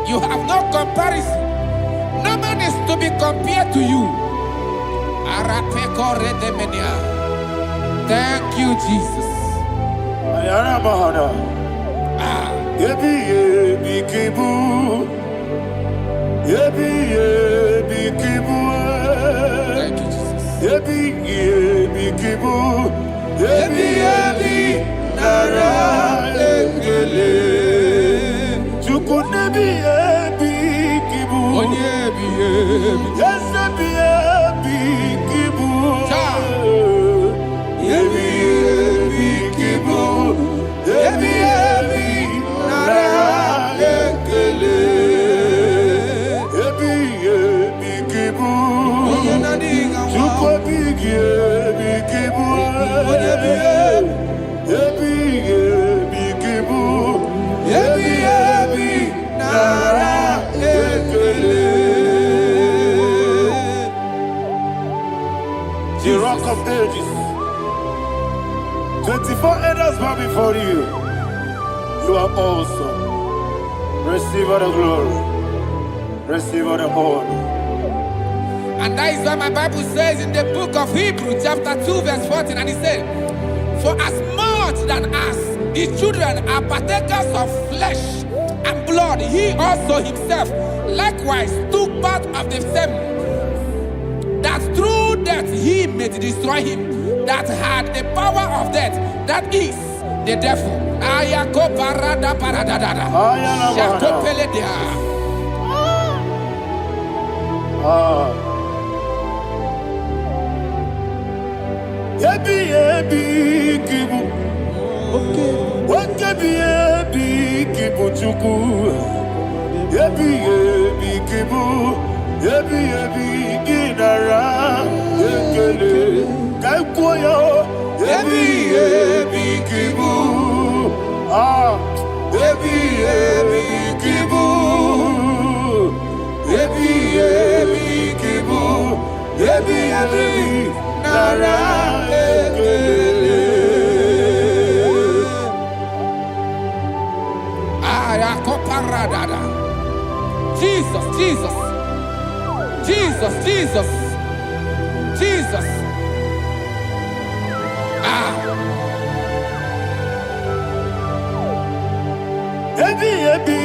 You have no comparison. No man is to be compared to you. Thank you, Jesus. Ayana Mahana. Yebi yebi kibu. Yebi yebi kibu. Thank you, Jesus. Yebi yebi kibu. Yebi yebi Nara ekele. Chukunebi yebi kibu. Onyebi. Yesebi yebi kibu. Yebi kibu. Yebi nara ekele. Yebi yebi kibu. Onyenadinga wa. Chukwabi yebi kibu. Onyebi. Yebi yebi kibu. Yebi nara ekele. The rock of ages. 24 elders bow before you. You are awesome. Receive all the glory. Receive all the honor. And that is why my Bible says in the book of Hebrews chapter 2 verse 14, and it said, for as much than us, the children are partakers of flesh and blood, he also himself likewise took part of the same, that through death he may destroy him that had the power of death, that is the devil. Ayako parada paradada. Shako peledia. Yebi yebi kibu. Wakebi yebi kibu chuku. Yebi yebi kibu. Yebi yebi ginara. Yekele kaikoyo. Yebi yebi kibu. Yebi yebi kibu. Yebi yebi kibu. Yebi yebi nara. Jesus, Jesus, Jesus, Jesus, Jesus. Ebi ebi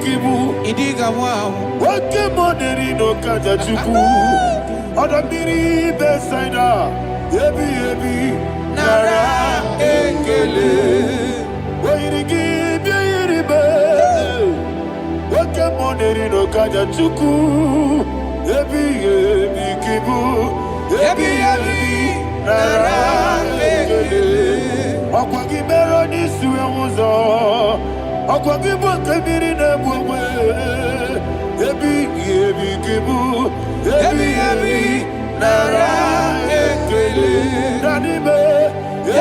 kibu. Idiga wow. Wake moneri no kaja chuku. Oda miri besaida. Ebi ebi nara ekele. Wairigi biiribe. Wake moneri no kaja chuku. Ebi ebi kibu. Ebi ebi nara ekele. Akwagi mero ni suwe muzo. Akwagi bokebiri ne bwe. Ebi ebi kibu. Ebi ebi nara ekele. Nanime.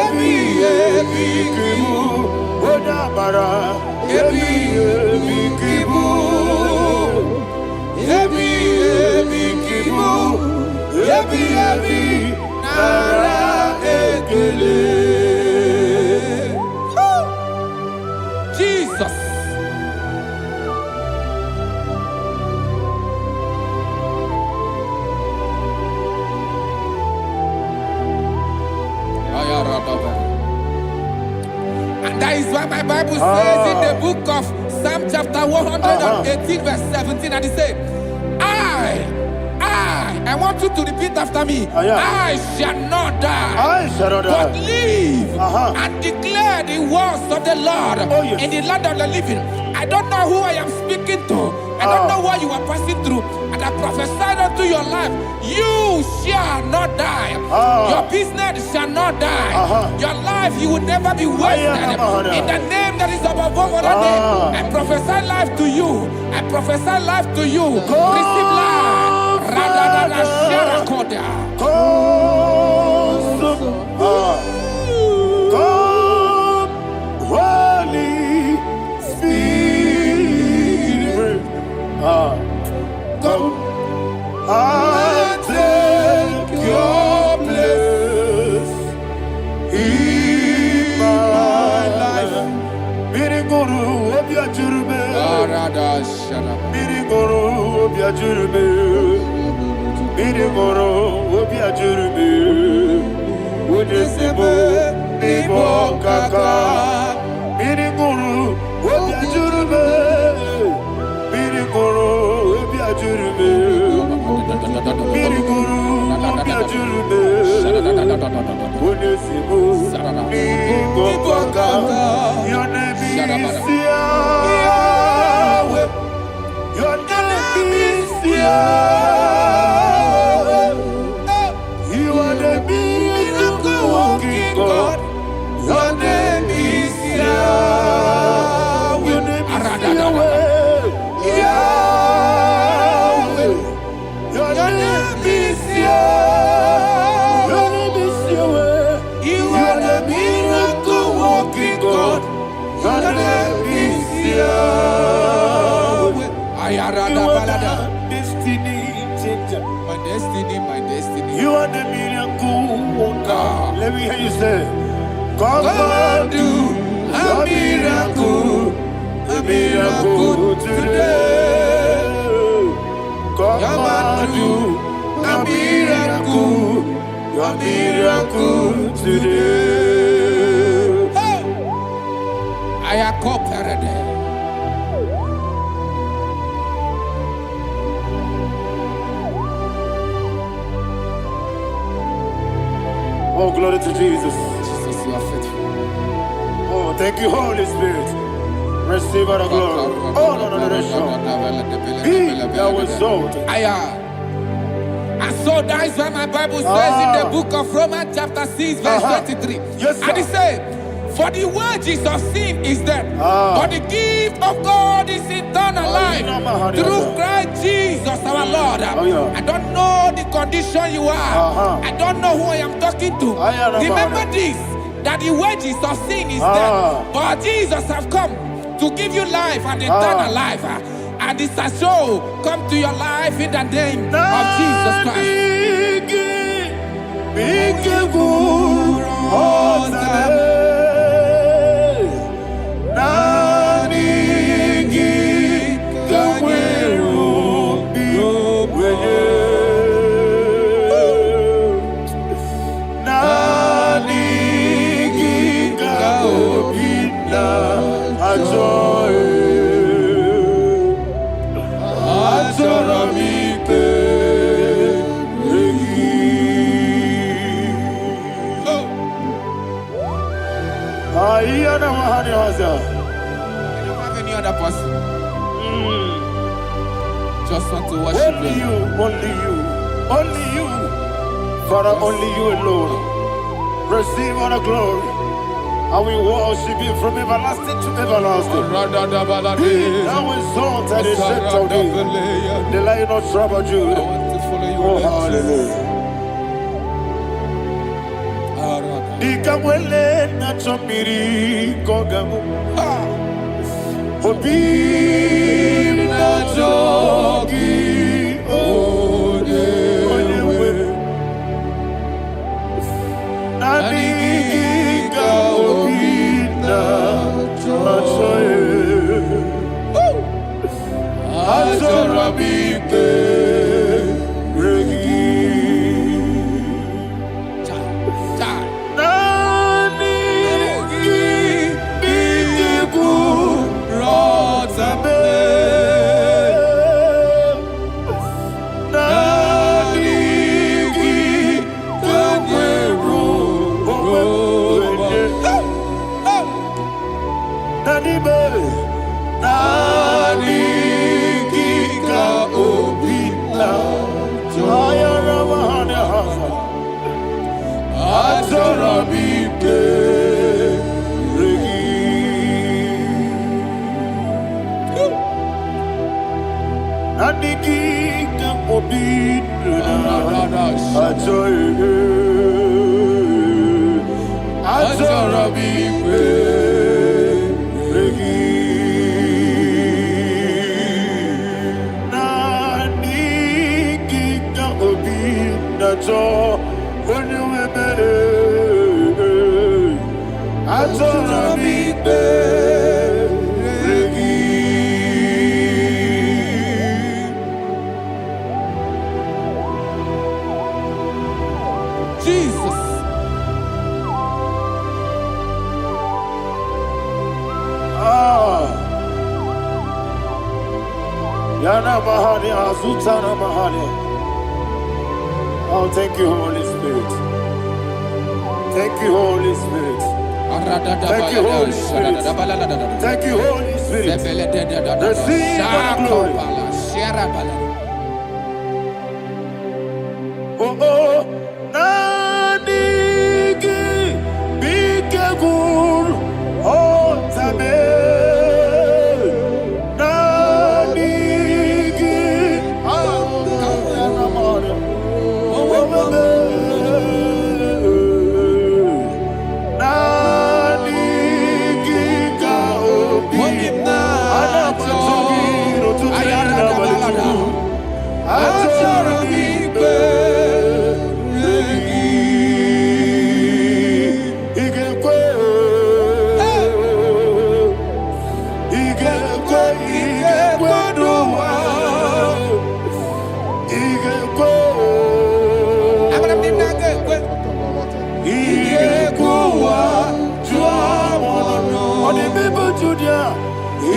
Ebi ebi kibu. Odabara. Ebi ebi kibu. Ebi ebi kibu. Ebi ebi nara ekele. Jesus. And that is why my Bible says in the book of Psalm chapter 118 verse 17, and it says, I want you to repeat after me. I shall not die, but live and declare the words of the Lord in the land of the living. I don't know who I am speaking to. I don't know what you are passing through. And I prophesy unto your life, you shall not die. Your business shall not die. Your life, you will never be wasted. In the name that is above all other name, I prophesy life to you. I prophesy life to you. Receive life. Radadada Sharakoda. Come, Holy Spirit. Come and take your place in my life. Miriguru obya jurbe. Miriguru obya jurbe. Miriguru obya jurbe. Udesibo nibo kaka. Miriguru obya jurbe. Miriguru obya jurbe. Miriguru obya jurbe. Udesibo nibo kaka. Your name is Yahweh. Your name is Yahweh. You are the miracle working God. Your name is Yahweh. Your name is Yahweh. Yahweh. Your name is Yahweh. Your name is Yahweh. You are the miracle working God. Your name is Yahweh. You are the destiny changer. My destiny, my destiny. You are the miracle worker. Let me hear you say, come and do a miracle today. Come and do a your miracle, your miracle today. Hey! I am cooperated. Oh, glory to Jesus. Jesus, you are faithful. Oh, thank you, Holy Spirit. Receive all the glory. Oh, no, Be thou exalted. And so that is why my Bible says in the book of Romans chapter 6 verse 23. Yes, sir. And it says, for the wages of sin is death, but the gift of God is eternal life through Christ Jesus our Lord. I don't know the condition you are. I don't know who I am talking to. Remember this, that the wages of sin is death, but Jesus have come to give you life and eternal life. And this shall show come to your life in the name of Jesus Christ. I don't have any other person. Just want to worship only you, only you, only you. Father, only you alone. Receive all the glory. I will worship you from everlasting to everlasting. Be thou exalted and set of thee, the Lion of tribe of Judah. I want to follow you. Oh, hallelujah. Ikamwele na chomiri kogamu. Obi na jogi odewe. Naniga obi na joye. Atorabike regi. Oh, thank you, Holy Spirit. Thank you, Holy Spirit. Thank you, Holy Spirit. Thank you, Holy Spirit. Receive my glory. Oh, oh, Nanigi, Bikagur, oh, Tame.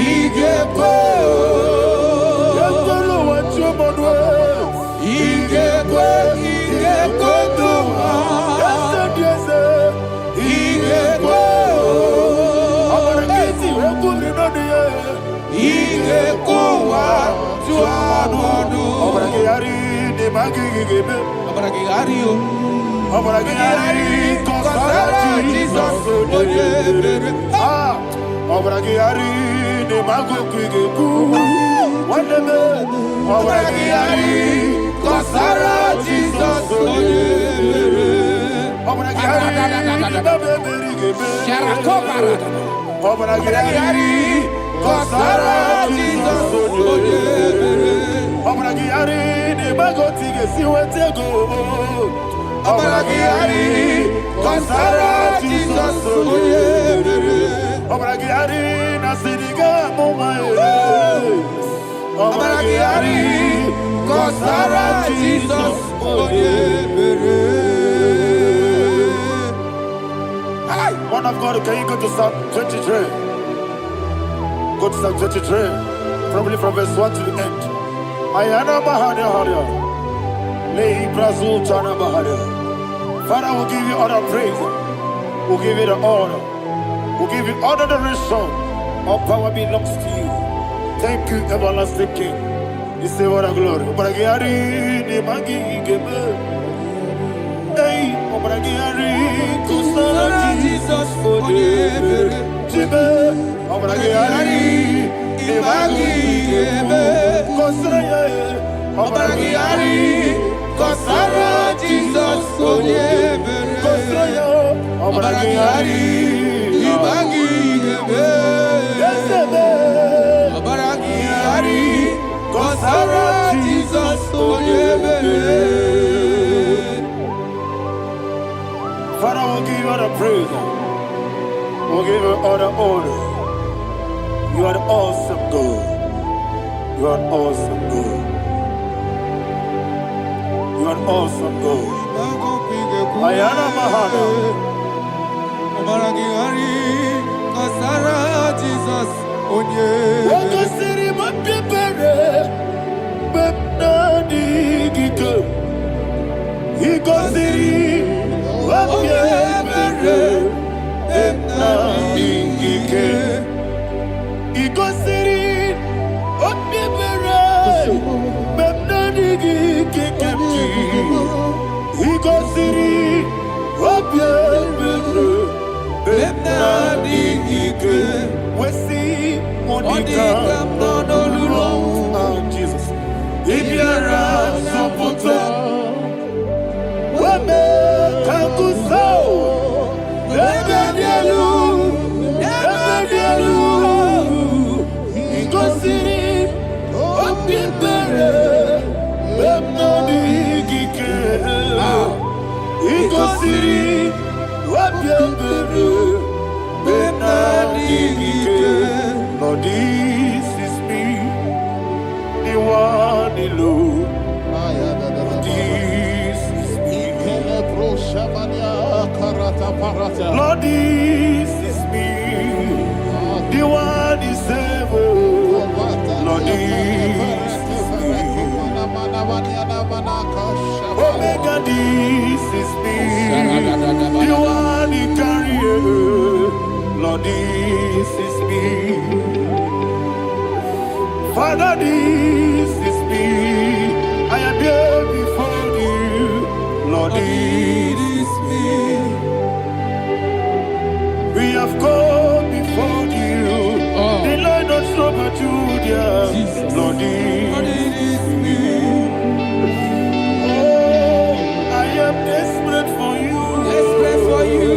IGBO. IGBO, IGBO, IGBO. IGBO, tuamono. Obragari de magigebe. Obragari, Obragari, Jesus, onyebere. Ah, Obragari de magogigegu. Wandeme. Obragari, Kosara, Jesus, onyebere. Obragari de baberigebe. Sharakobara. Obragari, Kosara, Jesus, onyebere. Obragari de magotige siwetego. Obragari, Kosara, Jesus, onyebere. Obragari na sidiga momae. Obragari, Kosara, Jesus, onyebere. Man of God, can you go to Psalm 23? Go to Psalm 23, probably from verse 1 to the end. Ayana Mahania Haria. Lehi Brazil Chana Mahania. Father, we'll give you all the praise. We'll give you the honor. We'll give you all the adoration. All power belongs to you. Thank you, everlasting King. You say what a glory. Obragiari ni magi gebe. Hey, Obragiari kusara Jesus, onyebere. jibe. Obragiari ni magi gebe. Kusara ye. Obragari, Kosara, Jesus, onyebere. Kusara ye. Obragari, ibagigebe. Yesebe. Obragari, Kosara, Jesus, onyebere. Father, we'll give you all the praise. We'll give you all the honor. You are the awesome God. You are an awesome God. You are an awesome God. Ayana Mahana. Obragari, Kosara, Jesus, onyebere. Wakasiri mapipere. Bepnadi gike. Ikosiri mapipere. Bepnadi gike. Ikosiri mapipere. Bepnadi gike. Ikosiri mapipere. Bepnadi gike. Wesi Monica. Oh, Jesus. Ibiara Sopoto. Wame Kankuso. Nebedielu. Nebedielu. Ikosiri. Opipere. Bepnadi gike. Ikosiri. Opipere. Bepnadi gike. Lord, this is me. The one alone. This is me. Lord, this is me. The one is able. Lord, this is me. Omega, this is me. The one in carrier. Lord, this is me. Father, this is me. I am here before you. Lord, this is me. We have come before you. The Lord not so but you, dear. Lord, this is me. Oh, I am desperate for you. Desperate for you.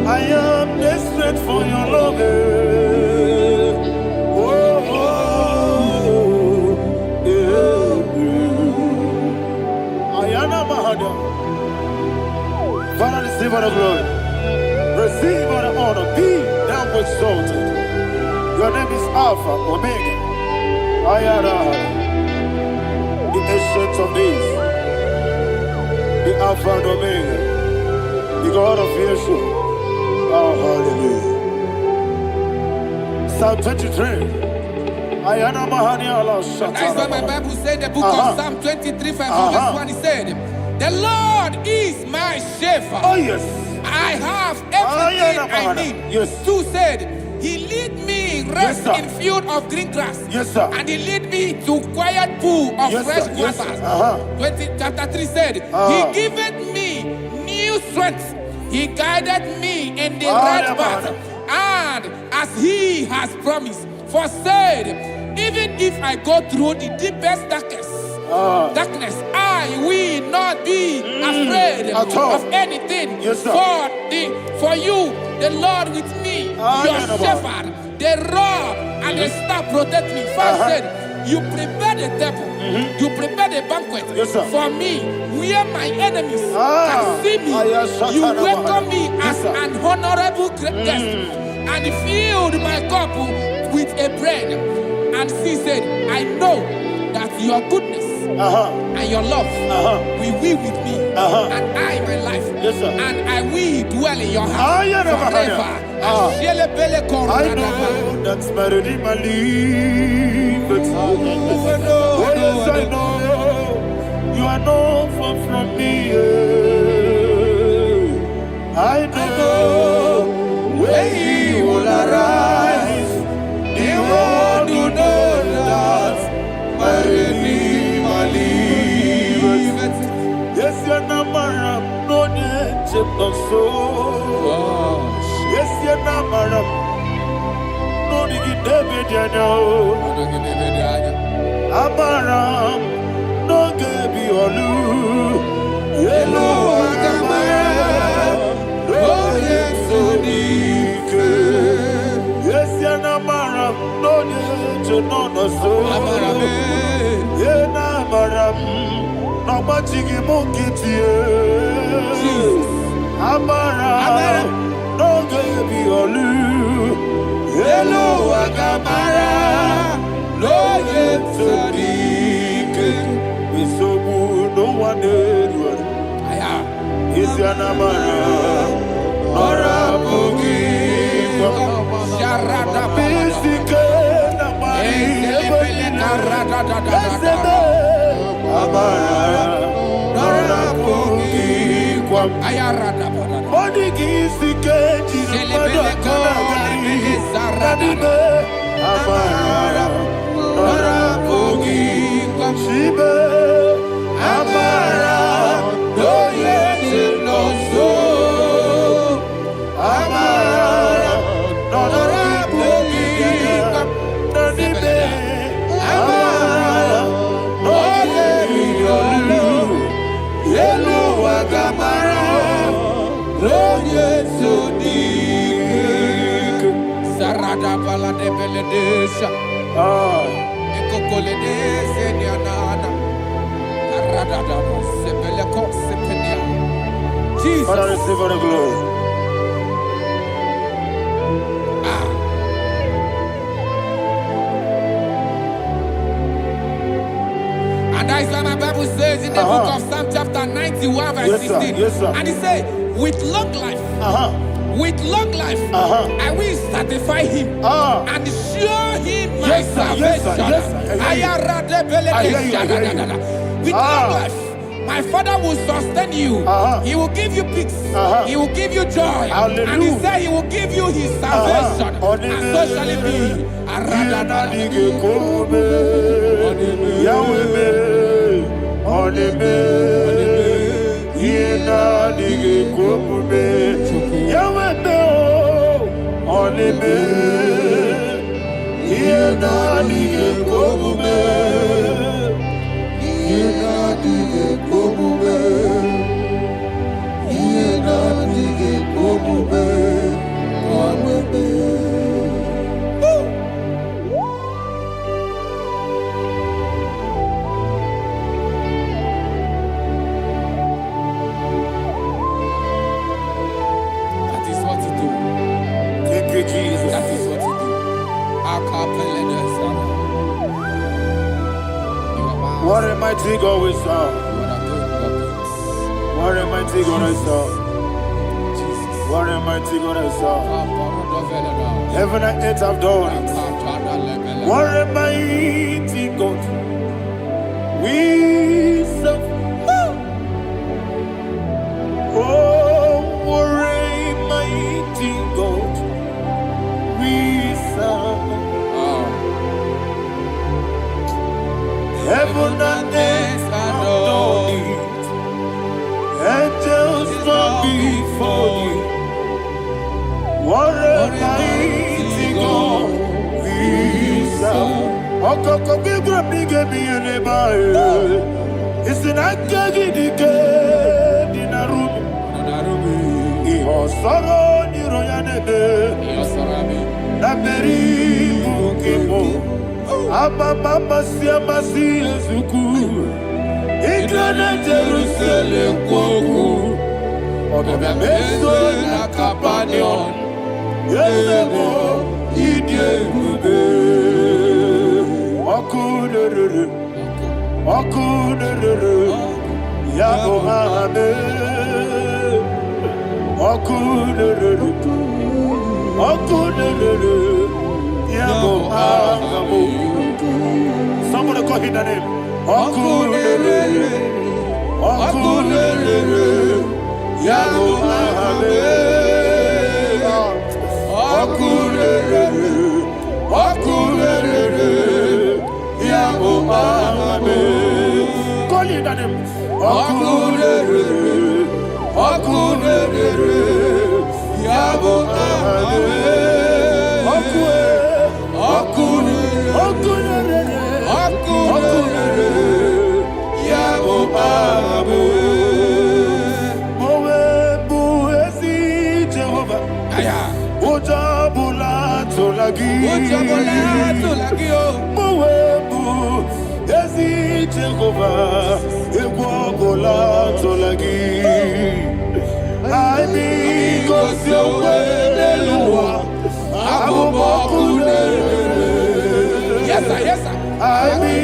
I am desperate for your love. Ayana Mahada. Father, receive all the glory. Receive all the honor. Be thou exalted. Your name is Alpha, Omega. Ayana. The ancient of days. the Alpha and Omega, the God of Yeshua. Oh, hallelujah. Psalm 23. Ayana Mahani Allah Shata. That's why my Bible said the book of Psalm 23, verse 1, he said, the Lord is my shepherd. Oh, yes. I have everything I need. Yes. 2 said, he lead me rest in field of green grass. Yes, sir. And he lead me to quiet pool of fresh waters. 20, chapter 3 said, he giveth me new strength. He guided me in the right path. And as he has promised, for said, even if I go through the deepest darkness, I will not be afraid of anything. Yes, sir. For you, the Lord with me, your shepherd, the rod and the staff protect me. First said, you prepare the table, you prepare the banquet for me, where my enemies can see me. You welcome me as an honorable guest, and filled my cup with a bread. And she said, I know that your goodness and your love will be with me, and I, my life, and I will dwell in your house forever. I know that's better than my leave. Oh, yes, I know you are not far from me. I know when he will arise, the world will know that my Redeemer lives. Yes, you're not my ram, no need to so. Yes, you're not my ram, no need to be Amaram, no get be olu. Yellow Amaram, no yes so deep. Yes, you're not Amaram, no need to know no so. Amaram, yeah, Amaram, no machigi monkey. Amaram, no get be olu. Yellow Amaram. No yet so deep. We so good, no one did. Is your number? Or a boogie. Sharada basic. Body gives the cage in the Amara, Nora Bogi, Shibe, Amara, no yes, no so. Amara, Nora Bogi, Nadibe, Amara, no yes, Yellow Agamara, no yes, so deep. Sarada bala de beledesha. Ekokoledese nianana. Arada da sebeleko sepenia. Jesus. Father, receive all the glory. And that's why my Bible says in the book of Psalm chapter 91 verse 16. And it says, with long life. With long life, I will satisfy him and show him my salvation. With long life, my Father will sustain you. He will give you peace. He will give you joy. And he said he will give you his salvation. And so shall it be. Jesus. That is what you do. What a mighty God we serve. What a mighty God I serve. What a mighty God I serve. Heaven and earth have done it. What a mighty God we serve. Oh, what a mighty God we serve. Heaven and earth have done it. Angels bow before you. What a mighty God we serve. Okoko bigro bige mi enebae. Isina kagi dike dinarubi. Iho soro ni royanebe. Na beri bukimo. Ama mama siya masi ezuku. Igrana Jerusalem koku. Oga meso na kapanion. Yesemo idye gube. Okunere. Okunere. Yabo hame. Okunere. Okunere. Yabo hame. Somebody call him the name. Okunere. Okunere. Yabo hame. Okunere. Okunere. Yabo hame. Call him the name. Okunere. Okunere. Yabo hame. Mowebu ezi Jehovah egwobola tolagi. Ani kosyowe leluwa abumokune. Yes sir, yes sir. Ani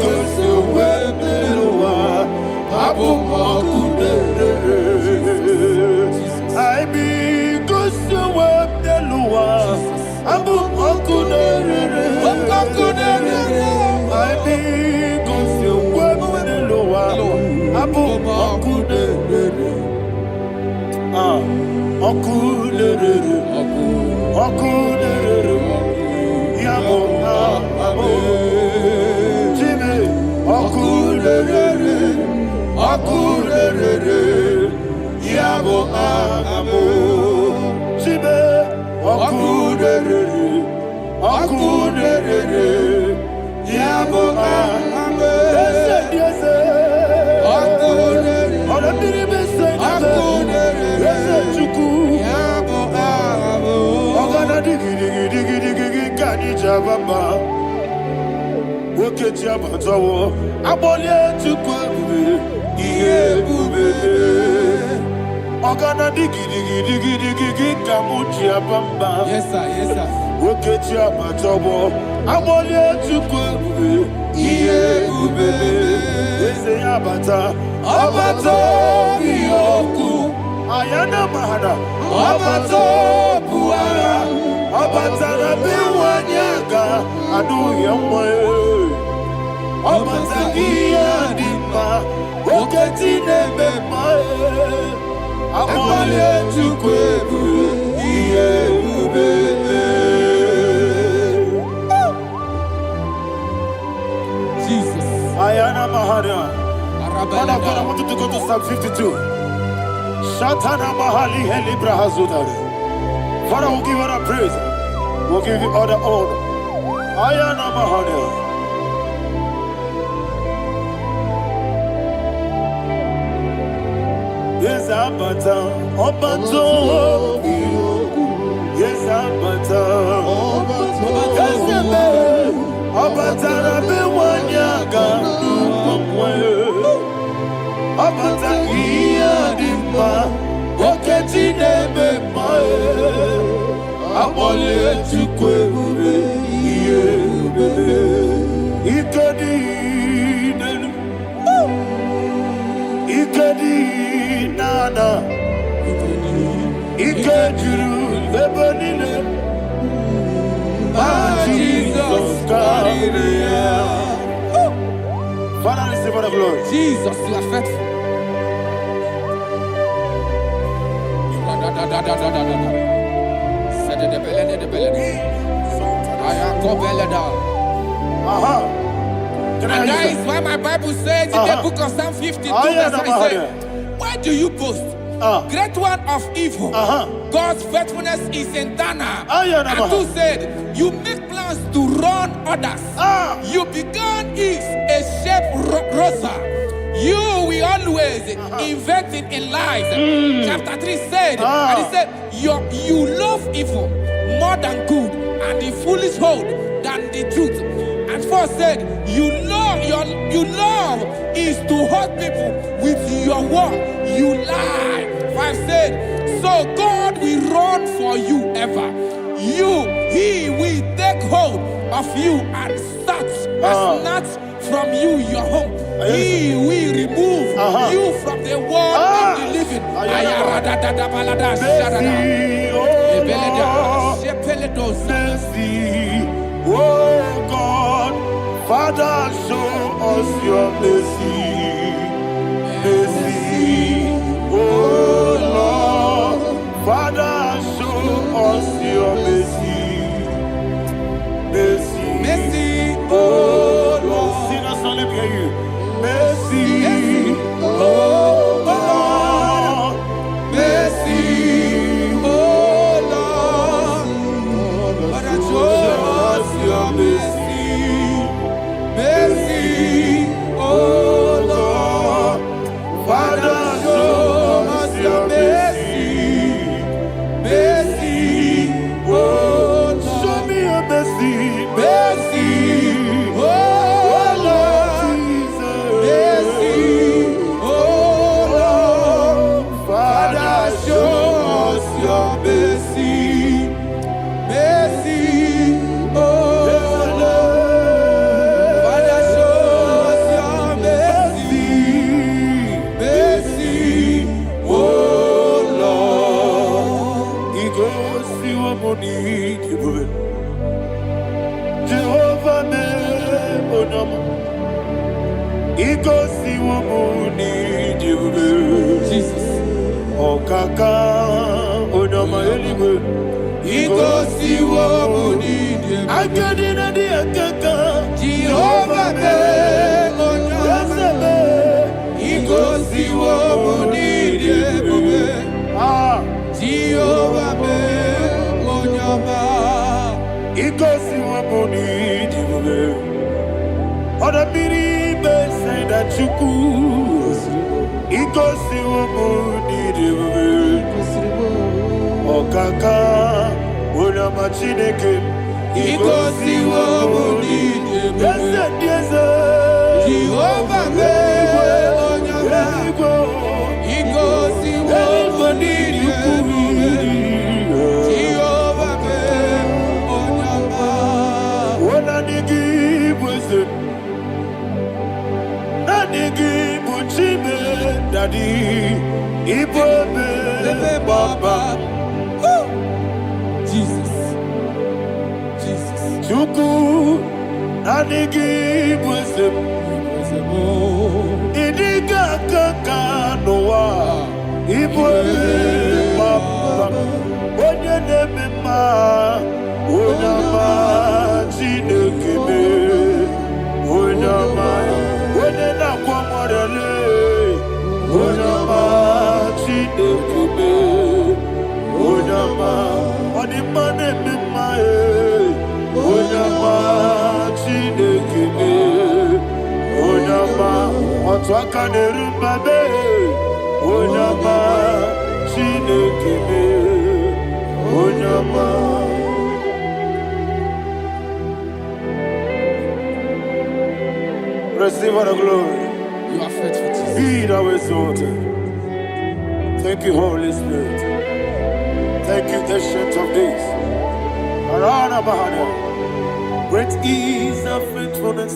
kosyowe leluwa abumokune. Ani kosyowe leluwa abumokune. Yes sir, yes sir. Woketia matobo abolie tukwe iye ubebe ese abata biyoku ayana mahana abato buara abata na biwanyaga adu yamwe abata iya dimba woketine bemae abolie tukwe iye ubebe. Ayana Maharia. Man of God, I want you to go to Psalm 52. Shatana Mahali Helibra Hazudare. Father, we'll give you all the praise. We'll give you all the honor. Ayana Maharia. Yes, Abata. Obato. Yes, Abata. Yes, Abata Bewanyaga. Abata iya dimba oketi nebe mae abole tukwe iye bebe ikadi Receive all the glory. Jesus, you are faithful. And that is why my Bible says in the book of Psalm 52, verse 9, why do you boast? Great one of evil. God's faithfulness is eternal. And two said, you make plans to run others. You began is a shape rosa. You will always invent it in lies. Chapter 3 said, and he said, you love evil more than good, and the foolish hold than the truth. And 4 said, you love is to hurt people with your word. You lie. 5 said, so God will run for you ever. He will take hold of you and snatch from you your home. He will remove you from the world of the living. Oh God, Father, show us your mercy. Mercy, oh Lord, Father, show us your mercy. Mercy, Mercy, oh Lord, sinners only hear you. Mercy, oh Lord, mercy, oh Lord, Father, show us your mercy. Mercy, oh Lord, Father, show us your mercy. Mercy, oh Lord, show me your mercy. Mercy, oh Lord, mercy, oh Lord, Father, show us your mercy. Mercy, oh Lord, Father, show us your mercy. Mercy, oh Lord. He goes to a money, Jehovah me onama. He goes to a money, Jesus. Oh kaka onama anyway. He goes to a money. I get in the kaka. Jehovah me onama. He goes to a money. Jehovah me onama. He goes to a money. Other people say that you could. He goes to a money. Oh kaka, onama chineke. He goes to a money. Yes, Jehovah me onama. He goes to a money. Jehovah me onama. When I give wisdom, Daddy, Ibobe, Baba, Jesus. Jesus. Chuku, Nanigi, wisdom, Idiga Kaka, Noah, Ibobe, Baba, Onya Nemema, Onama, Chinekebe, Onama, Onena Kwamorele. Onama, Chinekebe, Onama, Onimane Mimae, Onama, Chinekebe, Onama, Otwakane Rumbabe, Onama, Chinekebe, Onama. Receive all the glory. You are faithful, Jesus. Be thou exalted. Thank you, Holy Spirit. Thank you, Ancient of Days. Arana Bahana. Great is thy faithfulness.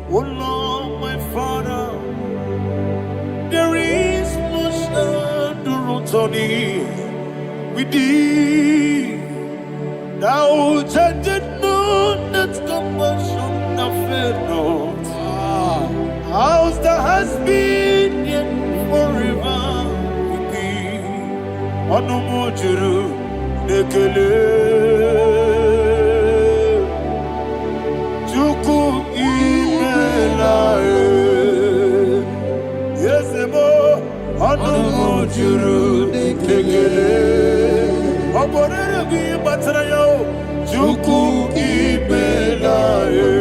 O Lord, my Father, there is much endurance on thee. With thee, thou judgest not that compassion that failed not. house that has been in forever will be Onumujuru Nekele Chuku Imelae Yesemo Onumujuru Nekele Oborere Gi Batrayo Chuku Imelae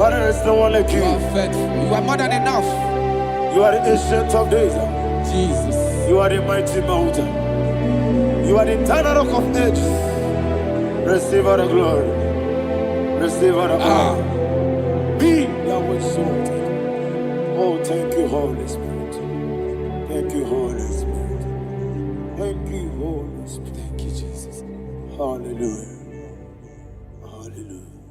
Father, is no one like you. You are faithful. You are more than enough. You are the ancient of days. Jesus. You are the mighty mountain. You are the eternal rock of ages. Receive all the glory. Receive all the honor. Be thou exalted. Oh, thank you, Holy Spirit. Thank you, Holy Spirit. Thank you, Holy Spirit. Thank you, Jesus. Hallelujah. Hallelujah.